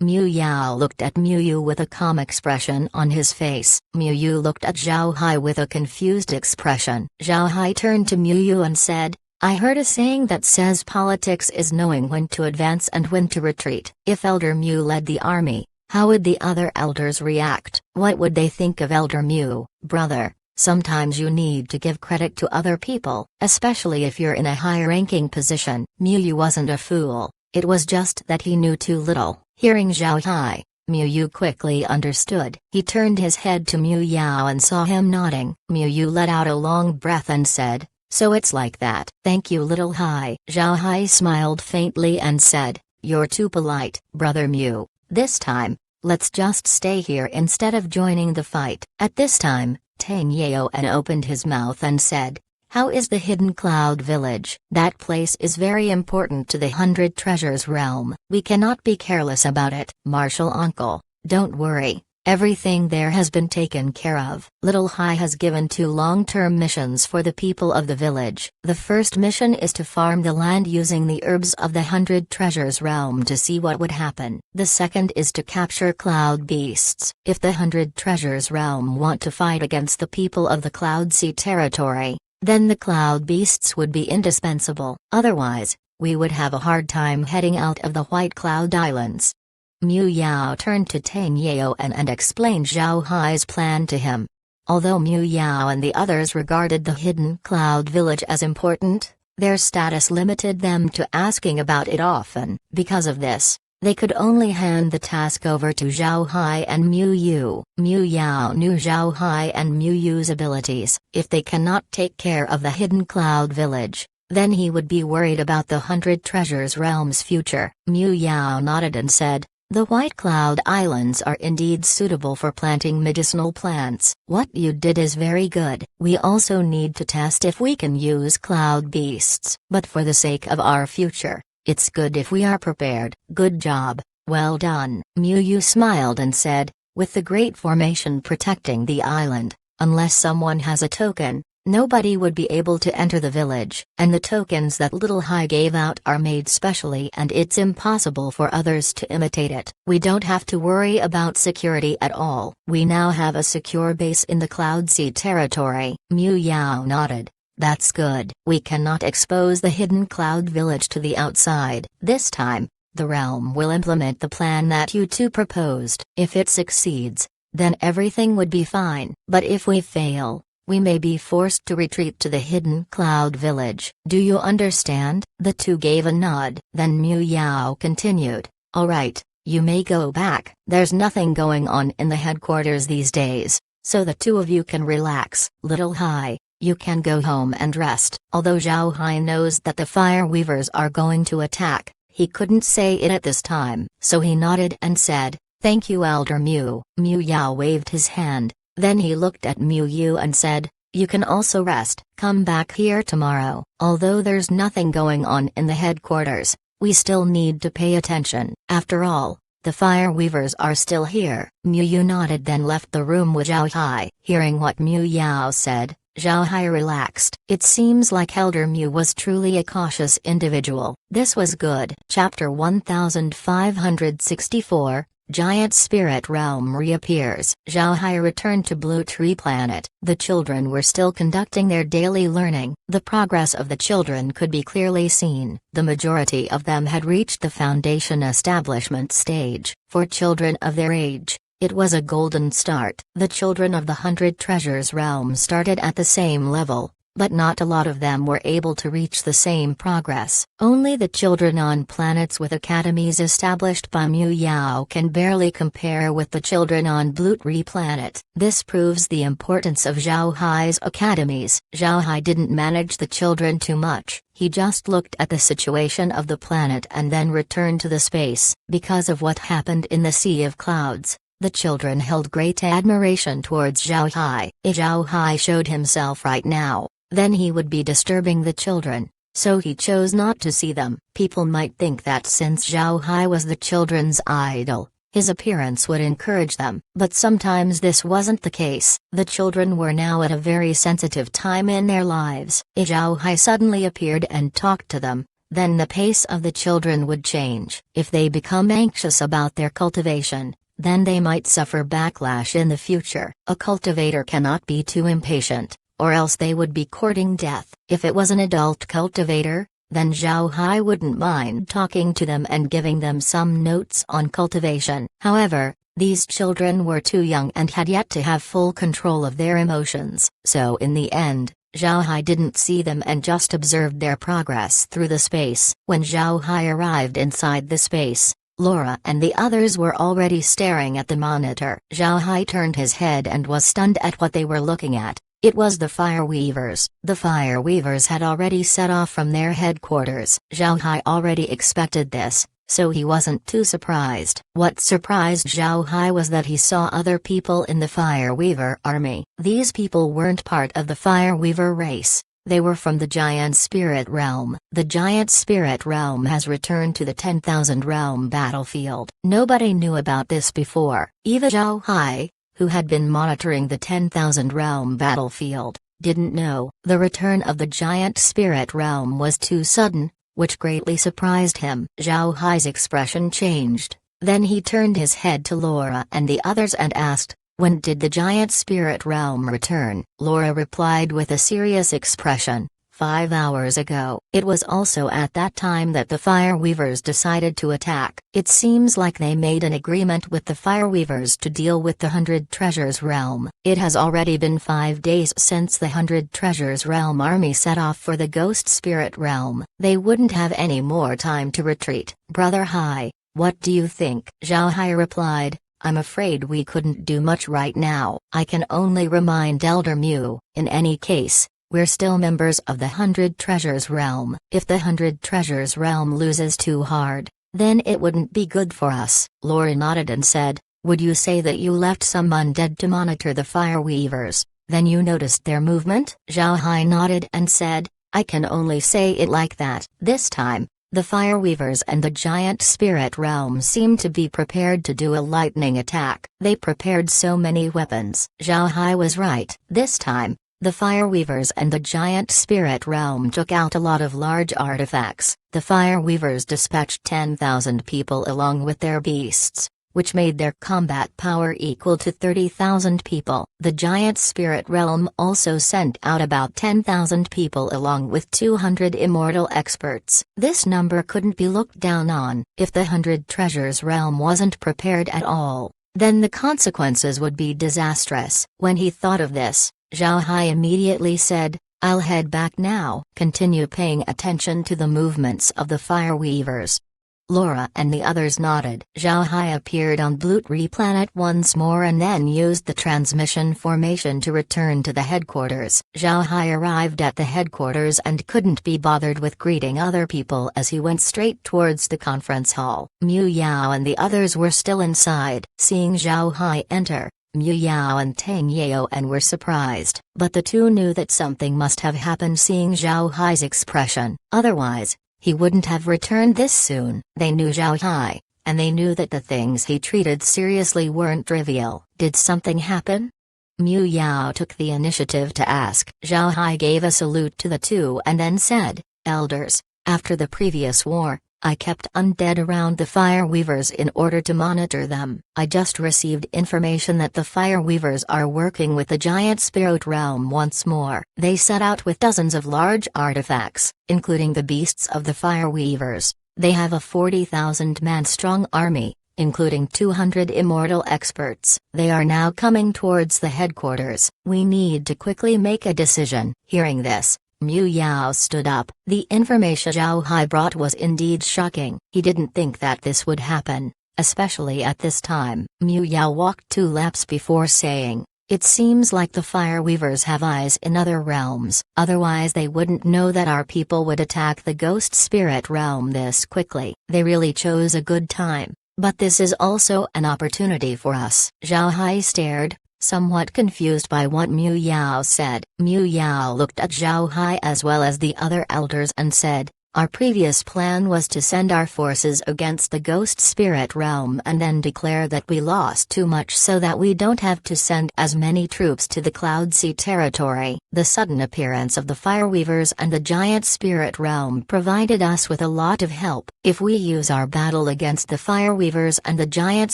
Mu Yao looked at Mu Yu with a calm expression on his face. Mu Yu looked at Zhao Hai with a confused expression. Zhao Hai turned to Mu Yu and said, I heard a saying that says politics is knowing when to advance and when to retreat. If Elder Mu led the army, how would the other elders react? What would they think of Elder Mu? Brother, sometimes you need to give credit to other people, especially if you're in a high-ranking position. Mu Yu wasn't a fool, it was just that he knew too little. Hearing Zhao Hai, Mu Yu quickly understood. He turned his head to Mu Yao and saw him nodding. Mu Yu let out a long breath and said, so it's like that. Thank you, Little Hai. Zhao Hai smiled faintly and said, you're too polite, Brother Mu. This time, let's just stay here instead of joining the fight. At this time, Tang Yaoan opened his mouth and said, how is the Hidden Cloud Village? That place is very important to the 100 Treasures realm. We cannot be careless about it. Martial uncle, don't worry, everything there has been taken care of. Little Hai has given 2 long-term missions for the people of the village. The first mission is to farm the land using the herbs of the 100 Treasures realm to see what would happen. The second is to capture cloud beasts. If the 100 Treasures realm want to fight against the people of the Cloud Sea territory, then the cloud beasts would be indispensable. Otherwise, we would have a hard time heading out of the White Cloud Islands. Mu Yao turned to Tang Yaoan and explained Zhao Hai's plan to him. Although Mu Yao and the others regarded the Hidden Cloud Village as important, their status limited them to asking about it often. Because of this, they could only hand the task over to Zhao Hai and Mu Yu. Mu Yao knew Zhao Hai and Mu Yu's abilities. If they cannot take care of the Hidden Cloud Village, then he would be worried about the 100 Treasures realm's future. Mu Yao nodded and said, the White Cloud Islands are indeed suitable for planting medicinal plants. What you did is very good. We also need to test if we can use cloud beasts. But for the sake of our future, it's good if we are prepared. Good job, well done. Mu Yu smiled and said, with the Great Formation protecting the island, unless someone has a token, nobody would be able to enter the village. And the tokens that Little Hai gave out are made specially and it's impossible for others to imitate it. We don't have to worry about security at all. We now have a secure base in the Cloud Sea territory. Mu Yao nodded. That's good. We cannot expose the Hidden Cloud Village to the outside. This time, the realm will implement the plan that you two proposed. If it succeeds, then everything would be fine. But if we fail, we may be forced to retreat to the Hidden Cloud Village. Do you understand? The two gave a nod. Then Mu Yao continued, alright, you may go back. There's nothing going on in the headquarters these days, so the two of you can relax. Little Hai, you can go home and rest. Although Zhao Hai knows that the Fire Weavers are going to attack, he couldn't say it at this time. So he nodded and said, thank you, Elder Mu. Mu Yao waved his hand, then he looked at Mu Yu and said, you can also rest. Come back here tomorrow. Although there's nothing going on in the headquarters, we still need to pay attention. After all, the Fire Weavers are still here. Mu Yu nodded, then left the room with Zhao Hai. Hearing what Mu Yao said, Zhao Hai relaxed. It seems like Elder Mu was truly a cautious individual. This was good. Chapter 1564, Giant Spirit Realm reappears. Zhao Hai returned to Blue Tree Planet. The children were still conducting their daily learning. The progress of the children could be clearly seen. The majority of them had reached the foundation establishment stage. For children of their age, it was a golden start. The children of the 100 Treasures Realm started at the same level, but not a lot of them were able to reach the same progress. Only the children on planets with academies established by Mu Yao can barely compare with the children on Blue Tree Planet. This proves the importance of Zhao Hai's academies. Zhao Hai didn't manage the children too much. He just looked at the situation of the planet and then returned to the space. Because of what happened in the Sea of Clouds, the children held great admiration towards Zhao Hai. If Zhao Hai showed himself right now, then he would be disturbing the children, so he chose not to see them. People might think that since Zhao Hai was the children's idol, his appearance would encourage them. But sometimes this wasn't the case. The children were now at a very sensitive time in their lives. If Zhao Hai suddenly appeared and talked to them, then the pace of the children would change. If they become anxious about their cultivation, then they might suffer backlash in the future. A cultivator cannot be too impatient, or else they would be courting death. If it was an adult cultivator, then Zhao Hai wouldn't mind talking to them and giving them some notes on cultivation. However, these children were too young and had yet to have full control of their emotions. So in the end, Zhao Hai didn't see them and just observed their progress through the space. When Zhao Hai arrived inside the space, Laura and the others were already staring at the monitor. Zhao Hai turned his head and was stunned at what they were looking at. It was the Fire Weavers. The Fire Weavers had already set off from their headquarters. Zhao Hai already expected this, so he wasn't too surprised. What surprised Zhao Hai was that he saw other people in the Fire Weaver army. These people weren't part of the Fire Weaver race. They were from the Giant Spirit Realm. The Giant Spirit Realm has returned to the 10,000 Realm battlefield. Nobody knew about this before. Even Zhao Hai, who had been monitoring the 10,000 Realm battlefield, didn't know. The return of the Giant Spirit Realm was too sudden, which greatly surprised him. Zhao Hai's expression changed. Then he turned his head to Laura and the others and asked, "When did the Giant Spirit Realm return?" Laura replied with a serious expression, 5 hours ago. It was also at that time that the Fire Weavers decided to attack. It seems like they made an agreement with the Fire Weavers to deal with the 100 Treasures Realm. It has already been 5 days since the 100 Treasures Realm army set off for the Ghost Spirit Realm. They wouldn't have any more time to retreat. Brother Hai, what do you think? Zhao Hai replied, "I'm afraid we couldn't do much right now. I can only remind Elder Mu, in any case, we're still members of the 100 Treasures Realm. If the 100 Treasures Realm loses too hard, then it wouldn't be good for us." Laura nodded and said, "Would you say that you left some undead to monitor the Fire Weavers, then you noticed their movement?" Zhao Hai nodded and said, "I can only say it like that." This time, the Fire Weavers and the Giant Spirit Realm seemed to be prepared to do a lightning attack. They prepared so many weapons. Zhao Hai was right. This time, the Fire Weavers and the Giant Spirit Realm took out a lot of large artifacts. The Fire Weavers dispatched 10,000 people along with their beasts, which made their combat power equal to 30,000 people. The Giant Spirit Realm also sent out about 10,000 people along with 200 immortal experts. This number couldn't be looked down on. If the 100 Treasures Realm wasn't prepared at all, then the consequences would be disastrous. When he thought of this, Zhao Hai immediately said, "I'll head back now." Continue paying attention to the movements of the Fire Weavers. Laura and the others nodded. Zhao Hai appeared on Blue Tree Planet once more and then used the transmission formation to return to the headquarters. Zhao Hai arrived at the headquarters and couldn't be bothered with greeting other people as he went straight towards the conference hall. Mu Yao and the others were still inside. Seeing Zhao Hai enter, Mu Yao and Tang Yao were surprised, but the two knew that something must have happened seeing Zhao Hai's expression. Otherwise, he wouldn't have returned this soon. They knew Zhao Hai, and they knew that the things he treated seriously weren't trivial. Did something happen? Mu Yao took the initiative to ask. Zhao Hai gave a salute to the two and then said, "Elders, after the previous war, I kept undead around the Fire Weavers in order to monitor them. I just received information that the Fire Weavers are working with the giant spirit realm once more. They set out with dozens of large artifacts, including the beasts of the Fire Weavers. They have a 40,000-man strong army, including 200 immortal experts. They are now coming towards the headquarters. We need to quickly make a decision. Hearing this, Mu Yao stood up. The information Zhao Hai brought was indeed shocking. He didn't think that this would happen, especially at this time. Mu Yao walked 2 laps before saying, "It seems like the Fire Weavers have eyes in other realms, otherwise they wouldn't know that our people would attack the ghost spirit realm this quickly. They really chose a good time, but this is also an opportunity for us." Zhao Hai stared, somewhat confused by what Mu Yao said. Mu Yao looked at Zhao Hai as well as the other elders and said, "Our previous plan was to send our forces against the ghost spirit realm and then declare that we lost too much so that we don't have to send as many troops to the Cloud Sea territory. The sudden appearance of the Fire Weavers and the giant spirit realm provided us with a lot of help. If we use our battle against the Fire Weavers and the giant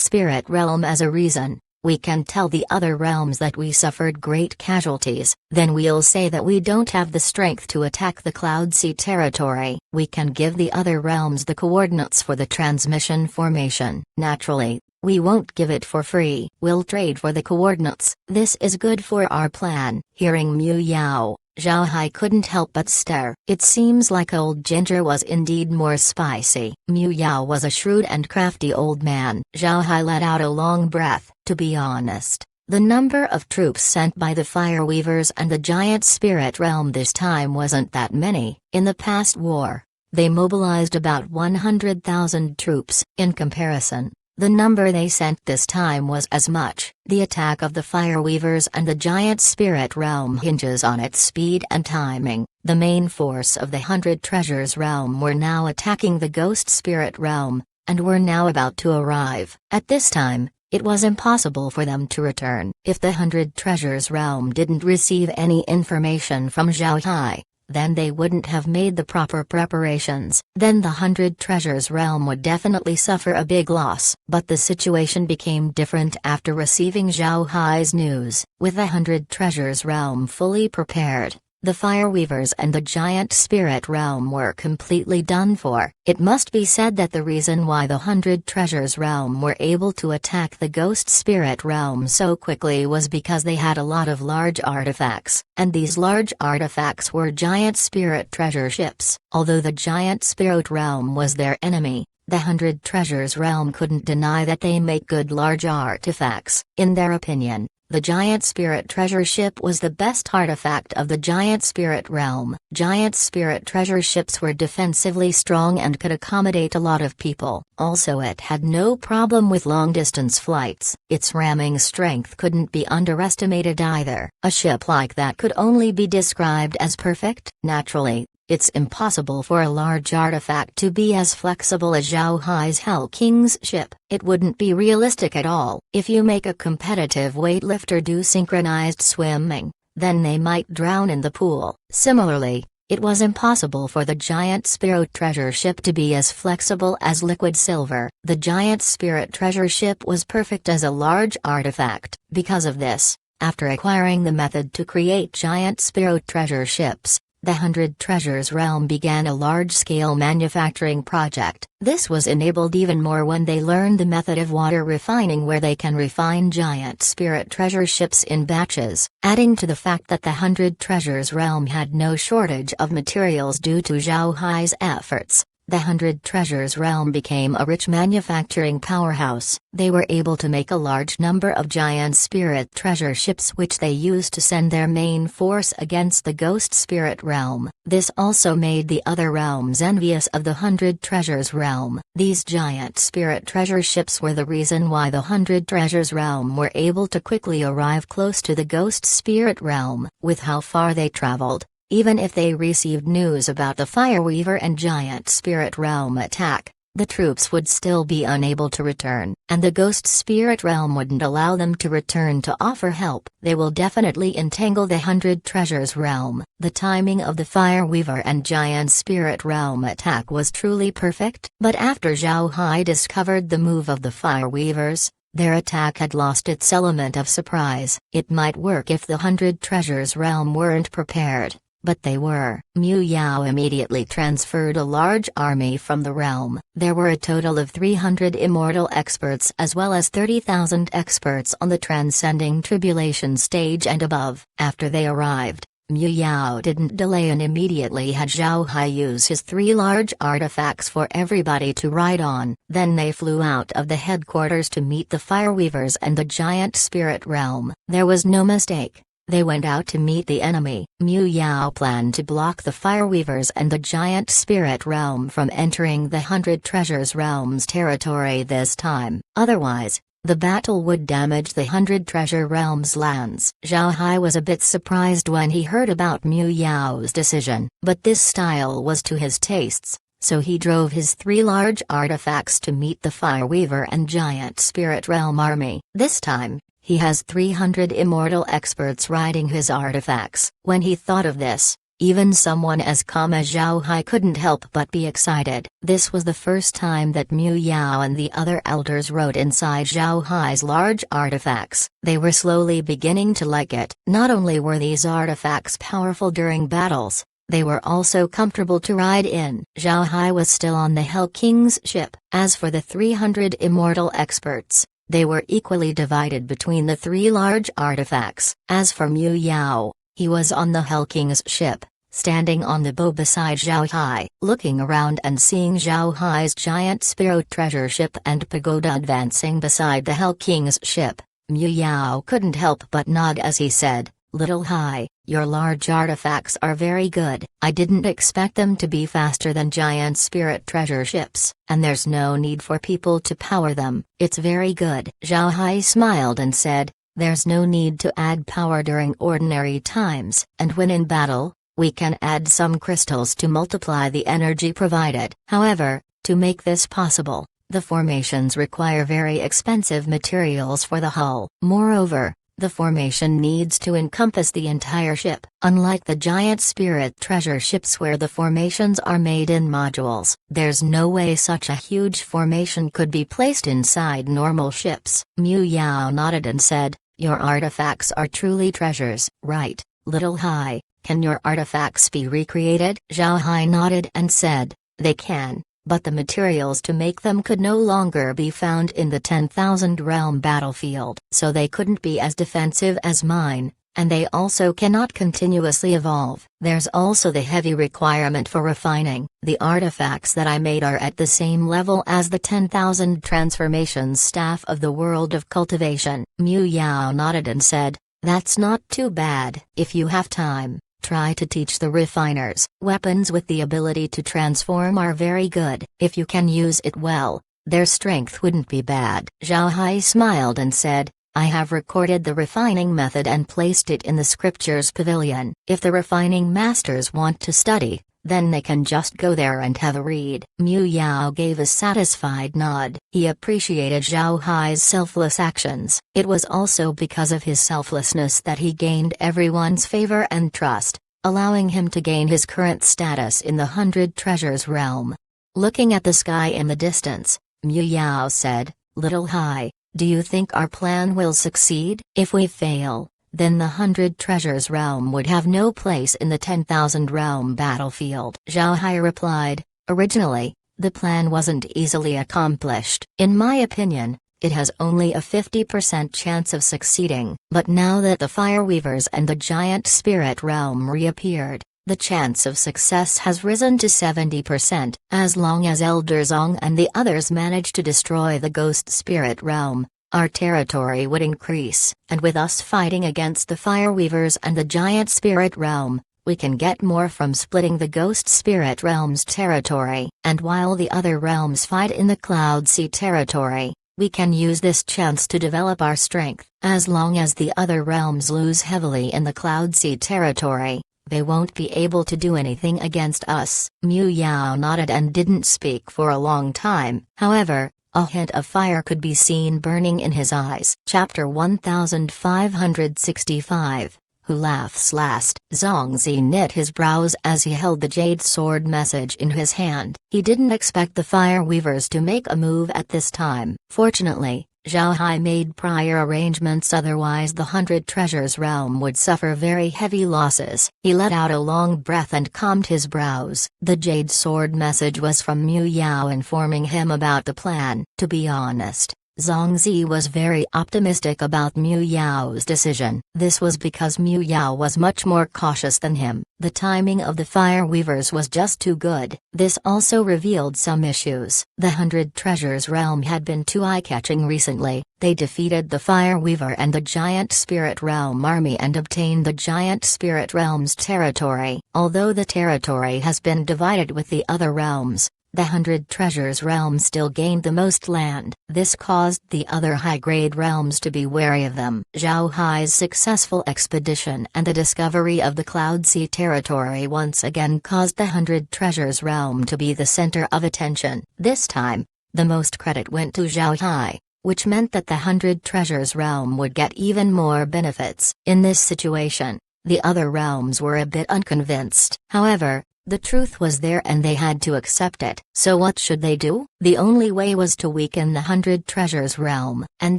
spirit realm as a reason, we can tell the other realms that we suffered great casualties, then we'll say that we don't have the strength to attack the Cloud Sea territory. We can give the other realms the coordinates for the transmission formation. Naturally, we won't give it for free. We'll trade for the coordinates. This is good for our plan." Hearing Mu Yao, Zhao Hai couldn't help but stare. It seems like old Ginger was indeed more spicy. Mu Yao was a shrewd and crafty old man. Zhao Hai let out a long breath. To be honest, the number of troops sent by the Fire Weavers and the giant spirit realm this time wasn't that many. In the past war, they mobilized about 100,000 troops. In comparison, the number they sent this time was as much. The attack of the Fire Weavers and the giant spirit realm hinges on its speed and timing. The main force of the 100 Treasures realm were now attacking the ghost spirit realm, and were now about to arrive. At this time, it was impossible for them to return. If the 100 Treasures realm didn't receive any information from Zhao Hai, then they wouldn't have made the proper preparations. Then the 100 Treasures realm would definitely suffer a big loss. But the situation became different after receiving Zhao Hai's news. With the 100 Treasures realm fully prepared, the Fire Weavers and the giant spirit realm were completely done for. It must be said that the reason why the 100 Treasures realm were able to attack the ghost spirit realm so quickly was because they had a lot of large artifacts, and these large artifacts were giant spirit treasure ships. Although the giant spirit realm was their enemy, the 100 Treasures realm couldn't deny that they make good large artifacts. In their opinion, the giant spirit treasure ship was the best artifact of the giant spirit realm. Giant spirit treasure ships were defensively strong and could accommodate a lot of people. Also, it had no problem with long-distance flights. Its ramming strength couldn't be underestimated either. A ship like that could only be described as perfect. Naturally, it's impossible for a large artifact to be as flexible as Zhao Hai's Hell King's ship. It wouldn't be realistic at all. If you make a competitive weightlifter do synchronized swimming, then they might drown in the pool. Similarly, it was impossible for the giant spirit treasure ship to be as flexible as liquid silver. The giant spirit treasure ship was perfect as a large artifact. Because of this, after acquiring the method to create giant spirit treasure ships, the 100 Treasures realm began a large-scale manufacturing project. This was enabled even more when they learned the method of water refining, where they can refine giant spirit treasure ships in batches. Adding to the fact that the 100 Treasures realm had no shortage of materials due to Zhao Hai's efforts, the 100 Treasures realm became a rich manufacturing powerhouse. They were able to make a large number of giant spirit treasure ships which they used to send their main force against the ghost spirit realm. This also made the other realms envious of the 100 Treasures realm. These giant spirit treasure ships were the reason why the 100 Treasures realm were able to quickly arrive close to the ghost spirit realm. With how far they traveled, even if they received news about the Fireweaver and Giant Spirit Realm attack, the troops would still be unable to return, and the ghost spirit realm wouldn't allow them to return to offer help. They will definitely entangle the 100 Treasures realm. The timing of the Fireweaver and Giant Spirit realm attack was truly perfect, but after Zhao Hai discovered the move of the Fireweavers, their attack had lost its element of surprise. It might work if the 100 Treasures realm weren't prepared, but they were. Mu Yao immediately transferred a large army from the realm. There were a total of 300 immortal experts as well as 30,000 experts on the transcending tribulation stage and above. After they arrived, Mu Yao didn't delay and immediately had Zhao Hai use his 3 large artifacts for everybody to ride on. Then they flew out of the headquarters to meet the Fireweavers and the Giant Spirit realm. There was no mistake. They went out to meet the enemy. Mu Yao planned to block the Fireweavers and the Giant Spirit realm from entering the 100 Treasures realm's territory this time. Otherwise, the battle would damage the 100 Treasure realm's lands. Zhao Hai was a bit surprised when he heard about Mu Yao's decision, but this style was to his tastes, so he drove his 3 large artifacts to meet the Fireweaver and Giant Spirit realm army. This time, he has 300 immortal experts riding his artifacts. When he thought of this, even someone as calm as Zhao Hai couldn't help but be excited. This was the first time that Mu Yao and the other elders rode inside Zhao Hai's large artifacts. They were slowly beginning to like it. Not only were these artifacts powerful during battles, they were also comfortable to ride in. Zhao Hai was still on the Hell King's ship. As for the 300 immortal experts, they were equally divided between the 3 large artifacts. As for Mu Yao, he was on the Hell King's ship, standing on the bow beside Zhao Hai. Looking around and seeing Zhao Hai's giant spirit treasure ship and pagoda advancing beside the Hell King's ship, Mu Yao couldn't help but nod as he said, "Little Hai, your large artifacts are very good. I didn't expect them to be faster than giant spirit treasure ships, and there's no need for people to power them. It's very good." Zhao Hai smiled and said, "There's no need to add power during ordinary times, and when in battle, we can add some crystals to multiply the energy provided. However, to make this possible, the formations require very expensive materials for the hull. Moreover, the formation needs to encompass the entire ship. Unlike the giant spirit treasure ships where the formations are made in modules, there's no way such a huge formation could be placed inside normal ships." Mu Yao nodded and said, "Your artifacts are truly treasures, right, Little Hai? Can your artifacts be recreated?" Zhao Hai nodded and said, "They can, but the materials to make them could no longer be found in the 10,000 realm battlefield. So they couldn't be as defensive as mine, and they also cannot continuously evolve. There's also the heavy requirement for refining. The artifacts that I made are at the same level as the 10,000 transformations staff of the world of cultivation." Mu Yao nodded and said, "That's not too bad. If you have time, try to teach the refiners. Weapons with the ability to transform are very good. If you can use it well, their strength wouldn't be bad." Zhao Hai smiled and said, "I have recorded the refining method and placed it in the scriptures pavilion. If the refining masters want to study, then they can just go there and have a read." Mu Yao gave a satisfied nod. He appreciated Zhao Hai's selfless actions. It was also because of his selflessness that he gained everyone's favor and trust, allowing him to gain his current status in the 100 Treasures realm. Looking at the sky in the distance, Mu Yao said, "Little Hai, do you think our plan will succeed? If we fail, then the 100 Treasures realm would have no place in the 10,000 realm battlefield." Zhao Hai replied, "Originally, the plan wasn't easily accomplished. In my opinion, it has only a 50% chance of succeeding. But now that the Fireweavers and the Giant Spirit realm reappeared, the chance of success has risen to 70%. As long as Elder Zong and the others manage to destroy the Ghost Spirit realm, our territory would increase, and with us fighting against the Fireweavers and the Giant Spirit realm, we can get more from splitting the Ghost Spirit realm's territory. And while the other realms fight in the Cloud Sea territory, we can use this chance to develop our strength. As long as the other realms lose heavily in the Cloud Sea territory, they won't be able to do anything against us. Mu Yao nodded and didn't speak for a long time. However, a hint of fire could be seen burning in his eyes. Chapter 1565. Who laughs last? Zongzi knit his brows as he held the jade sword message in his hand. He didn't expect the fire weavers to make a move at this time. Fortunately, Zhao Hai made prior arrangements, otherwise the 100 Treasures realm would suffer very heavy losses. He let out a long breath and calmed his brows. The jade sword message was from Mu Yao informing him about the plan. To be honest, Zongzi was very optimistic about Mu Yao's decision. This was because Mu Yao was much more cautious than him. The timing of the fire weavers was just too good. This also revealed some issues. The 100 Treasures realm had been too eye-catching recently. They defeated the fire weaver and the giant spirit realm army and obtained the giant spirit realm's territory. Although the territory has been divided with the other realms, the 100 Treasures realm still gained the most land. This caused the other high-grade realms to be wary of them. Zhao Hai's successful expedition and the discovery of the Cloud Sea territory once again caused the 100 Treasures realm to be the center of attention. This time, the most credit went to Zhao Hai, which meant that the 100 Treasures realm would get even more benefits. In this situation, the other realms were a bit unconvinced. However, the truth was there and they had to accept it. So what should they do? The only way was to weaken the 100 Treasures realm. And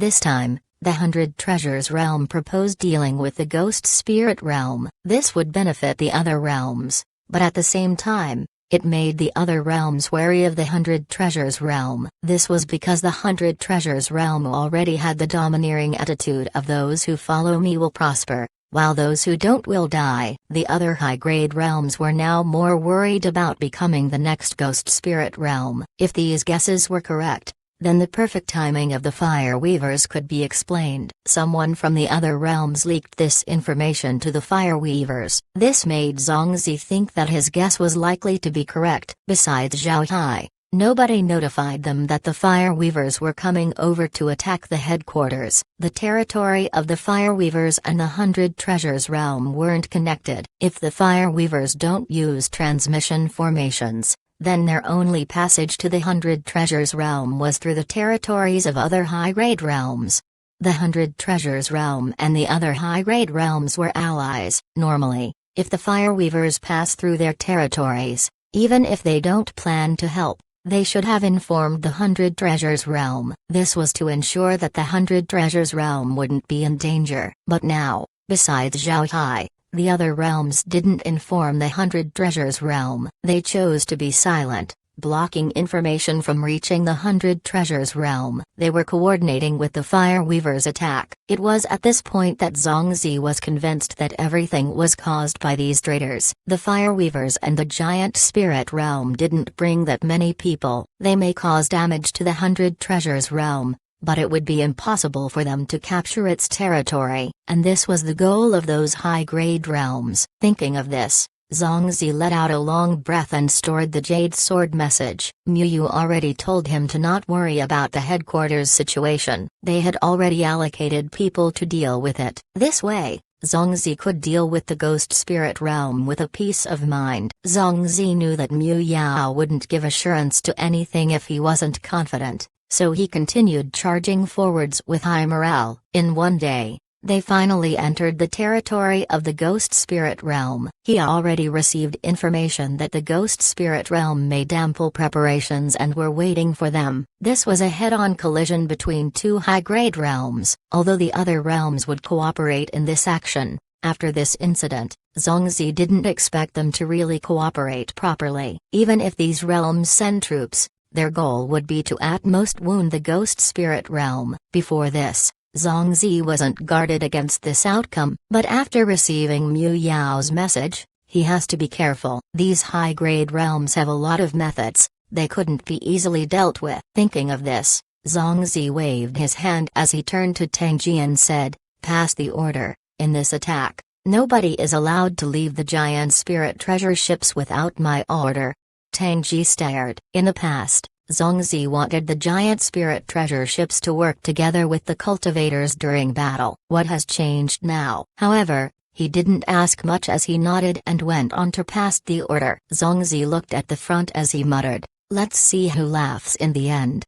this time, the 100 Treasures realm proposed dealing with the Ghost Spirit realm. This would benefit the other realms, but at the same time, it made the other realms wary of the 100 Treasures realm. This was because the 100 Treasures realm already had the domineering attitude of those who follow me will prosper, while those who don't will die. The other high-grade realms were now more worried about becoming the next Ghost Spirit realm. If these guesses were correct, then the perfect timing of the fire weavers could be explained. Someone from the other realms leaked this information to the fire weavers. This made Zongzi think that his guess was likely to be correct. Besides Zhao Hai, nobody notified them that the fire weavers were coming over to attack the headquarters. The territory of the fire weavers and the 100 Treasures realm weren't connected. If the fire weavers don't use transmission formations, then their only passage to the 100 Treasures realm was through the territories of other high-grade realms. The 100 Treasures realm and the other high-grade realms were allies. Normally, if the fire weavers pass through their territories, even if they don't plan to help, they should have informed the 100 Treasures realm. This was to ensure that the 100 Treasures realm wouldn't be in danger. But now, besides Zhao Hai, the other realms didn't inform the 100 Treasures realm. They chose to be silent, blocking information from reaching the 100 Treasures realm. They were coordinating with the fire weavers' attack. It was at this point that Zongzi was convinced that everything was caused by these traitors. The fire weavers and the giant spirit realm didn't bring that many people. They may cause damage to the 100 Treasures realm, but it would be impossible for them to capture its territory, and this was the goal of those high-grade realms. Thinking of this, Zongzi let out a long breath and stored the jade sword message. Mu Yu already told him to not worry about the headquarters situation. They had already allocated people to deal with it. This way, Zongzi could deal with the ghost spirit realm with a peace of mind. Zongzi knew that Mu Yao wouldn't give assurance to anything if he wasn't confident, so he continued charging forwards with high morale. In one day, they finally entered the territory of the Ghost Spirit Realm. He already received information that the Ghost Spirit Realm made ample preparations and were waiting for them. This was a head-on collision between two high-grade realms. Although the other realms would cooperate in this action, after this incident, Zongzi didn't expect them to really cooperate properly. Even if these realms send troops, their goal would be to at most wound the Ghost Spirit Realm. Before this, Zongzi wasn't guarded against this outcome, but after receiving Mu Yao's message, he has to be careful. These high-grade realms have a lot of methods, they couldn't be easily dealt with. Thinking of this, Zongzi waved his hand as he turned to Tang Ji and said, "Pass the order. In this attack, nobody is allowed to leave the giant spirit treasure ships without my order." Tang Ji stared. In the past, Zongzi wanted the giant spirit treasure ships to work together with the cultivators during battle. What has changed now? However, He didn't ask much as he nodded and went on to pass the order. Zhongzi looked at the front as he muttered, "Let's see who laughs in the end."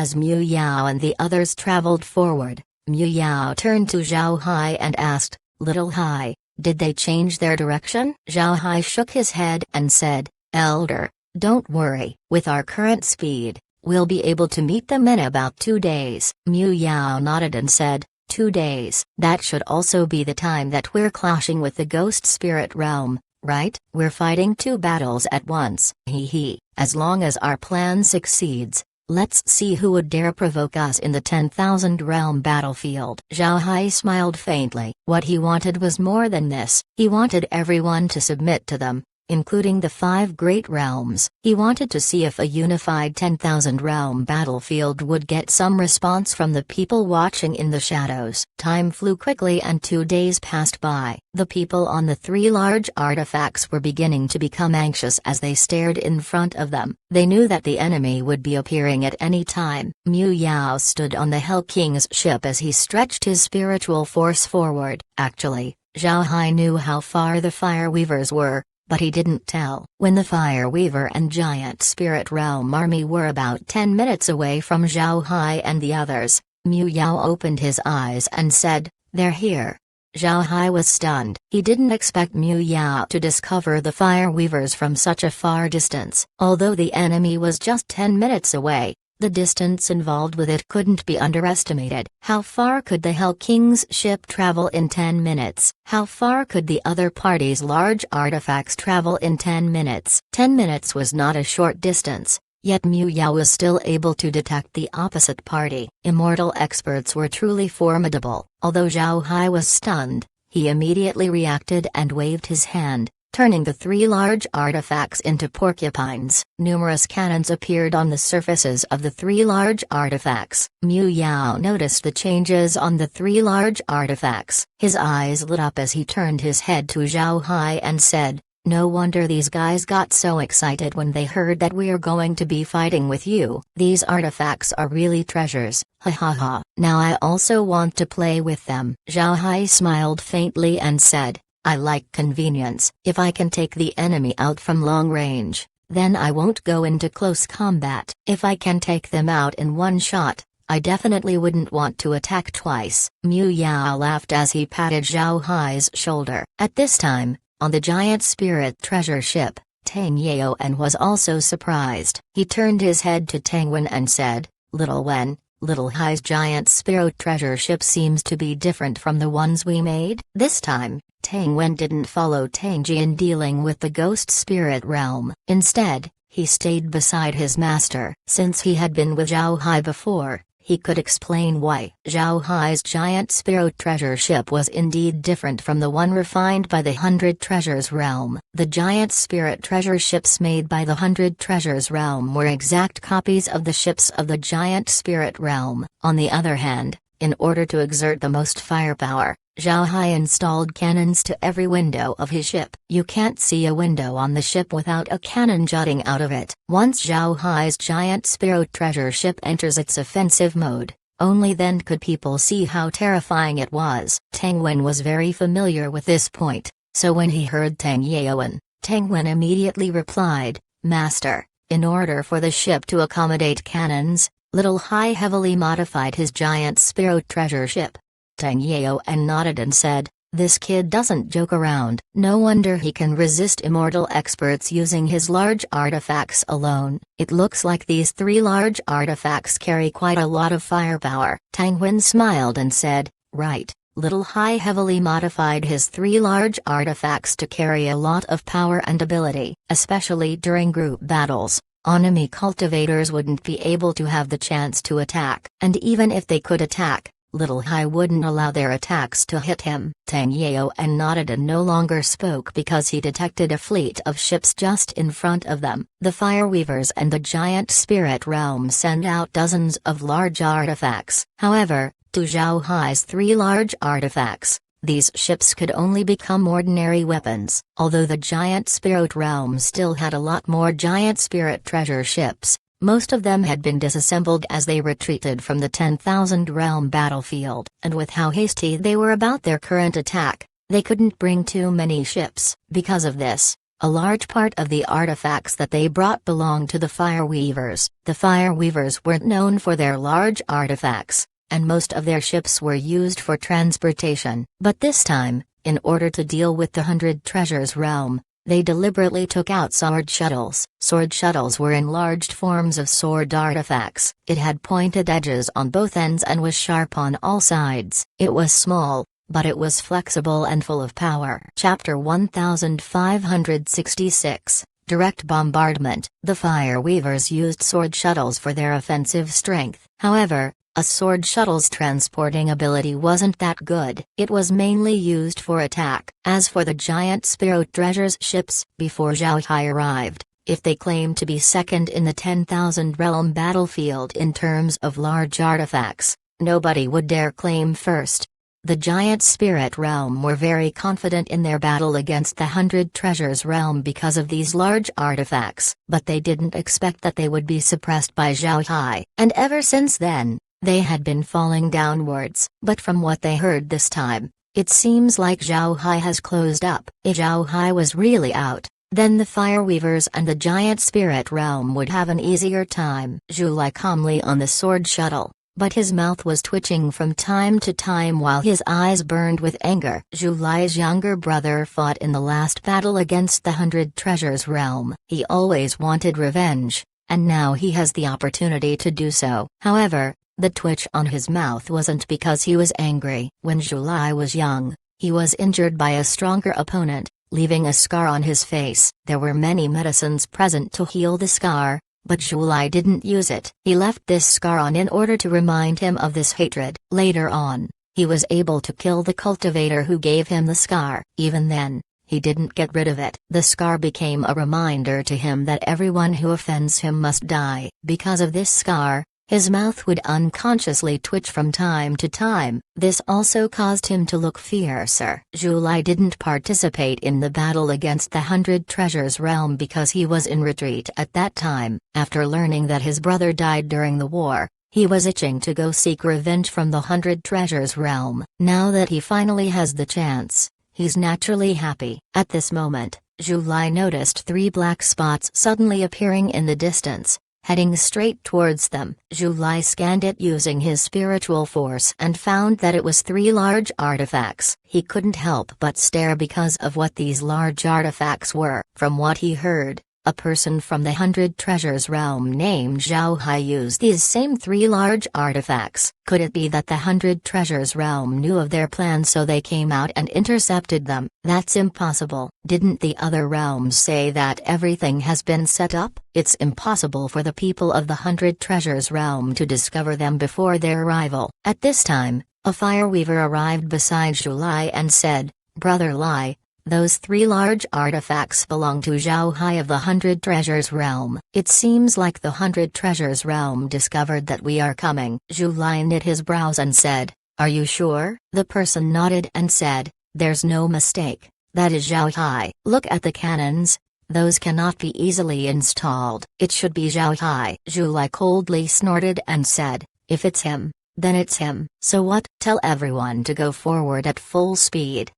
As Mu Yao and the others traveled forward, Mu Yao turned to Zhao Hai and asked, "Little Hai, did they change their direction?" Zhao Hai shook his head and said, "Elder, don't worry. With our current speed, we'll be able to meet them in about 2 days." Mu Yao nodded and said, 2 days. That should also be the time that we're clashing with the ghost spirit realm, right? We're fighting 2 battles at once. Hee. As long as our plan succeeds, let's see who would dare provoke us in the 10,000 realm battlefield. Zhao Hai smiled faintly. What he wanted was more than this. He wanted everyone to submit to them, including the 5 great realms. He wanted to see if a unified 10,000 realm battlefield would get some response from the people watching in the shadows. Time flew quickly and 2 days passed by. The people on the 3 large artifacts were beginning to become anxious as they stared in front of them. They knew that the enemy would be appearing at any time. Mu Yao stood on the Hell King's ship as he stretched his spiritual force forward. Actually, Zhao Hai knew how far the Fire Weavers were, but he didn't tell. When the Fire Weaver and Giant Spirit Realm army were about 10 minutes away from Zhao Hai and the others, Mu Yao opened his eyes and said, "They're here." Zhao Hai was stunned. He didn't expect Mu Yao to discover the Fire Weavers from such a far distance. Although the enemy was just 10 minutes away, the distance involved with it couldn't be underestimated. How far could the Hell King's ship travel in 10 minutes? How far could the other party's large artifacts travel in 10 minutes? 10 minutes was not a short distance, yet Mu Yao was still able to detect the opposite party. Immortal experts were truly formidable. Although Zhao Hai was stunned, he immediately reacted and waved his hand, turning the 3 large artifacts into porcupines. Numerous cannons appeared on the surfaces of the 3 large artifacts. Mu Yao noticed the changes on the 3 large artifacts. His eyes lit up as he turned his head to Zhao Hai and said, "No wonder these guys got so excited when they heard that we're going to be fighting with you. These artifacts are really treasures. Ha ha ha. Now I also want to play with them." Zhao Hai smiled faintly and said, "I like convenience. If I can take the enemy out from long range, then I won't go into close combat. If I can take them out in one shot, I definitely wouldn't want to attack twice." Mu Yao laughed as he patted Zhao Hai's shoulder. At this time, on the giant spirit treasure ship, Tang Yaoan was also surprised. He turned his head to Tang Wen and said, "Little Wen, Little Hai's giant spirit treasure ship seems to be different from the ones we made." This time, Tang Wen didn't follow Tang Ji in dealing with the ghost spirit realm. Instead, he stayed beside his master. Since he had been with Zhao Hai before, he could explain why. Zhao Hai's giant spirit treasure ship was indeed different from the one refined by the 100 Treasures realm. The giant spirit treasure ships made by the 100 Treasures realm were exact copies of the ships of the giant spirit realm. On the other hand, in order to exert the most firepower, Zhao Hai installed cannons to every window of his ship. You can't see a window on the ship without a cannon jutting out of it. Once Zhao Hai's giant spirit treasure ship enters its offensive mode, only then could people see how terrifying it was. Tang Wen was very familiar with this point, so when he heard Tang Yaoan, Tang Wen immediately replied, "Master, in order for the ship to accommodate cannons, Little Hai heavily modified his giant spirit treasure ship." Tang Yaoan nodded and said, "This kid doesn't joke around. No wonder he can resist immortal experts using his large artifacts alone. It looks like these 3 large artifacts carry quite a lot of firepower." Tang Wen smiled and said, "Right, Little Hai heavily modified his 3 large artifacts to carry a lot of power and ability, especially during group battles. Enemy cultivators wouldn't be able to have the chance to attack, and even if they could attack, Little Hai wouldn't allow their attacks to hit him." Tang Yaoan nodded and no longer spoke because he detected a fleet of ships just in front of them. The Fire Weavers and the Giant Spirit Realm send out dozens of large artifacts. However, to Zhao Hai's 3 large artifacts, these ships could only become ordinary weapons. Although the Giant Spirit Realm still had a lot more Giant Spirit treasure ships, Most of them had been disassembled as they retreated from the 10,000 realm battlefield, and with how hasty they were about their current attack, they couldn't bring too many ships. Because of this, a large part of the artifacts that they brought belonged to the Fireweavers. The Fireweavers weren't known for their large artifacts, and most of their ships were used for transportation. But this time, in order to deal with the 100 Treasures realm, they deliberately took out sword shuttles. Sword shuttles were enlarged forms of sword artifacts. It had pointed edges on both ends and was sharp on all sides. It was small, but it was flexible and full of power. Chapter 1566, Direct Bombardment. The Fireweavers used sword shuttles for their offensive strength. However, a sword shuttle's transporting ability wasn't that good. It was mainly used for attack. As for the giant Spirit Treasures ships, before Zhao Hai arrived, if they claimed to be second in the 10,000 realm battlefield in terms of large artifacts, nobody would dare claim first. The giant Spirit realm were very confident in their battle against the 100 Treasures realm because of these large artifacts, but they didn't expect that they would be suppressed by Zhao Hai. And ever since then, they had been falling downwards. But from what they heard this time, it seems like Zhao Hai has closed up. If Zhao Hai was really out, then the Fireweavers and the giant Spirit realm would have an easier time. Zhu lay calmly on the sword shuttle, but his mouth was twitching from time to time while his eyes burned with anger. Zhu Lai's younger brother fought in the last battle against the 100 Treasures realm. He always wanted revenge, and now he has the opportunity to do so. However, the twitch on his mouth wasn't because he was angry. When Zhu Lai was young, he was injured by a stronger opponent, leaving a scar on his face. There were many medicines present to heal the scar, but Zhu Lai didn't use it. He left this scar on in order to remind him of this hatred. Later on, he was able to kill the cultivator who gave him the scar. Even then, he didn't get rid of it. The scar became a reminder to him that everyone who offends him must die. Because of this scar, his mouth would unconsciously twitch from time to time. This also caused him to look fiercer. Zhu Lai didn't participate in the battle against the 100 Treasures realm because he was in retreat at that time. After learning that his brother died during the war, he was itching to go seek revenge from the 100 Treasures realm. Now that he finally has the chance, he's naturally happy. At this moment, Zhu Lai noticed 3 black spots suddenly appearing in the distance, heading straight towards them. Zhu Lai scanned it using his spiritual force and found that it was 3 large artifacts. He couldn't help but stare because of what these large artifacts were. From what he heard, a person from the 100 Treasures realm named Zhao Hai used these same 3 large artifacts. Could it be that the 100 Treasures realm knew of their plan so they came out and intercepted them? That's impossible. Didn't the other realms say that everything has been set up? It's impossible for the people of the 100 Treasures realm to discover them before their arrival. At this time, a Fireweaver arrived beside Zhu Lai and said, "Brother Lai, those 3 large artifacts belong to Zhao Hai of the 100 Treasures realm. It seems like the 100 Treasures realm discovered that we are coming." Zhu Lai knit his brows and said, "Are you sure?" The person nodded and said, "There's no mistake, that is Zhao Hai. Look at the cannons, those cannot be easily installed. It should be Zhao Hai." Zhu Lai coldly snorted and said, "If it's him, then it's him. So what? Tell everyone to go forward at full speed."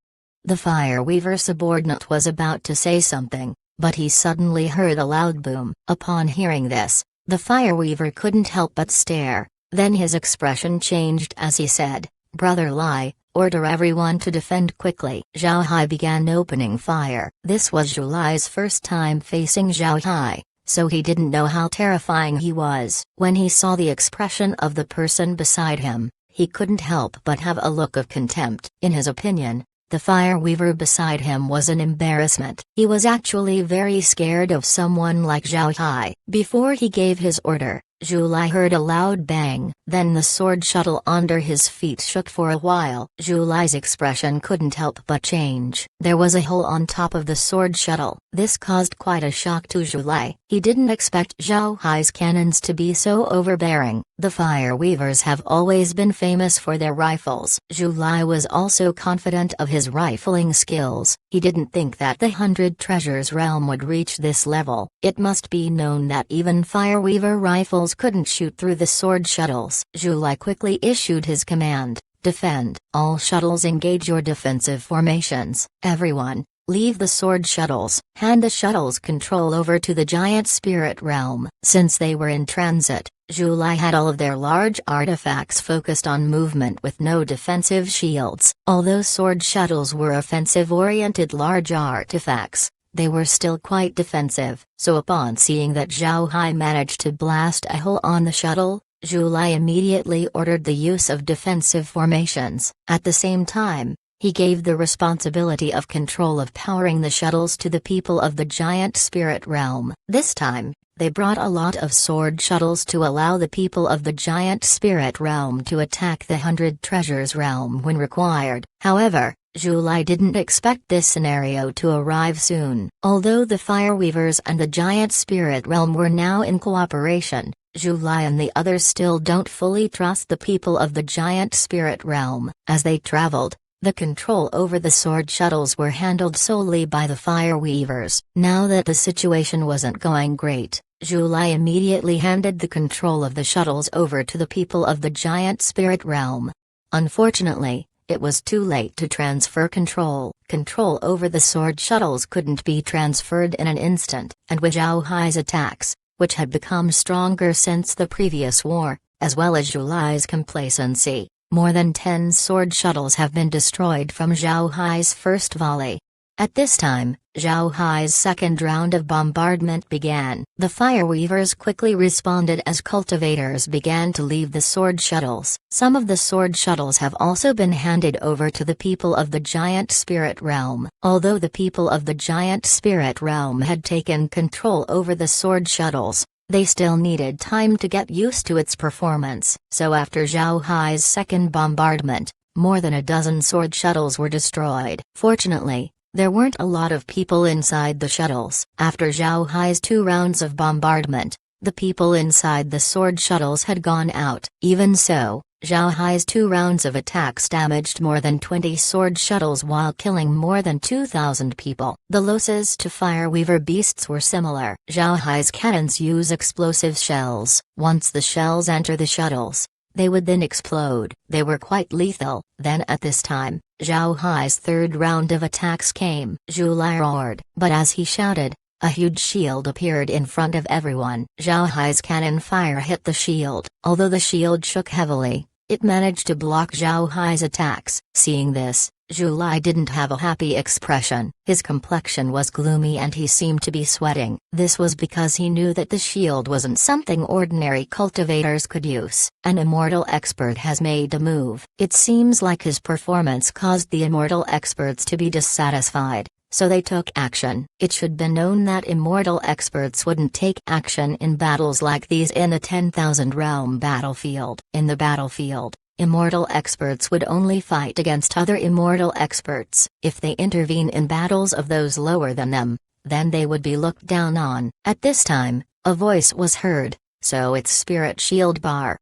The Fireweaver subordinate was about to say something, but he suddenly heard a loud boom. Upon hearing this, the Fireweaver couldn't help but stare. Then his expression changed as he said, "Brother Lai, order everyone to defend quickly." Zhao Hai began opening fire. This was Zhu Lai's first time facing Zhao Hai, so he didn't know how terrifying he was. When he saw the expression of the person beside him, he couldn't help but have a look of contempt. In his opinion, the Fireweaver beside him was an embarrassment. He was actually very scared of someone like Zhao Hai. Before he gave his order, Zhu Lai heard a loud bang. Then the sword shuttle under his feet shook for a while. Zhu Lai's expression couldn't help but change. There was a hole on top of the sword shuttle. This caused quite a shock to Zhu Lai. He didn't expect Zhao Hai's cannons to be so overbearing. The Fire Weavers have always been famous for their rifles. Zhu Lai was also confident of his rifling skills. He didn't think that the Hundred Treasures realm would reach this level. It must be known that even Fire Weaver rifles couldn't shoot through the sword shuttles. Zhu Lai quickly issued his command: defend. All shuttles engage your defensive formations. Everyone, leave the sword shuttles. Hand the shuttles control over to the giant spirit realm. Since they were in transit, Zhu Lai had all of their large artifacts focused on movement with no defensive shields. Although sword shuttles were offensive-oriented large artifacts, they were still quite defensive. So upon seeing that Zhao Hai managed to blast a hole on the shuttle, Zhu Lai immediately ordered the use of defensive formations. At the same time, he gave the responsibility of control of powering the shuttles to the people of the giant spirit realm. This time, they brought a lot of sword shuttles to allow the people of the giant spirit realm to attack the Hundred Treasures realm when required. However, Zhu Lai didn't expect this scenario to arrive soon. Although the Fire Weavers and the giant spirit realm were now in cooperation, Zhu Lai and the others still don't fully trust the people of the giant spirit realm. As they traveled, the control over the sword shuttles were handled solely by the Fire Weavers. Now that the situation wasn't going great, Zhu Lai immediately handed the control of the shuttles over to the people of the giant spirit realm. Unfortunately, it was too late to transfer control. Control over the sword shuttles couldn't be transferred in an instant, and with Zhao Hai's attacks, which had become stronger since the previous war, as well as Zhu Lai's complacency, more than 10 sword shuttles have been destroyed from Zhao Hai's first volley. At this time, Zhao Hai's second round of bombardment began. The Fire Weavers quickly responded as cultivators began to leave the sword shuttles. Some of the sword shuttles have also been handed over to the people of the giant spirit realm. Although the people of the giant spirit realm had taken control over the sword shuttles, they still needed time to get used to its performance. So after Zhao Hai's second bombardment, more than a dozen sword shuttles were destroyed. Fortunately, there weren't a lot of people inside the shuttles. After Zhao Hai's 2 rounds of bombardment, the people inside the sword shuttles had gone out. Even so, Zhao Hai's 2 rounds of attacks damaged more than 20 sword shuttles while killing more than 2,000 people. The losses to Fire Weaver beasts were similar. Zhao Hai's cannons use explosive shells. Once the shells enter the shuttles, they would then explode. They were quite lethal. Then at this time, Zhao Hai's 3rd round of attacks came. Zhu Lai roared. But as he shouted, a huge shield appeared in front of everyone. Zhao Hai's cannon fire hit the shield. Although the shield shook heavily, it managed to block Zhao Hai's attacks. Seeing this, Zhu Lai didn't have a happy expression. His complexion was gloomy and he seemed to be sweating. This was because he knew that the shield wasn't something ordinary cultivators could use. An immortal expert has made a move. It seems like his performance caused the immortal experts to be dissatisfied, so they took action. It should be known that immortal experts wouldn't take action in battles like these in a 10,000 realm battlefield. In the battlefield, immortal experts would only fight against other immortal experts. If they intervene in battles of those lower than them, then they would be looked down on. At this time, a voice was heard: "So it's Spirit Shield Bar.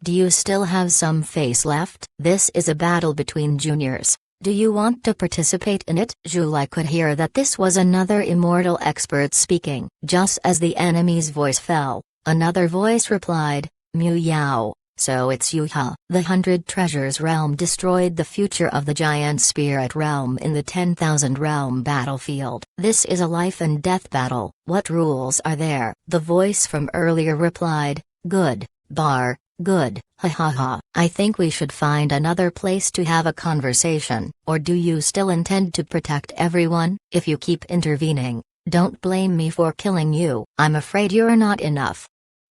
Do you still have some face left? This is a battle between juniors. Do you want to participate in it?" Zhu Lai could hear that this was another immortal expert speaking. Just as the enemy's voice fell, another voice replied, "Mu Yao. So it's Yuha." The Hundred Treasures realm destroyed the future of the giant spirit realm in the 10,000 realm battlefield. This is a life and death battle. What rules are there? The voice from earlier replied, "Good, Bar, good, ha ha ha. I think we should find another place to have a conversation. Or do you still intend to protect everyone? If you keep intervening, don't blame me for killing you. I'm afraid you're not enough."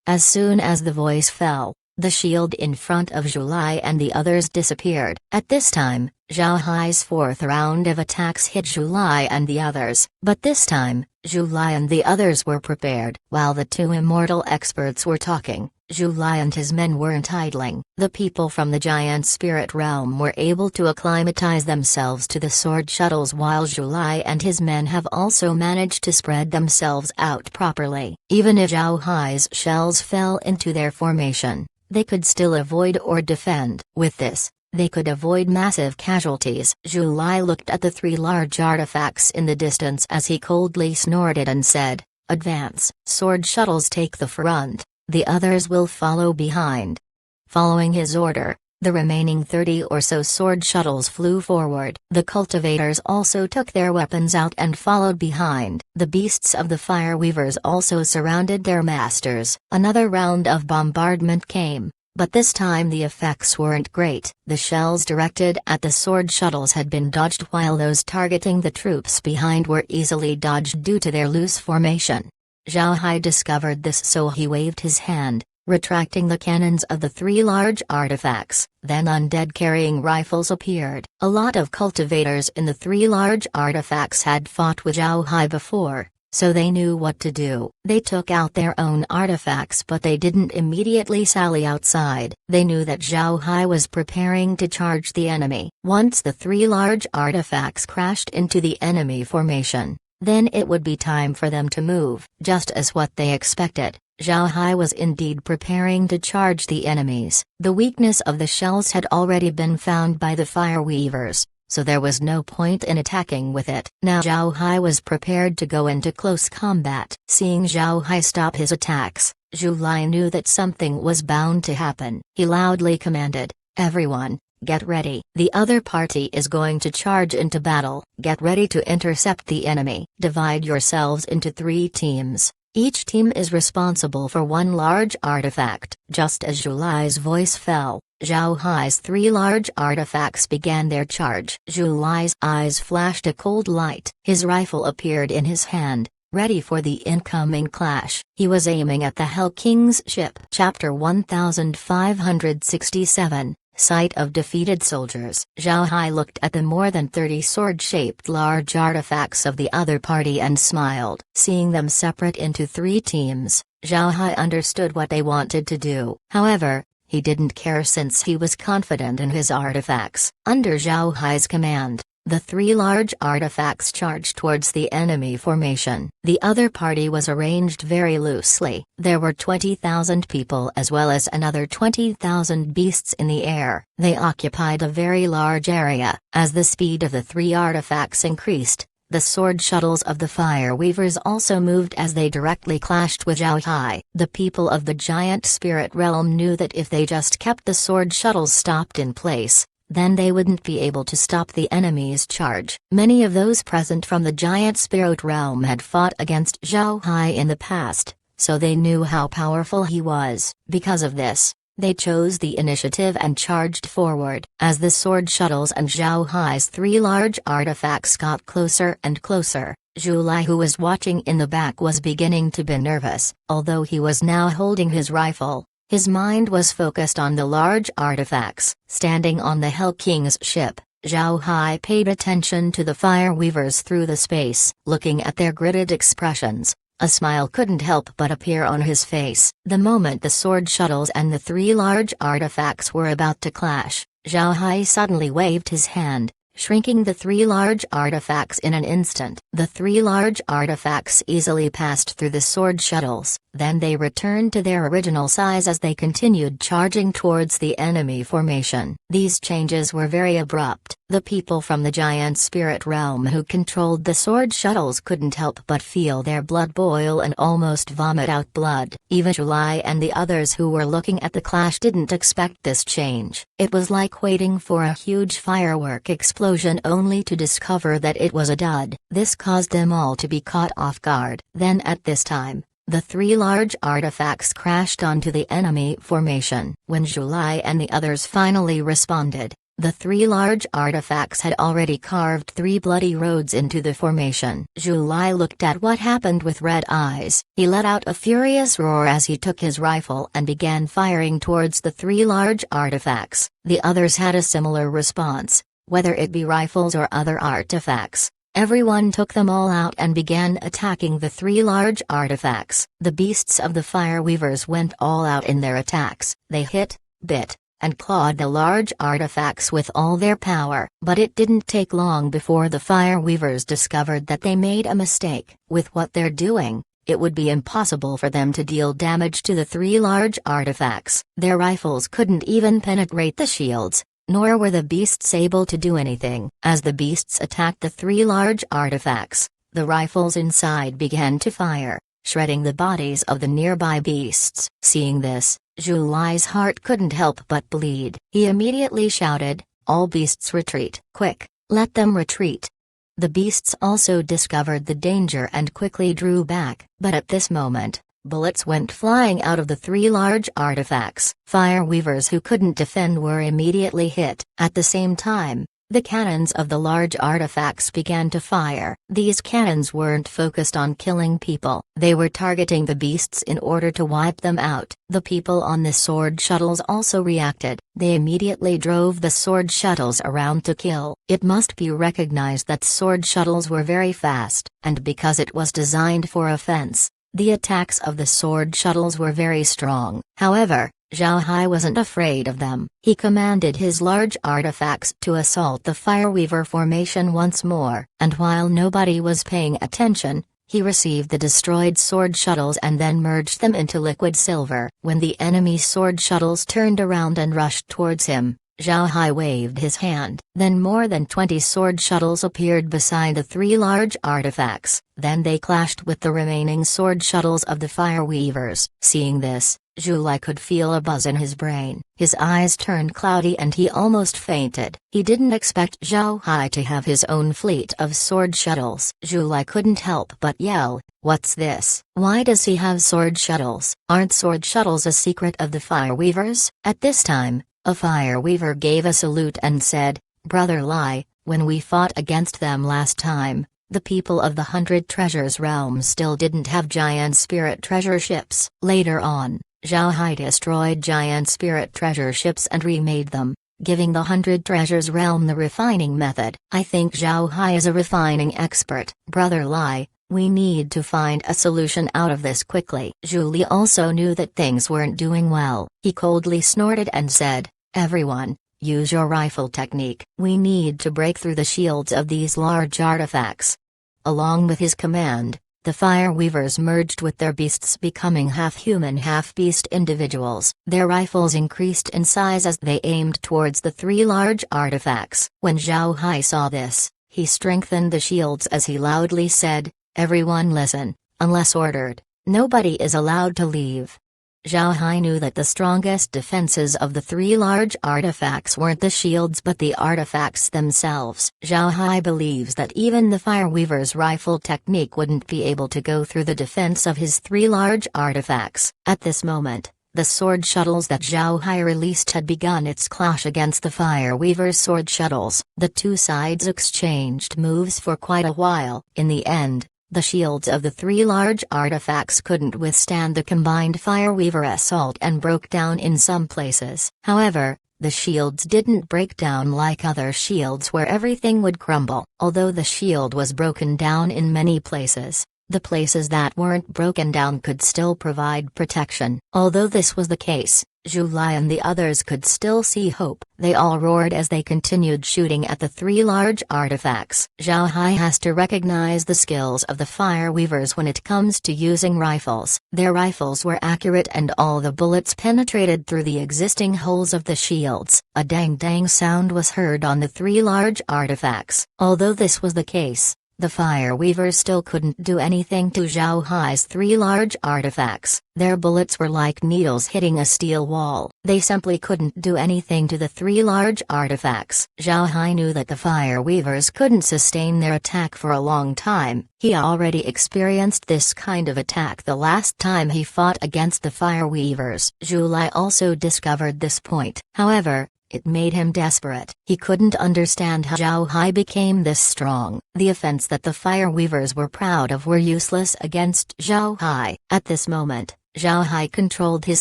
As soon as the voice fell, the shield in front of Zhu Lai and the others disappeared. At this time, Zhao Hai's 4th round of attacks hit Zhu Lai and the others. But this time, Zhu Lai and the others were prepared. While the 2 immortal experts were talking, Zhu Lai and his men weren't idling. The people from the giant spirit realm were able to acclimatize themselves to the sword shuttles, while Zhu Lai and his men have also managed to spread themselves out properly. Even if Zhao Hai's shells fell into their formation, they could still avoid or defend. With this, they could avoid massive casualties. Zhu Lai looked at the three large artifacts in the distance as he coldly snorted and said, "Advance." Sword shuttles take the front, the others will follow behind. Following his order, the remaining 30 or so sword shuttles flew forward. The cultivators also took their weapons out and followed behind. The beasts of the fire weavers also surrounded their masters. Another round of bombardment came, but this time the effects weren't great. The shells directed at the sword shuttles had been dodged while those targeting the troops behind were easily dodged due to their loose formation. Zhao Hai discovered this, so he waved his hand, retracting the cannons of the three large artifacts. Then undead carrying rifles appeared. A lot of cultivators in the three large artifacts had fought with Zhao Hai before, so they knew what to do. They took out their own artifacts, but they didn't immediately sally outside. They knew that Zhao Hai was preparing to charge the enemy. Once the three large artifacts crashed into the enemy formation, then it would be time for them to move. Just as what they expected, Zhao Hai was indeed preparing to charge the enemies. The weakness of the shells had already been found by the fire weavers, so there was no point in attacking with it. Now Zhao Hai was prepared to go into close combat. Seeing Zhao Hai stop his attacks, Zhu Lai knew that something was bound to happen. He loudly commanded, "Everyone, get ready. The other party is going to charge into battle. Get ready to intercept the enemy. Divide yourselves into 3 teams. Each team is responsible for one large artifact." Just as Zhu Lai's voice fell, Zhao Hai's 3 large artifacts began their charge. Zhu Lai's eyes flashed a cold light. His rifle appeared in his hand, ready for the incoming clash. He was aiming at the Hell King's ship. Chapter 1567, Sight of Defeated Soldiers. Zhao Hai looked at the more than 30 sword-shaped large artifacts of the other party and smiled. Seeing them separate into 3 teams, Zhao Hai understood what they wanted to do. However, he didn't care since he was confident in his artifacts. Under Zhao Hai's command, the 3 large artifacts charged towards the enemy formation. The other party was arranged very loosely. There were 20,000 people as well as another 20,000 beasts in the air. They occupied a very large area. As the speed of the 3 artifacts increased, the sword shuttles of the fire weavers also moved as they directly clashed with Zhao Hai. The people of the giant spirit realm knew that if they just kept the sword shuttles stopped in place, then they wouldn't be able to stop the enemy's charge. Many of those present from the giant spirit realm had fought against Zhao Hai in the past, so they knew how powerful he was. Because of this, they chose the initiative and charged forward. As the sword shuttles and Zhao Hai's 3 large artifacts got closer and closer, Zhu Lai, who was watching in the back, was beginning to be nervous. Although he was now holding his rifle, his mind was focused on the large artifacts. Standing on the Hell King's ship, Zhao Hai paid attention to the fire weavers through the space. Looking at their gritted expressions, a smile couldn't help but appear on his face. The moment the sword shuttles and the 3 large artifacts were about to clash, Zhao Hai suddenly waved his hand, shrinking the 3 large artifacts in an instant. The 3 large artifacts easily passed through the sword shuttles, then they returned to their original size as they continued charging towards the enemy formation. These changes were very abrupt. The people from the giant spirit realm who controlled the sword shuttles couldn't help but feel their blood boil and almost vomit out blood. Even Zhu Lai and the others who were looking at the clash didn't expect this change. It was like waiting for a huge firework explosion only to discover that it was a dud. This caused them all to be caught off guard. Then at this time, the 3 large artifacts crashed onto the enemy formation. When Zhu Lai and the others finally responded, the 3 large artifacts had already carved 3 bloody roads into the formation. Zhu Lai looked at what happened with red eyes. He let out a furious roar as he took his rifle and began firing towards the 3 large artifacts. The others had a similar response, whether it be rifles or other artifacts. Everyone took them all out and began attacking the 3 large artifacts. The beasts of the fire weavers went all out in their attacks. They hit, bit, and clawed the large artifacts with all their power. But it didn't take long before the fire weavers discovered that they made a mistake. With what they're doing, it would be impossible for them to deal damage to the three large artifacts. Their rifles couldn't even penetrate the shields, nor were the beasts able to do anything. As the beasts attacked the three large artifacts, the rifles inside began to fire, shredding the bodies of the nearby beasts. Seeing this, Zhu Lai's heart couldn't help but bleed. He immediately shouted, "All beasts retreat! Quick, let them retreat!" The beasts also discovered the danger and quickly drew back. But at this moment, bullets went flying out of the three large artifacts. Fire weavers who couldn't defend were immediately hit. At the same time, the cannons of the large artifacts began to fire. These cannons weren't focused on killing people. They were targeting the beasts in order to wipe them out. The people on the sword shuttles also reacted. They immediately drove the sword shuttles around to kill. It must be recognized that sword shuttles were very fast, and because it was designed for offense, the attacks of the sword shuttles were very strong. However, Zhao Hai wasn't afraid of them. He commanded his large artifacts to assault the Fireweaver formation once more, and while nobody was paying attention, he received the destroyed sword shuttles and then merged them into liquid silver. When the enemy sword shuttles turned around and rushed towards him, Zhao Hai waved his hand. Then more than 20 sword shuttles appeared beside the three large artifacts. Then they clashed with the remaining sword shuttles of the Fireweavers. Seeing this, Zhu Lai could feel a buzz in his brain. His eyes turned cloudy and he almost fainted. He didn't expect Zhao Hai to have his own fleet of sword shuttles. Zhu Lai couldn't help but yell, "What's this? Why does he have sword shuttles? Aren't sword shuttles a secret of the Fireweavers?" At this time, a Fireweaver gave a salute and said, "Brother Lai, when we fought against them last time, the people of the 100 Treasures realm still didn't have giant spirit treasure ships. Later on, Zhao Hai destroyed giant spirit treasure ships and remade them, giving the 100 Treasures realm the refining method. I think Zhao Hai is a refining expert. Brother Lai, we need to find a solution out of this quickly." Zhu Li also knew that things weren't doing well. He coldly snorted and said, "Everyone, use your rifle technique. We need to break through the shields of these large artifacts." Along with his command, the Fireweavers merged with their beasts, becoming half-human half-beast individuals. Their rifles increased in size as they aimed towards the three large artifacts. When Zhao Hai saw this, he strengthened the shields as he loudly said, "Everyone listen, unless ordered, nobody is allowed to leave." Zhao Hai knew that the strongest defenses of the three large artifacts weren't the shields but the artifacts themselves. Zhao Hai believes that even the Fireweaver's rifle technique wouldn't be able to go through the defense of his three large artifacts. At this moment, the sword shuttles that Zhao Hai released had begun its clash against the Fireweaver's sword shuttles. The two sides exchanged moves for quite a while. In the end, the shields of the three large artifacts couldn't withstand the combined Fireweaver assault and broke down in some places. However, the shields didn't break down like other shields where everything would crumble. Although the shield was broken down in many places, the places that weren't broken down could still provide protection. Although this was the case, Zhu Lai and the others could still see hope. They all roared as they continued shooting at the three large artifacts. Zhao Hai has to recognize the skills of the Fireweavers when it comes to using rifles. Their rifles were accurate and all the bullets penetrated through the existing holes of the shields. A dang-dang sound was heard on the three large artifacts. Although this was the case, the Fireweavers still couldn't do anything to Zhao Hai's three large artifacts. Their bullets were like needles hitting a steel wall. They simply couldn't do anything to the three large artifacts. Zhao Hai knew that the Fireweavers couldn't sustain their attack for a long time. He already experienced this kind of attack the last time he fought against the Fireweavers. Zhu Lai also discovered this point. However, it made him desperate. He couldn't understand how Zhao Hai became this strong. The offense that the Fireweavers were proud of were useless against Zhao Hai. At this moment, Zhao Hai controlled his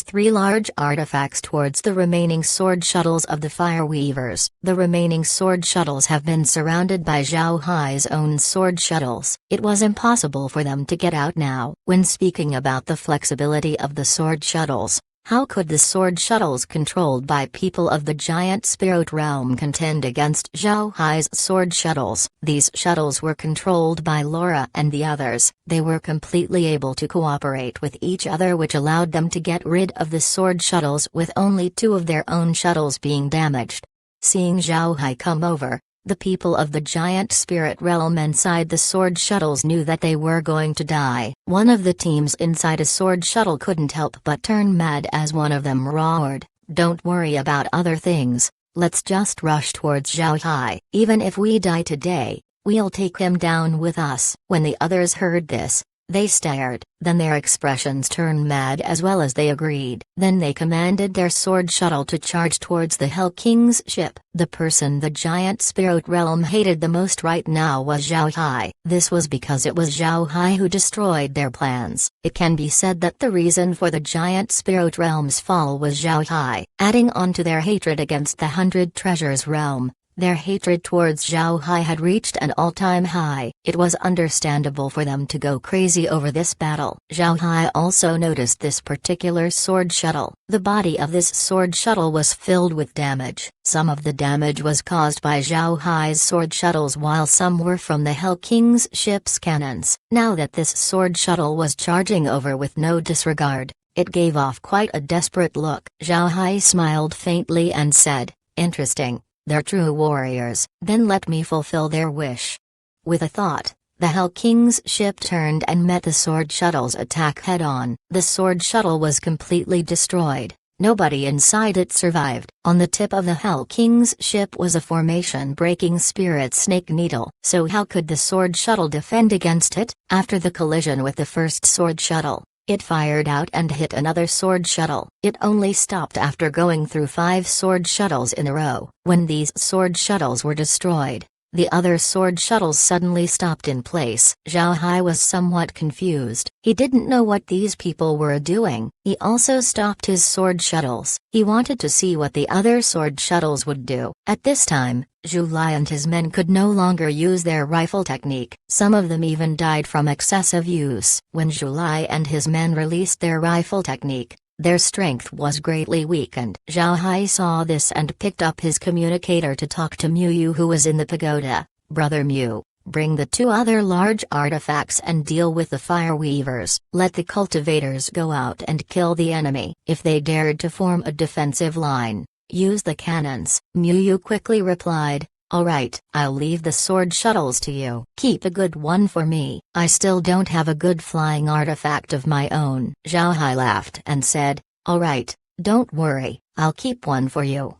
three large artifacts towards the remaining sword shuttles of the Fireweavers. The remaining sword shuttles have been surrounded by Zhao Hai's own sword shuttles. It was impossible for them to get out now. When speaking about the flexibility of the sword shuttles, How could the sword shuttles controlled by people of the giant spirit realm contend against Zhao Hai's sword shuttles? These shuttles were controlled by Laura and the others. They were completely able to cooperate with each other, which allowed them to get rid of the sword shuttles with only 2 of their own shuttles being damaged. Seeing Zhao Hai come over, the people of the giant spirit realm inside the sword shuttles knew that they were going to die. One of the teams inside a sword shuttle couldn't help but turn mad as one of them roared, "Don't worry about other things, let's just rush towards Zhao Hai. Even if we die today, we'll take him down with us." When the others heard this, they stared, then their expressions turned mad as well as they agreed. Then they commanded their sword shuttle to charge towards the Hell King's ship. The person the giant spirit realm hated the most right now was Zhao Hai. This was because it was Zhao Hai who destroyed their plans. It can be said that the reason for the giant spirit realm's fall was Zhao Hai. Adding on to their hatred against the 100 Treasures realm, their hatred towards Zhao Hai had reached an all-time high. It was understandable for them to go crazy over this battle. Zhao Hai also noticed this particular sword shuttle. The body of this sword shuttle was filled with damage. Some of the damage was caused by Zhao Hai's sword shuttles while some were from the Hell King's ship's cannons. Now that this sword shuttle was charging over with no disregard, it gave off quite a desperate look. Zhao Hai smiled faintly and said, "Interesting. They're true warriors, then let me fulfill their wish." With a thought, the Hell King's ship turned and met the sword shuttle's attack head-on. The sword shuttle was completely destroyed. Nobody inside it survived. On the tip of the Hell King's ship was a formation-breaking spirit snake needle. So how could the sword shuttle defend against it? After the collision with the first sword shuttle, it fired out and hit another sword shuttle. It only stopped after going through 5 sword shuttles in a row. When these sword shuttles were destroyed, the other sword shuttles suddenly stopped in place. Zhao Hai was somewhat confused. He didn't know what these people were doing. He also stopped his sword shuttles. He wanted to see what the other sword shuttles would do. At this time, Zhu Lai and his men could no longer use their rifle technique. Some of them even died from excessive use. When Zhu Lai and his men released their rifle technique, their strength was greatly weakened. Zhao Hai saw this and picked up his communicator to talk to Mu Yu, who was in the pagoda. "Brother Mu, bring the 2 other large artifacts and deal with the fire weavers. Let the cultivators go out and kill the enemy. If they dared to form a defensive line, use the cannons." Mu Yu quickly replied, "All right, I'll leave the sword shuttles to you. Keep a good one for me. I still don't have a good flying artifact of my own." Zhao Hai laughed and said, "All right, don't worry, I'll keep one for you."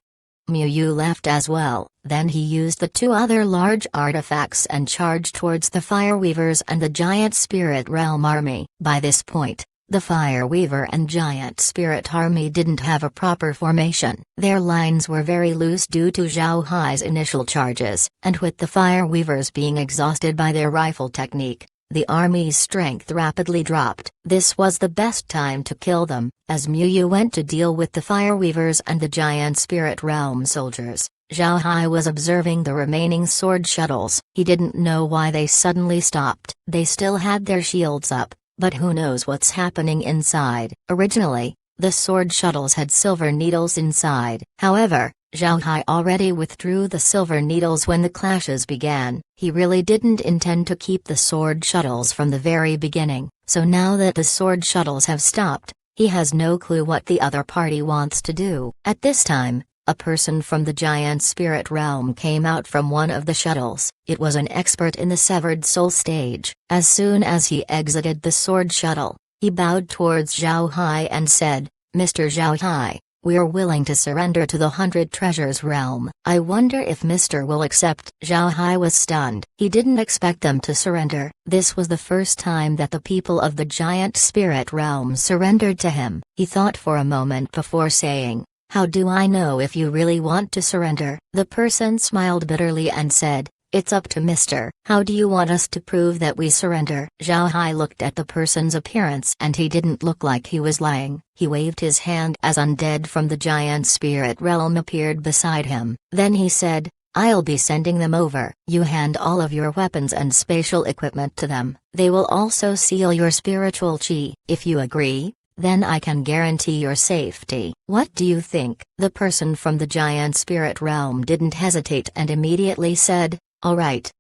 Mu Yu left as well. Then he used the 2 other large artifacts and charged towards the Fire Weavers and the Giant Spirit Realm army. By this point, the Fire Weaver and Giant Spirit army didn't have a proper formation. Their lines were very loose due to Zhao Hai's initial charges, and with the Fire Weavers being exhausted by their rifle technique, the army's strength rapidly dropped. This was the best time to kill them. As Mu Yu went to deal with the Fire Weavers and the Giant Spirit Realm soldiers, Zhao Hai was observing the remaining sword shuttles. He didn't know why they suddenly stopped. They still had their shields up, but who knows what's happening inside. Originally, the sword shuttles had silver needles inside. However, Zhao Hai already withdrew the silver needles when the clashes began. He really didn't intend to keep the sword shuttles from the very beginning, so now that the sword shuttles have stopped, he has no clue what the other party wants to do. At this time, a person from the Giant Spirit Realm came out from one of the shuttles. It was an expert in the Severed Soul stage. As soon as he exited the sword shuttle, he bowed towards Zhao Hai and said, "Mr. Zhao Hai, we're willing to surrender to the 100 Treasures realm. I wonder if Mr. will accept." Zhao Hai was stunned. He didn't expect them to surrender. This was the first time that the people of the Giant Spirit Realm surrendered to him. He thought for a moment before saying, "How do I know if you really want to surrender?" The person smiled bitterly and said, "It's up to Mr. How do you want us to prove that we surrender?" Zhao Hai looked at the person's appearance and he didn't look like he was lying. He waved his hand as undead from the Giant Spirit Realm appeared beside him. Then he said, "I'll be sending them over. You hand all of your weapons and spatial equipment to them. They will also seal your spiritual chi. If you agree, then I can guarantee your safety. What do you think?" The person from the giant spirit realm didn't hesitate and immediately said, "All right."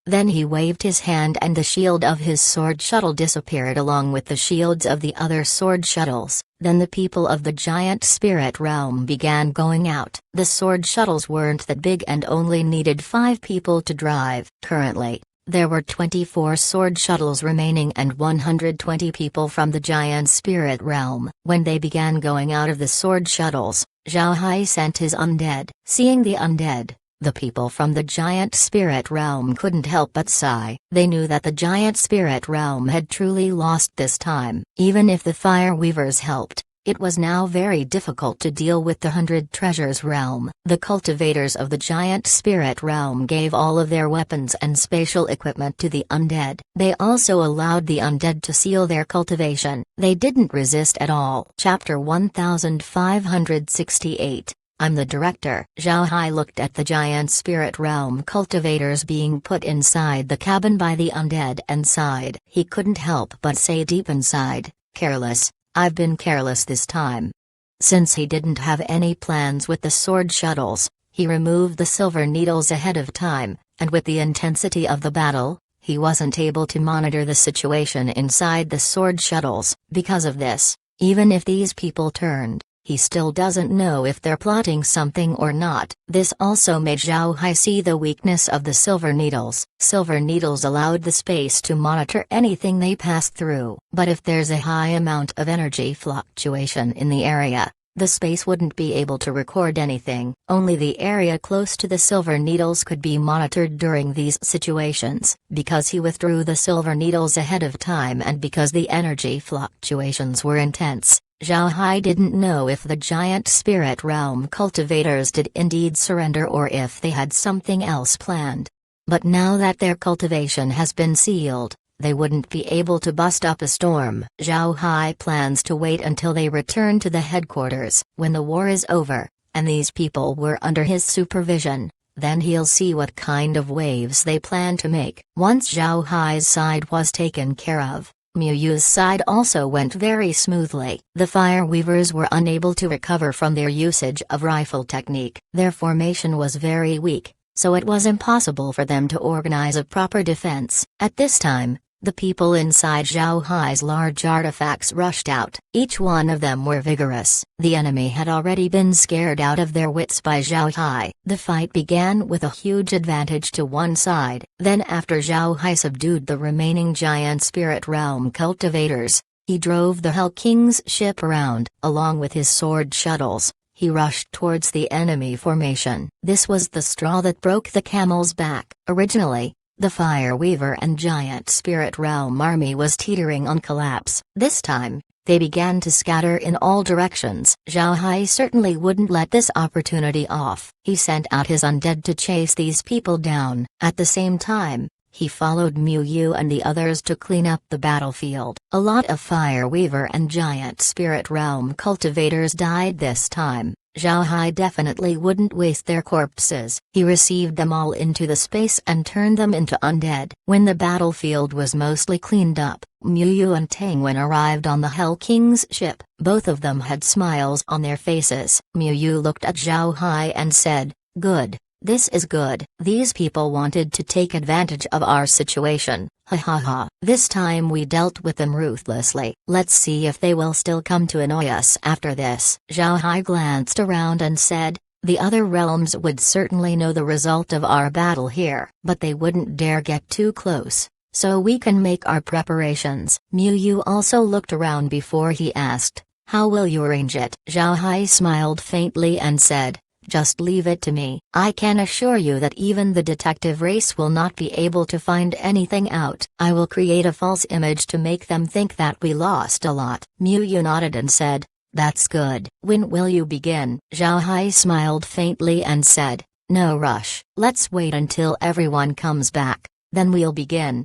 Then he waved his hand and the shield of his sword shuttle disappeared along with the shields of the other sword shuttles. Then the people of the giant spirit realm began going out. The sword shuttles weren't that big and only needed 5 people to drive. Currently, there were 24 sword shuttles remaining and 120 people from the giant spirit realm. When they began going out of the sword shuttles, Zhao Hai sent his undead. Seeing the undead, the people from the giant spirit realm couldn't help but sigh. They knew that the giant spirit realm had truly lost this time. Even if the fire weavers helped, it was now very difficult to deal with the 100 treasures realm. The cultivators of the giant spirit realm gave all of their weapons and spatial equipment to the undead. They also allowed the undead to seal their cultivation. They didn't resist at all. Chapter 1568. I'm the director. Zhao Hai looked at the giant spirit realm cultivators being put inside the cabin by the undead and sighed. He couldn't help but say deep inside, "Careless, I've been careless this time." Since he didn't have any plans with the sword shuttles, he removed the silver needles ahead of time, and with the intensity of the battle, he wasn't able to monitor the situation inside the sword shuttles. Because of this, even if these people turned, he still doesn't know if they're plotting something or not. This also made Zhao Hai see the weakness of the silver needles. Silver needles allowed the space to monitor anything they passed through. But if there's a high amount of energy fluctuation in the area, the space wouldn't be able to record anything. Only the area close to the silver needles could be monitored during these situations. Because he withdrew the silver needles ahead of time and because the energy fluctuations were intense, Zhao Hai didn't know if the giant spirit realm cultivators did indeed surrender or if they had something else planned. But now that their cultivation has been sealed, they wouldn't be able to bust up a storm. Zhao Hai plans to wait until they return to the headquarters. When the war is over, and these people were under his supervision, then he'll see what kind of waves they plan to make. Once Zhao Hai's side was taken care of, Miu Yu's side also went very smoothly. The fire weavers were unable to recover from their usage of rifle technique. Their formation was very weak, so it was impossible for them to organize a proper defense. At this time, the people inside Zhao Hai's large artifacts rushed out. Each one of them were vigorous. The enemy had already been scared out of their wits by Zhao Hai. The fight began with a huge advantage to one side. Then after Zhao Hai subdued the remaining giant spirit realm cultivators, he drove the Hell King's ship around. Along with his sword shuttles, he rushed towards the enemy formation. This was the straw that broke the camel's back. Originally, the Fire Weaver and Giant Spirit Realm army was teetering on collapse. This time, they began to scatter in all directions. Zhao Hai certainly wouldn't let this opportunity off. He sent out his undead to chase these people down. At the same time, he followed Miu Yu and the others to clean up the battlefield. A lot of Fire Weaver and Giant Spirit Realm cultivators died this time. Zhao Hai definitely wouldn't waste their corpses. He received them all into the space and turned them into undead. When the battlefield was mostly cleaned up, Miu Yu and Tang Wen arrived on the Hell King's ship. Both of them had smiles on their faces. Miu Yu looked at Zhao Hai and said, "Good. This is good. These people wanted to take advantage of our situation. Ha ha ha. This time we dealt with them ruthlessly. Let's see if they will still come to annoy us after this." Zhao Hai glanced around and said, "The other realms would certainly know the result of our battle here, but they wouldn't dare get too close, so we can make our preparations." Miu Yu also looked around before he asked, "How will you arrange it?" Zhao Hai smiled faintly and said, "Just leave it to me. I can assure you that even the detective race will not be able to find anything out. I will create a false image to make them think that we lost a lot." Miu Yu nodded and said, "That's good. When will you begin?" Zhao Hai smiled faintly and said, "No rush. Let's wait until everyone comes back, then we'll begin."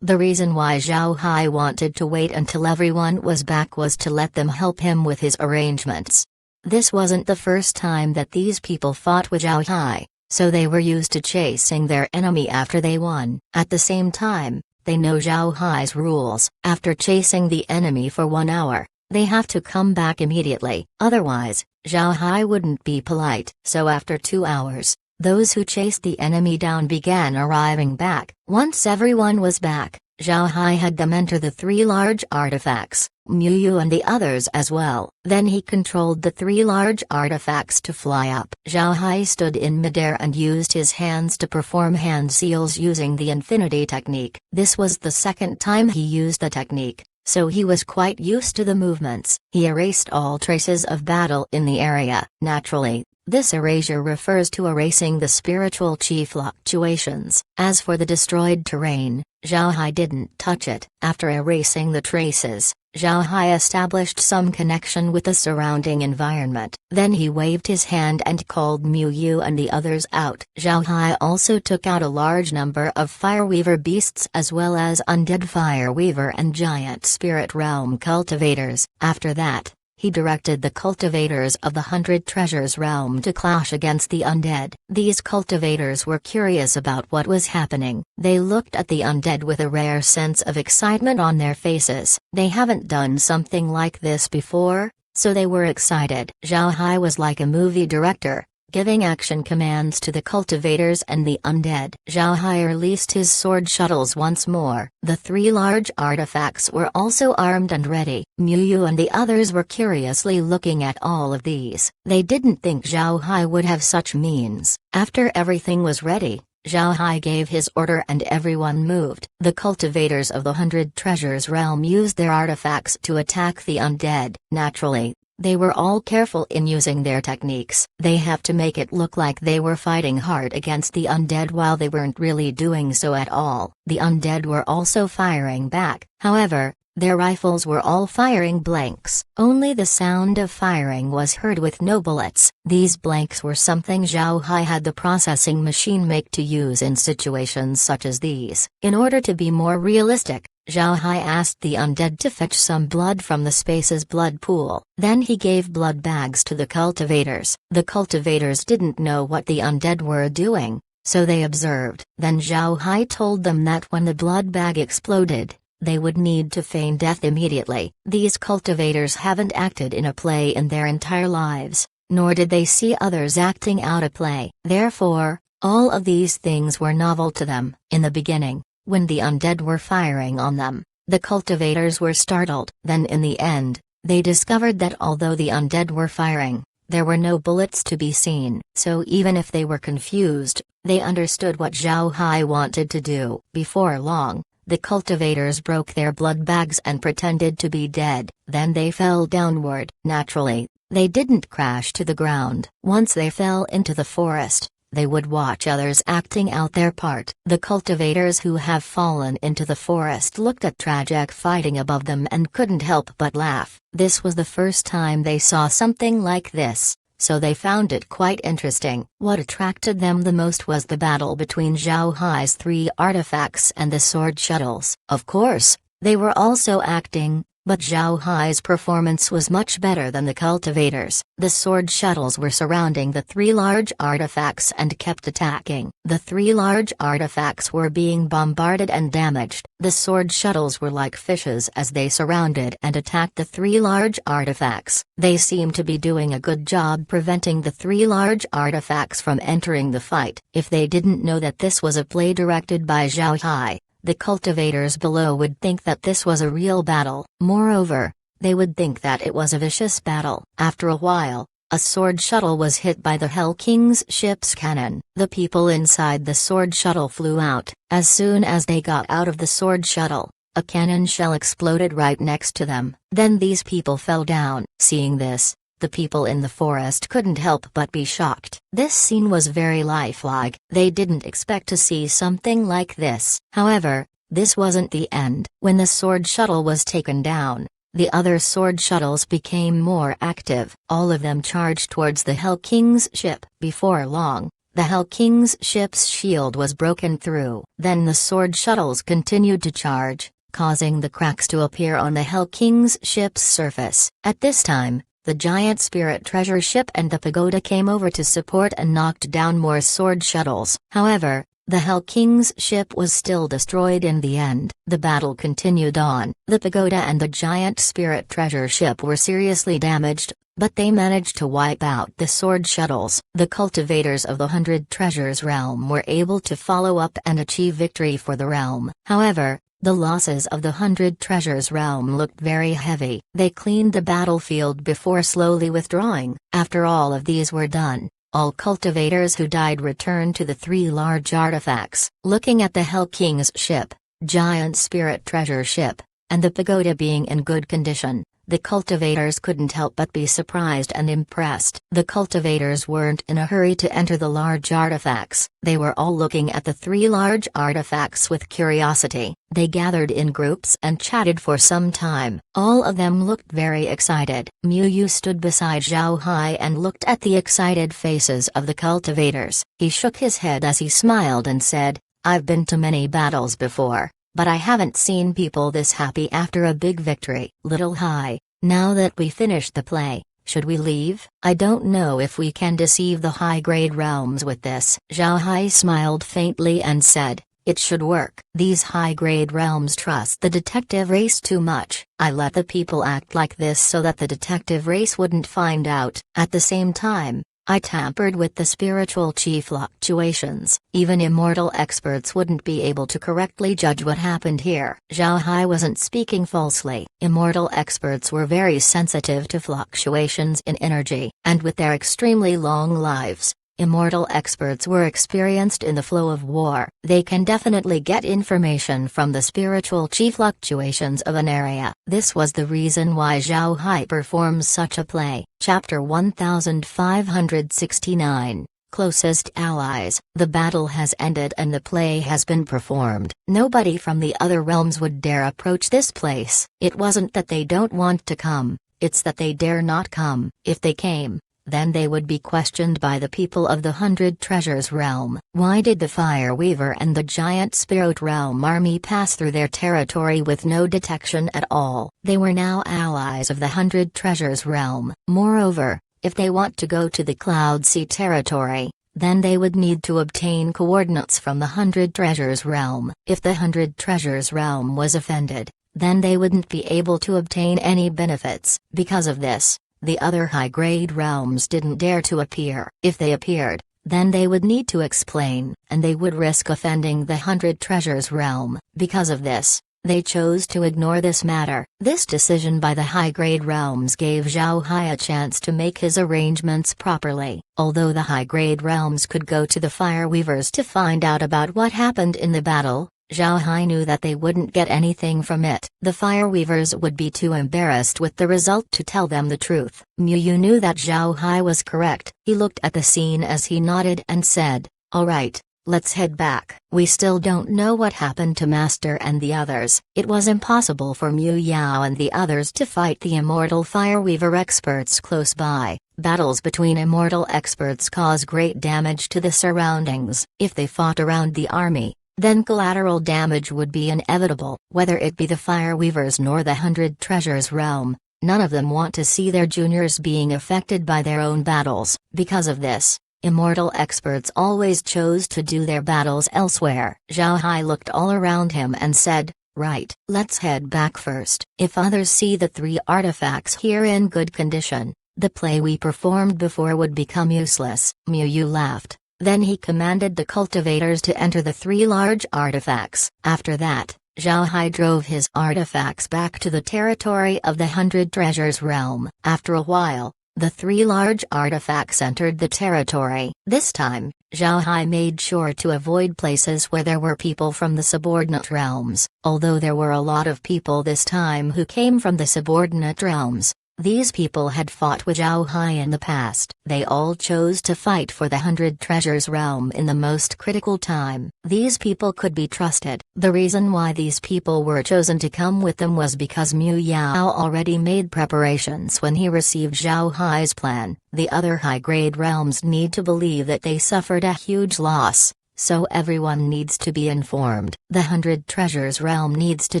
The reason why Zhao Hai wanted to wait until everyone was back was to let them help him with his arrangements. This wasn't the first time that these people fought with Zhao Hai, so they were used to chasing their enemy after they won. At the same time, they know Zhao Hai's rules. After chasing the enemy for 1 hour, They have to come back immediately, otherwise, Zhao Hai wouldn't be polite. So after 2 hours, those who chased the enemy down began arriving back. Once everyone was back, Zhao Hai had them enter the 3 large artifacts, Mu Yu and the others as well. Then he controlled the 3 large artifacts to fly up. Zhao Hai stood in midair and used his hands to perform hand seals using the infinity technique. This was the second time he used the technique, so he was quite used to the movements. He erased all traces of battle in the area. Naturally, this erasure refers to erasing the spiritual chi fluctuations. As for the destroyed terrain, Zhao Hai didn't touch it. After erasing the traces, Zhao Hai established some connection with the surrounding environment. Then he waved his hand and called Mu Yu and the others out. Zhao Hai also took out a large number of Fireweaver beasts as well as undead Fireweaver and giant spirit realm cultivators. After that, he directed the cultivators of the 100 Treasures realm to clash against the undead. These cultivators were curious about what was happening. They looked at the undead with a rare sense of excitement on their faces. They haven't done something like this before, so they were excited. Zhao Hai was like a movie director, giving action commands to the cultivators and the undead. Zhao Hai released his sword shuttles once more. The 3 large artifacts were also armed and ready. Mu Yu and the others were curiously looking at all of these. They didn't think Zhao Hai would have such means. After everything was ready, Zhao Hai gave his order and everyone moved. The cultivators of the 100 Treasures realm used their artifacts to attack the undead. Naturally, they were all careful in using their techniques. They have to make it look like they were fighting hard against the undead while they weren't really doing so at all. The undead were also firing back, however, their rifles were all firing blanks. Only the sound of firing was heard with no bullets. These blanks were something Zhao Hai had the processing machine make to use in situations such as these. In order to be more realistic, Zhao Hai asked the undead to fetch some blood from the space's blood pool. Then he gave blood bags to the cultivators. The cultivators didn't know what the undead were doing, so they observed. Then Zhao Hai told them that when the blood bag exploded, they would need to feign death immediately. These cultivators haven't acted in a play in their entire lives, nor did they see others acting out a play. Therefore, all of these things were novel to them. In the beginning, when the undead were firing on them, the cultivators were startled. Then in the end, they discovered that although the undead were firing, there were no bullets to be seen. So even if they were confused, they understood what Zhao Hai wanted to do. Before long, the cultivators broke their blood bags and pretended to be dead. Then they fell downward. Naturally, they didn't crash to the ground. Once they fell into the forest, they would watch others acting out their part. The cultivators who have fallen into the forest looked at Tragic fighting above them and couldn't help but laugh. This was the first time they saw something like this, so they found it quite interesting. What attracted them the most was the battle between Zhao Hai's 3 artifacts and the sword shuttles. Of course, they were also acting, but Zhao Hai's performance was much better than the cultivators. The sword shuttles were surrounding the 3 large artifacts and kept attacking. The 3 large artifacts were being bombarded and damaged. The sword shuttles were like fishes as they surrounded and attacked the 3 large artifacts. They seemed to be doing a good job preventing the 3 large artifacts from entering the fight. If they didn't know that this was a play directed by Zhao Hai, the cultivators below would think that this was a real battle. Moreover, they would think that it was a vicious battle. After a while, a sword shuttle was hit by the Hell King's ship's cannon. The people inside the sword shuttle flew out. As soon as they got out of the sword shuttle, a cannon shell exploded right next to them. Then these people fell down. Seeing this, the people in the forest couldn't help but be shocked. This scene was very lifelike. They didn't expect to see something like this. However, this wasn't the end. When the sword shuttle was taken down, the other sword shuttles became more active. All of them charged towards the Hell King's ship. Before long, the Hell King's ship's shield was broken through. Then the sword shuttles continued to charge, causing the cracks to appear on the Hell King's ship's surface. At this time, the giant spirit treasure ship and the pagoda came over to support and knocked down more sword shuttles. However, The Hell King's ship was still destroyed in the end. The battle continued on. The pagoda and the giant spirit treasure ship were seriously damaged, but they managed to wipe out the sword shuttles. The cultivators of the 100 Treasures realm were able to follow up and achieve victory for the realm. However, the losses of the 100 Treasures realm looked very heavy. They cleaned the battlefield before slowly withdrawing. After all of these were done, all cultivators who died returned to the 3 large artifacts. Looking at the Hell King's ship, giant spirit treasure ship, and the pagoda being in good condition, the cultivators couldn't help but be surprised and impressed. The cultivators weren't in a hurry to enter the large artifacts. They were all looking at the 3 large artifacts with curiosity. They gathered in groups and chatted for some time. All of them looked very excited. Miu Yu stood beside Zhao Hai and looked at the excited faces of the cultivators. He shook his head as he smiled and said, "I've been to many battles before, but I haven't seen people this happy after a big victory." "Little Hai, now that we finished the play, should we leave? I don't know if we can deceive the high-grade realms with this." Zhao Hai smiled faintly and said, "It should work. These high-grade realms trust the detective race too much. I let the people act like this so that the detective race wouldn't find out. At the same time, I tampered with the spiritual chi fluctuations. Even immortal experts wouldn't be able to correctly judge what happened here." Zhao Hai wasn't speaking falsely. Immortal experts were very sensitive to fluctuations in energy, and with their extremely long lives, immortal experts were experienced in the flow of war. They can definitely get information from the spiritual chi fluctuations of an area. This was the reason why Zhao Hai performs such a play. Chapter 1569, Closest Allies. The battle has ended and the play has been performed. Nobody from the other realms would dare approach this place. It wasn't that they don't want to come, it's that they dare not come. If they came, then they would be questioned by the people of the 100 Treasures realm. Why did the Fire Weaver and the Giant Spirit realm army pass through their territory with no detection at all? They were now allies of the 100 Treasures realm. Moreover, if they want to go to the Cloud Sea territory, then they would need to obtain coordinates from the 100 Treasures realm. If the 100 Treasures realm was offended, then they wouldn't be able to obtain any benefits. Because of this, the other high-grade realms didn't dare to appear. If they appeared, then they would need to explain, and they would risk offending the 100 Treasures realm. Because of this, they chose to ignore this matter. This decision by the high-grade realms gave Zhao Hai a chance to make his arrangements properly. Although the high-grade realms could go to the Fire Weavers to find out about what happened in the battle, Zhao Hai knew that they wouldn't get anything from it. The Fire Weavers would be too embarrassed with the result to tell them the truth. Miu Yu knew that Zhao Hai was correct. He looked at the scene as he nodded and said, "All right, let's head back." We still don't know what happened to Master and the others. It was impossible for Miu Yao and the others to fight the immortal Fire Weaver experts close by. Battles between immortal experts cause great damage to the surroundings. If they fought around the army, then collateral damage would be inevitable. Whether it be the Fire Weavers nor the 100 Treasures realm, none of them want to see their juniors being affected by their own battles. Because of this, immortal experts always chose to do their battles elsewhere. Zhao Hai looked all around him and said, "Right, let's head back first. If others see the 3 artifacts here in good condition, the play we performed before would become useless." Miu Yu laughed. Then he commanded the cultivators to enter the 3 large artifacts. After that, Zhao Hai drove his artifacts back to the territory of the 100 Treasures realm. After a while, the 3 large artifacts entered the territory. This time, Zhao Hai made sure to avoid places where there were people from the subordinate realms. Although there were a lot of people this time who came from the subordinate realms, these people had fought with Zhao Hai in the past. They all chose to fight for the 100 Treasures realm in the most critical time. These people could be trusted. The reason why these people were chosen to come with them was because Miu Yao already made preparations when he received Zhao Hai's plan. The other high-grade realms need to believe that they suffered a huge loss, so everyone needs to be informed. The 100 Treasures realm needs to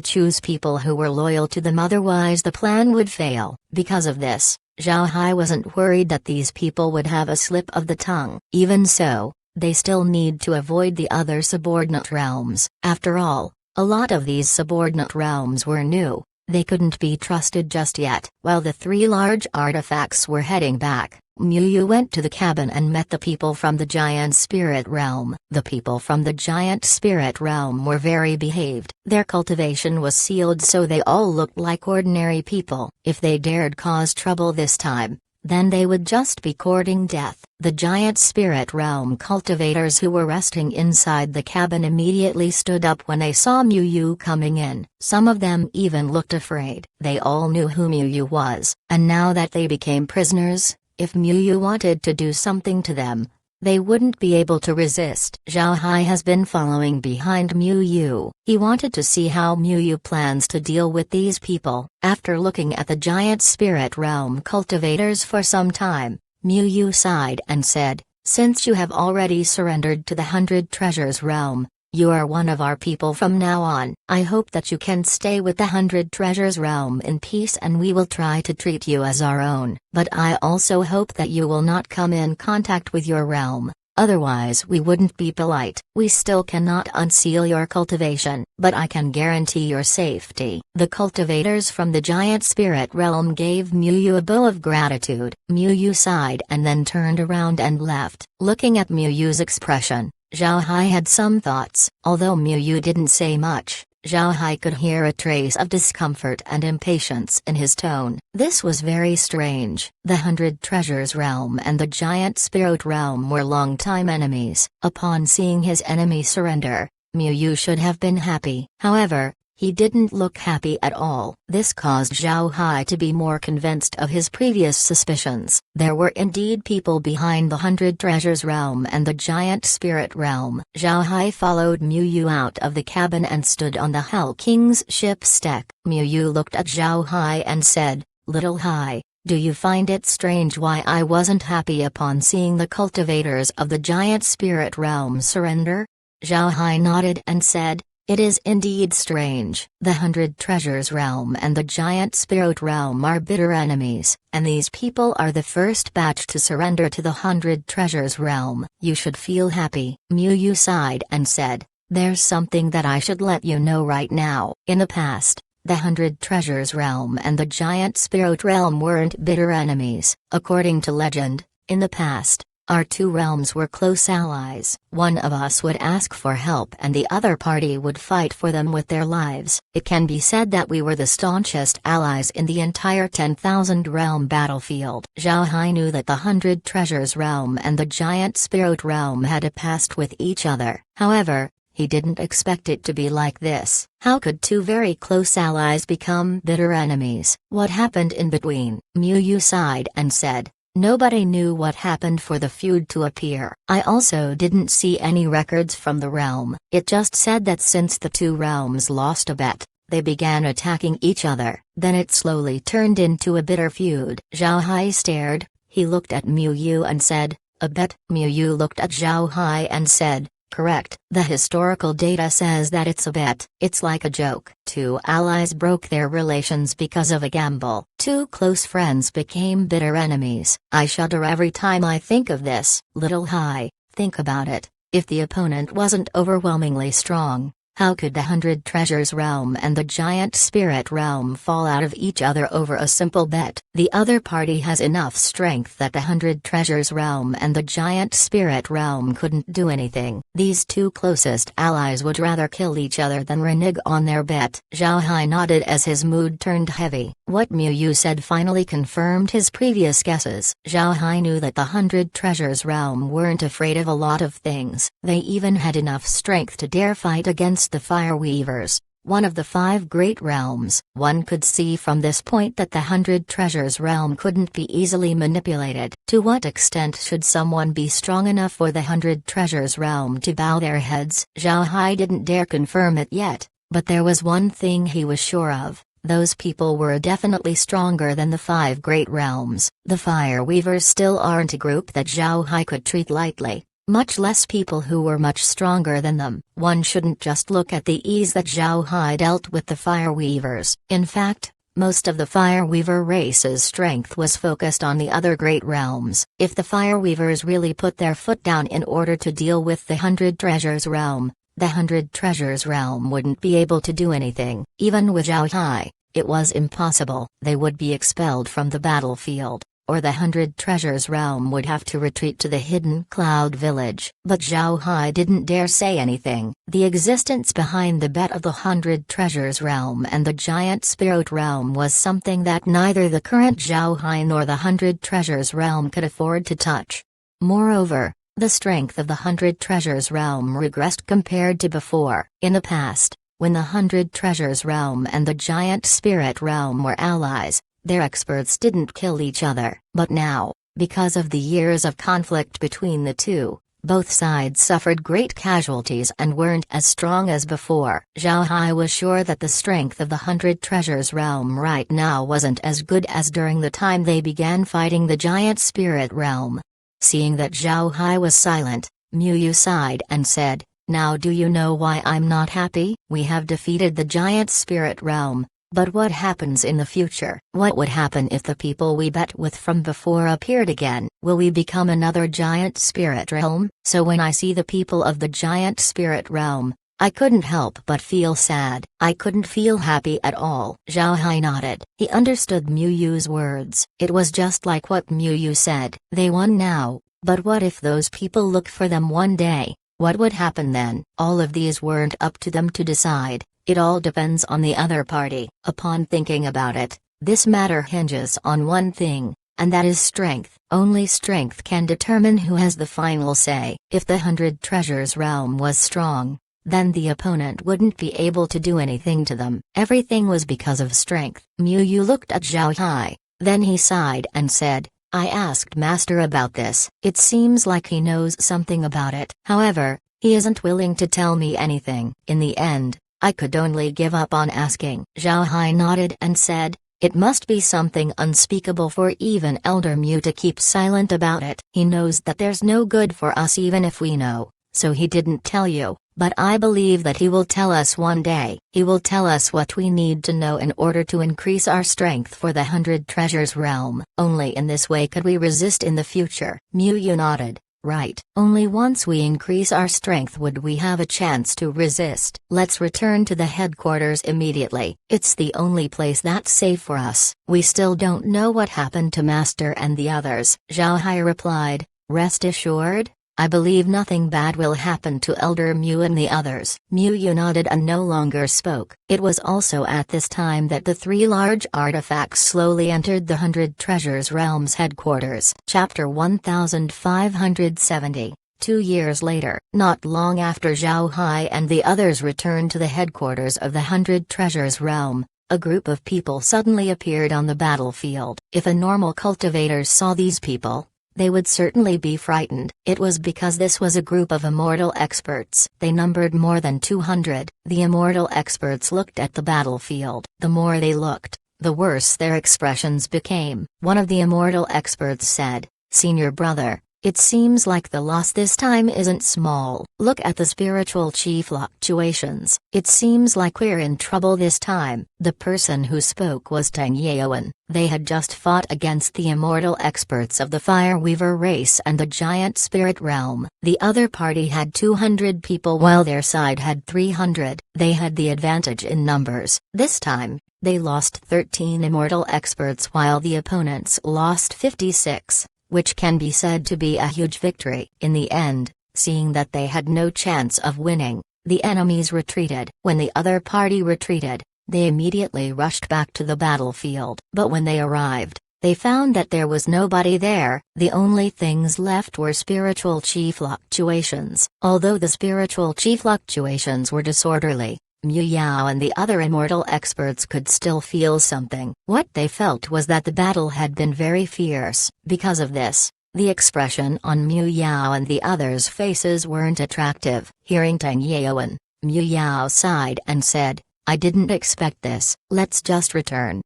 choose people who were loyal to them, otherwise the plan would fail. Because of this, Zhao Hai wasn't worried that these people would have a slip of the tongue. Even so, they still need to avoid the other subordinate realms. After all, a lot of these subordinate realms were new. They couldn't be trusted just yet. While the three large artifacts were heading back, Miyu went to the cabin and met the people from the giant spirit realm. The people from the giant spirit realm were very behaved. Their cultivation was sealed, so they all looked like ordinary people. If they dared cause trouble this time, then they would just be courting death. The giant spirit realm cultivators who were resting inside the cabin immediately stood up when they saw Miyu coming in. Some of them even looked afraid. They all knew who Miyu was, and now that they became prisoners, if Miyu wanted to do something to them, they wouldn't be able to resist. Zhao Hai has been following behind Miyu. He wanted to see how Miyu plans to deal with these people. After looking at the giant spirit realm cultivators for some time, Miyu sighed and said, "Since you have already surrendered to the 100 Treasures realm, you are one of our people from now on. I hope that you can stay with the 100 Treasures realm in peace, and we will try to treat you as our own. But I also hope that you will not come in contact with your realm, otherwise we wouldn't be polite. We still cannot unseal your cultivation, but I can guarantee your safety." The cultivators from the giant spirit realm gave Miyu a bow of gratitude. Miyu sighed and then turned around and left. Looking at Miyu's expression, Zhao Hai had some thoughts. Although Miyu didn't say much, Zhao Hai could hear a trace of discomfort and impatience in his tone. This was very strange. The 100 Treasures realm and the giant spirit realm were long-time enemies. Upon seeing his enemy surrender, Miyu should have been happy. However, he didn't look happy at all. This caused Zhao Hai to be more convinced of his previous suspicions. There were indeed people behind the 100 Treasures realm and the giant spirit realm. Zhao Hai followed Miyu out of the cabin and stood on the Hell King's ship's deck. Miyu looked at Zhao Hai and said, "Little Hai, do you find it strange why I wasn't happy upon seeing the cultivators of the giant spirit realm surrender?" Zhao Hai nodded and said, "It is indeed strange. The 100 Treasures realm and the giant spirit realm are bitter enemies, and these people are the first batch to surrender to the 100 Treasures realm. You should feel happy." Miyu sighed and said, "There's something that I should let you know right now. In the past, the 100 Treasures realm and the giant spirit realm weren't bitter enemies. According to legend, in the past, our two realms were close allies. One of us would ask for help and the other party would fight for them with their lives. It can be said that we were the staunchest allies in the entire 10,000 realm battlefield." Zhao Hai knew that the 100 Treasures realm and the giant spirit realm had a past with each other. However, he didn't expect it to be like this. How could two very close allies become bitter enemies? What happened in between? Miyu sighed and said, "Nobody knew what happened for the feud to appear. I also didn't see any records from the realm. It just said that since the two realms lost a bet, they began attacking each other. Then it slowly turned into a bitter feud." Zhao Hai stared. He looked at Miyu and said, "A bet?" Miyu looked at Zhao Hai and said, "Correct. The historical data says that it's a bet. It's like a joke. Two allies broke their relations because of a gamble. Two close friends became bitter enemies. I shudder every time I think of this." "Little Hai, think about it. If the opponent wasn't overwhelmingly strong, how could the 100 Treasures realm and the giant spirit realm fall out of each other over a simple bet? The other party has enough strength that the 100 Treasures realm and the giant spirit realm couldn't do anything. These two closest allies would rather kill each other than renege on their bet." Zhao Hai nodded as his mood turned heavy. What Miyu said finally confirmed his previous guesses. Zhao Hai knew that the 100 Treasures realm weren't afraid of a lot of things. They even had enough strength to dare fight against the Fire Weavers, one of the 5 great realms. One could see from this point that the 100 Treasures realm couldn't be easily manipulated. To what extent should someone be strong enough for the 100 Treasures realm to bow their heads? Zhao Hai didn't dare confirm it yet, but there was one thing he was sure of. Those people were definitely stronger than the 5 great realms. The Fire Weavers still aren't a group that Zhao Hai could treat lightly, much less people who were much stronger than them. One shouldn't just look at the ease that Zhao Hai dealt with the Fire Weavers. In fact, Most of the Fireweaver race's strength was focused on the other great realms. If the Fireweavers really put their foot down in order to deal with the Hundred Treasures realm, the Hundred Treasures realm wouldn't be able to do anything. Even with Zhao Hai, it was impossible. They would be expelled from the battlefield, or the Hundred Treasures realm would have to retreat to the Hidden Cloud Village. But Zhao Hai didn't dare say anything. The existence behind the bet of the Hundred Treasures realm and the Giant Spirit realm was something that neither the current Zhao Hai nor the Hundred Treasures realm could afford to touch. Moreover, the strength of the Hundred Treasures realm regressed compared to before. In the past, when the Hundred Treasures realm and the Giant Spirit realm were allies, their experts didn't kill each other. But now, because of the years of conflict between the two, both sides suffered great casualties and weren't as strong as before. Zhao Hai was sure that the strength of the Hundred Treasures realm right now wasn't as good as during the time they began fighting the Giant Spirit realm. Seeing that Zhao Hai was silent, Mu Yu sighed and said, "Now do you know why I'm not happy? We have defeated the Giant Spirit realm, but what happens in the future? What would happen if the people we bet with from before appeared again? Will we become another Giant Spirit realm?" So when I see the people of the Giant Spirit realm, I couldn't help but feel sad. I couldn't feel happy at all. Zhao Hai nodded. He understood Mu Yu's words. It was just like what Mu Yu said. They won now, but what if those people look for them one day? What would happen then? All of these weren't up to them to decide. It all depends on the other party. Upon thinking about it, this matter hinges on one thing, and that is strength. Only strength can determine who has the final say. If the Hundred Treasures realm was strong, then the opponent wouldn't be able to do anything to them. Everything was because of strength. Mu Yu looked at Zhao Hai, then he sighed and said, "I asked Master about this. It seems like he knows something about it. However, he isn't willing to tell me anything." In the end, I could only give up on asking. Zhao Hai nodded and said, "It must be something unspeakable for even Elder Mu to keep silent about it. He knows that there's no good for us even if we know, so he didn't tell you. But I believe that he will tell us one day. He will tell us what we need to know in order to increase our strength for the Hundred Treasures realm. Only in this way could we resist in the future." Mu Yu nodded. "Right. Only once we increase our strength would we have a chance to resist. Let's return to the headquarters immediately. It's the only place that's safe for us. We still don't know what happened to Master and the others." Zhao Hai replied, "Rest assured, I believe nothing bad will happen to Elder Mu and the others." Mu Yu nodded and no longer spoke. It was also at this time that the three large artifacts slowly entered the Hundred Treasures realm's headquarters. Chapter 1570. 2 years later, not long after Zhao Hai and the others returned to the headquarters of the Hundred Treasures realm, a group of people suddenly appeared on the battlefield. If a normal cultivator saw these people, they would certainly be frightened. It was because this was a group of immortal experts. They numbered more than 200. The immortal experts looked at the battlefield. The more they looked, the worse their expressions became. One of the immortal experts said, "Senior brother, it seems like the loss this time isn't small. Look at the spiritual chi fluctuations. It seems like we're in trouble this time." The person who spoke was Tang Yaowen. They had just fought against the immortal experts of the Fireweaver race and the Giant Spirit realm. The other party had 200 people while their side had 300. They had the advantage in numbers. This time, they lost 13 immortal experts while the opponents lost 56. Which can be said to be a huge victory. In the end, seeing that they had no chance of winning, the enemies retreated. When the other party retreated, they immediately rushed back to the battlefield. But when they arrived, they found that there was nobody there. The only things left were spiritual chi fluctuations. Although the spiritual chi fluctuations were disorderly, Mu Yao and the other immortal experts could still feel something. What they felt was that the battle had been very fierce. Because of this, the expression on Mu Yao and the others' faces weren't attractive. Hearing Tang Yaowen, Mu Yao sighed and said, "I didn't expect this. Let's just return."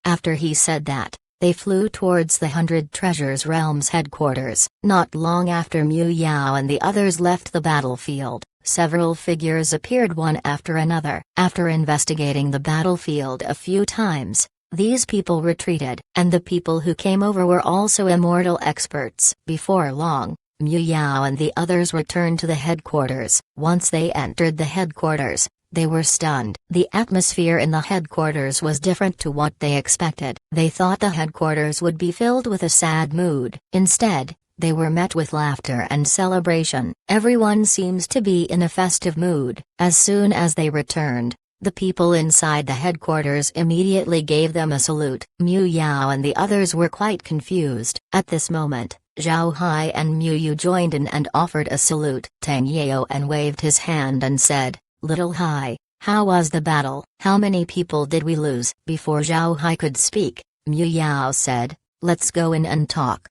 After he said that, they flew towards the Hundred Treasures realm's headquarters. Not long after Mu Yao and the others left the battlefield, several figures appeared one after another. After investigating the battlefield a few times, These people retreated, and the people who came over were also immortal experts. Before long, Mu Yao and the others returned to the headquarters. Once they entered the headquarters, they were stunned. The atmosphere in the headquarters was different to what they expected. They thought the headquarters would be filled with a sad mood. Instead, they were met with laughter and celebration. Everyone seems to be in a festive mood. As soon as they returned, the people inside the headquarters immediately gave them a salute. Mu Yao and the others were quite confused. At this moment, Zhao Hai and Mu Yu joined in and offered a salute. Tang Yaoan waved his hand and said, "Little Hai, how was the battle? How many people did we lose?" Before Zhao Hai could speak, Mu Yao said, "Let's go in and talk."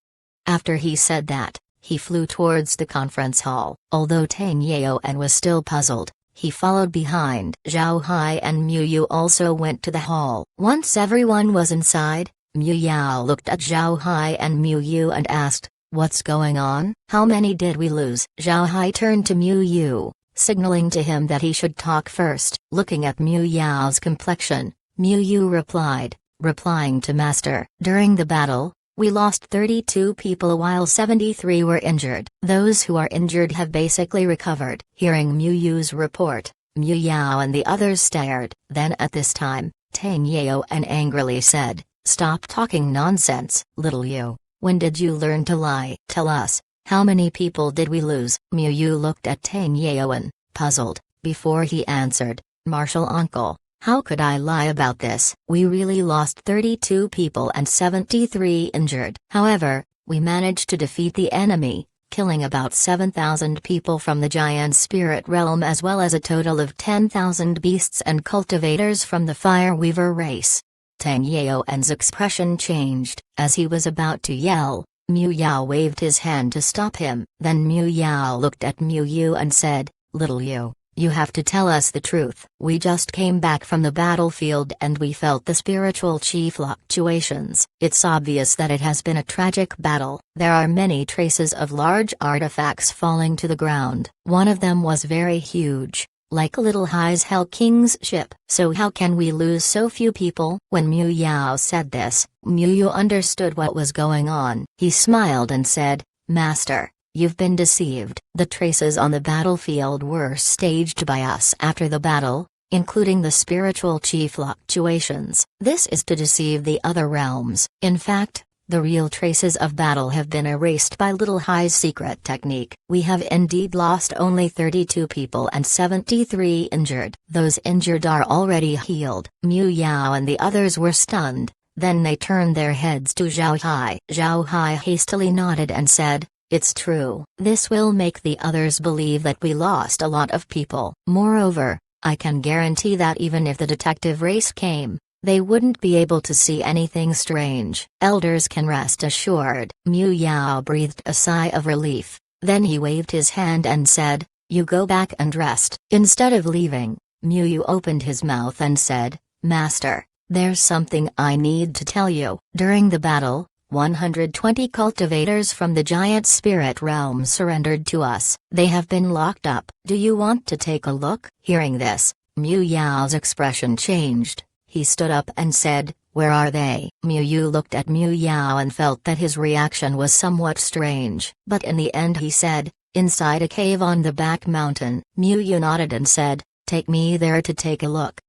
After he said that, he flew towards the conference hall. Although Tang Yaoan was still puzzled, he followed behind. Zhao Hai and Mu Yu also went to the hall. Once everyone was inside, Mu Yao looked at Zhao Hai and Mu Yu and asked, "What's going on? How many did we lose?" Zhao Hai turned to Mu Yu, signaling to him that he should talk first. Looking at Mu Yao's complexion, Mu Yu replying to Master, "During the battle, we lost 32 people while 73 were injured. Those who are injured have basically recovered." Hearing Mu Yu's report, Mu Yao and the others stared. Then at this time, Tang Yaoan angrily said, "Stop talking nonsense, little Yu. When did you learn to lie? Tell us, how many people did we lose?" Mu Yu looked at Tang Yaoan, puzzled, before he answered, "Martial uncle, how could I lie about this? We really lost 32 people and 73 injured. However, we managed to defeat the enemy, killing about 7,000 people from the giant spirit realm as well as a total of 10,000 beasts and cultivators from the Fire Weaver race." Tang Yaoan's expression changed. As he was about to yell, Mu Yao waved his hand to stop him. Then Mu Yao looked at Mu Yu and said, "Little Yu, you have to tell us the truth. We just came back from the battlefield and we felt the spiritual chi fluctuations. It's obvious that it has been a tragic battle. There are many traces of large artifacts falling to the ground. One of them was very huge, like Little Hai's Hell King's ship. So how can we lose so few people?" When Mu Yao said this, Mu Yu understood what was going on. He smiled and said, "Master, you've been deceived. The traces on the battlefield were staged by us after the battle, including the spiritual chi fluctuations. This is to deceive the other realms. In fact, the real traces of battle have been erased by Little Hai's secret technique. We have indeed lost only 32 people and 73 injured. Those injured are already healed." Mu Yao and the others were stunned, then they turned their heads to Zhao Hai. Zhao Hai hastily nodded and said, "It's true. This will make the others believe that we lost a lot of people. Moreover, I can guarantee that even if the detective race came, they wouldn't be able to see anything strange. Elders can rest assured." Mu Yao breathed a sigh of relief, then he waved his hand and said, "You go back and rest." Instead of leaving, Mu Yu opened his mouth and said, "Master, there's something I need to tell you. During the battle, 120 cultivators from the giant spirit realm surrendered to us. They have been locked up. Do you want to take a look?" Hearing this, Mu Yao's expression changed. He stood up and said, "Where are they?" Mu Yu looked at Mu Yao and felt that his reaction was somewhat strange. But in the end he said, "Inside a cave on the back mountain." Mu Yu nodded and said, "Take me there to take a look."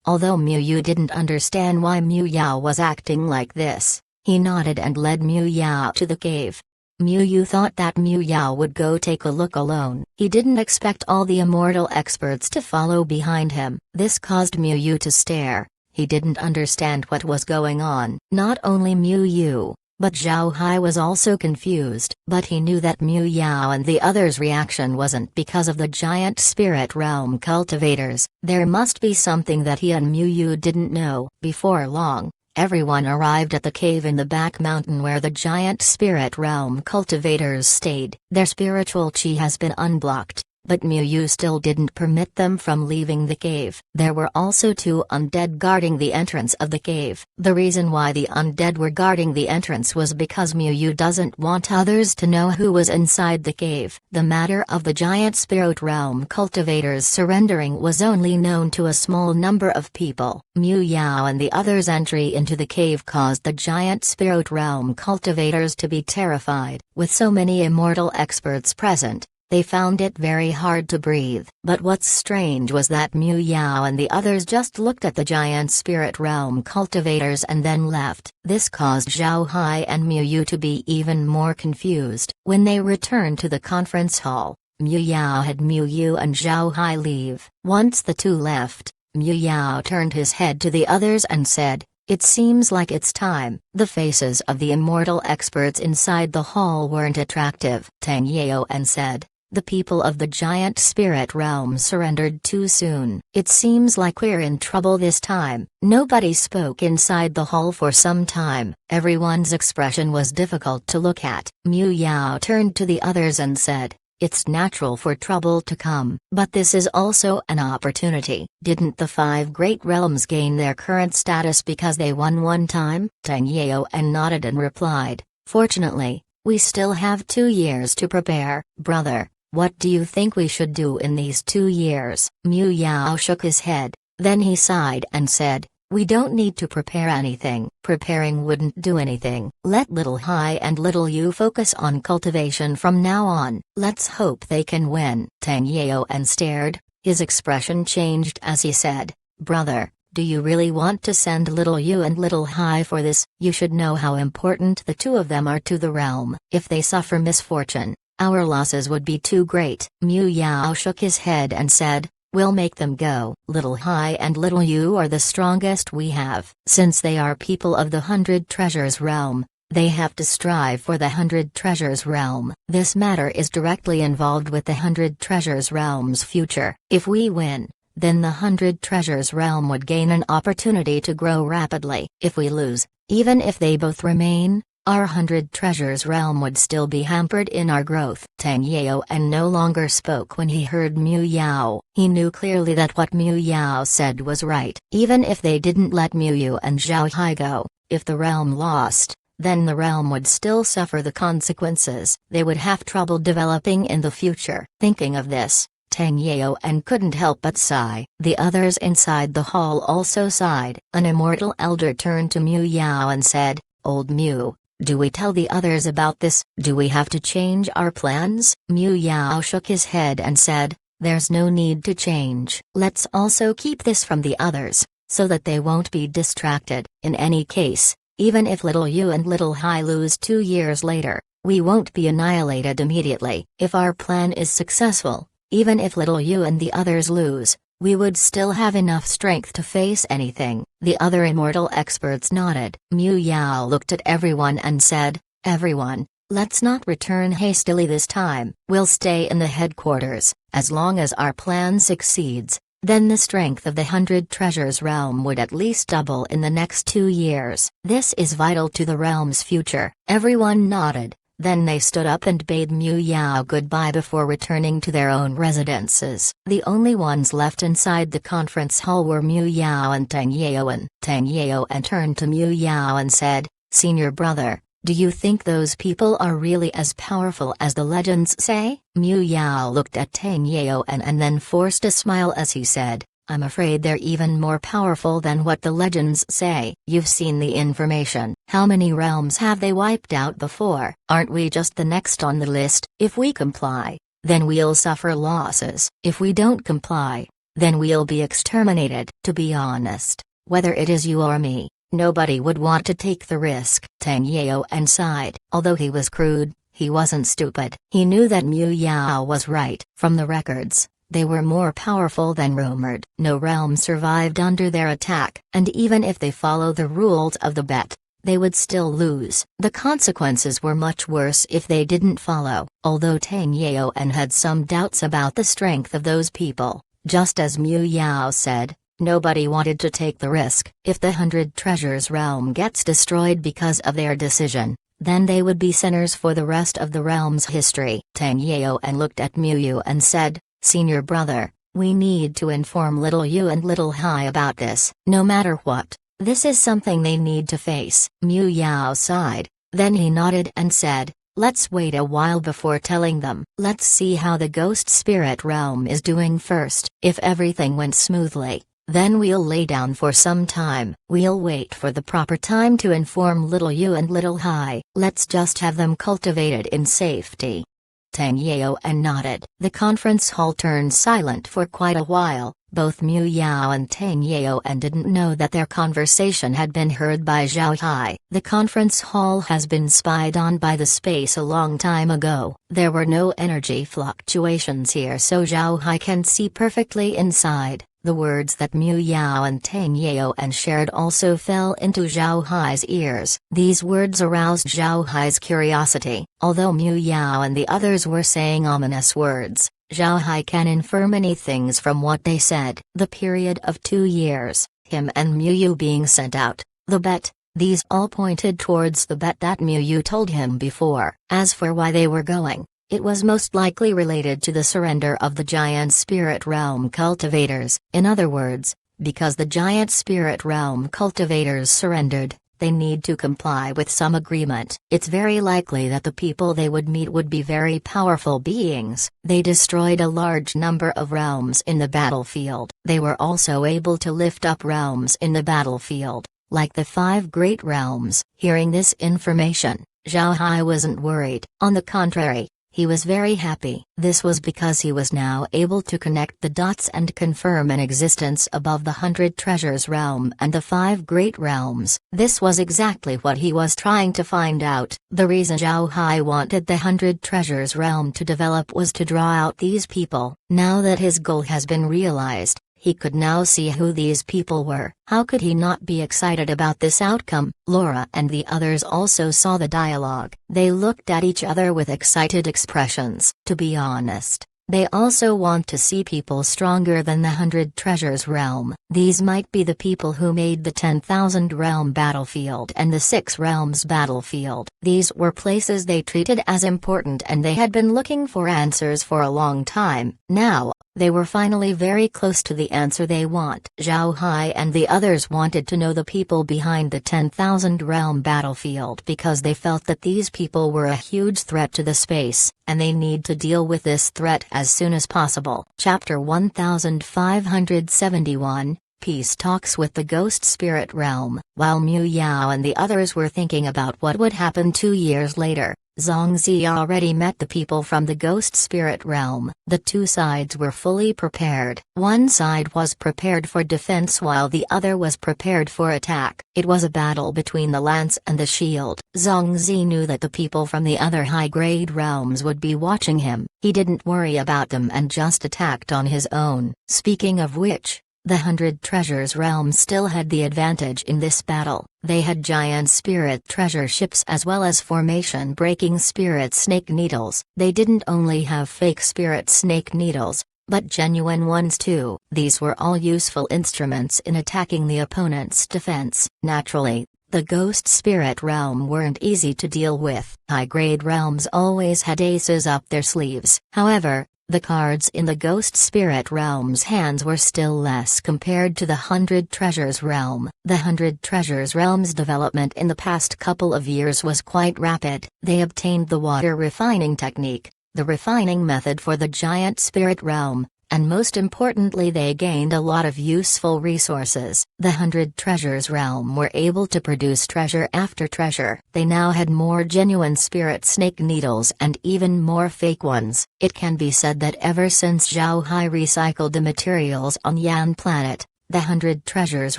Although Mu Yu didn't understand why Mu Yao was acting like this, he nodded and led Mu Yao to the cave. Mu Yu thought that Mu Yao would go take a look alone. He didn't expect all the immortal experts to follow behind him. This caused Mu Yu to stare. He didn't understand what was going on. Not only Mu Yu, but Zhao Hai was also confused. But he knew that Mu Yao and the others' reaction wasn't because of the giant spirit realm cultivators. There must be something that he and Mu Yu didn't know. Before long, everyone arrived at the cave in the back mountain where the giant spirit realm cultivators stayed. Their spiritual chi has been unblocked. but Mu Yu still didn't permit them from leaving the cave. There were also 2 undead guarding the entrance of the cave. The reason why the undead were guarding the entrance was because Mu Yu doesn't want others to know who was inside the cave. The matter of the giant spirit realm cultivators surrendering was only known to a small number of people. Mu Yao and the others' entry into the cave caused the giant spirit realm cultivators to be terrified. With so many immortal experts present, they found it very hard to breathe. But what's strange was that Mu Yao and the others just looked at the giant spirit realm cultivators and then left. This caused Zhao Hai and Mu Yu to be even more confused. When they returned to the conference hall, Mu Yao had Mu Yu and Zhao Hai leave. Once the 2 left, Mu Yao turned his head to the others and said, "It seems like it's time." The faces of the immortal experts inside the hall weren't attractive. Tang Yaoan said, "The people of the giant spirit realm surrendered too soon. It seems like we're in trouble this time." Nobody spoke inside the hall for some time. Everyone's expression was difficult to look at. Mu Yao turned to the others and said, "It's natural for trouble to come, but this is also an opportunity. Didn't the 5 great realms gain their current status because they won one time?" Tang Yaoan nodded and replied, "Fortunately, we still have 2 years to prepare." "Brother, what do you think we should do in these 2 years?" Mu Yao shook his head, then he sighed and said, "We don't need to prepare anything. Preparing wouldn't do anything. Let Little Hai and Little Yu focus on cultivation from now on. Let's hope they can win." Tang Yaoan stared, his expression changed as he said, "Brother, do you really want to send Little Yu and Little Hai for this? You should know how important the 2 of them are to the realm. If they suffer misfortune, our losses would be too great." Mu Yao shook his head and said, "We'll make them go. Little Hai and Little Yu are the strongest we have. Since they are people of the 100 Treasures realm, they have to strive for the 100 Treasures realm. This matter is directly involved with the 100 Treasures realm's future. If we win, then the 100 Treasures realm would gain an opportunity to grow rapidly. If we lose, even if they both remain, our 100 Treasures realm would still be hampered in our growth." Tang Yaoan no longer spoke when he heard Mu Yao. He knew clearly that what Mu Yao said was right. Even if they didn't let Mu Yu and Zhao Hai go, if the realm lost, then the realm would still suffer the consequences. They would have trouble developing in the future. Thinking of this, Tang Yaoan couldn't help but sigh. The others inside the hall also sighed. An immortal elder turned to Mu Yao and said, "Old Mu, do we tell the others about this? Do we have to change our plans?" Mu Yao shook his head and said, "There's no need to change. Let's also keep this from the others, so that they won't be distracted. In any case, even if Little Yu and Little Hai lose 2 years later, we won't be annihilated immediately. If our plan is successful, even if Little Yu and the others lose, we would still have enough strength to face anything." The other immortal experts nodded. Mu Yao looked at everyone and said, "Everyone, let's not return hastily this time. We'll stay in the headquarters. As long as our plan succeeds, then the strength of the 100 Treasures realm would at least double in the next 2 years. This is vital to the realm's future." Everyone nodded. Then they stood up and bade Mu Yao goodbye before returning to their own residences. The only ones left inside the conference hall were Mu Yao and Tang Yaoan. Tang Yaoan turned to Mu Yao and said, "Senior brother, do you think those people are really as powerful as the legends say?" Mu Yao looked at Tang Yaoan and then forced a smile as he said, "I'm afraid they're even more powerful than what the legends say." "You've seen the information. How many realms have they wiped out before? Aren't we just the next on the list? If we comply, then we'll suffer losses. If we don't comply, then we'll be exterminated." "To be honest, whether it is you or me, nobody would want to take the risk." Tang Yaoan sighed. Although he was crude, he wasn't stupid. He knew that Mu Yao was right. From the records, they were more powerful than rumored. No realm survived under their attack, and even if they follow the rules of the bet, they would still lose. The consequences were much worse if they didn't follow. Although Tang Yaoan had some doubts about the strength of those people, just as Mu Yao said, nobody wanted to take the risk. If the 100 Treasures realm gets destroyed because of their decision, then they would be sinners for the rest of the realm's history. Tang Yaoan looked at Mu Yu and said, Senior brother, we need to inform Little You and Little Hai about this, no matter what. This is something they need to face. Mu Yao sighed, then he nodded and said, let's wait a while before telling them. Let's see how the ghost spirit realm is doing first. If everything went smoothly, then we'll lay down for some time. We'll wait for the proper time to inform Little You and Little Hai. Let's just have them cultivated in safety. Tang Yao nodded. The conference hall turned silent for quite a while. Both Mu Yao and Tang Yao didn't know that their conversation had been heard by Zhao Hai. The conference hall has been spied on by the space a long time ago. There were no energy fluctuations here, so Zhao Hai can see perfectly inside. The words that Mu Yao and Tang Yao shared also fell into Zhao Hai's ears. These words aroused Zhao Hai's curiosity. Although Mu Yao and the others were saying ominous words, Zhao Hai can infer many things from what they said. The period of 2 years, him and Mu Yu being sent out, the bet, these all pointed towards the bet that Mu Yu told him before. As for why they were going, it was most likely related to the surrender of the giant spirit realm cultivators. In other words, because the giant spirit realm cultivators surrendered, they need to comply with some agreement. It's very likely that the people they would meet would be very powerful beings. They destroyed a large number of realms in the battlefield. They were also able to lift up realms in the battlefield, like the 5 great realms. Hearing this information, Zhao Hai wasn't worried. On the contrary, he was very happy. This was because he was now able to connect the dots and confirm an existence above the 100 Treasures realm and the 5 great realms. This was exactly what he was trying to find out. The reason Zhao Hai wanted the 100 Treasures realm to develop was to draw out these people. Now that his goal has been realized, he could now see who these people were. How could he not be excited about this outcome? Laura and the others also saw the dialogue. They looked at each other with excited expressions. To be honest, they also want to see people stronger than the 100 Treasures realm. These might be the people who made the 10,000 realm battlefield and the 6 realms battlefield. These were places they treated as important and they had been looking for answers for a long time. Now, they were finally very close to the answer they want. Zhao Hai and the others wanted to know the people behind the 10,000 realm battlefield because they felt that these people were a huge threat to the space, and they need to deal with this threat as soon as possible. Chapter 1571, Peace Talks with the Ghost Spirit Realm. While Mu Yao and the others were thinking about what would happen 2 years later, Zhongzi already met the people from the Ghost Spirit Realm. The 2 sides were fully prepared. One side was prepared for defense while the other was prepared for attack. It was a battle between the lance and the shield. Zhongzi knew that the people from the other high-grade realms would be watching him. He didn't worry about them and just attacked on his own. Speaking of which, the 100 Treasures realm still had the advantage in this battle. They had giant spirit treasure ships as well as formation-breaking spirit snake needles. They didn't only have fake spirit snake needles, but genuine ones too. These were all useful instruments in attacking the opponent's defense. Naturally, the Ghost Spirit realm weren't easy to deal with. High-grade realms always had aces up their sleeves. However, the cards in the Ghost Spirit realm's hands were still less compared to the 100 Treasures realm. The 100 Treasures realm's development in the past couple of years was quite rapid. They obtained the water refining technique, the refining method for the giant spirit realm, and most importantly they gained a lot of useful resources. The 100 Treasures realm were able to produce treasure after treasure. They now had more genuine spirit snake needles and even more fake ones. It can be said that ever since Zhao Hai recycled the materials on Yan planet, the 100 Treasures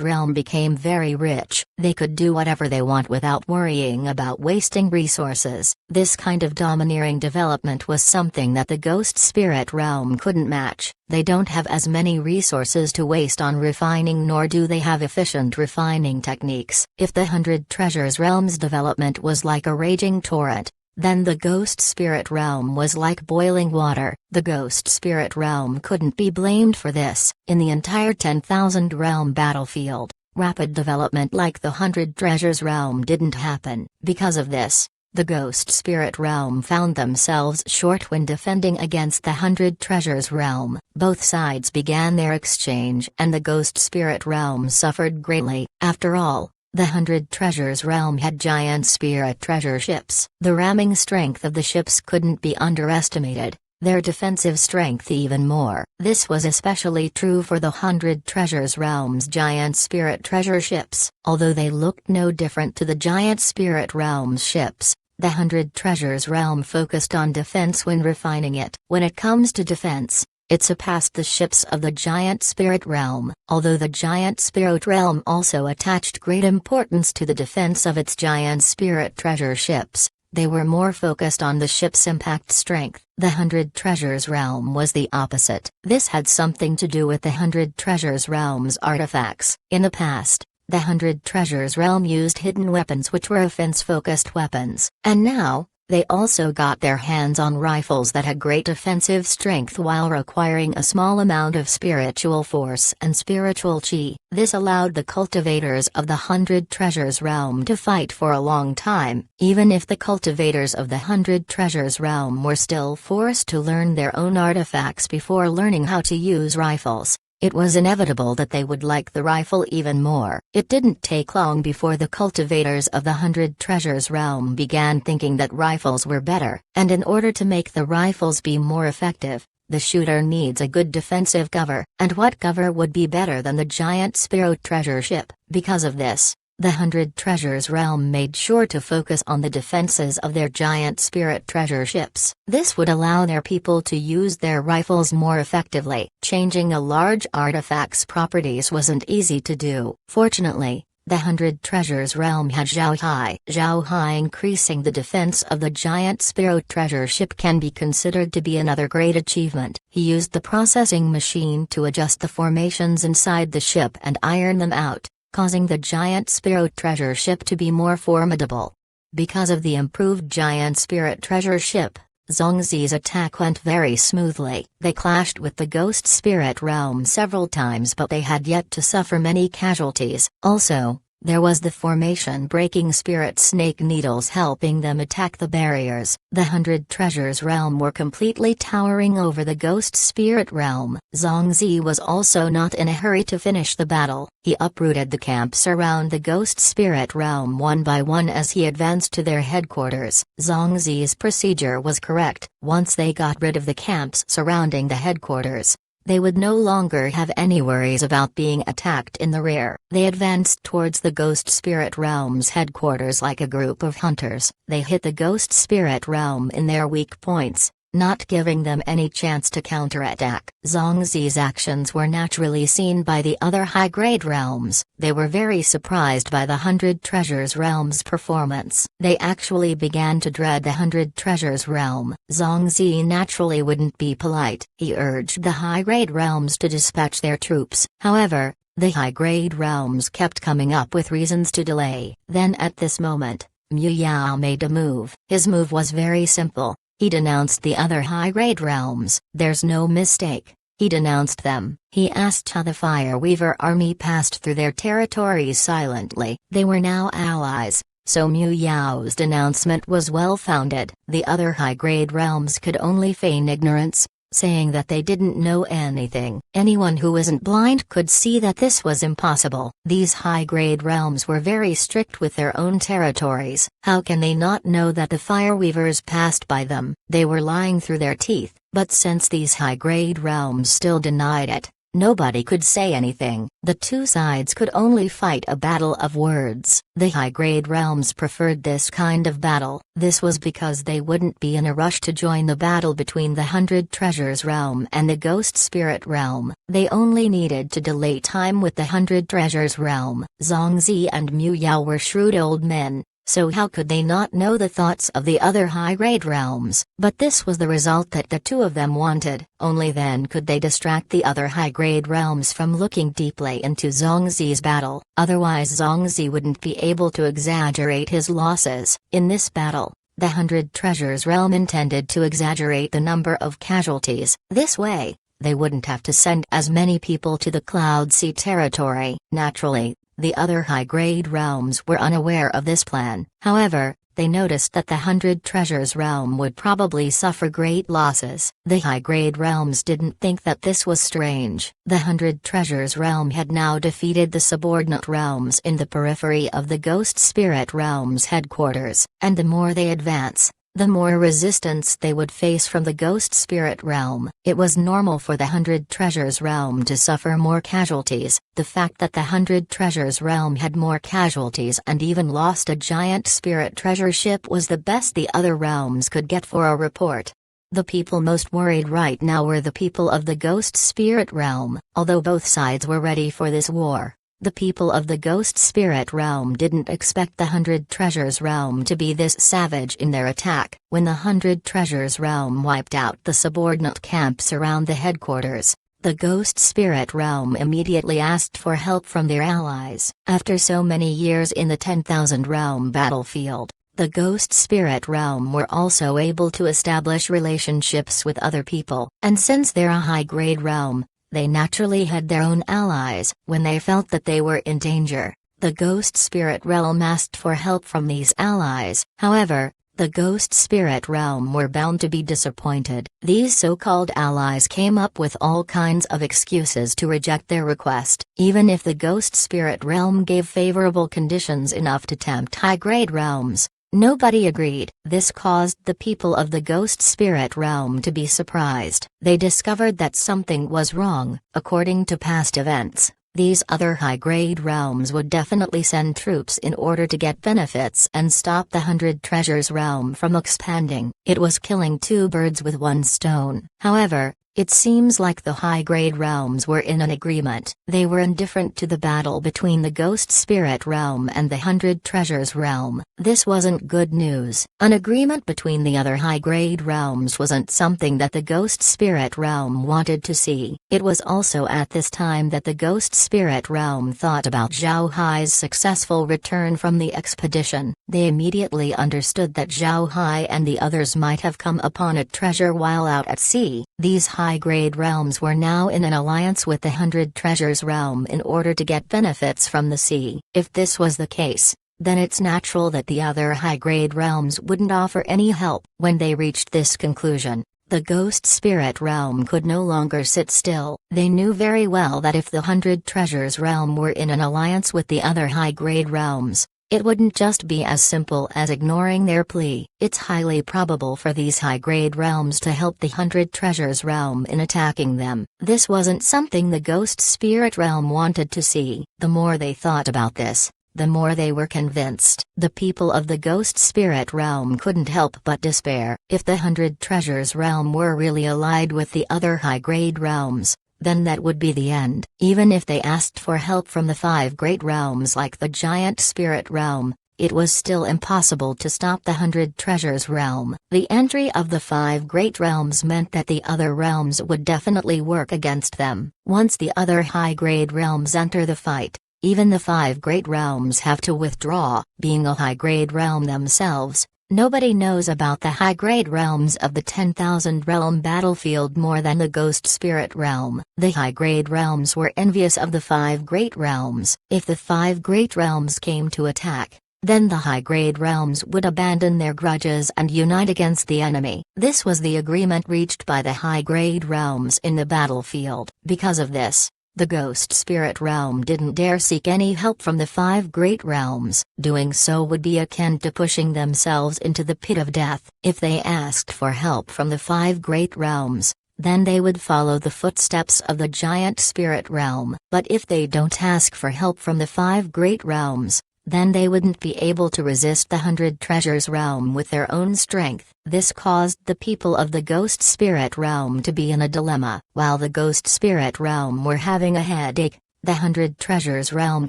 realm became very rich. They could do whatever they want without worrying about wasting resources. This kind of domineering development was something that the Ghost Spirit realm couldn't match. They don't have as many resources to waste on refining, nor do they have efficient refining techniques. If the 100 Treasures realm's development was like a raging torrent, then the Ghost Spirit realm was like boiling water. The Ghost Spirit realm couldn't be blamed for this. In the entire 10,000 realm battlefield, rapid development like the 100 Treasures realm didn't happen. Because of this, The Ghost Spirit Realm found themselves short when defending against the 100 Treasures Realm. Both sides began their exchange and the Ghost Spirit Realm suffered greatly. After all, the 100 Treasures Realm had giant spirit treasure ships. The ramming strength of the ships couldn't be underestimated, their defensive strength even more. This was especially true for the 100 Treasures Realm's giant spirit treasure ships. Although they looked no different to the giant spirit realm's ships, the 100 Treasures Realm focused on defense when refining it. When it comes to defense, it surpassed the ships of the Giant Spirit Realm. Although the Giant Spirit Realm also attached great importance to the defense of its Giant Spirit treasure ships, they were more focused on the ship's impact strength. The 100 Treasures Realm was the opposite. This had something to do with the 100 Treasures Realm's artifacts. In the past, the 100 Treasures Realm used hidden weapons which were offense-focused weapons. And now, they also got their hands on rifles that had great offensive strength while requiring a small amount of spiritual force and spiritual chi. This allowed the cultivators of the 100 Treasures Realm to fight for a long time, even if the cultivators of the 100 Treasures Realm were still forced to learn their own artifacts before learning how to use rifles. It was inevitable that they would like the rifle even more. It didn't take long before the cultivators of the 100 Treasures Realm began thinking that rifles were better, and in order to make the rifles be more effective, the shooter needs a good defensive cover. And what cover would be better than the giant spirit treasure ship? Because of this, the 100 Treasures Realm made sure to focus on the defenses of their giant spirit treasure ships. This would allow their people to use their rifles more effectively. Changing a large artifact's properties wasn't easy to do. Fortunately, the 100 Treasures Realm had Zhao Hai increasing the defense of the giant spirit treasure ship can be considered to be another great achievement. He used the processing machine to adjust the formations inside the ship and iron them out, causing the giant spirit treasure ship to be more formidable. Because of the improved giant spirit treasure ship, Zhongzi's attack went very smoothly. They clashed with the Ghost Spirit Realm several times, but they had yet to suffer many casualties. Also, there was the formation-breaking spirit snake needles helping them attack the barriers. The 100 Treasures Realm were completely towering over the Ghost Spirit Realm. Zhongzi was also not in a hurry to finish the battle. He uprooted the camps around the Ghost Spirit Realm one by one as he advanced to their headquarters. Zhongzi's procedure was correct. Once they got rid of the camps surrounding the headquarters, they would no longer have any worries about being attacked in the rear. They advanced towards the Ghost Spirit Realm's headquarters like a group of hunters. They hit the Ghost Spirit Realm in their weak points, not giving them any chance to counterattack. Zhongzi's actions were naturally seen by the other high-grade realms. They were very surprised by the 100 Treasures Realm's performance. They actually began to dread the 100 Treasures Realm. Zhongzi naturally wouldn't be polite. He urged the high-grade realms to dispatch their troops. However, the high-grade realms kept coming up with reasons to delay. Then at this moment, Mu Yao made a move. His move was very simple. He denounced the other high-grade realms. There's no mistake. He denounced them. He asked how the Fireweaver army passed through their territories silently. They were now allies, so Mu Yao's denouncement was well-founded. The other high-grade realms could only feign ignorance, saying that they didn't know anything. Anyone who isn't blind could see that this was impossible. These high-grade realms were very strict with their own territories. How can they not know that the Fireweavers passed by them? They were lying through their teeth. But since these high-grade realms still denied it, nobody could say anything. The two sides could only fight a battle of words. The high-grade realms preferred this kind of battle. This was because they wouldn't be in a rush to join the battle between the 100 Treasures Realm and the Ghost Spirit Realm. They only needed to delay time with the 100 Treasures Realm. Zhongzi and Mu Yao were shrewd old men, so how could they not know the thoughts of the other high-grade realms? But this was the result that the two of them wanted. Only then could they distract the other high-grade realms from looking deeply into Zhongzi's battle. Otherwise Zhongzi wouldn't be able to exaggerate his losses. In this battle, the 100 Treasures Realm intended to exaggerate the number of casualties. This way, they wouldn't have to send as many people to the Cloud Sea territory. Naturally, The other high-grade realms were unaware of this plan. However, they noticed that the 100 Treasures realm would probably suffer great losses. The high-grade realms didn't think that this was strange. The 100 Treasures realm had now defeated the subordinate realms in the periphery of the Ghost Spirit realm's headquarters, and the more they advance, the more resistance they would face from the Ghost Spirit realm. It was normal for the 100 Treasures realm to suffer more casualties. The fact that the 100 Treasures realm had more casualties and even lost a giant spirit treasure ship was the best the other realms could get for a report. The people most worried right now were the people of the Ghost Spirit realm. Although both sides were ready for this war, the people of the Ghost Spirit realm didn't expect the 100 Treasures realm to be this savage in their attack. When the 100 Treasures realm wiped out the subordinate camps around the headquarters, the Ghost Spirit realm immediately asked for help from their allies. After so many years in the 10,000 realm battlefield, the Ghost Spirit realm were also able to establish relationships with other people, and since they're a high-grade realm, they naturally had their own allies. When they felt that they were in danger, the Ghost Spirit realm asked for help from these allies. However, the Ghost Spirit realm were bound to be disappointed. These so-called allies came up with all kinds of excuses to reject their request. Even if the Ghost Spirit realm gave favorable conditions enough to tempt high-grade realms, nobody agreed. This caused the people of the Ghost Spirit realm to be surprised. They discovered that something was wrong. According to past events, these other high-grade realms would definitely send troops in order to get benefits and stop the 100 Treasures realm from expanding. It was killing two birds with one stone. However, it seems like the high-grade realms were in an agreement. They were indifferent to the battle between the Ghost Spirit realm and the 100 Treasures realm. This wasn't good news. An agreement between the other high-grade realms wasn't something that the Ghost Spirit realm wanted to see. It was also at this time that the Ghost Spirit realm thought about Zhao Hai's successful return from the expedition. They immediately understood that Zhao Hai and the others might have come upon a treasure while out at sea. These high-grade realms were now in an alliance with the 100 Treasures realm in order to get benefits from the sea. If this was the case, then it's natural that the other high-grade realms wouldn't offer any help. When they reached this conclusion, the Ghost Spirit realm could no longer sit still. They knew very well that if the 100 Treasures realm were in an alliance with the other high-grade realms, it wouldn't just be as simple as ignoring their plea. It's highly probable for these high-grade realms to help the 100 Treasures realm in attacking them. This wasn't something the Ghost Spirit realm wanted to see. The more they thought about this, the more they were convinced. The people of the Ghost Spirit realm couldn't help but despair. If the 100 Treasures realm were really allied with the other high-grade realms, then that would be the end. Even if they asked for help from the 5 great realms like the Giant Spirit realm, it was still impossible to stop the 100 Treasures realm. The entry of the 5 great realms meant that the other realms would definitely work against them. Once the other high-grade realms enter the fight, even the 5 great realms have to withdraw. Being a high-grade realm themselves, nobody knows about the high-grade realms of the 10,000 realm battlefield more than the Ghost Spirit realm. The high-grade realms were envious of the 5 great realms. If the 5 great realms came to attack, then the high-grade realms would abandon their grudges and unite against the enemy. This was the agreement reached by the high-grade realms in the battlefield. Because of this, the Ghost Spirit realm didn't dare seek any help from the 5 great realms. Doing so would be akin to pushing themselves into the pit of death. If they asked for help from the 5 great realms, then they would follow the footsteps of the Giant Spirit realm. But if they don't ask for help from the 5 great realms, then they wouldn't be able to resist the 100 Treasures realm with their own strength. This caused the people of the Ghost Spirit realm to be in a dilemma. While the Ghost Spirit realm were having a headache, the 100 Treasures realm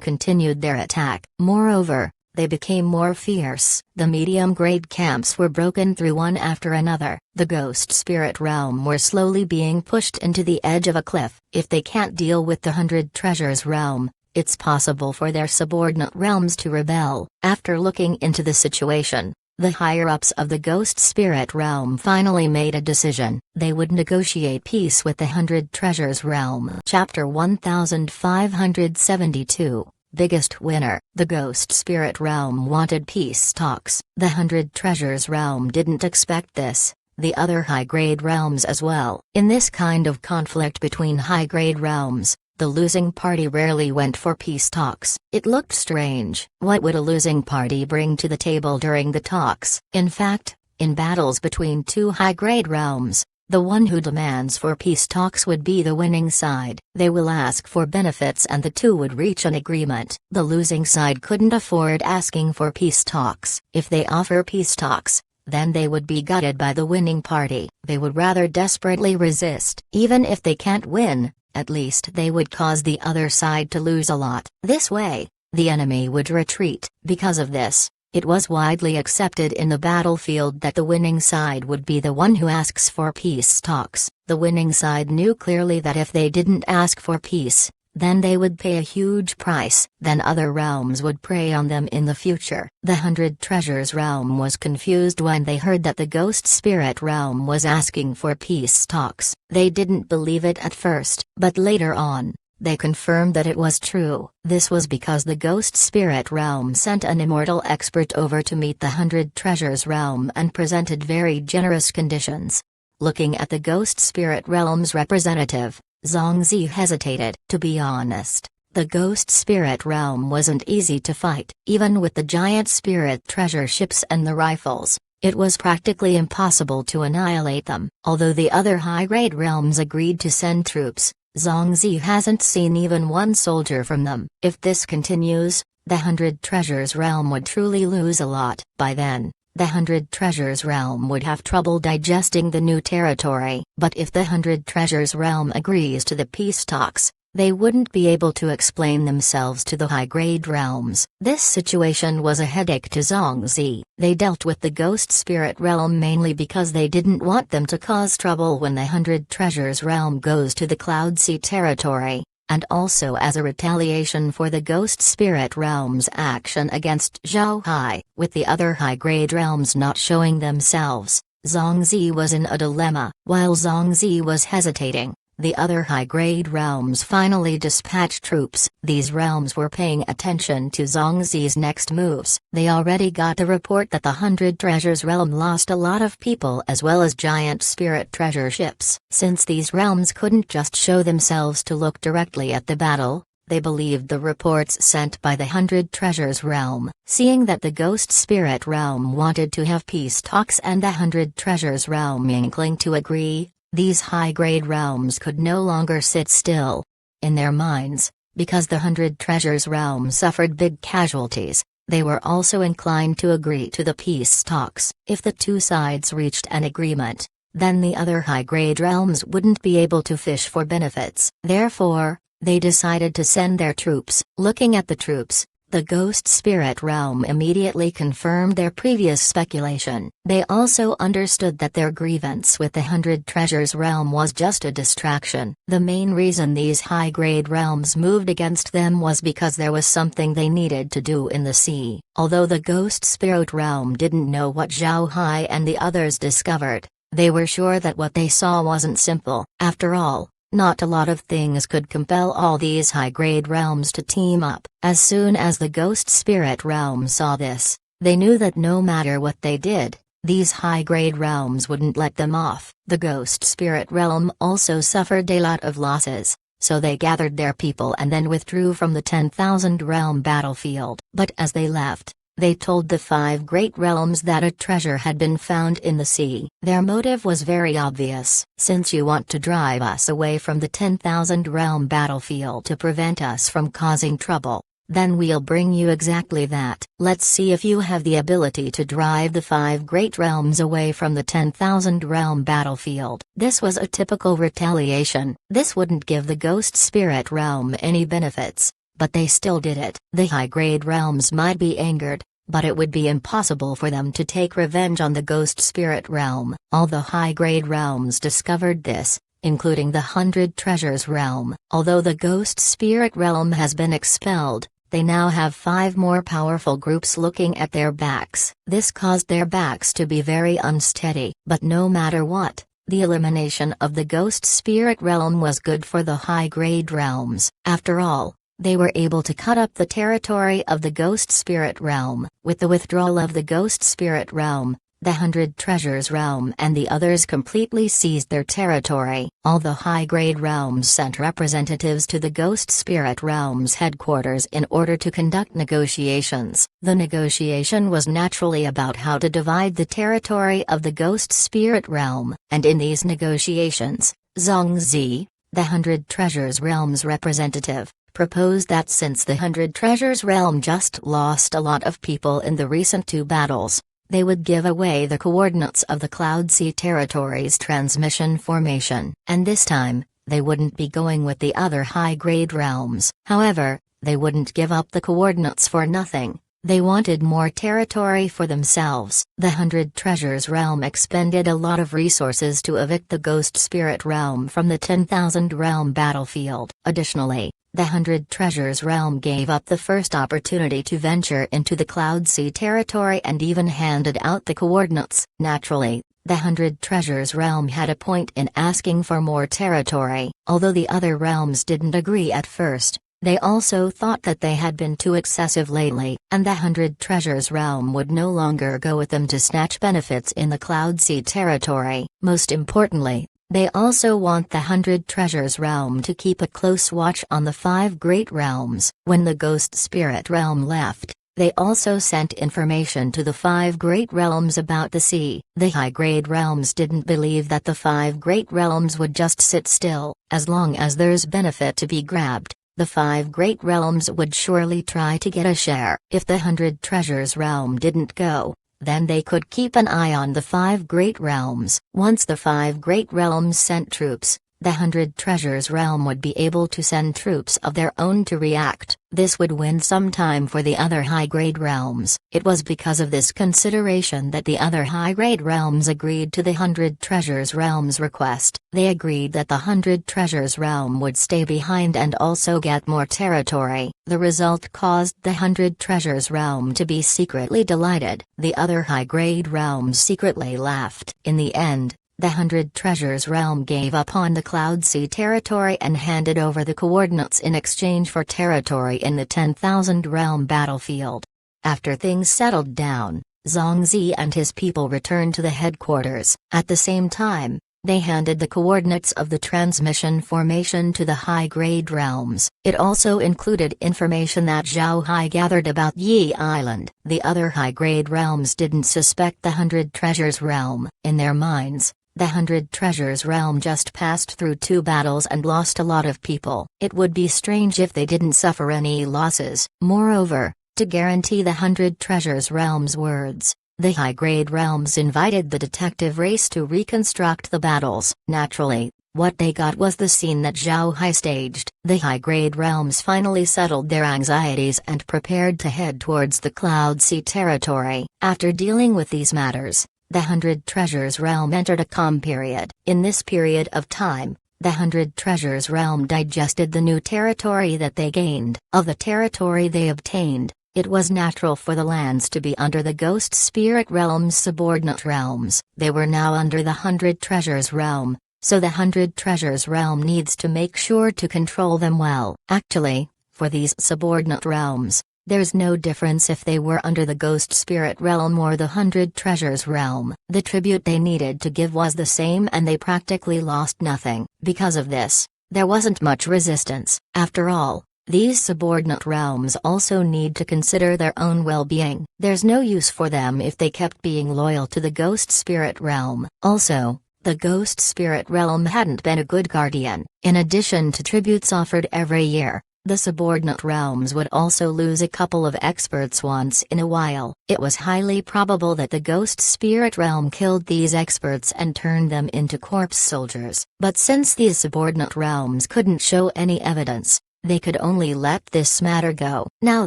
continued their attack. Moreover, they became more fierce. The medium-grade camps were broken through one after another. The Ghost Spirit realm were slowly being pushed into the edge of a cliff. If they can't deal with the 100 Treasures realm, it's possible for their subordinate realms to rebel. After looking into the situation, the higher-ups of the Ghost Spirit realm finally made a decision. They would negotiate peace with the 100 Treasures realm. Chapter 1572. Biggest winner. The Ghost Spirit Realm wanted peace talks. The 100 Treasures Realm didn't expect this, the other high-grade realms as well. In this kind of conflict between high-grade realms, the losing party rarely went for peace talks. It looked strange. What would a losing party bring to the table during the talks? In fact, in battles between two high-grade realms, the one who demands for peace talks would be the winning side. They will ask for benefits and the two would reach an agreement. The losing side couldn't afford asking for peace talks. If they offer peace talks, then they would be gutted by the winning party. They would rather desperately resist. Even if they can't win, at least they would cause the other side to lose a lot. This way, the enemy would retreat. Because of this, it was widely accepted in the battlefield that the winning side would be the one who asks for peace talks. The winning side knew clearly that if they didn't ask for peace, then they would pay a huge price. Then other realms would prey on them in the future. The 100 Treasures Realm was confused when they heard that the Ghost Spirit Realm was asking for peace talks. They didn't believe it at first, but later on, they confirmed that it was true. This was because the Ghost Spirit Realm sent an immortal expert over to meet the 100 Treasures Realm and presented very generous conditions. Looking at the Ghost Spirit Realm's representative, Zhongzi hesitated. To be honest, the Ghost Spirit Realm wasn't easy to fight. Even with the giant spirit treasure ships and the rifles, it was practically impossible to annihilate them. Although the other high-grade realms agreed to send troops, Zhongzi hasn't seen even one soldier from them. If this continues, the 100 Treasures Realm would truly lose a lot. By then, the 100 Treasures Realm would have trouble digesting the new territory. But if the 100 Treasures Realm agrees to the peace talks, they wouldn't be able to explain themselves to the high-grade realms. This situation was a headache to Zhongzi. They dealt with the Ghost Spirit Realm mainly because they didn't want them to cause trouble when the 100 Treasures Realm goes to the Cloud Sea territory, and also as a retaliation for the Ghost Spirit Realm's action against Zhao Hai. With the other high-grade realms not showing themselves, Zhongzi was in a dilemma. While Zhongzi was hesitating, the other high-grade realms finally dispatched troops. These realms were paying attention to Zhongzi's next moves. They already got a report that the 100 Treasures Realm lost a lot of people as well as giant spirit treasure ships. Since these realms couldn't just show themselves to look directly at the battle, they believed the reports sent by the 100 Treasures Realm. Seeing that the Ghost Spirit Realm wanted to have peace talks and the 100 Treasures Realm inkling to agree, these high-grade realms could no longer sit still. In their minds, because the 100 Treasures Realm suffered big casualties, they were also inclined to agree to the peace talks. If the two sides reached an agreement, then the other high-grade realms wouldn't be able to fish for benefits. Therefore, they decided to send their troops. Looking at the troops, the Ghost Spirit Realm immediately confirmed their previous speculation. They also understood that their grievance with the 100 Treasures Realm was just a distraction. The main reason these high-grade realms moved against them was because there was something they needed to do in the sea. Although the Ghost Spirit Realm didn't know what Zhao Hai and the others discovered, they were sure that what they saw wasn't simple. After all, not a lot of things could compel all these high-grade realms to team up. As soon as the Ghost Spirit Realm saw this, they knew that no matter what they did, these high-grade realms wouldn't let them off. The Ghost Spirit Realm also suffered a lot of losses, so they gathered their people and then withdrew from the 10,000 realm battlefield. But as they left, they told the 5 great realms that a treasure had been found in the sea. Their motive was very obvious. Since you want to drive us away from the 10,000 realm battlefield to prevent us from causing trouble, then we'll bring you exactly that. Let's see if you have the ability to drive the 5 great realms away from the 10,000 realm battlefield. This was a typical retaliation. This wouldn't give the Ghost Spirit Realm any benefits, but they still did it. The high-grade realms might be angered, but it would be impossible for them to take revenge on the Ghost Spirit Realm. All the high-grade realms discovered this, including the 100 Treasures Realm. Although the Ghost Spirit Realm has been expelled, they now have 5 more powerful groups looking at their backs. This caused their backs to be very unsteady. But no matter what, the elimination of the Ghost Spirit Realm was good for the high-grade realms. After all, they were able to cut up the territory of the Ghost Spirit Realm. With the withdrawal of the Ghost Spirit Realm, the 100 Treasures Realm and the others completely seized their territory. All the high-grade realms sent representatives to the Ghost Spirit Realm's headquarters in order to conduct negotiations. The negotiation was naturally about how to divide the territory of the Ghost Spirit Realm, and in these negotiations, Zhongzi, the 100 Treasures Realm's representative, proposed that since the 100 Treasures Realm just lost a lot of people in the recent 2 battles, they would give away the coordinates of the Cloud Sea Territory's transmission formation. And this time, they wouldn't be going with the other high-grade realms. However, they wouldn't give up the coordinates for nothing. They wanted more territory for themselves. The 100 Treasures Realm expended a lot of resources to evict the Ghost Spirit Realm from the 10,000 Realm battlefield. Additionally, the 100 Treasures Realm gave up the first opportunity to venture into the Cloud Sea territory and even handed out the coordinates. Naturally, the 100 Treasures Realm had a point in asking for more territory. Although the other realms didn't agree at first, they also thought that they had been too excessive lately, and the 100 Treasures Realm would no longer go with them to snatch benefits in the Cloud Sea territory. Most importantly, they also want the 100 Treasures Realm to keep a close watch on the 5 great realms. When the Ghost Spirit Realm left, they also sent information to the 5 great realms about the sea. The high-grade realms didn't believe that the 5 great realms would just sit still. As long as there's benefit to be grabbed, the 5 great realms would surely try to get a share. If the 100 Treasures Realm didn't go, then they could keep an eye on the 5 great realms. Once the 5 great realms sent troops, the 100 Treasures Realm would be able to send troops of their own to react. This would win some time for the other high-grade realms. It was because of this consideration that the other high-grade realms agreed to the 100 Treasures Realm's request. They agreed that the 100 Treasures Realm would stay behind and also get more territory. The result caused the 100 Treasures Realm to be secretly delighted. The other high-grade realms secretly laughed. In the end, the 100 Treasures Realm gave up on the Cloud Sea territory and handed over the coordinates in exchange for territory in the 10,000 Realm battlefield. After things settled down, Zhongzi and his people returned to the headquarters. At the same time, they handed the coordinates of the transmission formation to the high-grade realms. It also included information that Zhao Hai gathered about Yi Island. The other high-grade realms didn't suspect the 100 Treasures Realm. In their minds, the 100 Treasures Realm just passed through 2 battles and lost a lot of people. It would be strange if they didn't suffer any losses. Moreover, to guarantee the 100 Treasures Realm's words, the high-grade realms invited the detective race to reconstruct the battles. Naturally, what they got was the scene that Zhao Hai staged. The high-grade realms finally settled their anxieties and prepared to head towards the Cloud Sea territory. After dealing with these matters, the 100 Treasures Realm entered a calm period. In this period of time, the 100 Treasures Realm digested the new territory that they gained. Of the territory they obtained, it was natural for the lands to be under the Ghost Spirit Realm's subordinate realms. They were now under the 100 Treasures Realm, so the 100 Treasures Realm needs to make sure to control them well. Actually, for these subordinate realms, there's no difference if they were under the Ghost Spirit Realm or the 100 Treasures Realm. The tribute they needed to give was the same and they practically lost nothing. Because of this, there wasn't much resistance. After all, these subordinate realms also need to consider their own well-being. There's no use for them if they kept being loyal to the Ghost Spirit Realm. Also, the Ghost Spirit Realm hadn't been a good guardian. In addition to tributes offered every year, the subordinate realms would also lose a couple of experts once in a while. It was highly probable that the Ghost Spirit Realm killed these experts and turned them into corpse soldiers. But since these subordinate realms couldn't show any evidence, they could only let this matter go. Now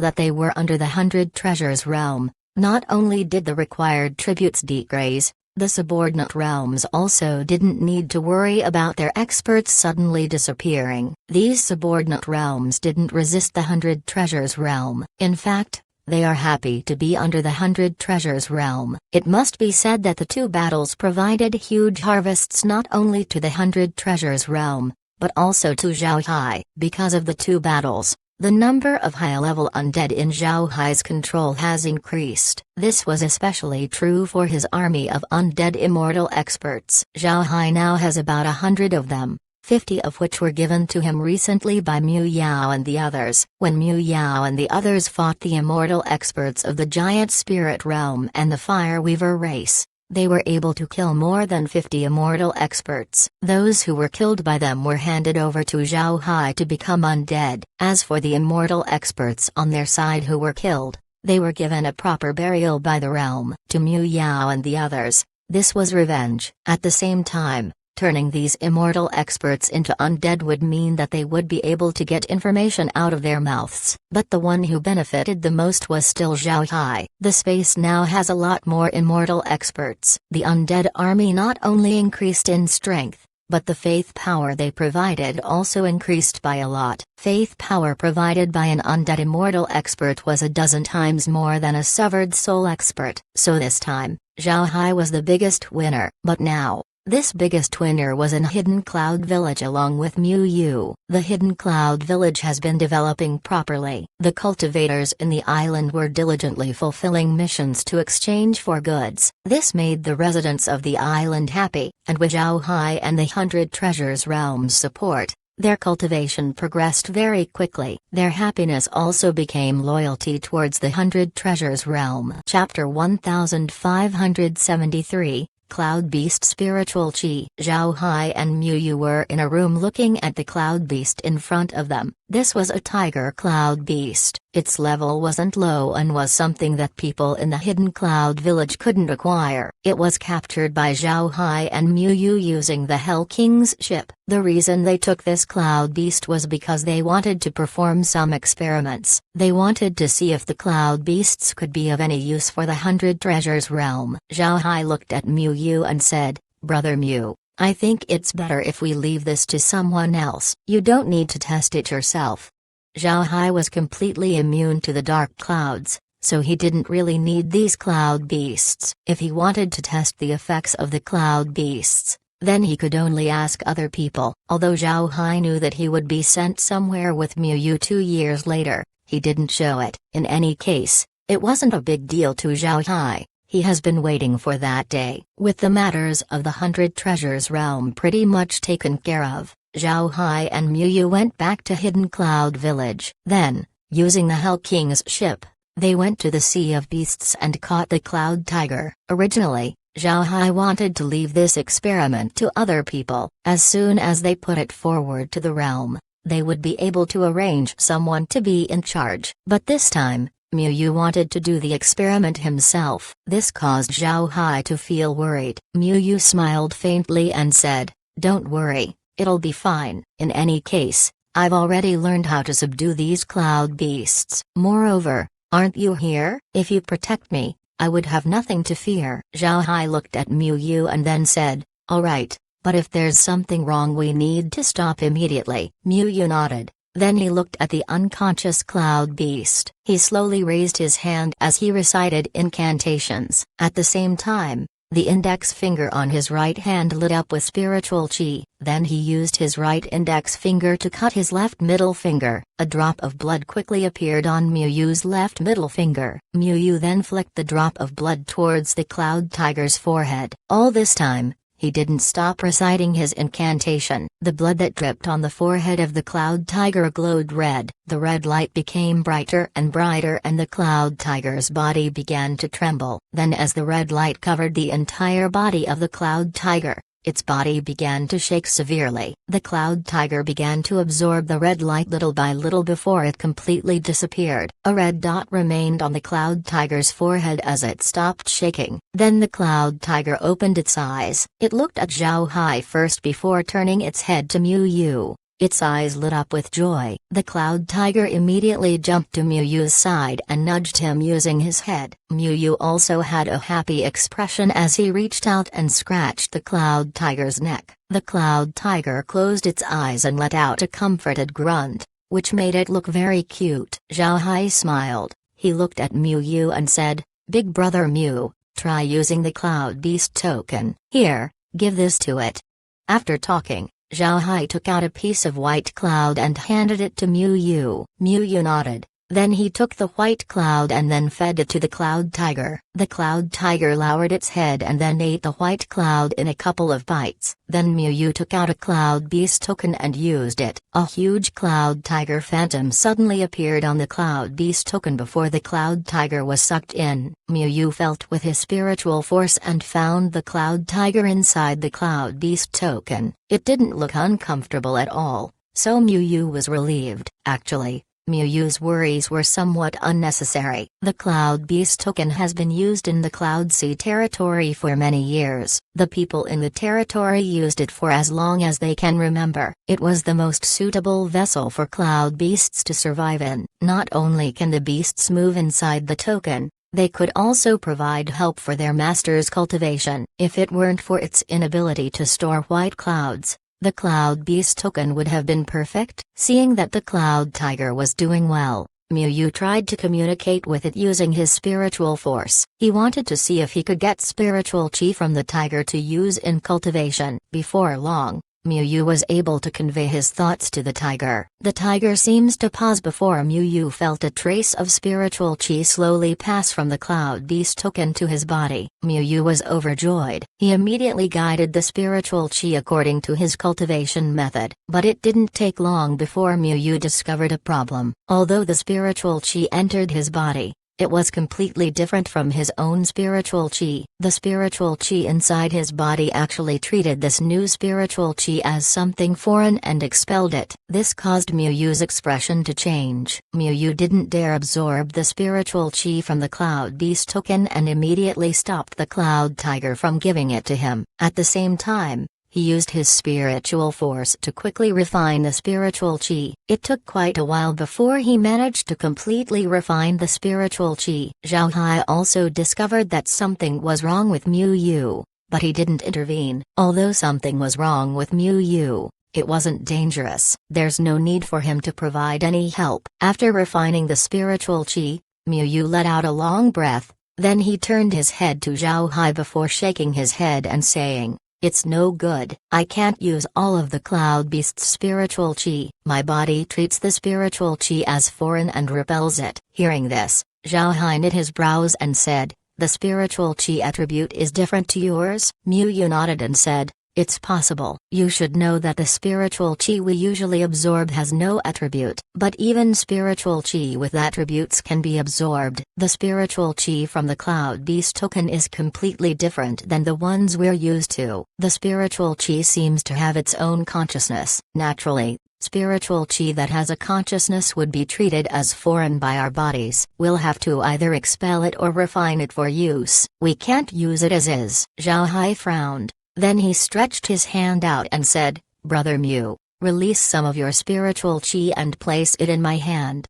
that they were under the 100 Treasures Realm, not only did the required tributes decrease, the subordinate realms also didn't need to worry about their experts suddenly disappearing. These subordinate realms didn't resist the 100 Treasures Realm. In fact, they are happy to be under the 100 Treasures Realm. It must be said that the 2 battles provided huge harvests not only to the 100 Treasures Realm, but also to Zhao Hai. Because of the 2 battles, The number of high-level undead in Zhao Hai's control has increased. This was especially true for his army of undead immortal experts. Zhao Hai now has about 100 of them, 50 of which were given to him recently by Mu Yao and the others. When Mu Yao and the others fought the immortal experts of the giant spirit realm and the Fire Weaver race, they were able to kill more than 50 immortal experts. Those who were killed by them were handed over to Zhao Hai to become undead. As for the immortal experts on their side who were killed, they were given a proper burial by the realm. To Mu Yao and the others, this was revenge. At the same time, turning these immortal experts into undead would mean that they would be able to get information out of their mouths. But the one who benefited the most was still Zhao Hai. The space now has a lot more immortal experts. The undead army not only increased in strength, but the faith power they provided also increased by a lot. Faith power provided by an undead immortal expert was a dozen times more than a severed soul expert. So this time, Zhao Hai was the biggest winner. But now, this biggest winner was in Hidden Cloud Village along with Mu Yu. The Hidden Cloud Village has been developing properly. The cultivators in the island were diligently fulfilling missions to exchange for goods. This made the residents of the island happy, and with Zhao Hai and the 100 Treasures Realm's support, their cultivation progressed very quickly. Their happiness also became loyalty towards the 100 Treasures Realm. Chapter 1573, Cloud Beast Spiritual Chi. Zhao Hai and Mu Yu were in a room looking at the cloud beast in front of them. This was a tiger cloud beast. Its level wasn't low and was something that people in the Hidden Cloud Village couldn't acquire. It was captured by Zhao Hai and Mu Yu using the Hell King's ship. The reason they took this cloud beast was because they wanted to perform some experiments. They wanted to see if the cloud beasts could be of any use for the 100 Treasures Realm. Zhao Hai looked at Mu Yu and said, "Brother Mu, I think it's better if we leave this to someone else. You don't need to test it yourself." Zhao Hai was completely immune to the dark clouds, so he didn't really need these cloud beasts. If he wanted to test the effects of the cloud beasts, then he could only ask other people. Although Zhao Hai knew that he would be sent somewhere with Mu Yu 2 years later, he didn't show it. In any case, it wasn't a big deal to Zhao Hai. He has been waiting for that day. With the matters of the 100 Treasures Realm pretty much taken care of, Zhao Hai and Mu Yu went back to Hidden Cloud Village. Then, using the Hell King's ship, they went to the Sea of Beasts and caught the Cloud Tiger. Originally, Zhao Hai wanted to leave this experiment to other people. As soon as they put it forward to the realm, they would be able to arrange someone to be in charge. But this time, Mu Yu wanted to do the experiment himself. This caused Zhao Hai to feel worried. Mu Yu smiled faintly and said, "Don't worry, it'll be fine. In any case, I've already learned how to subdue these cloud beasts. Moreover, aren't you here? If you protect me, I would have nothing to fear." Zhao Hai looked at Mu Yu and then said, "All right, but if there's something wrong we need to stop immediately." Mu Yu nodded. Then he looked at the unconscious cloud beast. He slowly raised his hand as he recited incantations. At the same time, the index finger on his right hand lit up with spiritual chi. Then he used his right index finger to cut his left middle finger. A drop of blood quickly appeared on Mu Yu's left middle finger. Mu Yu then flicked the drop of blood towards the cloud tiger's forehead. All this time, he didn't stop reciting his incantation. The blood that dripped on the forehead of the cloud tiger glowed red. The red light became brighter and brighter and the cloud tiger's body began to tremble. Then as the red light covered the entire body of the cloud tiger, its body began to shake severely. The cloud tiger began to absorb the red light little by little before it completely disappeared. A red dot remained on the cloud tiger's forehead as it stopped shaking. Then the cloud tiger opened its eyes. It looked at Zhao Hai first before turning its head to Mu Yu. Its eyes lit up with joy. The cloud tiger immediately jumped to Mu Yu's side and nudged him using his head. Mu Yu also had a happy expression as he reached out and scratched the cloud tiger's neck. The cloud tiger closed its eyes and let out a comforted grunt, which made it look very cute. Zhao Hai smiled. He looked at Mu Yu and said, "Big brother Mu, try using the cloud beast token. Here, give this to it." After talking, Zhao Hai took out a piece of white cloud and handed it to Mu Yu. Mu Yu nodded. Then he took the white cloud and then fed it to the cloud tiger. The cloud tiger lowered its head and then ate the white cloud in a couple of bites. Then Mu Yu took out a cloud beast token and used it. A huge cloud tiger phantom suddenly appeared on the cloud beast token before the cloud tiger was sucked in. Mu Yu felt with his spiritual force and found the cloud tiger inside the cloud beast token. It didn't look uncomfortable at all, so Mu Yu was relieved. Actually, Mu Yu's worries were somewhat unnecessary. The Cloud Beast token has been used in the Cloud Sea territory for many years. The people in the territory used it for as long as they can remember. It was the most suitable vessel for Cloud Beasts to survive in. Not only can the beasts move inside the token, they could also provide help for their master's cultivation. If it weren't for its inability to store white clouds, the Cloud Beast token would have been perfect. Seeing that the Cloud Tiger was doing well, Mu Yu tried to communicate with it using his spiritual force. He wanted to see if he could get spiritual chi from the tiger to use in cultivation. Before long, Mu Yu was able to convey his thoughts to the tiger. The tiger seems to pause before Mu Yu felt a trace of spiritual chi slowly pass from the Cloud Beast token to his body. Mu Yu was overjoyed. He immediately guided the spiritual chi according to his cultivation method. But it didn't take long before Mu Yu discovered a problem. Although the spiritual chi entered his body, it was completely different from his own spiritual chi. The spiritual chi inside his body actually treated this new spiritual chi as something foreign and expelled it. This caused Mu Yu's expression to change. Mu Yu didn't dare absorb the spiritual chi from the Cloud Beast token and immediately stopped the Cloud Tiger from giving it to him. At the same time, he used his spiritual force to quickly refine the spiritual chi. It took quite a while before he managed to completely refine the spiritual chi. Zhao Hai also discovered that something was wrong with Mu Yu, but he didn't intervene. Although something was wrong with Mu Yu, it wasn't dangerous. There's no need for him to provide any help. After refining the spiritual chi, Mu Yu let out a long breath, then he turned his head to Zhao Hai before shaking his head and saying, "It's no good. I can't use all of the Cloud Beast's spiritual chi. My body treats the spiritual chi as foreign and repels it." Hearing this, Zhao Hai knit his brows and said, "The spiritual chi attribute is different to yours?" Mu Yu nodded and said, "It's possible. You should know that the spiritual chi we usually absorb has no attribute, but even spiritual chi with attributes can be absorbed. The spiritual chi from the Cloud Beast token is completely different than the ones we're used to. The spiritual chi seems to have its own consciousness. Naturally, spiritual chi that has a consciousness would be treated as foreign by our bodies. We'll have to either expel it or refine it for use. We can't use it as is." Zhao Hai frowned. Then he stretched his hand out and said, "Brother Mu, release some of your spiritual chi and place it in my hand."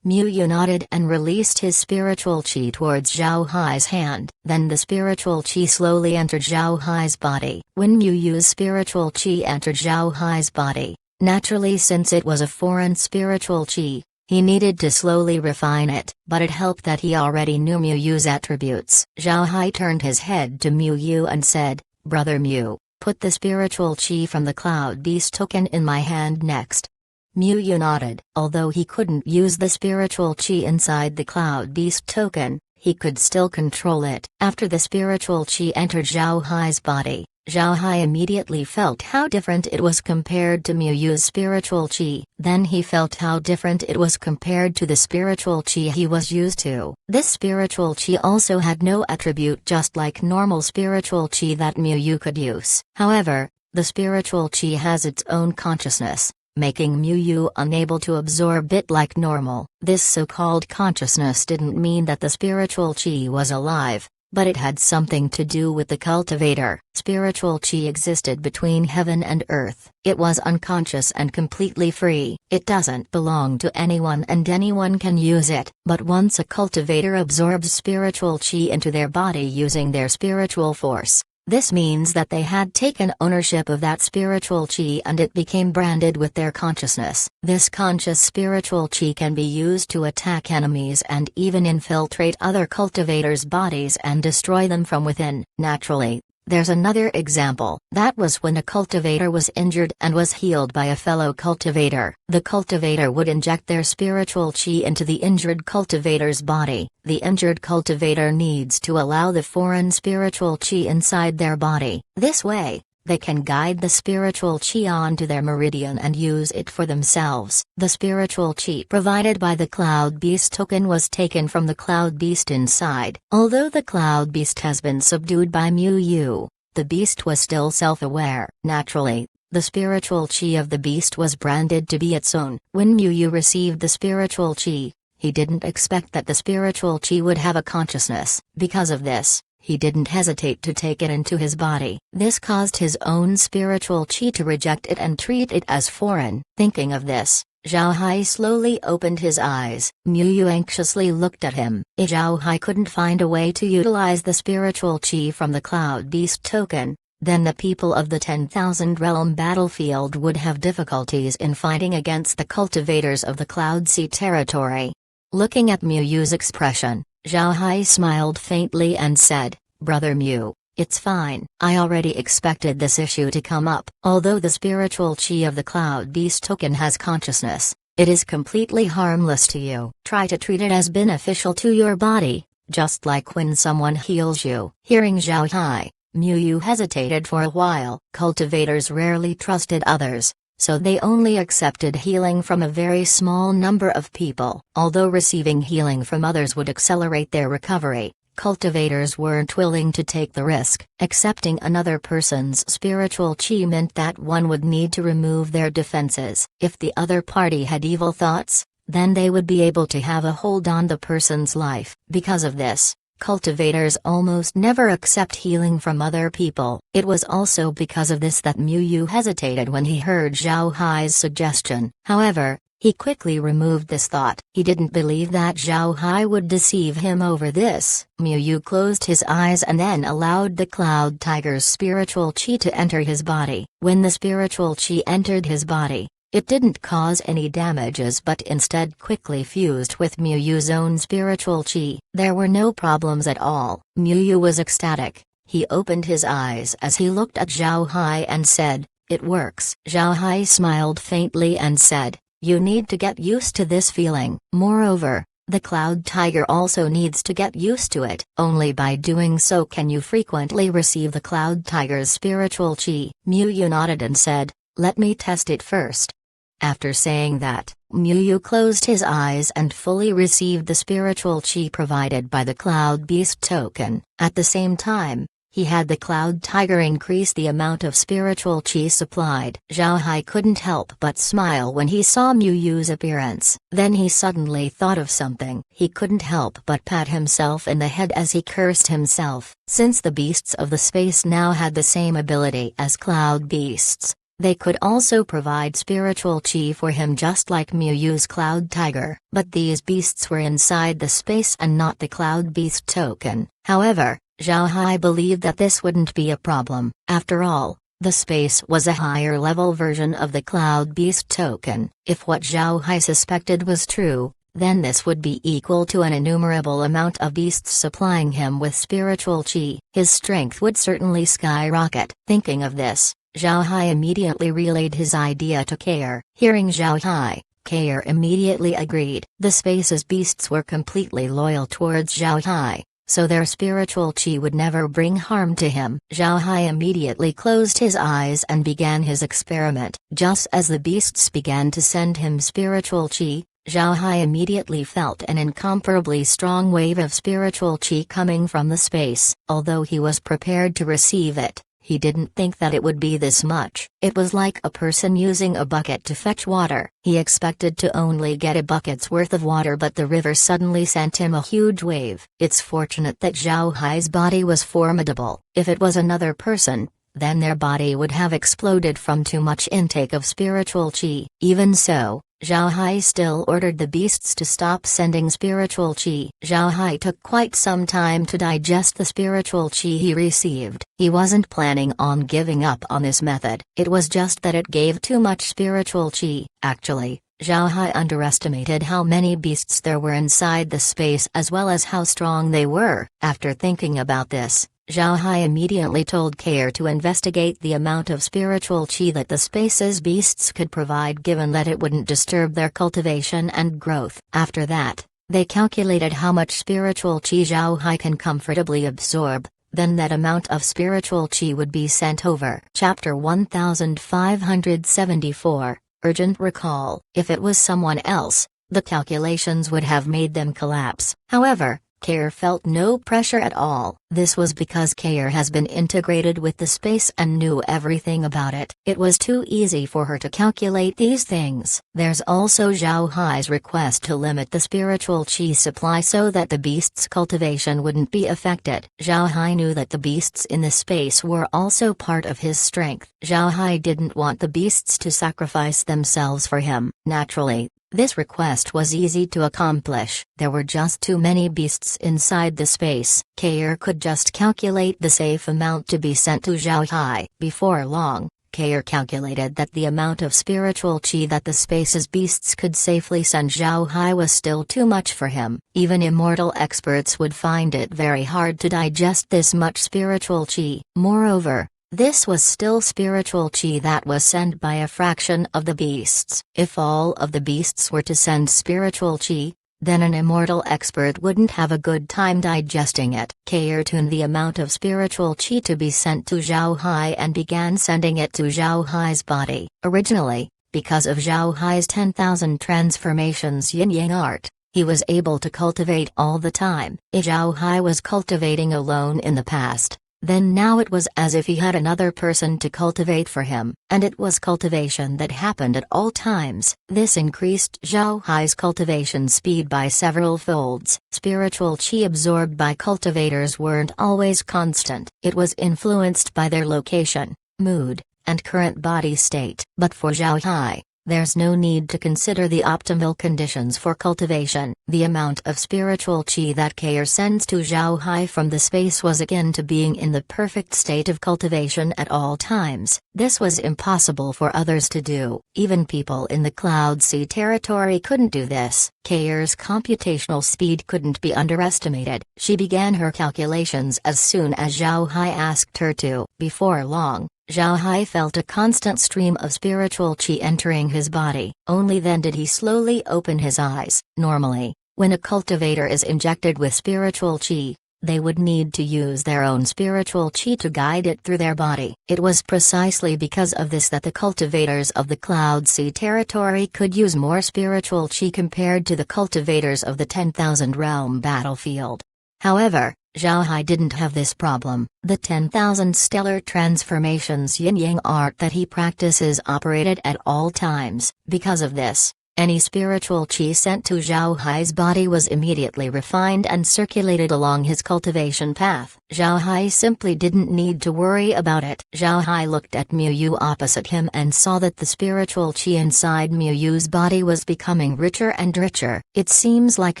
Mu Yu nodded and released his spiritual chi towards Zhao Hai's hand. Then the spiritual chi slowly entered Zhao Hai's body. When Mu Yu's spiritual chi entered Zhao Hai's body, naturally since it was a foreign spiritual chi, he needed to slowly refine it, but it helped that he already knew Mu Yu's attributes. Zhao Hai turned his head to Mu Yu and said, "Brother Mu, put the spiritual chi from the Cloud Beast token in my hand next." Mu Yu nodded. Although he couldn't use the spiritual chi inside the Cloud Beast token, he could still control it. After the spiritual chi entered Zhao Hai's body, Zhao Hai immediately felt how different it was compared to Mu Yu's spiritual chi. Then he felt how different it was compared to the spiritual chi he was used to. This spiritual chi also had no attribute, just like normal spiritual chi that Mu Yu could use. However, the spiritual chi has its own consciousness, making Mu Yu unable to absorb it like normal. This so-called consciousness didn't mean that the spiritual chi was alive, but it had something to do with the cultivator. Spiritual chi existed between heaven and earth. It was unconscious and completely free. It doesn't belong to anyone and anyone can use it. But once a cultivator absorbs spiritual chi into their body using their spiritual force, this means that they had taken ownership of that spiritual chi and it became branded with their consciousness. This conscious spiritual chi can be used to attack enemies and even infiltrate other cultivators' bodies and destroy them from within. Naturally, There's another example. That was when a cultivator was injured and was healed by a fellow cultivator. The cultivator would inject their spiritual chi into the injured cultivator's body. The injured cultivator needs to allow the foreign spiritual chi inside their body. This way, they can guide the spiritual chi onto their meridian and use it for themselves. The spiritual chi provided by the Cloud Beast token was taken from the Cloud Beast inside. Although the Cloud Beast has been subdued by Mu Yu, the beast was still self-aware. Naturally, the spiritual chi of the beast was branded to be its own. When Mu Yu received the spiritual chi, he didn't expect that the spiritual chi would have a consciousness. Because of this, he didn't hesitate to take it into his body. This caused his own spiritual chi to reject it and treat it as foreign. Thinking of this, Zhao Hai slowly opened his eyes. Mu Yu anxiously looked at him. If Zhao Hai couldn't find a way to utilize the spiritual chi from the Cloud Beast token, then the people of the 10,000 realm battlefield would have difficulties in fighting against the cultivators of the Cloud Sea territory. Looking at Mu Yu's expression, Zhao Hai smiled faintly and said, "Brother Mu, it's fine. I already expected this issue to come up. Although the spiritual chi of the Cloud Beast token has consciousness, it is completely harmless to you. Try to treat it as beneficial to your body, just like when someone heals you." Hearing Zhao Hai, Mu Yu hesitated for a while. Cultivators rarely trusted others, so they only accepted healing from a very small number of people. Although receiving healing from others would accelerate their recovery, cultivators weren't willing to take the risk. Accepting another person's spiritual chi meant that one would need to remove their defenses. If the other party had evil thoughts, then they would be able to have a hold on the person's life. Because of this, cultivators almost never accept healing from other people. It was also because of this that Mu Yu hesitated when he heard Zhao Hai's suggestion. However, he quickly removed this thought. He didn't believe that Zhao Hai would deceive him over this. Mu Yu closed his eyes and then allowed the Cloud Tiger's spiritual chi to enter his body. When the spiritual chi entered his body, it didn't cause any damages but instead quickly fused with Mu Yu's own spiritual chi. There were no problems at all. Mu Yu was ecstatic. He opened his eyes as he looked at Zhao Hai and said, "It works." Zhao Hai smiled faintly and said, "You need to get used to this feeling. Moreover, the Cloud Tiger also needs to get used to it. Only by doing so can you frequently receive the Cloud Tiger's spiritual chi." Mu Yu nodded and said, "Let me test it first." After saying that, Mu Yu closed his eyes and fully received the spiritual chi provided by the Cloud Beast token. At the same time, he had the Cloud Tiger increase the amount of spiritual chi supplied. Zhao Hai couldn't help but smile when he saw Mu Yu's appearance. Then he suddenly thought of something. He couldn't help but pat himself in the head as he cursed himself. Since the beasts of the space now had the same ability as Cloud Beasts, they could also provide spiritual chi for him just like Mu Yu's Cloud Tiger. But these beasts were inside the space and not the Cloud Beast token. However, Zhao Hai believed that this wouldn't be a problem. After all, the space was a higher level version of the Cloud Beast token. If what Zhao Hai suspected was true, then this would be equal to an innumerable amount of beasts supplying him with spiritual chi. His strength would certainly skyrocket. Thinking of this, Zhao Hai immediately relayed his idea to Kair. Hearing Zhao Hai, Kair immediately agreed. The space's beasts were completely loyal towards Zhao Hai, so their spiritual chi would never bring harm to him. Zhao Hai immediately closed his eyes and began his experiment. Just as the beasts began to send him spiritual chi, Zhao Hai immediately felt an incomparably strong wave of spiritual chi coming from the space. Although he was prepared to receive it, he didn't think that it would be this much. It was like a person using a bucket to fetch water. He expected to only get a bucket's worth of water, but the river suddenly sent him a huge wave. It's fortunate that Zhao Hai's body was formidable. If it was another person, then their body would have exploded from too much intake of spiritual chi. Even so, Zhao Hai still ordered the beasts to stop sending spiritual chi. Zhao Hai took quite some time to digest the spiritual chi he received. He wasn't planning on giving up on this method. It was just that it gave too much spiritual chi. Actually, Zhao Hai underestimated how many beasts there were inside the space as well as how strong they were. After thinking about this, Zhao Hai immediately told Kair to investigate the amount of spiritual qi that the space's beasts could provide, given that it wouldn't disturb their cultivation and growth. After that, they calculated how much spiritual qi Zhao Hai can comfortably absorb, then that amount of spiritual qi would be sent over. Chapter 1574, Urgent Recall. If it was someone else, the calculations would have made them collapse. However, Kair felt no pressure at all. This was because Kair has been integrated with the space and knew everything about it. It was too easy for her to calculate these things. There's also Zhao Hai's request to limit the spiritual qi supply so that the beast's cultivation wouldn't be affected. Zhao Hai knew that the beasts in the space were also part of his strength. Zhao Hai didn't want the beasts to sacrifice themselves for him. Naturally, this request was easy to accomplish. There were just too many beasts inside the space. Kair could just calculate the safe amount to be sent to Zhao Hai. Before long, Kair calculated that the amount of spiritual qi that the space's beasts could safely send Zhao Hai was still too much for him. Even immortal experts would find it very hard to digest this much spiritual qi. Moreover, this was still spiritual qi that was sent by a fraction of the beasts. If all of the beasts were to send spiritual qi, then an immortal expert wouldn't have a good time digesting it. Kair tuned the amount of spiritual qi to be sent to Zhao Hai and began sending it to Zhao Hai's body. Originally, because of Zhao Hai's 10,000 transformations yin-yang art, he was able to cultivate all the time. If Zhao Hai was cultivating alone in the past, then now it was as if he had another person to cultivate for him, and it was cultivation that happened at all times. This increased Zhao Hai's cultivation speed by several folds. Spiritual qi absorbed by cultivators weren't always constant. It was influenced by their location, mood, and current body state. But for Zhao Hai, there's no need to consider the optimal conditions for cultivation. The amount of spiritual qi that Kair sends to Zhao Hai from the space was akin to being in the perfect state of cultivation at all times. This was impossible for others to do. Even people in the Cloud Sea territory couldn't do this. Kair's computational speed couldn't be underestimated. She began her calculations as soon as Zhao Hai asked her to. Before long, Zhao Hai felt a constant stream of spiritual qi entering his body. Only then did he slowly open his eyes. Normally, when a cultivator is injected with spiritual qi, they would need to use their own spiritual qi to guide it through their body. It was precisely because of this that the cultivators of the Cloud Sea territory could use more spiritual qi compared to the cultivators of the 10,000 realm battlefield. However, Zhao Hai didn't have this problem. The 10,000 stellar transformations yin-yang art that he practices operated at all times. Because of this, any spiritual qi sent to Zhao Hai's body was immediately refined and circulated along his cultivation path. Zhao Hai simply didn't need to worry about it. Zhao Hai looked at Miu Yu opposite him and saw that the spiritual qi inside Miu Yu's body was becoming richer and richer. It seems like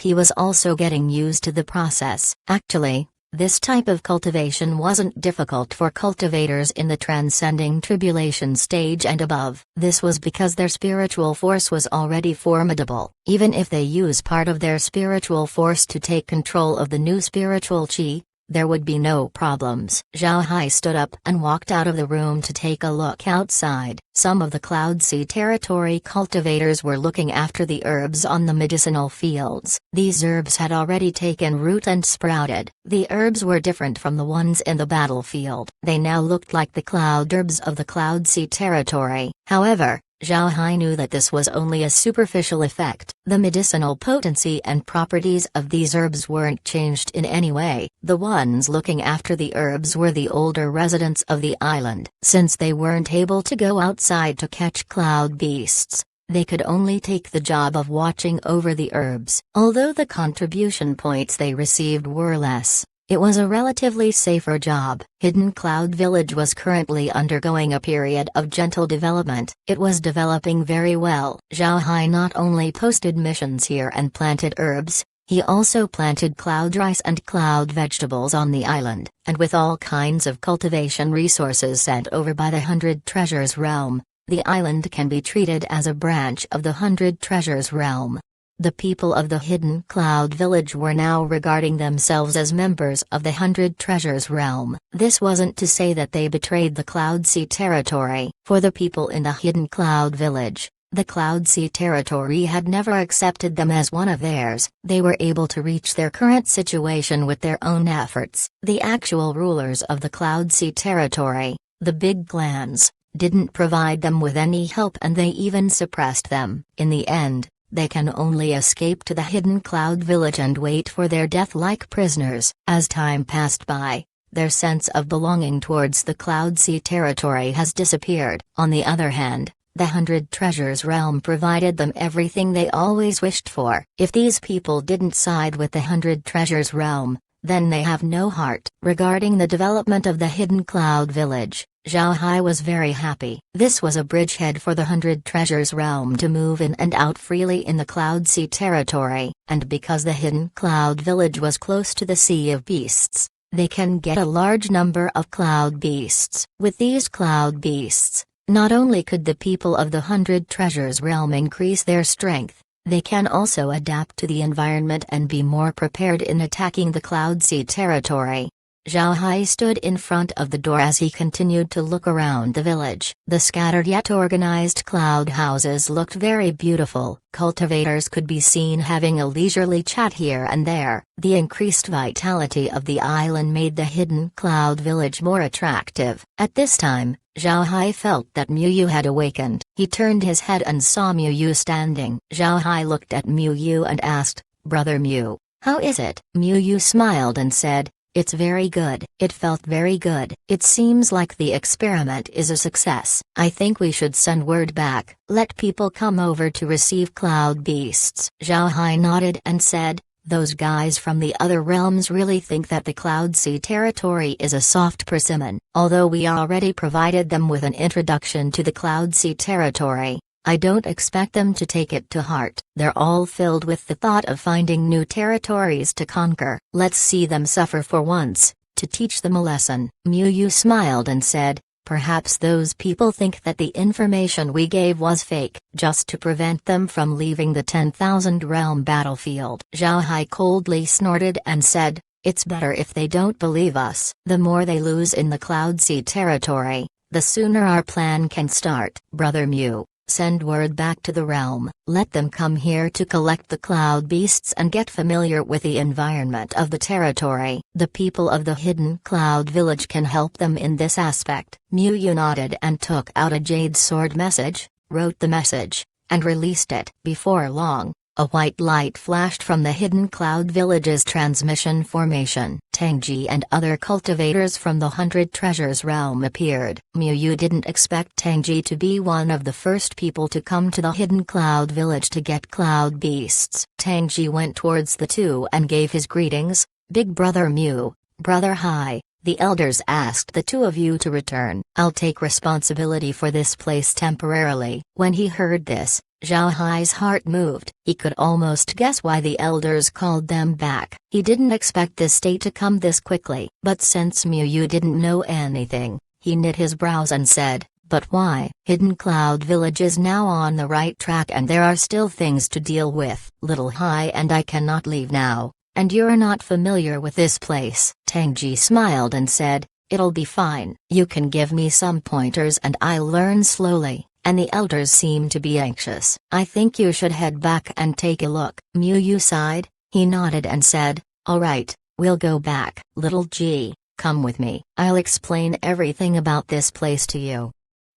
he was also getting used to the process. Actually, this type of cultivation wasn't difficult for cultivators in the transcending tribulation stage and above. This was because their spiritual force was already formidable. Even if they use part of their spiritual force to take control of the new spiritual qi, there would be no problems. Zhao Hai stood up and walked out of the room to take a look outside. Some of the Cloud Sea territory cultivators were looking after the herbs on the medicinal fields. These herbs had already taken root and sprouted. The herbs were different from the ones in the battlefield. They now looked like the cloud herbs of the Cloud Sea territory. However, Zhao Hai knew that this was only a superficial effect. The medicinal potency and properties of these herbs weren't changed in any way. The ones looking after the herbs were the older residents of the island. Since they weren't able to go outside to catch cloud beasts, they could only take the job of watching over the herbs. Although the contribution points they received were less, it was a relatively safer job. Hidden Cloud Village was currently undergoing a period of gentle development. It was developing very well. Zhao Hai not only posted missions here and planted herbs, he also planted cloud rice and cloud vegetables on the island, and with all kinds of cultivation resources sent over by the 100 Treasures realm, the island can be treated as a branch of the 100 Treasures realm. The people of the Hidden Cloud Village were now regarding themselves as members of the 100 Treasures realm. This wasn't to say that they betrayed the Cloud Sea territory. For the people in the Hidden Cloud Village, the Cloud Sea territory had never accepted them as one of theirs. They were able to reach their current situation with their own efforts. The actual rulers of the Cloud Sea territory, the big clans, didn't provide them with any help, and they even suppressed them. In the end, they can only escape to the Hidden Cloud Village and wait for their death like prisoners. As time passed by, their sense of belonging towards the Cloud Sea territory has disappeared. On the other hand, the 100 Treasures realm provided them everything they always wished for. If these people didn't side with the 100 Treasures realm, then they have no heart. Regarding the development of the Hidden Cloud Village, Zhao Hai was very happy. This was a bridgehead for the 100 Treasures realm to move in and out freely in the Cloud Sea territory, and because the Hidden Cloud Village was close to the Sea of Beasts, they can get a large number of cloud beasts. With these cloud beasts, not only could the people of the 100 Treasures realm increase their strength, they can also adapt to the environment and be more prepared in attacking the Cloud Sea territory. Zhao Hai stood in front of the door as he continued to look around the village. The scattered yet organized cloud houses looked very beautiful. Cultivators could be seen having a leisurely chat here and there. The increased vitality of the island made the Hidden Cloud Village more attractive. At this time, Zhao Hai felt that Miu Yu had awakened. He turned his head and saw Miu Yu standing. Zhao Hai looked at Miu Yu and asked, "Brother Miu, how is it?" Miu Yu smiled and said, "It's very good." It felt very good. It seems like the experiment is a success. I think we should send word back. Let people come over to receive cloud beasts. Zhao Hai nodded and said, "Those guys from the other realms really think that the Cloud Sea territory is a soft persimmon. Although we already provided them with an introduction to the Cloud Sea territory, I don't expect them to take it to heart. They're all filled with the thought of finding new territories to conquer. Let's see them suffer for once, to teach them a lesson." Miu Yu smiled and said, "Perhaps those people think that the information we gave was fake, just to prevent them from leaving the 10,000 realm battlefield." Zhao Hai coldly snorted and said, "It's better if they don't believe us. The more they lose in the Cloud Sea territory, the sooner our plan can start." "Brother Miu, send word back to the realm. Let them come here to collect the cloud beasts and get familiar with the environment of the territory. The people of the Hidden Cloud Village can help them in this aspect." Miu Yu nodded and took out a jade sword message, wrote the message, and released it. Before long, a white light flashed from the Hidden Cloud Village's transmission formation. Tangji and other cultivators from the 100 Treasures realm appeared. Miu Yu didn't expect Tangji to be one of the first people to come to the Hidden Cloud Village to get cloud beasts. Tangji went towards the two and gave his greetings. "Big brother Miu, brother Hai, the elders asked the two of you to return. I'll take responsibility for this place temporarily." When he heard this, Zhao Hai's heart moved. He could almost guess why the elders called them back. He didn't expect this day to come this quickly. But since Miu Yu didn't know anything, he knit his brows and said, "But why?" "Hidden Cloud Village is now on the right track and there are still things to deal with. Little Hai and I cannot leave now, and you're not familiar with this place." Tangji smiled and said, "It'll be fine. You can give me some pointers and I'll learn slowly." And the elders seemed to be anxious. "I think you should head back and take a look." Miu Yu sighed, he nodded and said, "All right, we'll go back." "Little Ji, come with me. I'll explain everything about this place to you."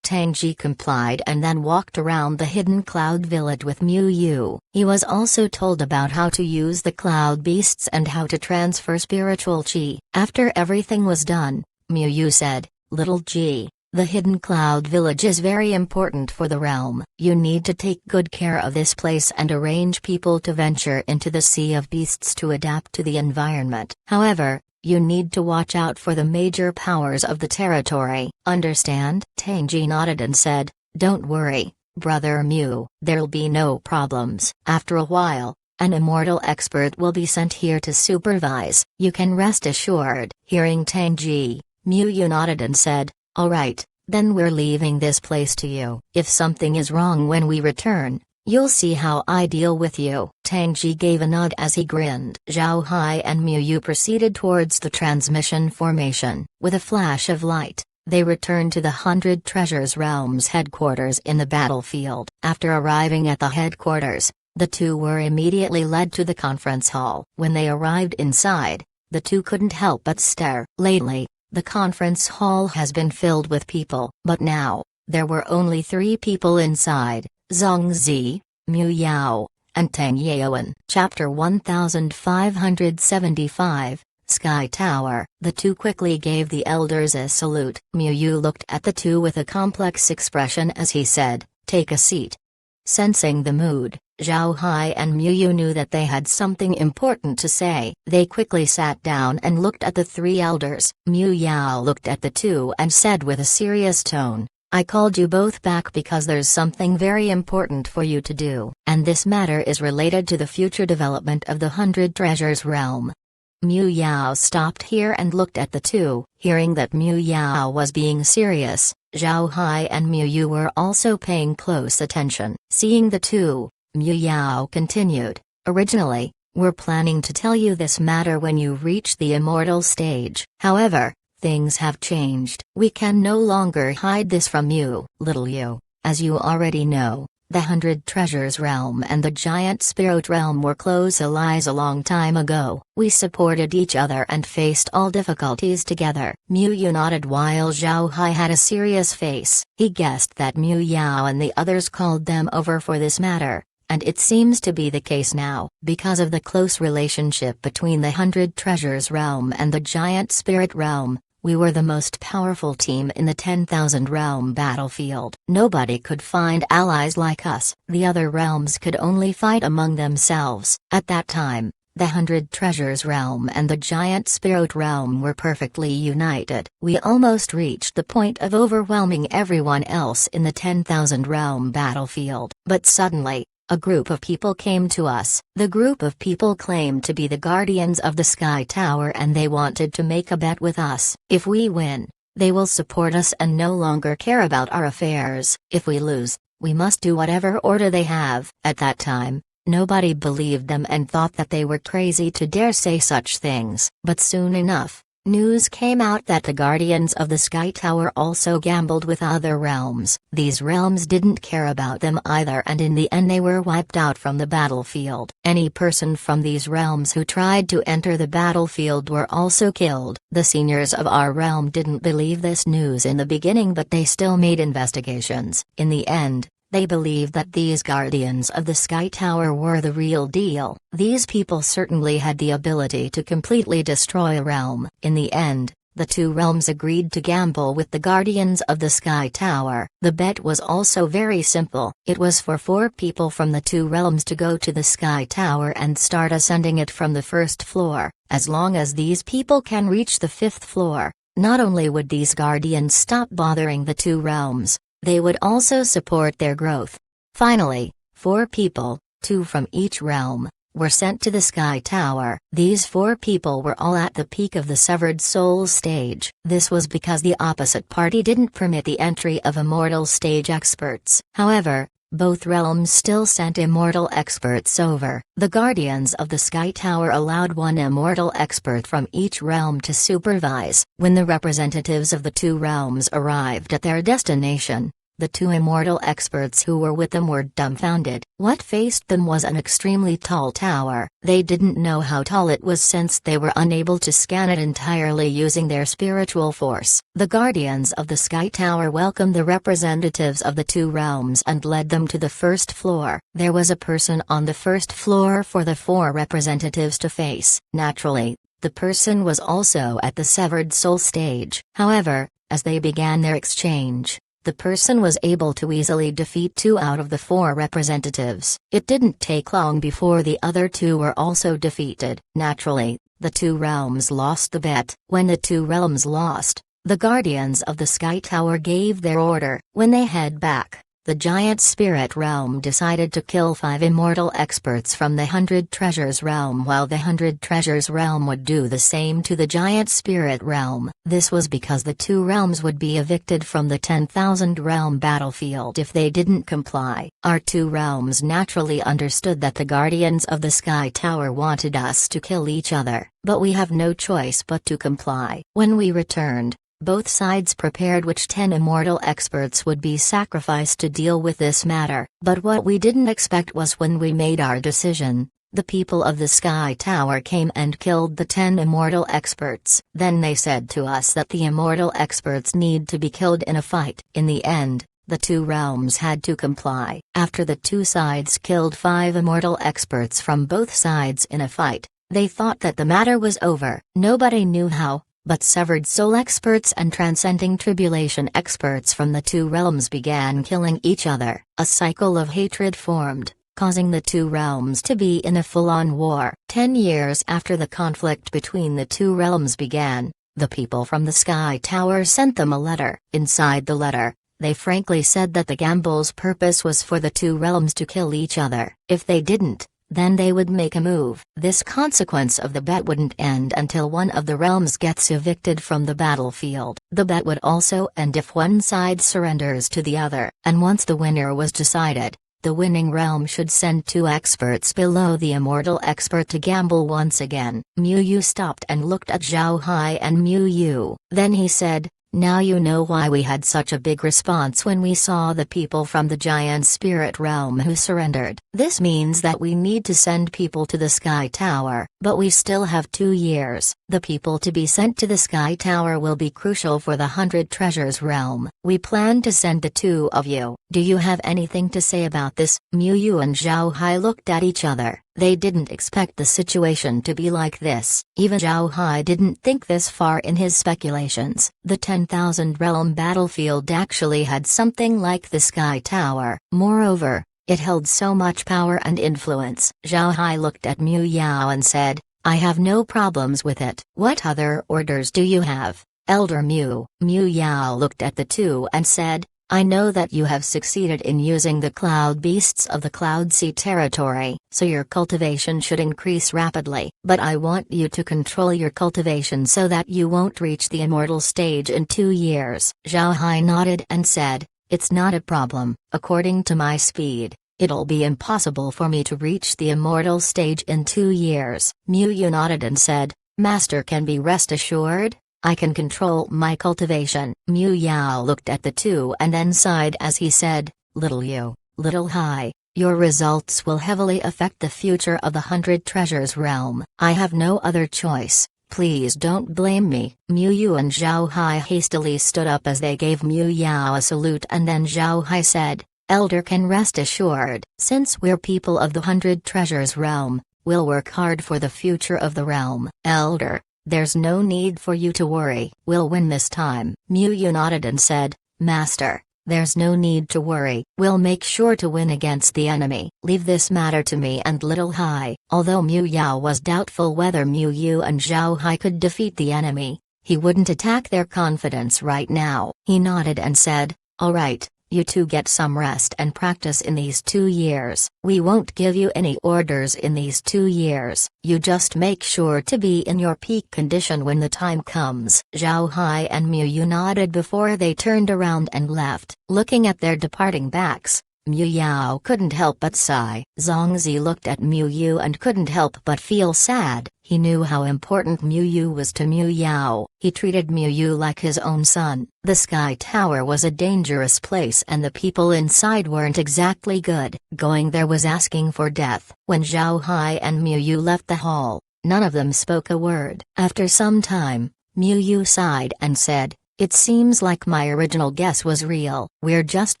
Tangji complied and then walked around the Hidden Cloud Village with Miu Yu. He was also told about how to use the cloud beasts and how to transfer spiritual chi. After everything was done, Miu Yu said, "Little Ji, the Hidden Cloud Village is very important for the realm. You need to take good care of this place and arrange people to venture into the Sea of Beasts to adapt to the environment. However, you need to watch out for the major powers of the territory. Understand?" Tangji nodded and said, "Don't worry, brother Miu. There'll be no problems." After a while, an immortal expert will be sent here to supervise. You can rest assured. Hearing Tangji, Miu Yu nodded and said, "All right, then we're leaving this place to you. If something is wrong when we return, You'll see how I deal with you." Tang Ji gave a nod as he grinned. Zhao Hai and Mu Yu proceeded towards the transmission formation. With a flash of light, they returned to the 100 Treasures Realm's headquarters in the battlefield. After arriving at the headquarters, the two were immediately led to the conference hall. When they arrived inside, the two couldn't help but stare. Lately, the conference hall has been filled with people, but now, there were only 3 people inside: Zhang Zi, Mu Yao, and Tang Yaoan. Chapter 1575, Sky Tower. The two quickly gave the elders a salute. Mu Yu looked at the two with a complex expression as he said, "Take a seat." Sensing the mood, Zhao Hai and Mu Yu knew that they had something important to say. They quickly sat down and looked at the 3 elders. Mu Yao looked at the two and said with a serious tone, "I called you both back because there's something very important for you to do, and this matter is related to the future development of the 100 Treasures Realm." Mu Yao stopped here and looked at the two. Hearing that Mu Yao was being serious, Zhao Hai and Mu Yu were also paying close attention. Seeing the two, Mu Yao continued, "Originally, we're planning to tell you this matter when you reach the immortal stage. However, things have changed. We can no longer hide this from you, little you. As you already know, the 100 Treasures Realm and the Giant Spirit Realm were close allies a long time ago. We supported each other and faced all difficulties together." Mu Yu nodded while Zhao Hai had a serious face. He guessed that Mu Yao and the others called them over for this matter, and it seems to be the case now. Because of the close relationship between the 100 Treasures Realm and the Giant Spirit Realm, we were the most powerful team in the 10,000 realm battlefield. Nobody could find allies like us. The other realms could only fight among themselves. At that time, the 100 Treasures Realm and the Giant Spirit Realm were perfectly united. We almost reached the point of overwhelming everyone else in the 10,000 realm battlefield. But suddenly, a group of people came to us. The group of people claimed to be the guardians of the Sky Tower, and they wanted to make a bet with us. If we win, they will support us and no longer care about our affairs. If we lose, we must do whatever order they have. At that time, nobody believed them and thought that they were crazy to dare say such things. But soon enough, news came out that the guardians of the Sky Tower also gambled with other realms. These realms didn't care about them either, and in the end they were wiped out from the battlefield. Any person from these realms who tried to enter the battlefield were also killed. The seniors of our realm didn't believe this news in the beginning, but they still made investigations. In the end, they believed that these guardians of the Sky Tower were the real deal. These people certainly had the ability to completely destroy a realm. In the end, the two realms agreed to gamble with the guardians of the Sky Tower. The bet was also very simple. It was for 4 people from the two realms to go to the Sky Tower and start ascending it from the 1st floor. As long as these people can reach the 5th floor, not only would these guardians stop bothering the two realms, they would also support their growth. Finally, 4 people, 2 from each realm, were sent to the Sky Tower. These 4 people were all at the peak of the Severed Souls stage. This was because the opposite party didn't permit the entry of immortal stage experts. However, both realms still sent immortal experts over. The guardians of the Sky Tower allowed 1 immortal expert from each realm to supervise. When the representatives of the two realms arrived at their destination, the 2 immortal experts who were with them were dumbfounded. What faced them was an extremely tall tower. They didn't know how tall it was since they were unable to scan it entirely using their spiritual force. The guardians of the Sky Tower welcomed the representatives of the two realms and led them to the 1st floor. There was a person on the 1st floor for the 4 representatives to face. Naturally, the person was also at the Severed Soul stage. However, as they began their exchange, the person was able to easily defeat 2 out of the 4 representatives. It didn't take long before the other 2 were also defeated. Naturally, the 2 realms lost the bet. When the 2 realms lost, the guardians of the Sky Tower gave their order. When they head back, The giant spirit realm decided to kill 5 immortal experts from the 100 treasures realm, while the 100 treasures realm would do the same to the giant spirit realm. This was because the 2 realms would be evicted from the 10,000 realm battlefield if they didn't comply. Our 2 realms naturally understood that the guardians of the Sky Tower wanted us to kill each other, but we have no choice but to comply. When we returned, both sides prepared which 10 immortal experts would be sacrificed to deal with this matter. But what we didn't expect was when we made our decision, the people of the Sky Tower came and killed the 10 immortal experts. Then they said to us that the immortal experts need to be killed in a fight. In the end, the 2 realms had to comply. After the 2 sides killed 5 immortal experts from both sides in a fight, they thought that the matter was over. Nobody knew how, but severed soul experts and transcending tribulation experts from the 2 realms began killing each other. A cycle of hatred formed, causing the 2 realms to be in a full-on war. 10 years after the conflict between the 2 realms began, the people from the Sky Tower sent them a letter. Inside the letter, they frankly said that the gamble's purpose was for the 2 realms to kill each other. If they didn't, then they would make a move. This consequence of the bet wouldn't end until one of the realms gets evicted from the battlefield. The bet would also end if one side surrenders to the other. And once the winner was decided, the winning realm should send 2 experts below the immortal expert to gamble once again. Mu Yu stopped and looked at Zhao Hai and Mu Yu. Then he said, "Now you know why we had such a big response when we saw the people from the giant spirit realm who surrendered. This means that we need to send people to the Sky Tower, but we still have 2 years. The people to be sent to the Sky Tower will be crucial for the 100 treasures realm. We plan to send the 2 of you. Do you have anything to say about this?" Mu Yu and Zhao Hai looked at each other. They didn't expect the situation to be like this. Even Zhao Hai didn't think this far in his speculations. The 10,000 realm battlefield actually had something like the Sky Tower. Moreover, it held so much power and influence. Zhao Hai looked at Mu Yao and said, "I have no problems with it. What other orders do you have, Elder Mu?" Mu Yao looked at the 2 and said, "I know that you have succeeded in using the cloud beasts of the Cloud Sea territory, so your cultivation should increase rapidly. But I want you to control your cultivation so that you won't reach the immortal stage in 2 years." Zhao Hai nodded and said, "It's not a problem. According to my speed, it'll be impossible for me to reach the immortal stage in 2 years." Mu Yu nodded and said, "Master can be rest assured. I can control my cultivation." Mu Yao looked at the 2 and then sighed as he said, "Little Yu, Little Hai, your results will heavily affect the future of the 100 treasures realm. I have no other choice. Please don't blame me." Mu Yu and Zhao Hai hastily stood up as they gave Mu Yao a salute, and then Zhao Hai said, "Elder can rest assured. Since we're people of the 100 treasures realm, we'll work hard for the future of the realm. Elder, there's no need for you to worry. We'll win this time." Mu Yu nodded and said, "Master, there's no need to worry. We'll make sure to win against the enemy. Leave this matter to me and Little Hai." Although Mu Yao was doubtful whether Mu Yu and Zhao Hai could defeat the enemy, he wouldn't attack their confidence right now. He nodded and said, "All right. You 2 get some rest and practice in these 2 years. We won't give you any orders in these 2 years. You just make sure to be in your peak condition when the time comes." Zhao Hai and Mu Yu nodded before they turned around and left. Looking at their departing backs, Mu Yao couldn't help but sigh. Zhongzi looked at Mu Yu and couldn't help but feel sad. He knew how important Mu Yu was to Mu Yao. He treated Mu Yu like his own son. The Sky Tower was a dangerous place and the people inside weren't exactly good. Going there was asking for death. When Zhao Hai and Mu Yu left the hall, none of them spoke a word. After some time, Mu Yu sighed and said, "It seems like my original guess was real. We're just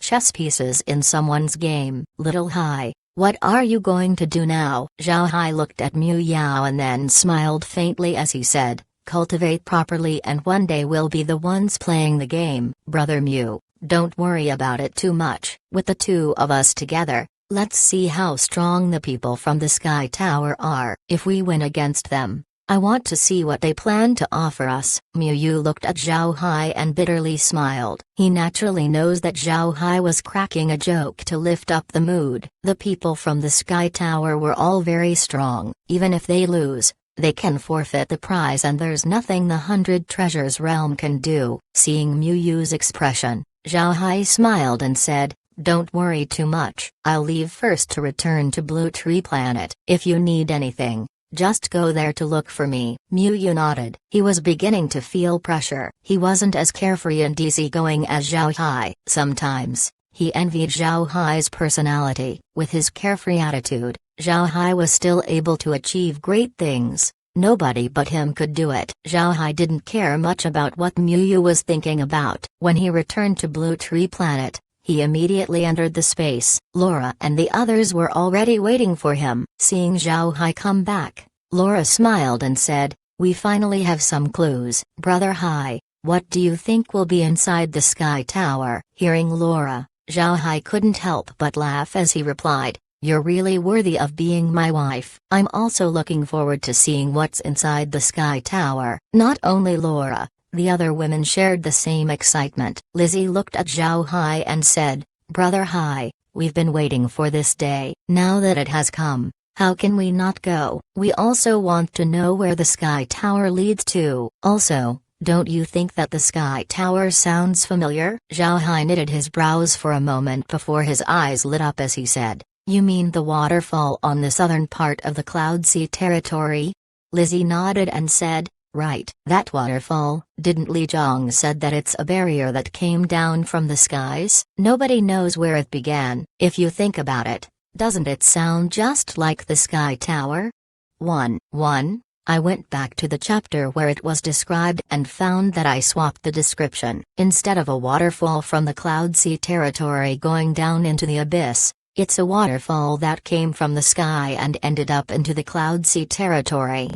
chess pieces in someone's game." Little Hai, what are you going to do now? Zhao Hai looked at Mu Yao and then smiled faintly as he said, "Cultivate properly and one day we'll be the ones playing the game." Brother Mu, don't worry about it too much. With the 2 of us together, let's see how strong the people from the Sky Tower are. If we win against them, I want to see what they plan to offer us. Miu Yu looked at Zhao Hai and bitterly smiled. He naturally knows that Zhao Hai was cracking a joke to lift up the mood. The people from the Sky Tower were all very strong. Even if they lose, they can forfeit the prize, and there's nothing the 100 Treasures realm can do. Seeing Miu Yu's expression, Zhao Hai smiled and said, "Don't worry too much. I'll leave first to return to Blue Tree Planet. If you need anything, just go there to look for me." Miu Yu nodded. He was beginning to feel pressure. He wasn't as carefree and easygoing as Zhao Hai. Sometimes, he envied Zhao Hai's personality. With his carefree attitude, Zhao Hai was still able to achieve great things. Nobody but him could do it. Zhao Hai didn't care much about what Miu Yu was thinking about. When he returned to Blue Tree Planet, he immediately entered the space. Laura and the others were already waiting for him. Seeing Zhao Hai come back, Laura smiled and said, "We finally have some clues." "Brother Hai, what do you think will be inside the Sky Tower?" Hearing Laura, Zhao Hai couldn't help but laugh as he replied, "You're really worthy of being my wife." "I'm also looking forward to seeing what's inside the Sky Tower." Not only Laura, the other women shared the same excitement. Lizzie looked at Zhao Hai and said, "Brother Hai, we've been waiting for this day. Now that it has come, how can we not go? We also want to know where the Sky Tower leads to. Also, don't you think that the Sky Tower sounds familiar?" Zhao Hai knitted his brows for a moment before his eyes lit up as he said, "You mean the waterfall on the southern part of the Cloud Sea territory?" Lizzie nodded and said, "Right. That waterfall." "Didn't Li Zhang said that it's a barrier that came down from the skies?" "Nobody knows where it began. If you think about it, doesn't it sound just like the Sky Tower?" 1. I went back to the chapter where it was described and found that I swapped the description. Instead of a waterfall from the Cloud Sea territory going down into the abyss, it's a waterfall that came from the sky and ended up into the Cloud Sea territory.